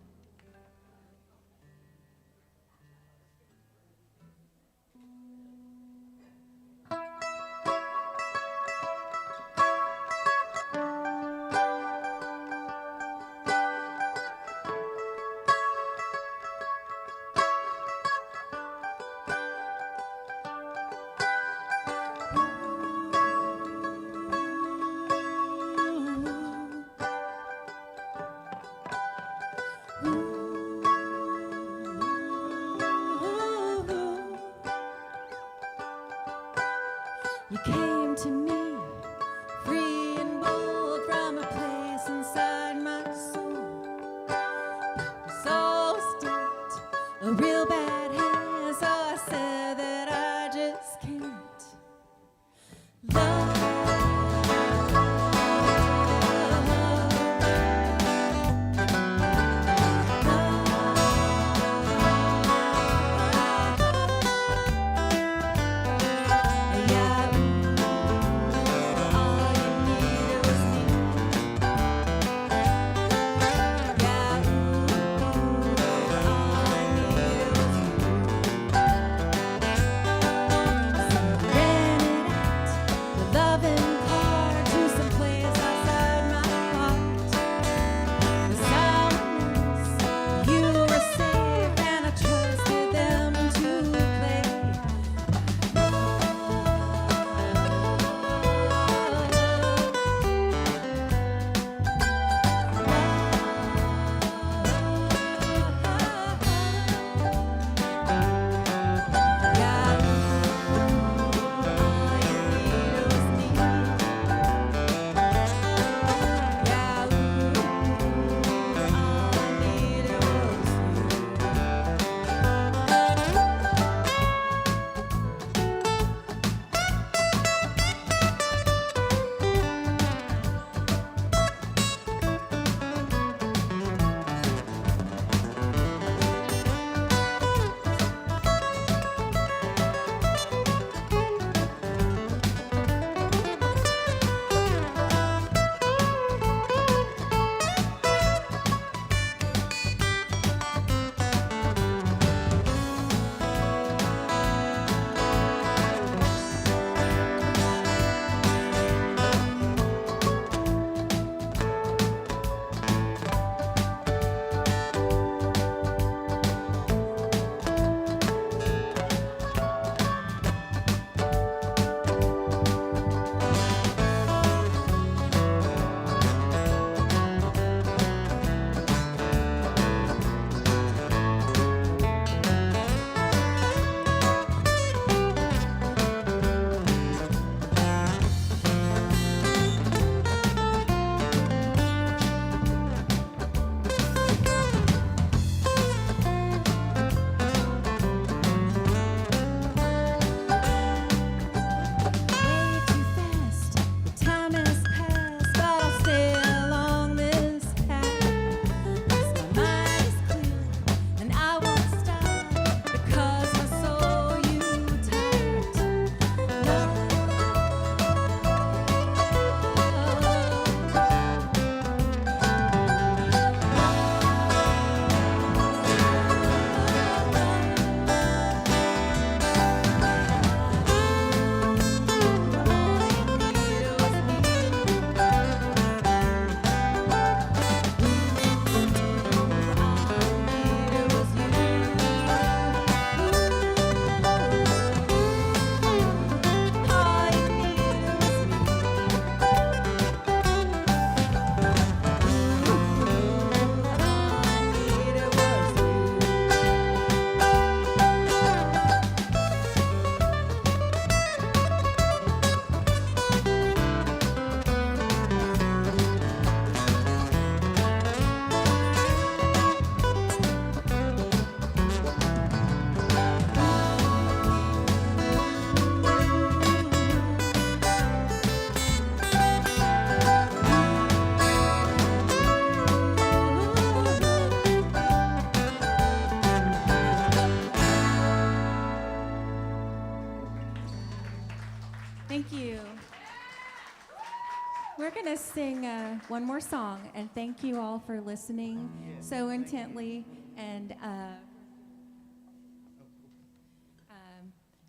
to sing one more song, and thank you all for listening so intently. And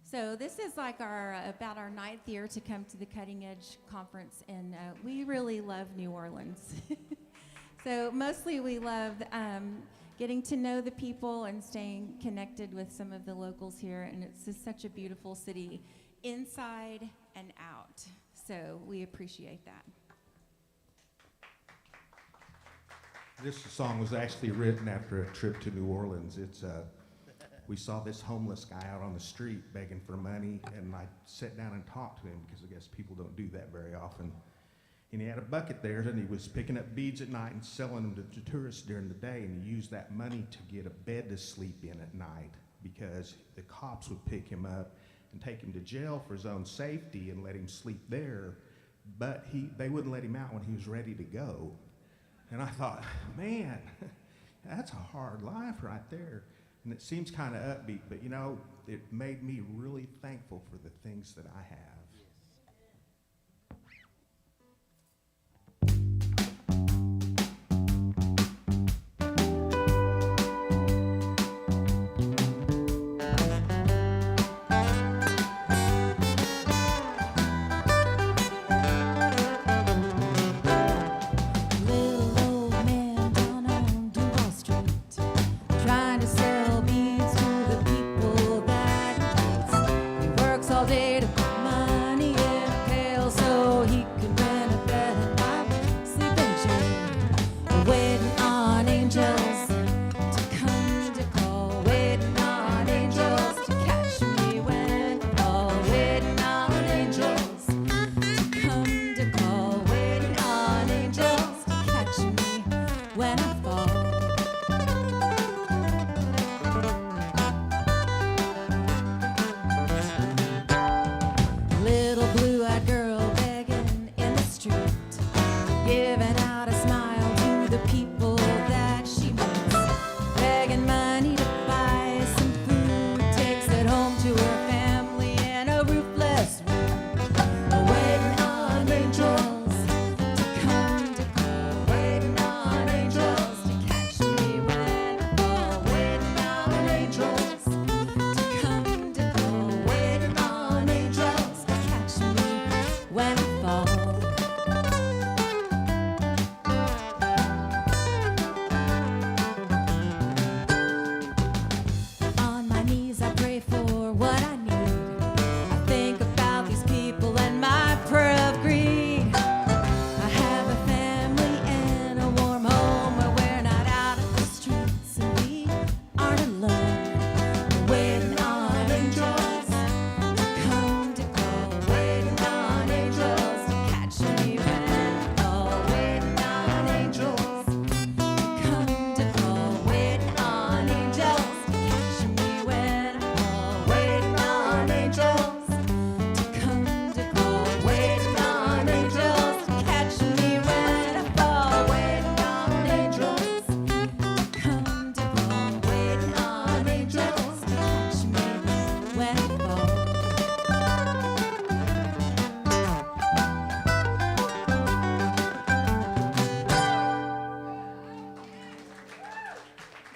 so this is like about our 9th year to come to the Cutting Edge Conference, and we really love New Orleans. So mostly we love getting to know the people and staying connected with some of the locals here, and it's just such a beautiful city inside and out. So we appreciate that. This song was actually written after a trip to New Orleans. We saw this homeless guy out on the street begging for money, and I sat down and talked to him because I guess people don't do that very often. And he had a bucket there, and he was picking up beads at night and selling them to tourists during the day, and he used that money to get a bed to sleep in at night because the cops would pick him up and take him to jail for his own safety and let him sleep there, but they wouldn't let him out when he was ready to go. And I thought, man, that's a hard life right there. And it seems kind of upbeat, but you know, it made me really thankful for the things that I have.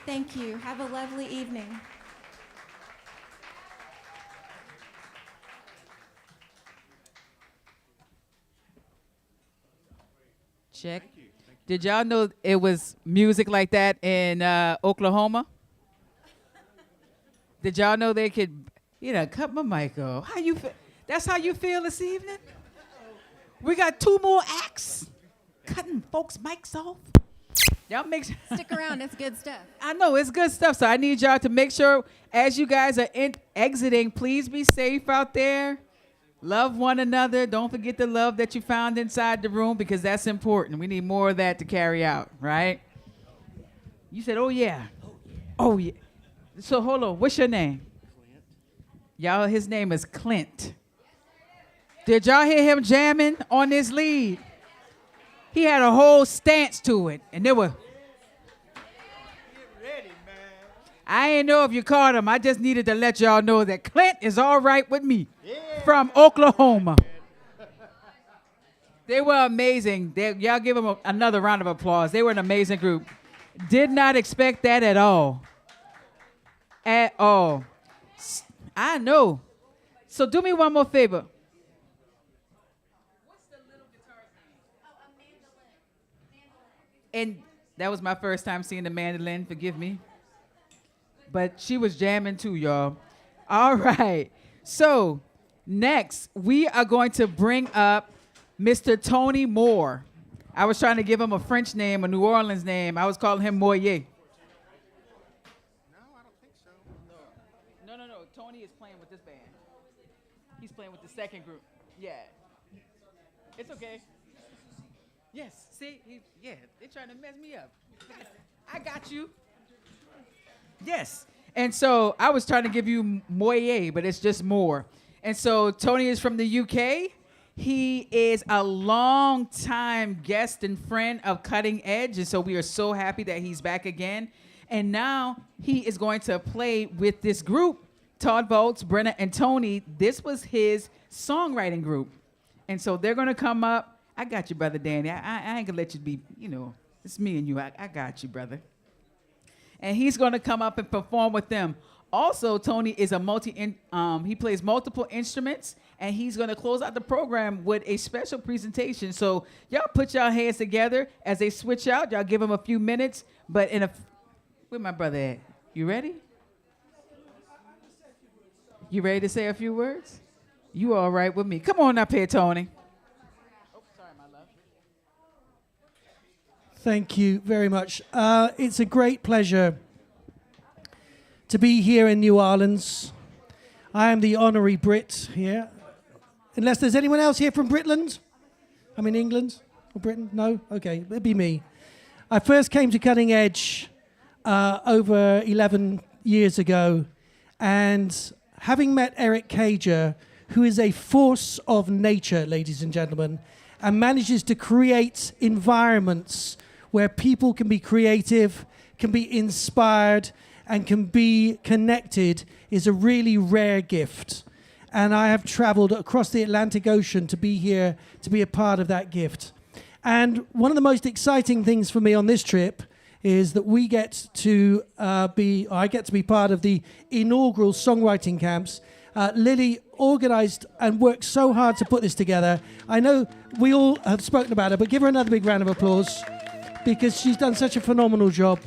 Thank you. Have a lovely evening. Check. Did y'all know it was music like that in Oklahoma? Did y'all know they could, cut my mic off? How you feel? That's how you feel this evening? We got 2 more acts cutting folks' mics off. Y'all make sure. Stick around. It's good stuff. I know it's good stuff. So I need y'all to make sure as you guys are exiting, please be safe out there. Love one another. Don't forget the love that you found inside the room because that's important. We need more of that to carry out, right? You said, oh, yeah. Oh, yeah. So hold on. What's your name? Clint. Y'all, his name is Clint. Did y'all hear him jamming on this lead? He had a whole stance to it, and there were. I ain't know if you caught him. I just needed to let y'all know that Clint is all right with me from Oklahoma. They were amazing. Y'all give them another round of applause. They were an amazing group. Did not expect that at all. At all. I know. So do me one more favor. And that was my first time seeing the mandolin, forgive me. But she was jamming too, y'all. All right. So next, we are going to bring up Mr. Tony Moore. I was trying to give him a French name, a New Orleans name. I was calling him Moyer. No. Tony is playing with this band. He's playing with the second group. Yeah. It's okay. Yes. See? They're trying to mess me up. I got you. Yes. And so I was trying to give you Moyer, but it's just Moore. And so Tony is from the UK. He is a long-time guest and friend of Cutting Edge, and so we are so happy that he's back again. And now he is going to play with this group, Todd Volts, Brenna, and Tony. This was his songwriting group. And so they're going to come up. I got you, Brother Danny. I ain't going to let you be, it's me and you. I got you, brother. And he's going to come up and perform with them. Also, Tony is he plays multiple instruments, and he's going to close out the program with a special presentation. So y'all put y'all hands together as they switch out. Y'all give him a few minutes. But where my brother at? You ready? You ready to say a few words? You all right with me? Come on up here, Tony. Oh, sorry, my love. Thank you very much. It's a great pleasure to be here in New Orleans. I am the honorary Brit here. Unless there's anyone else here from Britland? I'm in England or Britain? No? Okay, it'd be me. I first came to Cutting Edge over 11 years ago, and having met Eric Cager, who is a force of nature, ladies and gentlemen, and manages to create environments where people can be creative, can be inspired, and can be connected, is a really rare gift. And I have traveled across the Atlantic Ocean to be here, to be a part of that gift. And one of the most exciting things for me on this trip is that I get to be part of the inaugural songwriting camps. Lilli organized and worked so hard to put this together. I know we all have spoken about her, but give her another big round of applause because she's done such a phenomenal job.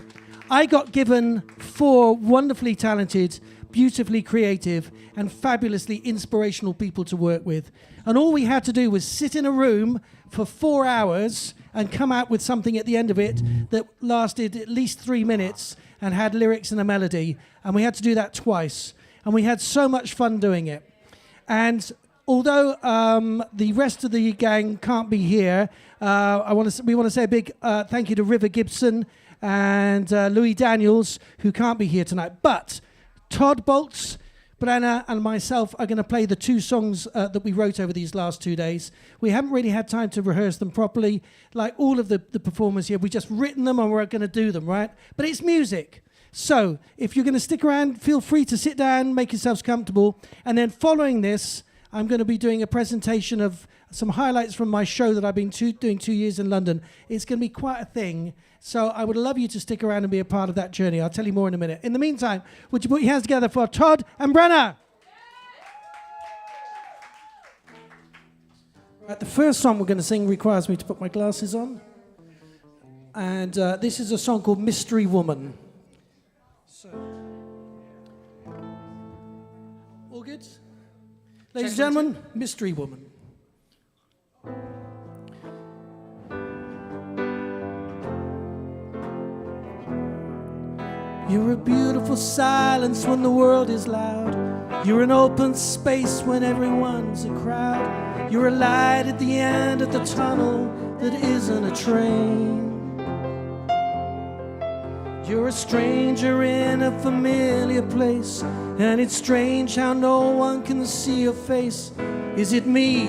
I got given 4 wonderfully talented, beautifully creative, and fabulously inspirational people to work with. And all we had to do was sit in a room for 4 hours and come out with something at the end of it that lasted at least 3 minutes and had lyrics and a melody. And we had to do that twice. And we had so much fun doing it. And although the rest of the gang can't be here, we want to say a big thank you to River Gibson and Louis Daniels, who can't be here tonight. But Todd Bolts, Brenna, and myself are going to play the 2 songs that we wrote over these last 2 days. We haven't really had time to rehearse them properly. Like all of the performers here, we just written them and we're going to do them, right? But it's music. So if you're going to stick around, feel free to sit down, make yourselves comfortable. And then following this, I'm going to be doing a presentation of some highlights from my show that I've been doing 2 years in London. It's going to be quite a thing. So I would love you to stick around and be a part of that journey. I'll tell you more in a minute. In the meantime, would you put your hands together for Todd and Brenna? Right, the first song we're going to sing requires me to put my glasses on. And this is a song called Mystery Woman. So, all good? Ladies and gentlemen, Mystery Woman. You're a beautiful silence when the world is loud. You're an open space when everyone's a crowd. You're a light at the end of the tunnel that isn't a train. You're a stranger in a familiar place, and it's strange how no one can see your face. Is it me?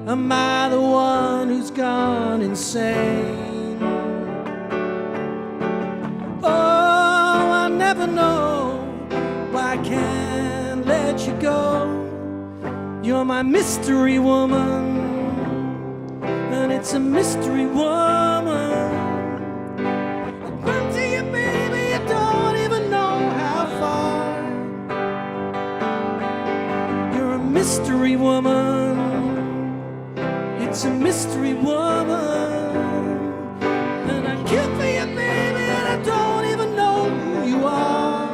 Am I the one who's gone insane? Never know why I can't let you go. You're my mystery woman, and it it's a mystery woman. I run to you, baby, you don't even know how far. You're a mystery woman. It's a mystery woman. And I kill for you, baby, and I don't even know who you are.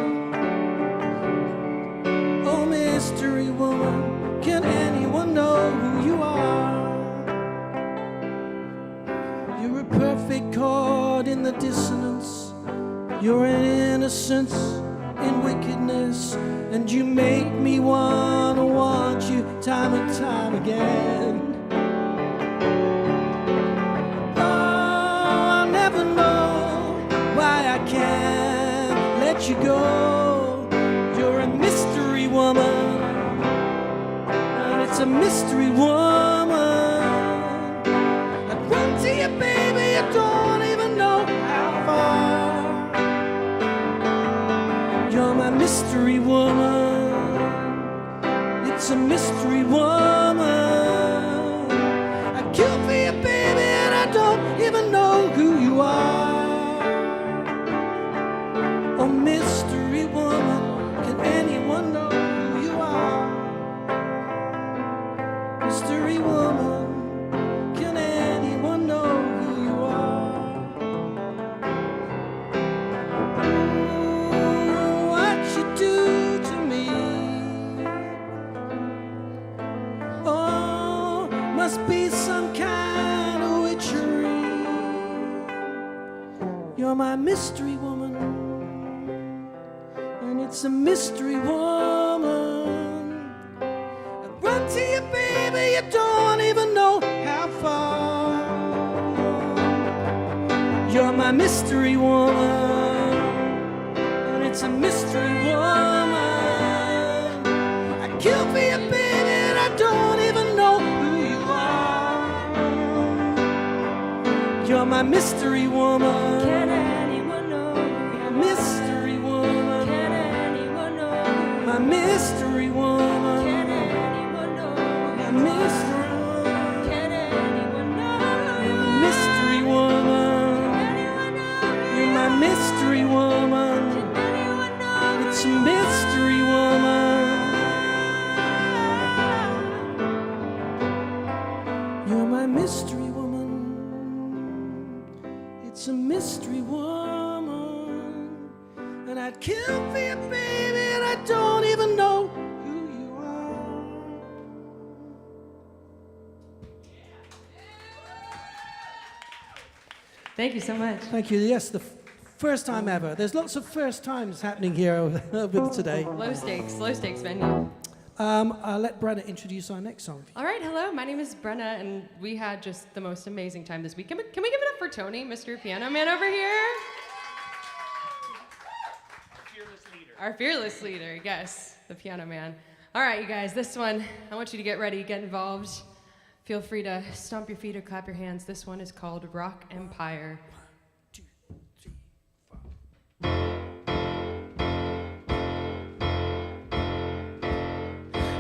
Oh, mystery woman, can anyone know who you are? You're a perfect chord in the dissonance. You're an innocence in wickedness. And you make me wanna want you time and time again. Oh, I'll never know why I can't let you go. You're a mystery woman. And it's a mystery woman. I'd run to you, baby, you don't even know how far. You're my mystery woman. It's a mystery woman. I kill for you, baby, and I don't even know who you are. Oh, mystery woman, can anyone know who you are? Mystery woman, can anyone know who you are? Ooh, what you do to me, oh, must be some kind of witchery. You're my mystery woman, and it's a mystery woman. I run to you, baby, you don't even know how far. You're my mystery woman, and it's a mystery woman. I kill for you, baby, and I don't even know who you are. You're my mystery woman. Can anyone know? My mystery woman. Can anyone know? My mystery woman. Can anyone know? My mystery woman. Can anyone know? You're my mystery woman. You're my mystery woman. It's a mystery woman. You're my mystery woman. It's a mystery woman. And I'd kill for you, baby, and I don't even know who you are. Thank you so much. Thank you. Yes, the first time ever. There's lots of first times happening here with today. Low stakes venue. I'll let Brenna introduce our next song. All right, hello, my name is Brenna, and we had just the most amazing time this week. Can we give it up for Tony, Mr. Piano Man over here? Our fearless leader, yes, the piano man. All right, you guys, this one, I want you to get ready, get involved. Feel free to stomp your feet or clap your hands. This one is called Rock Empire. 1, 2, 3, 4.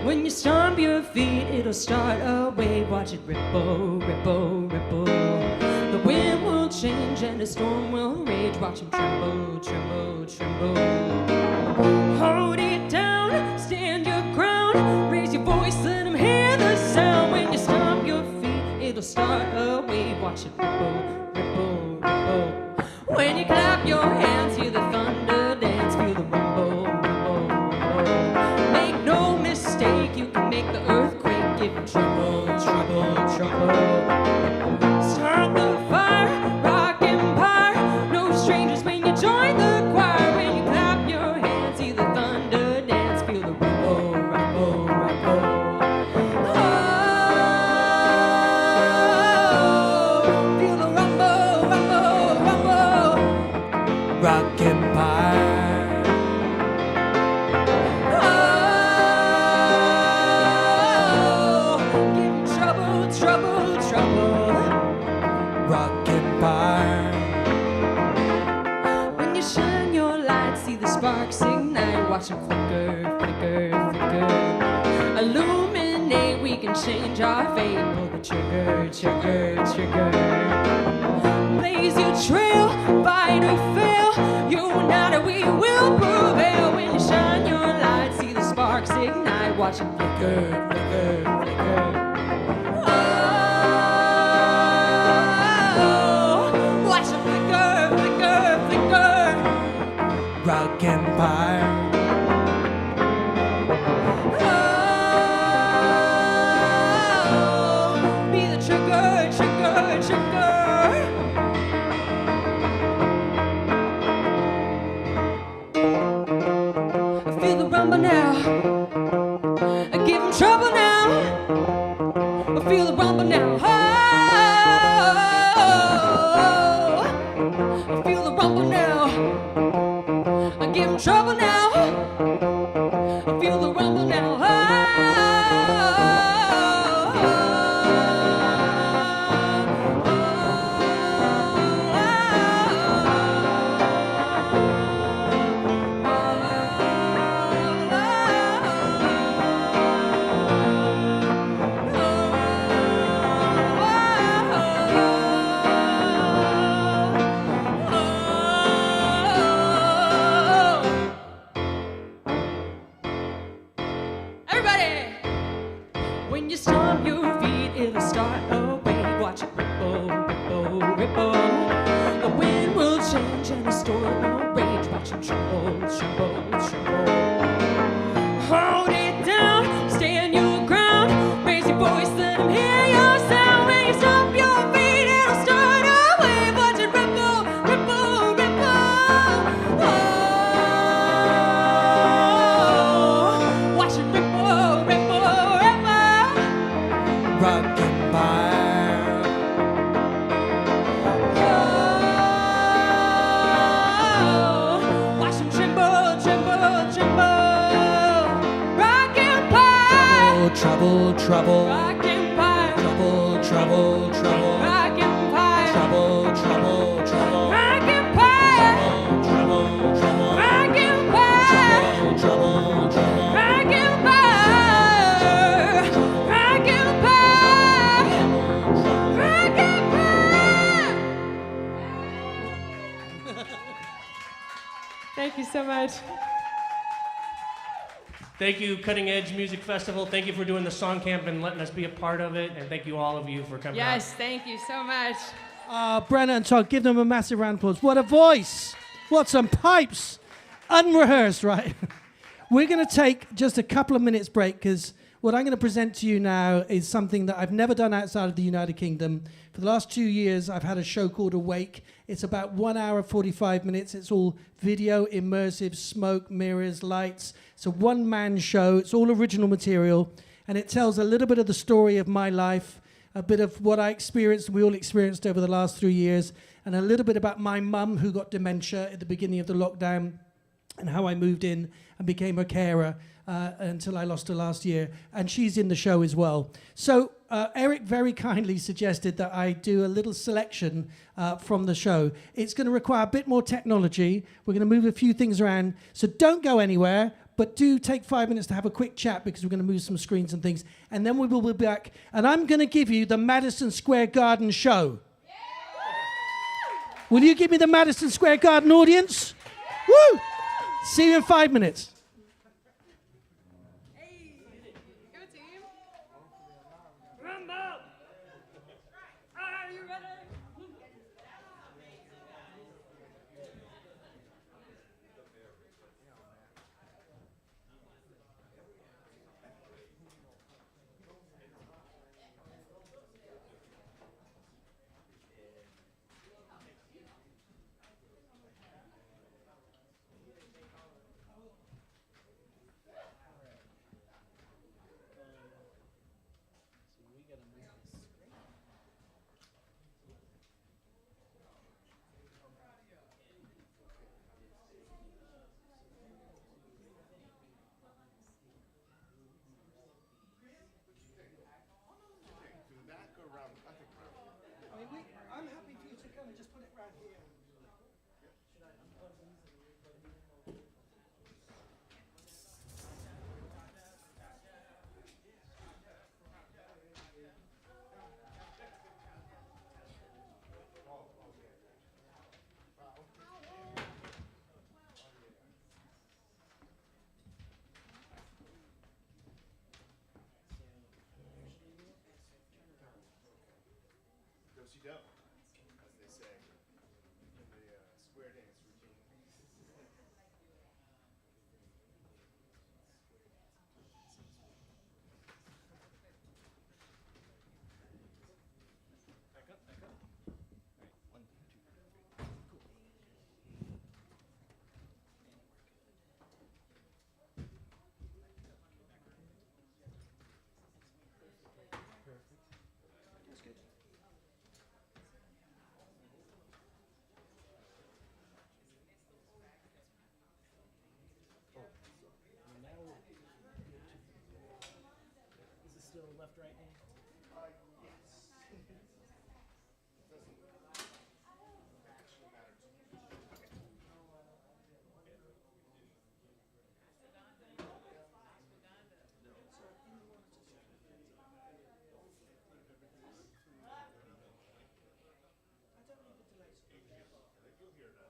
When you stomp your feet, it'll start a wave. Watch it ripple, ripple, ripple. The wind will change and a storm will rage. Watch him tremble, tremble, tremble. Hold it down, stand your ground. Raise your voice, let them hear the sound. When you stomp your feet, it'll start a wave. Watch it ripple, ripple, ripple. When you clap your hands, hear the thunder dance. Feel the rumble, rumble, rumble. Make no mistake, you can make the earthquake. Give it trouble, trouble, trouble. Start the fire, rock empire. No strangers when you join the choir. When you clap your hands, see the thunder dance. Feel the rumble, rumble, rumble. Oh, feel the rumble, rumble, rumble. Rock empire. Oh, give trouble, trouble, trouble. Rock empire. When you shine your light, see the sparks ignite. Watch them flicker, flicker, flicker. Illuminate, we can change our fate. Pull the trigger, trigger, trigger. Blaze your trail, fight or fail. United we will prevail. When you shine your light, see the sparks ignite. Watch it flicker, flicker, flicker. Watch it flicker, flicker, flicker. Rock Empire. Be the trigger, trigger, trigger. I feel the rumble now. I give him trouble now. I feel the rumble now. Oh, I feel the rumble now. I give him trouble now. I feel the rumble now. Everybody! When you stomp your feet, it'll start a wave. Watch it ripple, ripple, ripple. The wind will change and the storm will rage. Watch it tremble, tremble, tremble. Hold it down, stand your ground. Raise your voice, let them hear your sound. When you stomp your feet, it'll start a wave. Watch it ripple, ripple, ripple. Oh, watch it ripple, ripple, ripple. Rock Empire. Watch them tremble, tremble, tremble. Rock Empire. Trouble, trouble. Rock Empire. Trouble, trouble, trouble. Rock Empire. Trouble, trouble, trouble. Rock Empire. Trouble, trouble. Rock Empire. Trouble, trouble. Rock Empire. Rock Empire. Rock Empire. Thank you so much. Thank you, Cutting Edge Music Festival. Thank you for doing the song camp and letting us be a part of it. And thank you, all of you, for coming out. Yes, thank you so much. Brenna and Todd, give them a massive round of applause. What a voice! What some pipes! Unrehearsed, right? We're going to take just a couple of minutes break because what I'm going to present to you now is something that I've never done outside of the United Kingdom. For the last 2 years, I've had a show called Awake. It's about 1 hour, 45 minutes. It's all video, immersive, smoke, mirrors, lights. It's a one-man show. It's all original material. And it tells a little bit of the story of my life, a bit of what I experienced, we all experienced over the last 3 years, and a little bit about my mum who got dementia at the beginning of the lockdown and how I moved in and became a carer until I lost her last year. And she's in the show as well. So Eric very kindly suggested that I do a little selection from the show. It's going to require a bit more technology. We're going to move a few things around. So don't go anywhere, but do take 5 minutes to have a quick chat because we're going to move some screens and things. And then we will be back. And I'm going to give you the Madison Square Garden show. Will you give me the Madison Square Garden audience? Woo! See you in 5 minutes. dough, as they say in the square dance routine. Back up, back up. All right, 1, 2, 3. Cool. Perfect. That's good. Oh, and now we're good to. Is it still left right hand? Yes. It doesn't actually matter too much. Okay. You'll hear it out.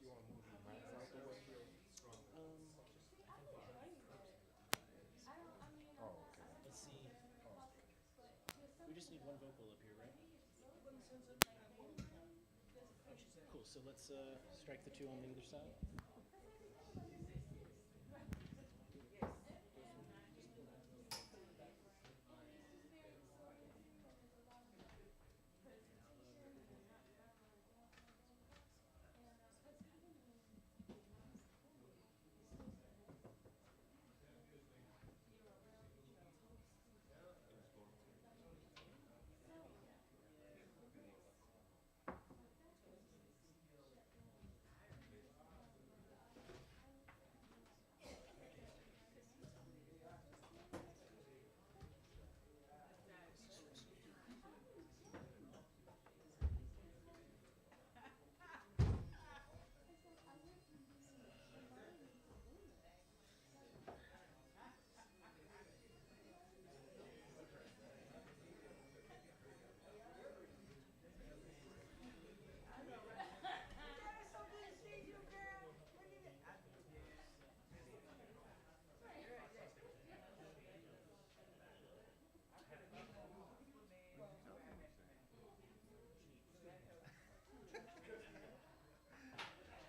You want to move your mics out the way here? Oh, okay. Let's see. Oh. We just need one vocal up here, right? Cool. So let's strike the 2 on the other side.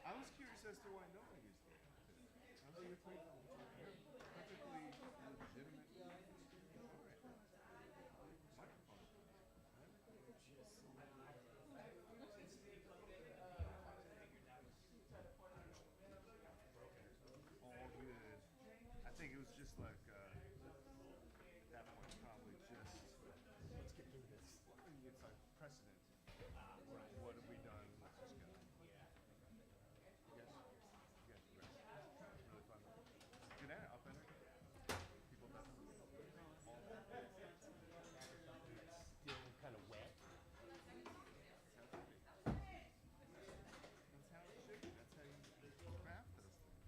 I was curious as to why nobody is there. I was perfectly legitimate. All right. Microphone. All good. I think it was just like at that point probably just let's get through this. It's like precedent. What have we done? Let's just go. Yes. Yes. Really fun. Good at up in it. People definitely. All that. Still kind of wet. That's how it should be. That's how you craft those things.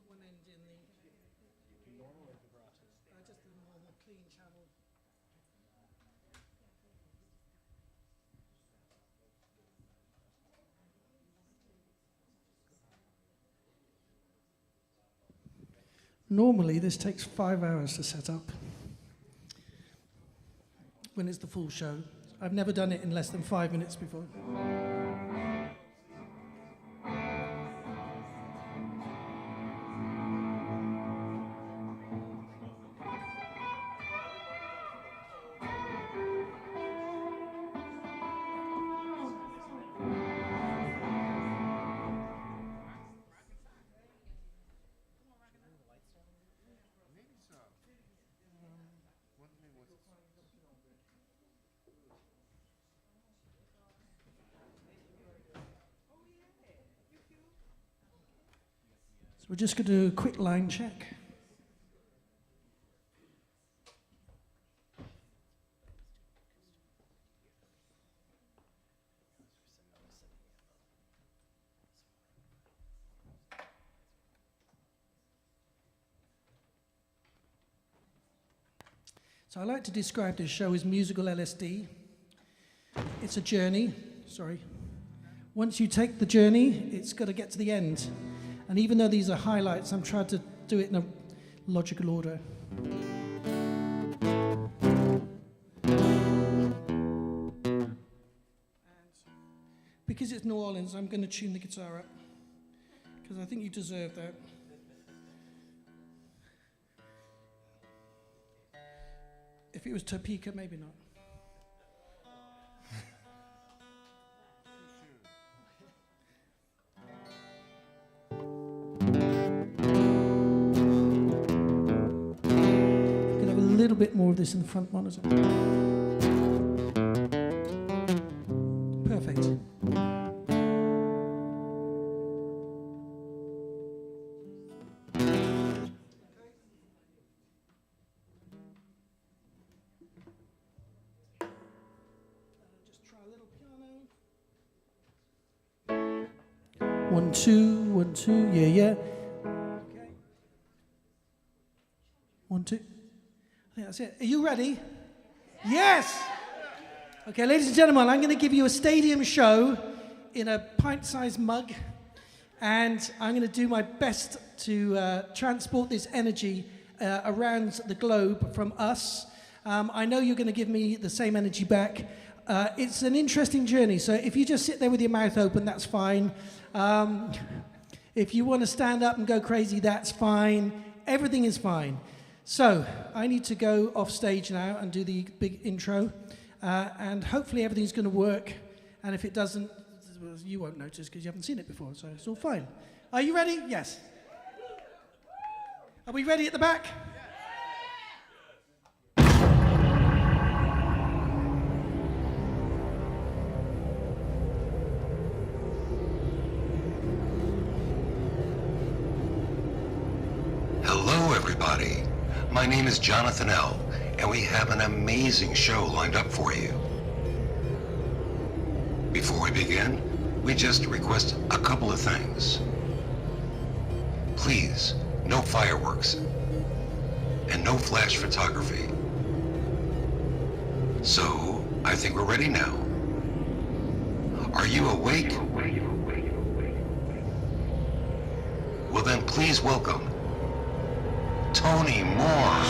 One end in the normal or vibrato? just a normal clean channel. Normally this takes 5 hours to set up, when it's the full show. I've never done it in less than 5 minutes before. We're just going to do a quick line check. So I like to describe this show as musical LSD. It's a journey, sorry. Once you take the journey, it's got to get to the end. And even though these are highlights, I'm trying to do it in a logical order. And because it's New Orleans, I'm going to tune the guitar up, because I think you deserve that. If it was Topeka, maybe not. A little bit more of this in the front monitor. Perfect. Just try a little piano. 1, 2, 1, 2, yeah. Okay. 1, 2. That's it. Are you ready? Yes! Okay, ladies and gentlemen, I'm going to give you a stadium show in a pint-sized mug, and I'm going to do my best to transport this energy around the globe from us. I know you're going to give me the same energy back. It's an interesting journey, so if you just sit there with your mouth open, that's fine. If you want to stand up and go crazy, that's fine. Everything is fine. So, I need to go off stage now and do the big intro, and hopefully everything's going to work, and if it doesn't, well, you won't notice because you haven't seen it before, so it's all fine. Are you ready? Yes. Are we ready at the back? Hello, everybody. My name is Jonathan L., and we have an amazing show lined up for you. Before we begin, we just request a couple of things. Please, no fireworks, and no flash photography. So, I think we're ready now. Are you awake? Well then, please welcome Tony Moore.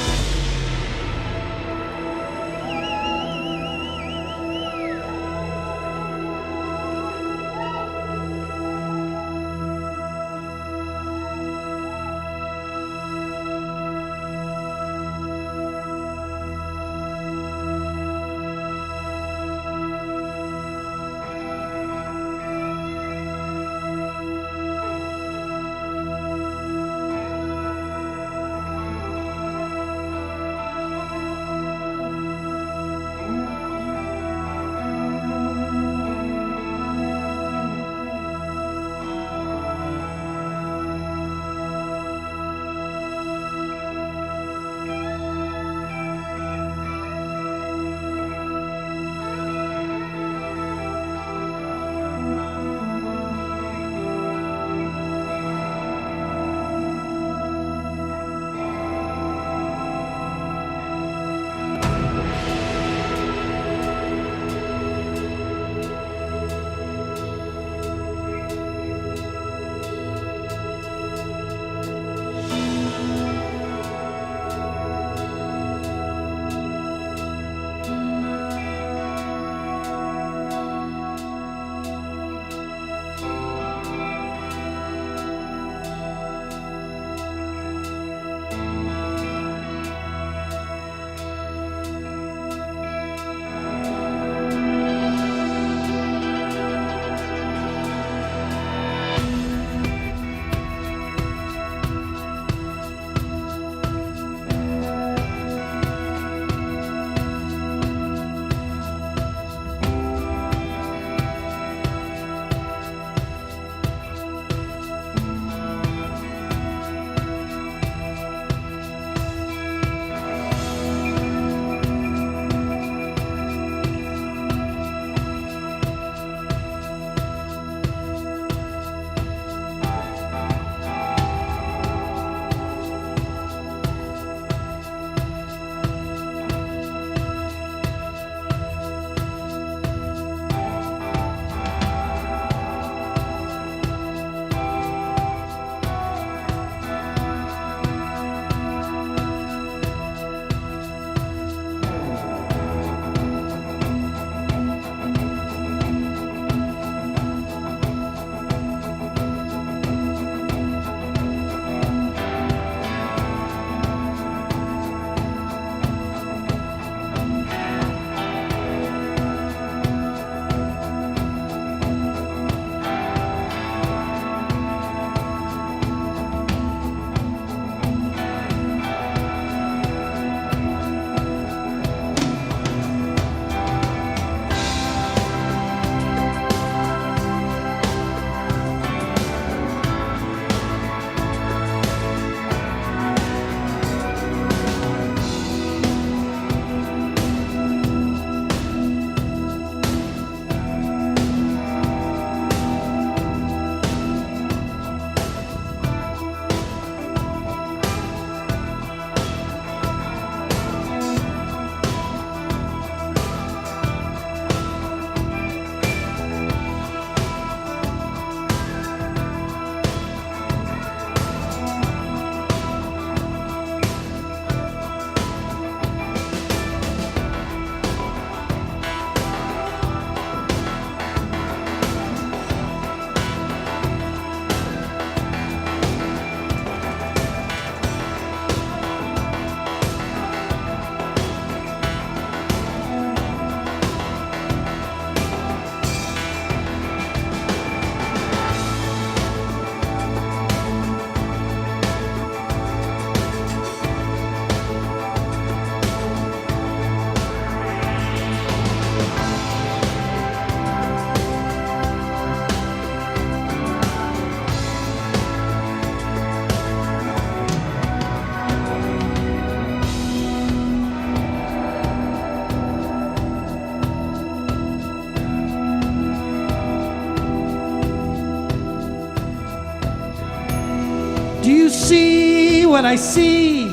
Do you see what I see?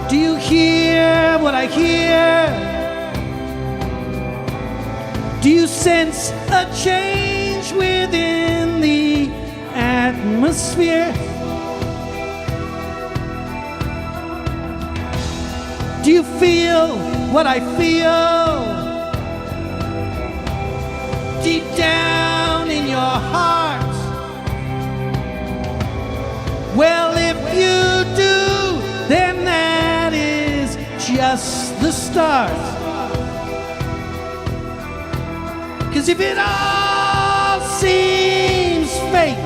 Do you hear what I hear? Do you sense a change within the atmosphere? Do you feel what I feel? Deep down in your heart? Well, if you do, then that is just the start. 'Cause if it all seems fake,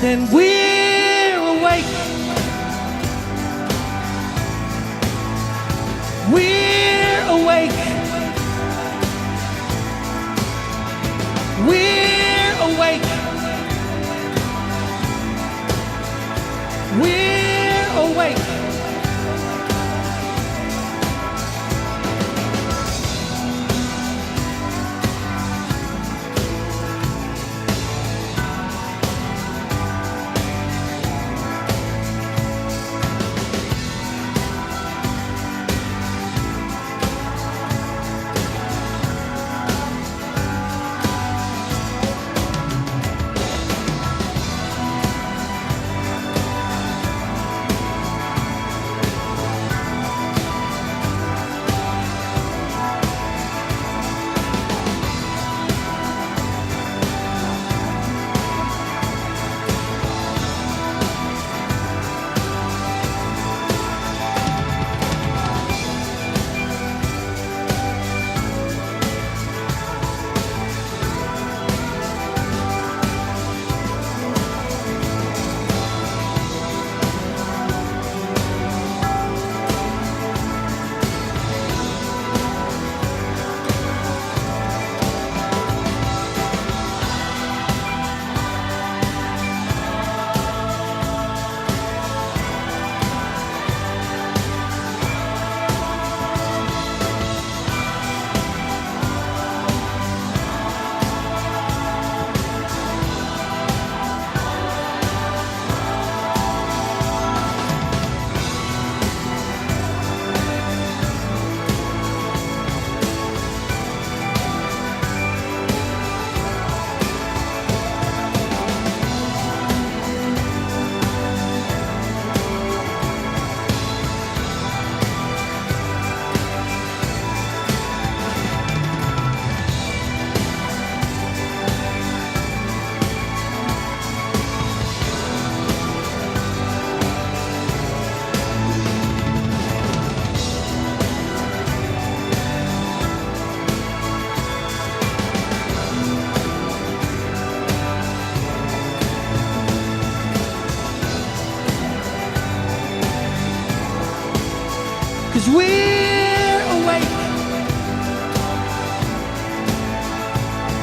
then we're awake. We're awake. We're awake. We're awake. We're awake.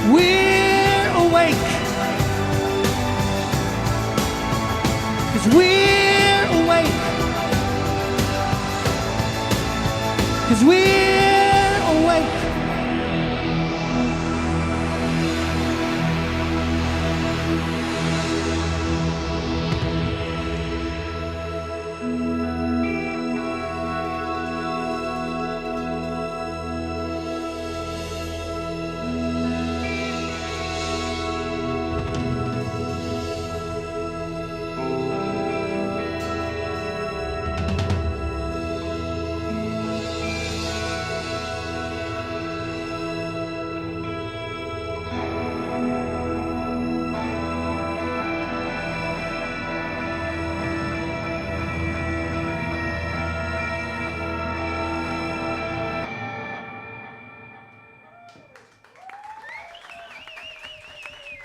We're awake. 'Cause we're awake. 'Cause we're awake.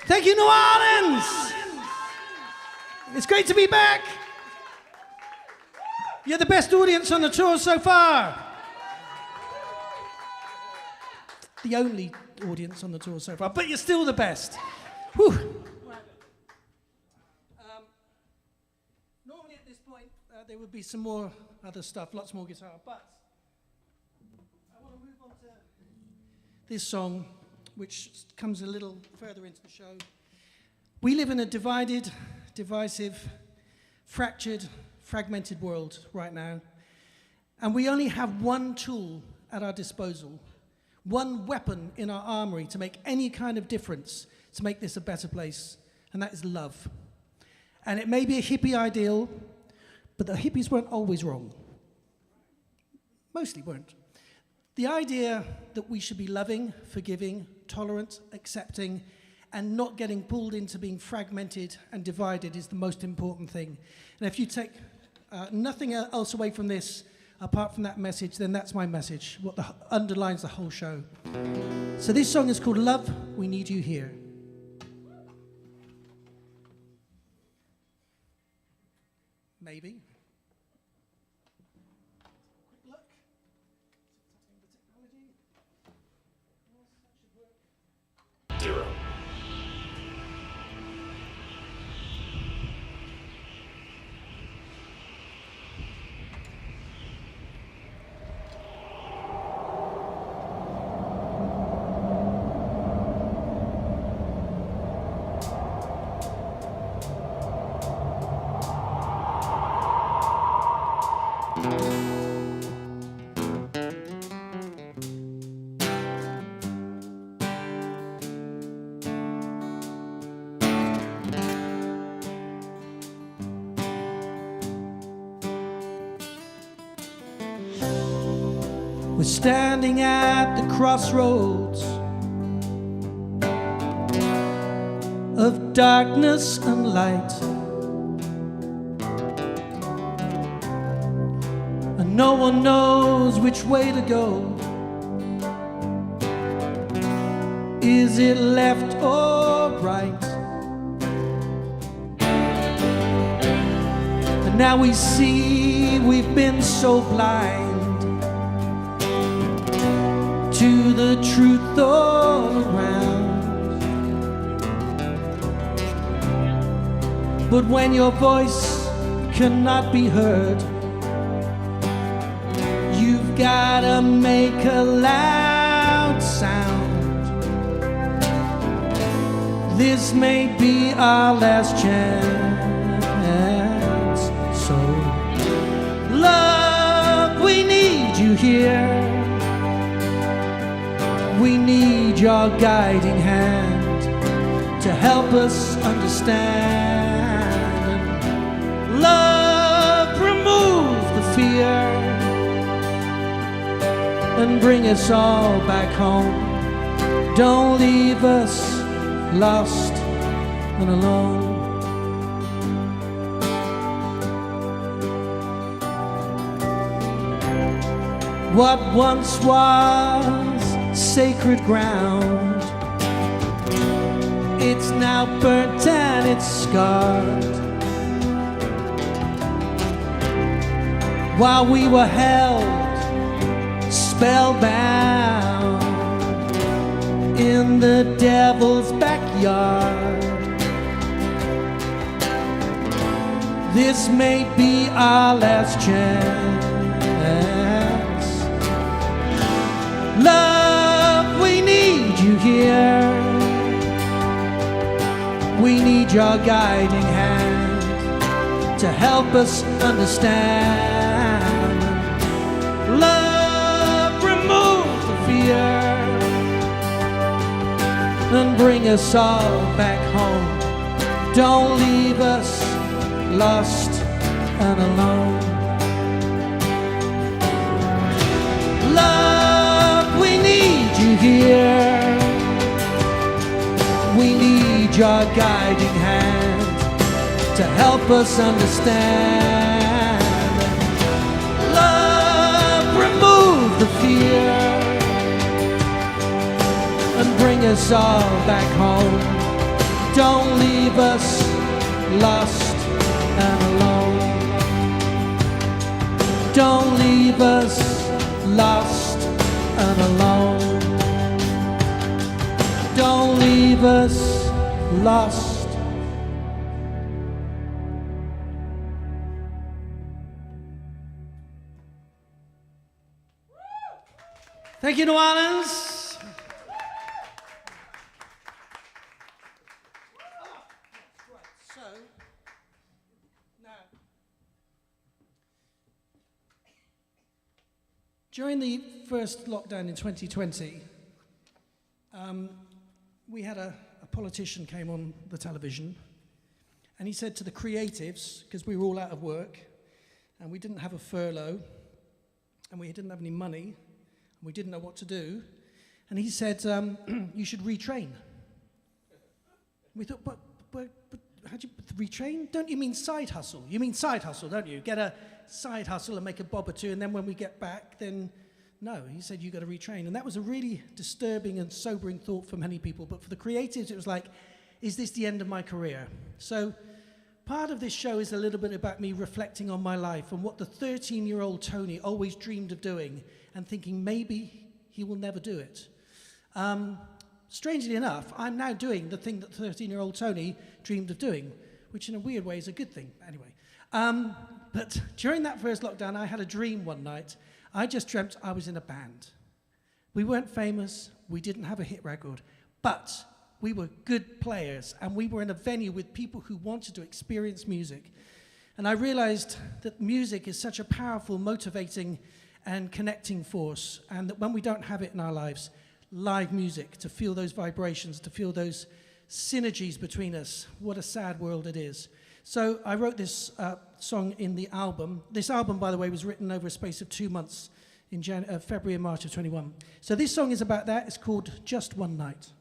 Thank you, New Orleans. It's great to be back. You're the best audience on the tour so far. The only audience on the tour so far, but you're still the best. Whew. Normally at this point, there would be some more other stuff, lots more guitar, but I want to move on to this song, which comes a little further into the show. We live in a divided, divisive, fractured, fragmented world right now. And we only have one tool at our disposal, one weapon in our armory to make any kind of difference, to make this a better place, and that is love. And it may be a hippie ideal, but the hippies weren't always wrong. Mostly weren't. The idea that we should be loving, forgiving, tolerant, accepting, and not getting pulled into being fragmented and divided is the most important thing. And if you take nothing else away from this, apart from that message, then that's my message, what underlines the whole show. So this song is called Love, We Need You Here. Maybe. Quick look. Zero. We're standing at the crossroads of darkness and light, and no one knows which way to go. Is it left or right? And now we see we've been so blind to the truth all around. But when your voice cannot be heard, you've gotta make a loud sound. This may be our last chance. So, love, we need you here. We need your guiding hand to help us understand. Love, remove the fear and bring us all back home. Don't leave us lost and alone. What once was sacred ground, it's now burnt and it's scarred. While we were held spellbound in the devil's backyard, this may be our last chance. Love, we need you here. We need your guiding hand to help us understand. Love, remove the fear and bring us all back home. Don't leave us lost and alone. Love, we need you here. We need your guiding hand to help us understand. Love, remove the fear and bring us all back home. Don't leave us lost and alone. Don't leave us lost and alone. Don't leave us lost. Thank you, New Orleans. During the first lockdown in 2020, we had a politician came on the television, and he said to the creatives, because we were all out of work, and we didn't have a furlough, and we didn't have any money, and we didn't know what to do, and he said, you should retrain. We thought, but how do you retrain? Don't you mean side hustle? You mean side hustle, don't you? Get a side hustle and make a bob or two, and then when we get back, then no. He said, you got to retrain. And that was a really disturbing and sobering thought for many people. But for the creatives, it was like, is this the end of my career? So part of this show is a little bit about me reflecting on my life and what the 13-year-old Tony always dreamed of doing and thinking maybe he will never do it. Strangely enough, I'm now doing the thing that 13-year-old Tony dreamed of doing, which in a weird way is a good thing. Anyway, but during that first lockdown, I had a dream one night. I just dreamt I was in a band. We weren't famous, we didn't have a hit record, but we were good players, and we were in a venue with people who wanted to experience music. And I realized that music is such a powerful, motivating, and connecting force, and that when we don't have it in our lives, live music, to feel those vibrations, to feel those synergies between us, what a sad world it is. So I wrote this song in the album. This album, by the way, was written over a space of 2 months in February and March of 21. So this song is about that. It's called Just One Night.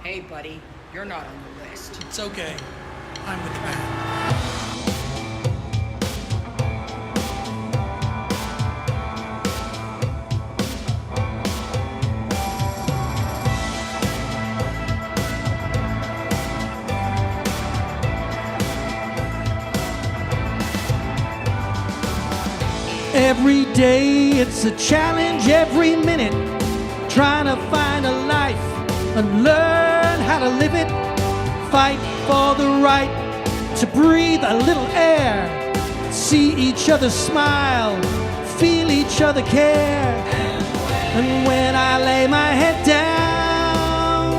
Hey, buddy, you're not on the list. It's okay. I'm with the band. Every day it's a challenge, every minute, trying to find a life and learn how to live it. Fight for the right to breathe a little air, see each other smile, feel each other care. And when I lay my head down,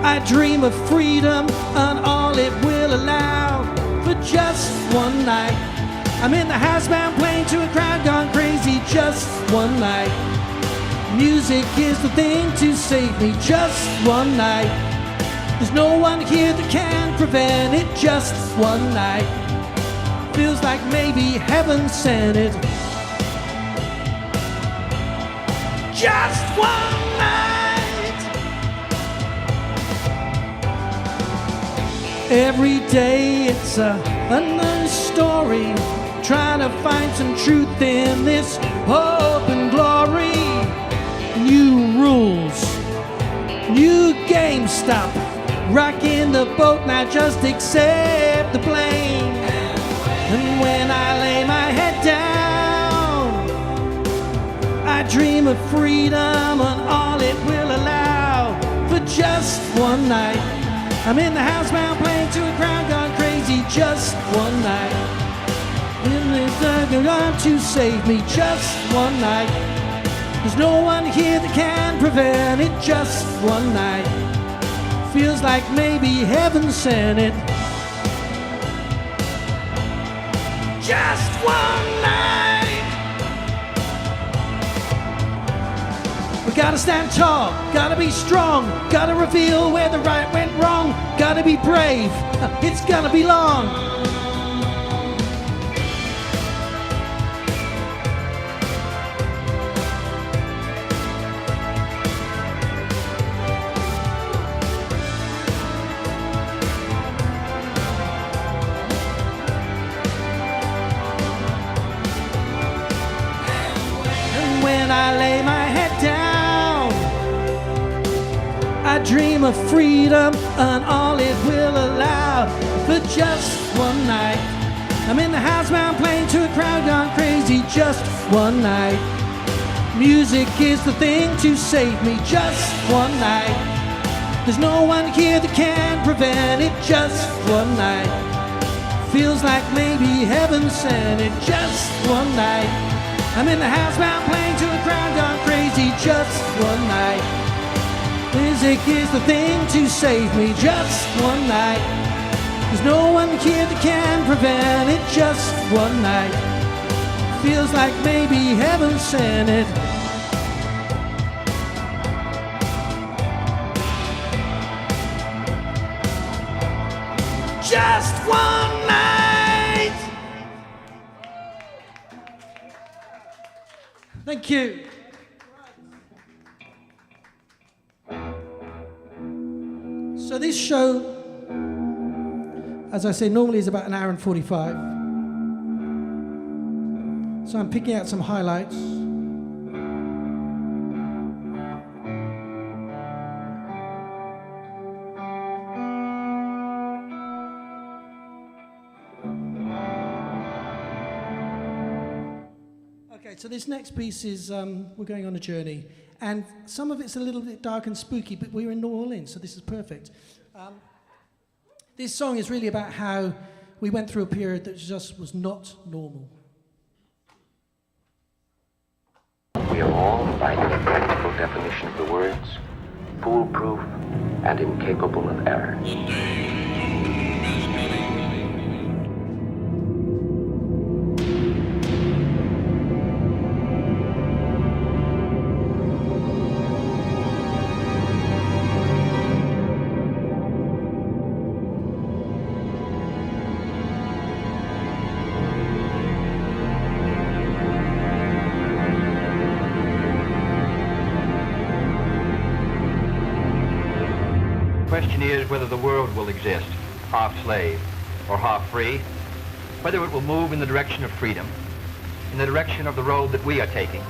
I dream of freedom and all it will allow. For just one night, I'm in the house band playing to a crowd gone crazy. Just one night, music is the thing to save me. Just one night, there's no one here that can prevent it. Just one night, feels like maybe heaven sent it. Just one night. Every day it's another story, trying to find some truth in this hope and glory. New rules, new game, stop rocking the boat, now just accept the blame. And when I lay my head down, I dream of freedom and all it will allow. For just one night, I'm in the house band playing to a crowd gone crazy. Just one night, in this dark to save me. Just one night, there's no one here that can prevent it. Just one night, feels like maybe heaven sent it. Just one night. We gotta stand tall, gotta be strong, gotta reveal where the right went wrong, gotta be brave, it's gonna be long. When I lay my head down, I dream of freedom and all it will allow. For just one night, I'm in the house band playing to a crowd gone crazy. Just one night, music is the thing to save me. Just one night, there's no one here that can prevent it. Just one night, feels like maybe heaven sent it. Just one night, I'm in the house band playing to a crowd gone crazy. Just one night, Music is the thing to save me just one night. There's no one here that can prevent it, just one night. Feels like maybe heaven sent it. Just one night. Thank you. So this show, as I say, normally is about an hour and 45. So I'm picking out some highlights. Okay, so this next piece is, we're going on a journey. And some of it's a little bit dark and spooky, but we're in New Orleans, so this is perfect. This song is really about how we went through a period that just was not normal. We are all finding a practical definition of the words, foolproof and incapable of error. The question is whether the world will exist, half slave or half free, whether it will move in the direction of freedom, in the direction of the road that we are taking,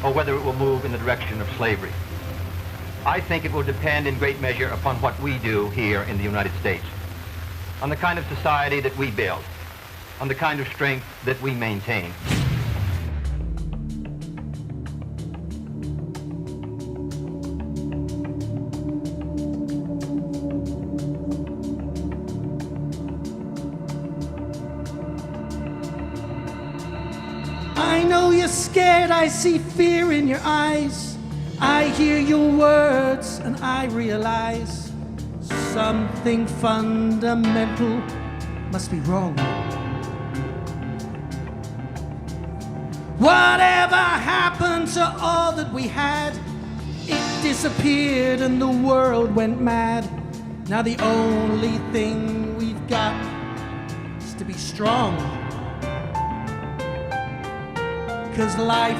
or whether it will move in the direction of slavery. I think it will depend in great measure upon what we do here in the United States, on the kind of society that we build, on the kind of strength that we maintain. I know you're scared, I see fear in your eyes. I hear your words and I realize something fundamental must be wrong. Whatever happened to all that we had? It disappeared and the world went mad. Now the only thing we've got is to be strong. 'Cause life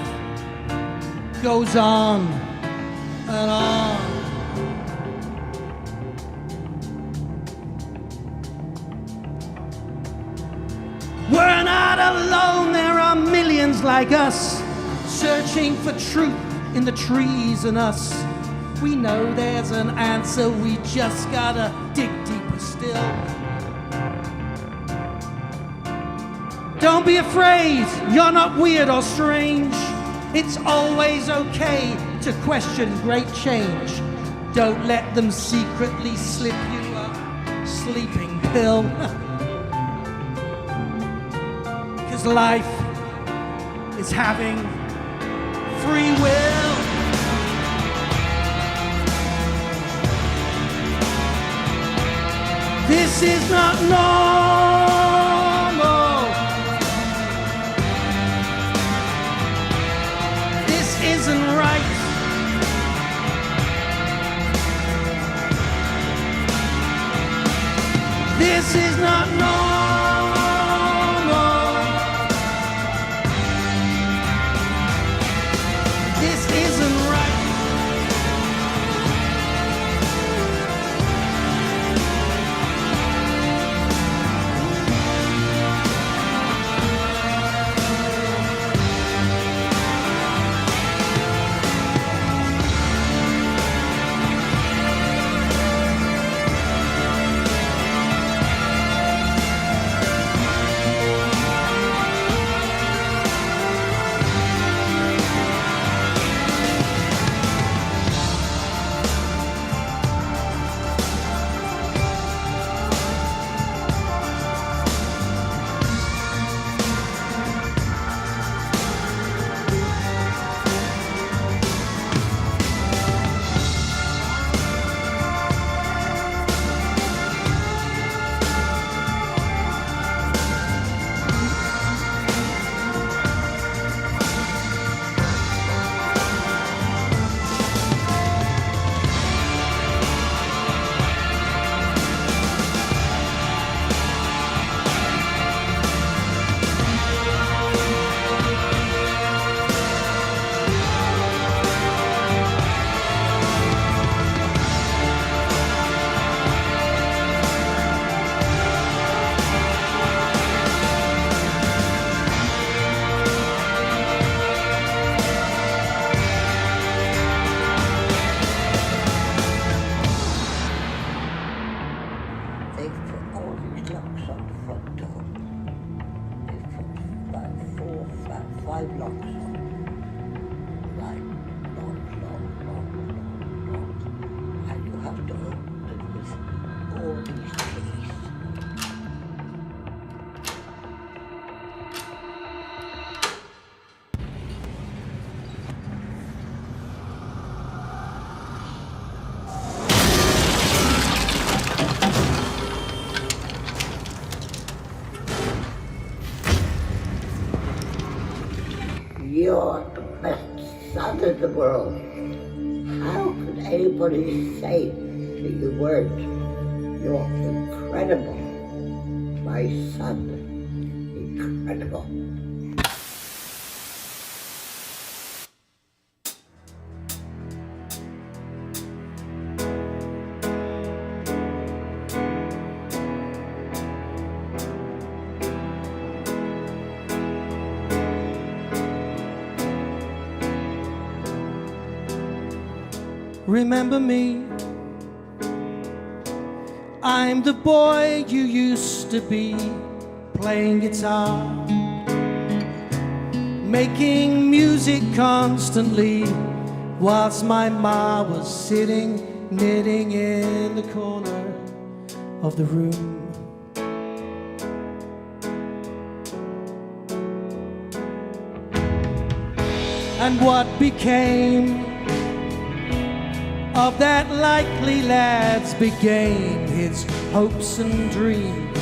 goes on and on. We're not alone, there are millions like us, searching for truth in the trees and us. We know there's an answer, we just gotta dig deeper still. Don't be afraid, you're not weird or strange. It's always okay to question great change. Don't let them secretly slip you a sleeping pill. 'Cause life is having free will. This is not normal. This isn't right. This is not normal. This isn't right. the world. How could anybody say that you weren't? You're incredible. My son, incredible. Remember me, I'm the boy you used to be, playing guitar, making music constantly, whilst my ma was sitting, knitting in the corner of the room. And what became of that likely lad's big game, his hopes and dreams,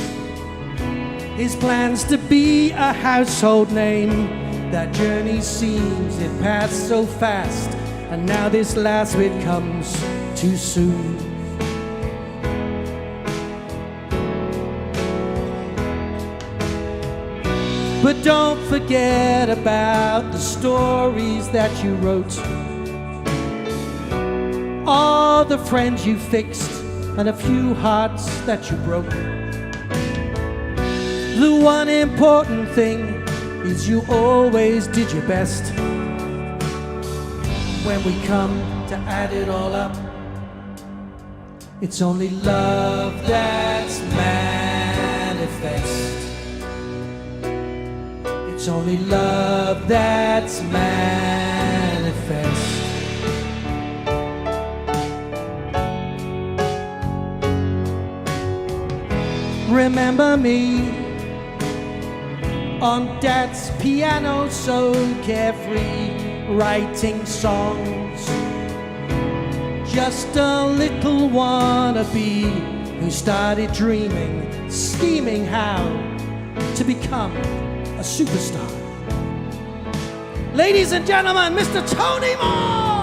his plans to be a household name. That journey seems it passed so fast, and now this last bit comes too soon. But don't forget about the stories that you wrote, all the friends you fixed, and a few hearts that you broke. The one important thing is you always did your best. When we come to add it all up, it's only love that's manifest. It's only love that's manifest. Remember me on Dad's piano, so carefree, writing songs. Just a little wannabe who started dreaming, scheming how to become a superstar. Ladies and gentlemen, Mr. Tony Moore!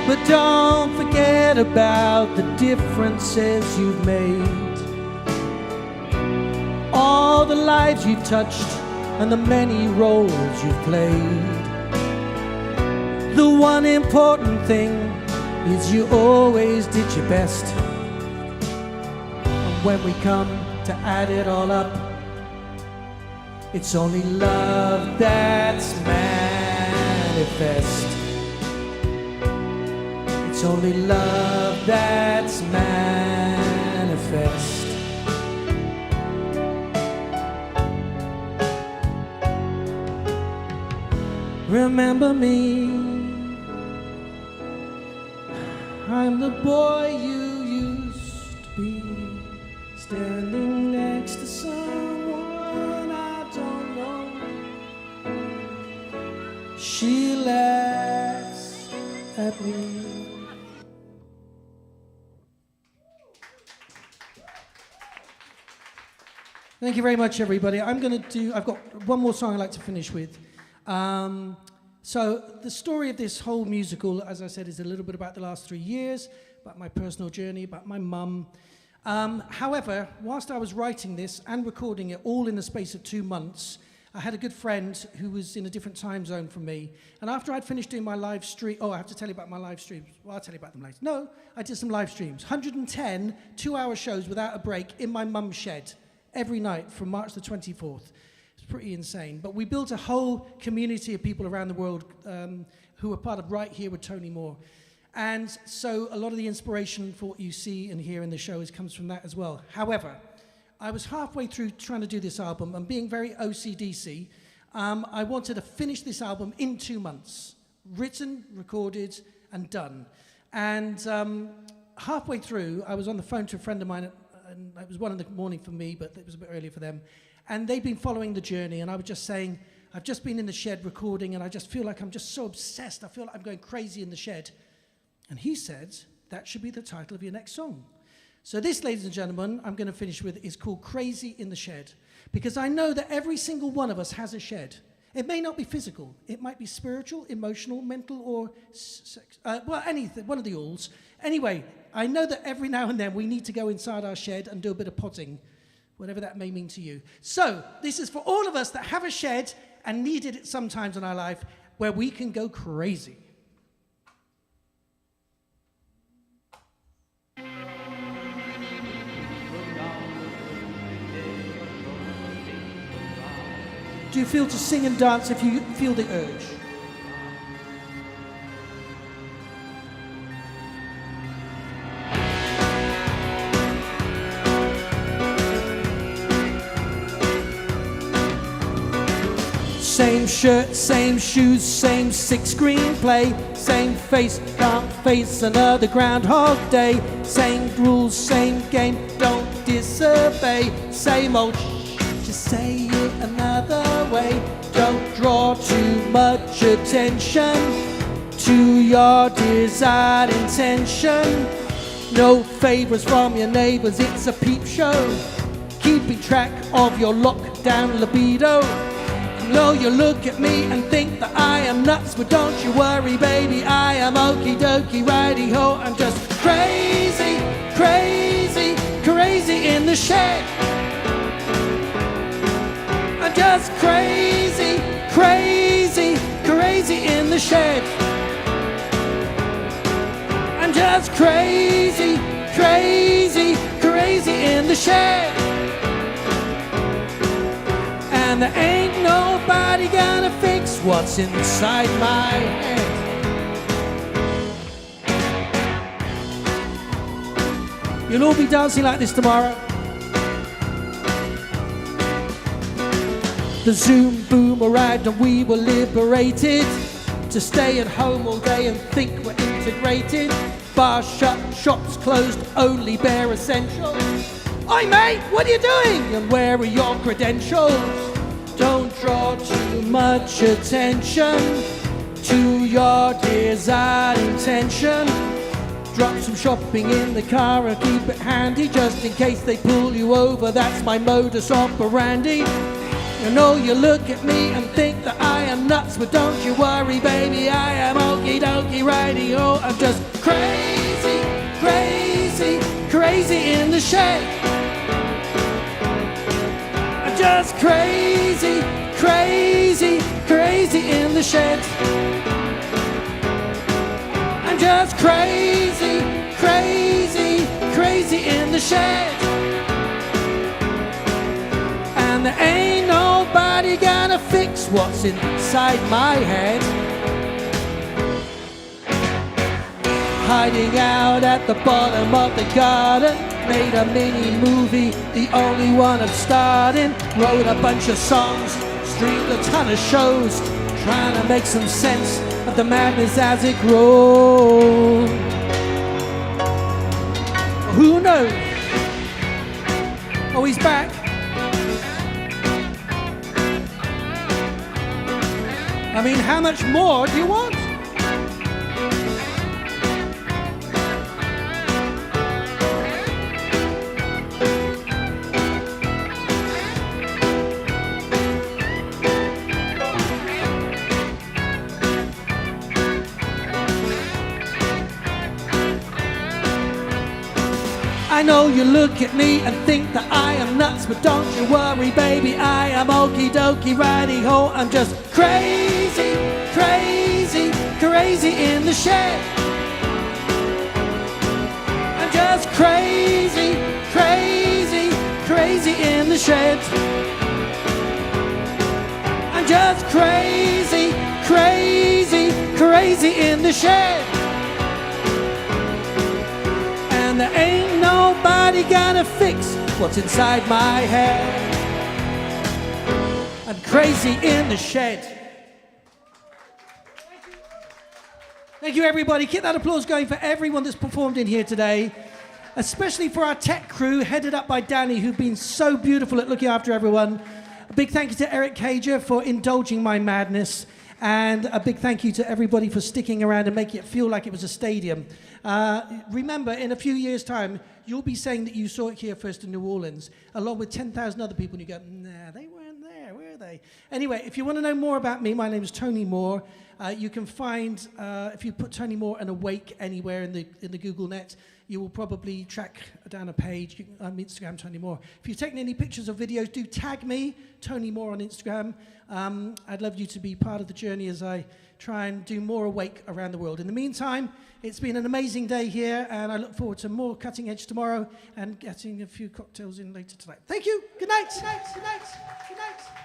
But don't forget about the differences you've made, all the lives you've touched, and the many roles you've played. The one important thing is you always did your best. And when we come to add it all up, it's only love that's manifest. It's only love that's manifest. Remember me, I'm the boy you used to be, standing next to someone I don't know. She laughs at me. Thank you very much, everybody. I've got one more song I'd like to finish with. So the story of this whole musical, as I said, is a little bit about the last 3 years, about my personal journey, about my mum. However, whilst I was writing this and recording it all in the space of 2 months, I had a good friend who was in a different time zone from me. And after I'd finished doing my live stream, I have to tell you about my live streams. Well, I'll tell you about them later. No, I did some live streams. 110 2-hour shows without a break in my mum's shed every night from March the 24th. It's pretty insane. But we built a whole community of people around the world who are part of Right Here with Tony Moore. And so a lot of the inspiration for what you see and hear in the show comes from that as well. However, I was halfway through trying to do this album, and being very OCDC, I wanted to finish this album in 2 months. Written, recorded, and done. And halfway through, I was on the phone to a friend of mine, and it was 1 in the morning for me, but it was a bit earlier for them. And they'd been following the journey, and I was just saying, I've just been in the shed recording, and I just feel like I'm just so obsessed. I feel like I'm going crazy in the shed. And he said, that should be the title of your next song. So this, ladies and gentlemen, I'm going to finish with, is called Crazy in the Shed. Because I know that every single one of us has a shed. It may not be physical. It might be spiritual, emotional, mental, or sex. Well, anything, one of the alls. Anyway, I know that every now and then we need to go inside our shed and do a bit of potting, whatever that may mean to you. So this is for all of us that have a shed and needed it sometimes in our life where we can go crazy. Do you feel to sing and dance if you feel the urge? Same shirt, same shoes, same screenplay, same face, can't face another Groundhog Day, same rules, same game, don't disobey, same old just say it another way, don't draw too much attention to your desired intention, no favors from your neighbors, it's a peep show, keeping track of your lockdown libido. No, you look at me and think that I am nuts, but don't you worry, baby, I am okie dokie, righty ho, I'm just crazy, crazy, crazy in the shed. I'm just crazy, crazy, crazy in the shed. I'm just crazy, crazy, crazy in the shed. And there ain't nobody gonna fix what's inside my head. You'll all be dancing like this tomorrow. The Zoom boom arrived and we were liberated to stay at home all day and think we're integrated. Bars shut, shops closed, only bare essentials. Oi mate, what are you doing? And where are your credentials? Don't draw too much attention to your desired intention. Drop some shopping in the car and keep it handy just in case they pull you over, that's my modus operandi. You know you look at me and think that I am nuts, but don't you worry baby, I am okie dokie righty ho, I'm just crazy, crazy, crazy in the shed. I'm just crazy, crazy, crazy in the shed. I'm just crazy, crazy, crazy in the shed. And there ain't nobody gonna fix what's inside my head. Hiding out at the bottom of the garden, made a mini movie, the only one I'm starting. Wrote a bunch of songs, streamed a ton of shows, trying to make some sense of the madness as it grows. Who knows? Oh, he's back. I mean, how much more do you want? I know you look at me and think that I am nuts, but don't you worry baby, I am okie dokie righty ho, I'm just crazy, crazy, crazy in the shed. I'm just crazy, crazy, crazy in the shed. I'm just crazy, crazy, crazy in the shed. And there ain't nobody gonna fix what's inside my head. I'm crazy in the shed. Thank you, everybody. Keep that applause going for everyone that's performed in here today, especially for our tech crew, headed up by Danny, who've been so beautiful at looking after everyone. A big thank you to Eric Cager for indulging my madness, and a big thank you to everybody for sticking around and making it feel like it was a stadium. Remember, in a few years' time, you'll be saying that you saw it here first in New Orleans, along with 10,000 other people, and you go, nah, they weren't there, were they? Anyway, if you want to know more about me, my name is Tony Moore. You can find, if you put Tony Moore and Awake anywhere in the Google net, you will probably track down a page. I'm Instagram, Tony Moore. If you've taken any pictures or videos, do tag me, Tony Moore, on Instagram. I'd love you to be part of the journey as I try and do more Awake around the world. In the meantime, it's been an amazing day here, and I look forward to more Cutting Edge tomorrow and getting a few cocktails in later tonight. Thank you. Good night. Good night. Good night. Good night.